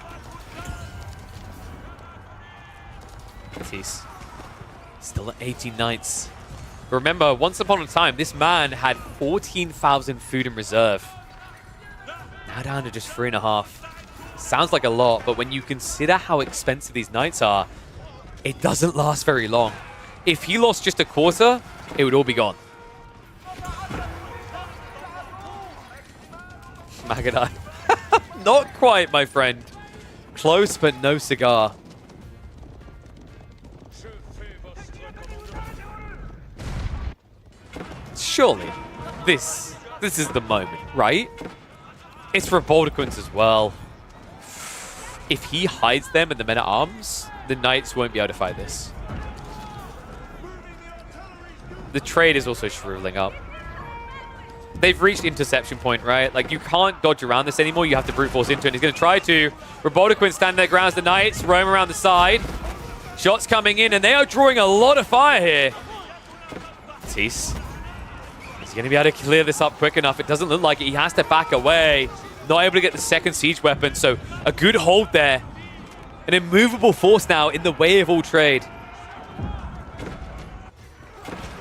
Matisse. Still at 18 knights. But remember, once upon a time, this man had 14,000 food in reserve. Now down to just 3.5. Sounds like a lot, but when you consider how expensive these knights are, it doesn't last very long. If he lost just a quarter, it would all be gone. Magadai. Not quite, my friend. Close, but no cigar. Surely, this This is the moment, right? It's for Baldiquins as well. If he hides them in the men-at-arms, the Knights won't be able to fight this. The trade is also shriveling up. They've reached interception point, right? Like, you can't dodge around this anymore. You have to brute force into it. And he's going to try to. Robotiquin stand their grounds. The Knights roam around the side. Shots coming in, and they are drawing a lot of fire here. Matisse. He's going to be able to clear this up quick enough. It doesn't look like it. He has to back away. Not able to get the second siege weapon, so a good hold there. An immovable force now in the way of all trade.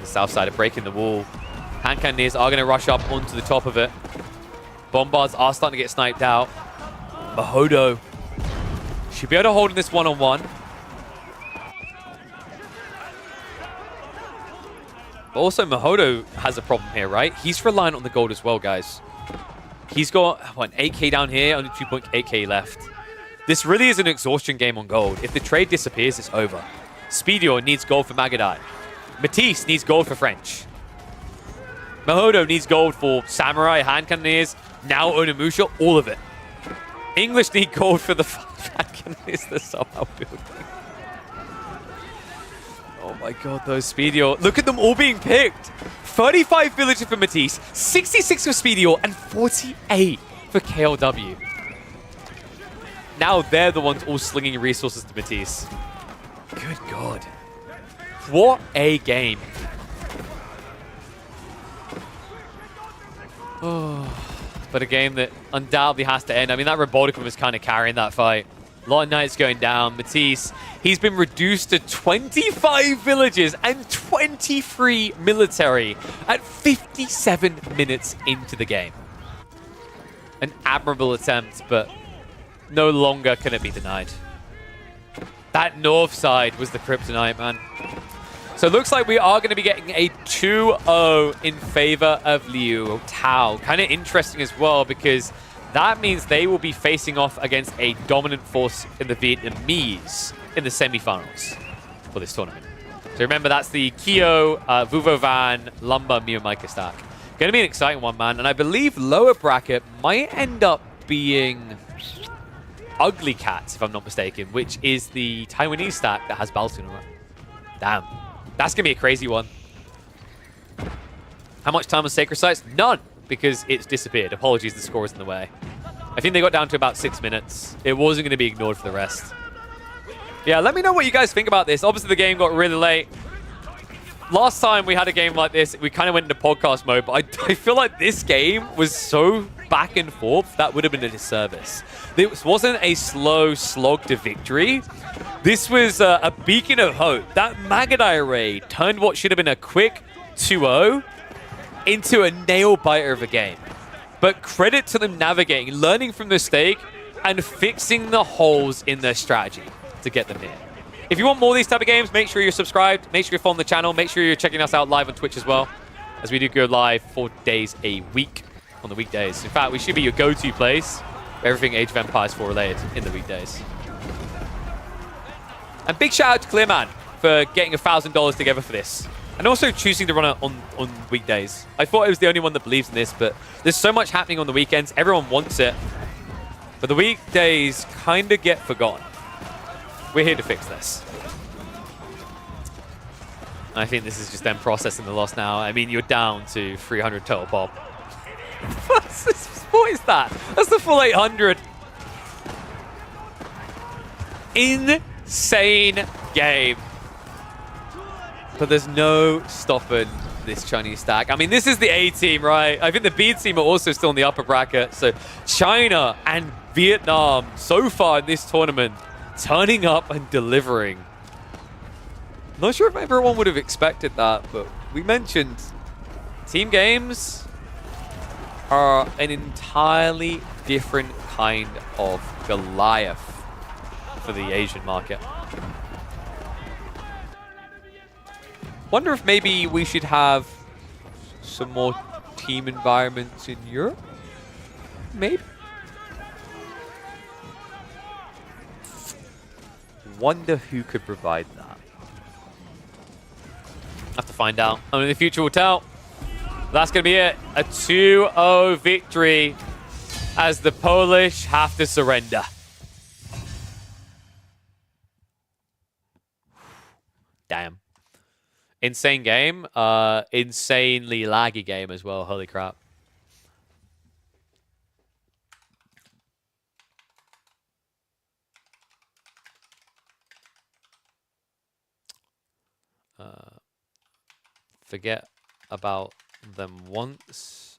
The south side are breaking the wall. Hand cannoneers are going to rush up onto the top of it. Bombards are starting to get sniped out. Mahodo should be able to hold in this one-on-one. But also, Mahodo has a problem here, right? He's reliant on the gold as well, guys. He's got, what, an 8k down here, only 2.8k left. This really is an exhaustion game on gold. If the trade disappears, it's over. Speedior needs gold for Magadai. Matisse needs gold for French. Mahodo needs gold for Samurai, Hand Cannoneers, now Onimusha, all of it. English need gold for the Hand Cannoneers they're somehow building. Oh my god, those Speedior. Look at them all being picked. 35 villagers for Matisse, 66 for Speedior, and 48 for KLW. Now they're the ones all slinging resources to Matisse. Good god. What a game. But a game that undoubtedly has to end. I mean, that Roboticum was kind of carrying that fight. A lot of Knights going down. Matisse, he's been reduced to 25 villages and 23 military at 57 minutes into the game. An admirable attempt, but no longer can it be denied. That north side was the kryptonite, man. So it looks like we are going to be getting a 2-0 in favor of Liu Tao. Kind of interesting as well, because that means they will be facing off against a dominant force in the Vietnamese in the semifinals for this tournament. So remember, that's the Kyo, Vuvovan, Lumba, Miyamika stack. Going to be an exciting one, man. And I believe lower bracket might end up being Ugly Cats, if I'm not mistaken, which is the Taiwanese stack that has Baltoon on it. Damn. That's going to be a crazy one. How much time on Sacred Sites? None, because it's disappeared. Apologies, the score is in the way. I think they got down to about 6 minutes. It wasn't going to be ignored for the rest. Yeah, let me know what you guys think about this. Obviously, the game got really late. Last time we had a game like this, we kind of went into podcast mode, but I feel like this game was so back and forth, that would have been a disservice. This wasn't a slow slog to victory. This was a beacon of hope. That Magadai raid turned what should have been a quick 2-0 into a nail-biter of a game. But credit to them navigating, learning from the mistake, and fixing the holes in their strategy to get them here. If you want more of these type of games, make sure you're subscribed, make sure you're following the channel, make sure you're checking us out live on Twitch as well, as we do go live 4 days a week on the weekdays. In fact, we should be your go-to place for everything Age of Empires 4 related in the weekdays. And big shout out to Clearman for getting $1,000 together for this. And also choosing to run it on weekdays. I thought it was the only one that believes in this, but there's so much happening on the weekends. Everyone wants it. But the weekdays kind of get forgotten. We're here to fix this. I think this is just them processing the loss now. I mean, you're down to 300 total pop. What is that? That's the full 800. Insane game. But there's no stopping this Chinese stack. I mean, this is the A team, right? I think the B team are also still in the upper bracket. So China and Vietnam so far in this tournament turning up and delivering. Not sure if everyone would have expected that, but we mentioned team games are an entirely different kind of Goliath for the Asian market. Wonder if maybe we should have some more team environments in Europe? Maybe. Wonder who could provide that. Have to find out. I mean, the future will tell. That's going to be it. A 2-0 victory as the Polish have to surrender. Damn. Insane game. Insanely laggy game as well. Holy crap. Forget about them once.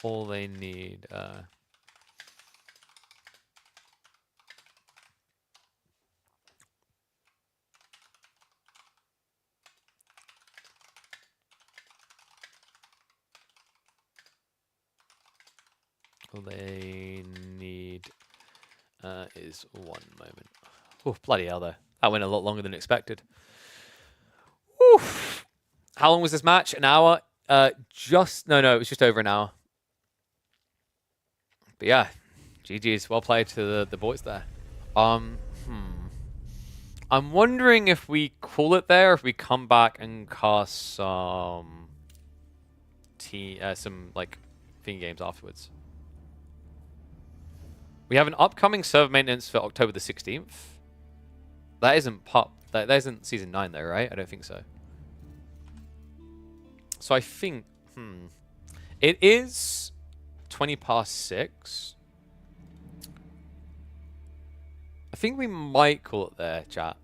All they need. All they need is 1 moment. Oh, bloody hell, though. That went a lot longer than expected. Oof. How long was this match? An hour? No, it was just over an hour. But yeah, GG's. Well played to the boys there. I'm wondering if we call it there, if we come back and cast some like theme games afterwards. We have an upcoming server maintenance for October the 16th. That isn't that isn't season 9 though, right? I don't think so. So I think it is 6:20. I think we might call it there, chat.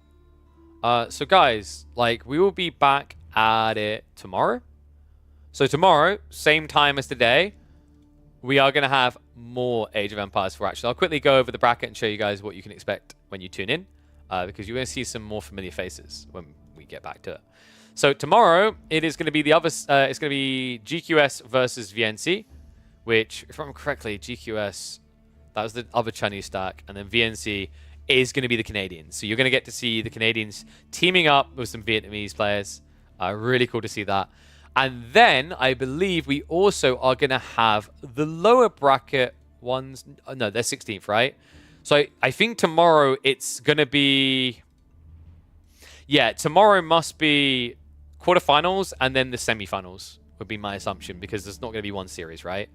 So guys, like, we will be back at it tomorrow. So tomorrow, same time as today, we are going to have more Age of Empires 4 action. I'll quickly go over the bracket and show you guys what you can expect when you tune in, because you're going to see some more familiar faces when we get back to it. So tomorrow, it is going to be the other. It's going to be GQS versus VNC, which, if I remember correctly, GQS, that was the other Chinese stack, and then VNC is going to be the Canadians. So you're going to get to see the Canadians teaming up with some Vietnamese players. Really cool to see that. And then I believe we also are going to have the lower bracket ones. No, they're 16th, right? So I think tomorrow it's going to be... Yeah, tomorrow must be quarterfinals and then the semifinals would be my assumption, because there's not going to be one series, right?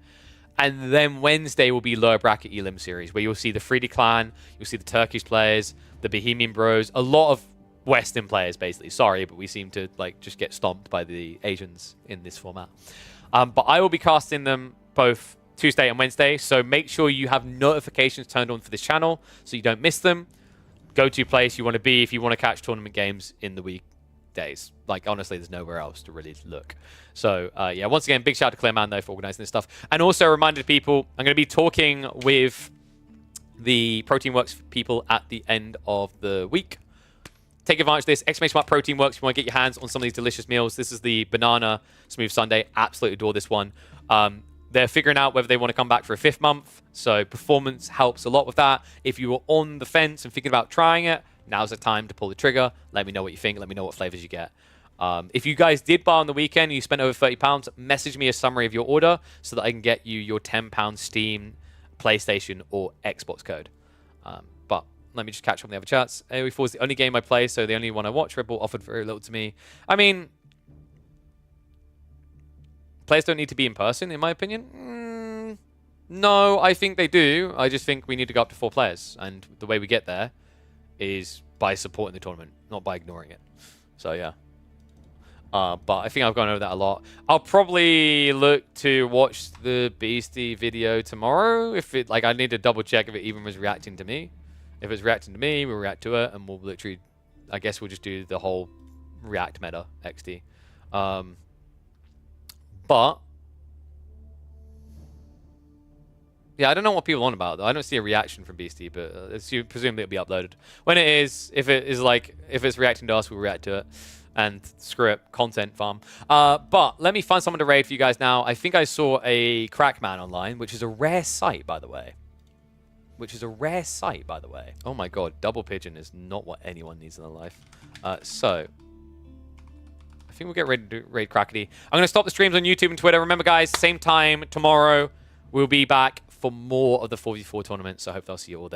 And then Wednesday will be lower bracket Elim series, where you'll see the Freedy Clan, you'll see the Turkish players, the Bohemian Bros, a lot of Western players, basically. Sorry, but we seem to like just get stomped by the Asians in this format. But I will be casting them both Tuesday and Wednesday, so make sure you have notifications turned on for this channel so you don't miss them. Go-to place you want to be if you want to catch tournament games in the weekdays. Like, honestly, there's nowhere else to really look. So, yeah, once again, big shout out to Clearman, though, for organizing this stuff. And also a reminder to people, I'm going to be talking with the Protein Works people at the end of the week. Take advantage of this. Exclamation mark Protein Works if you want to get your hands on some of these delicious meals. This is the banana smooth sundae. Absolutely adore this one. They're figuring out whether they want to come back for a 5th month. So performance helps a lot with that. If you were on the fence and thinking about trying it, now's the time to pull the trigger. Let me know what you think. Let me know what flavors you get. If you guys did buy on the weekend and you spent over £30, message me a summary of your order so that I can get you your £10 Steam, PlayStation, or Xbox code. But let me just catch up on the other chats. AoE4 is the only game I play, so the only one I watch. Red Bull offered very little to me. I mean, players don't need to be in person, in my opinion. No, I think they do. I just think we need to go up to 4 players. And the way we get there is by supporting the tournament, not by ignoring it. So, yeah. But I think I've gone over that a lot. I'll probably look to watch the Beastie video tomorrow. If it, like, I need to double check if it even was reacting to me. If it's reacting to me, we'll react to it, and we'll literally, I guess we'll just do the whole React meta XD. But yeah, I don't know what people are on about though. I don't see a reaction from Beastie, but presumably it'll be uploaded. When it is, if it's reacting to us, we'll react to it. And screw it, content farm. But let me find someone to raid for you guys now. I think I saw a Crackman online, which is a rare sight, by the way. Oh my god, double pigeon is not what anyone needs in their life. So I think we'll get ready to raid Crackety. I'm going to stop the streams on YouTube and Twitter. Remember, guys, same time tomorrow, we'll be back for more of the 4v4 tournament. So I hope I'll see you all there.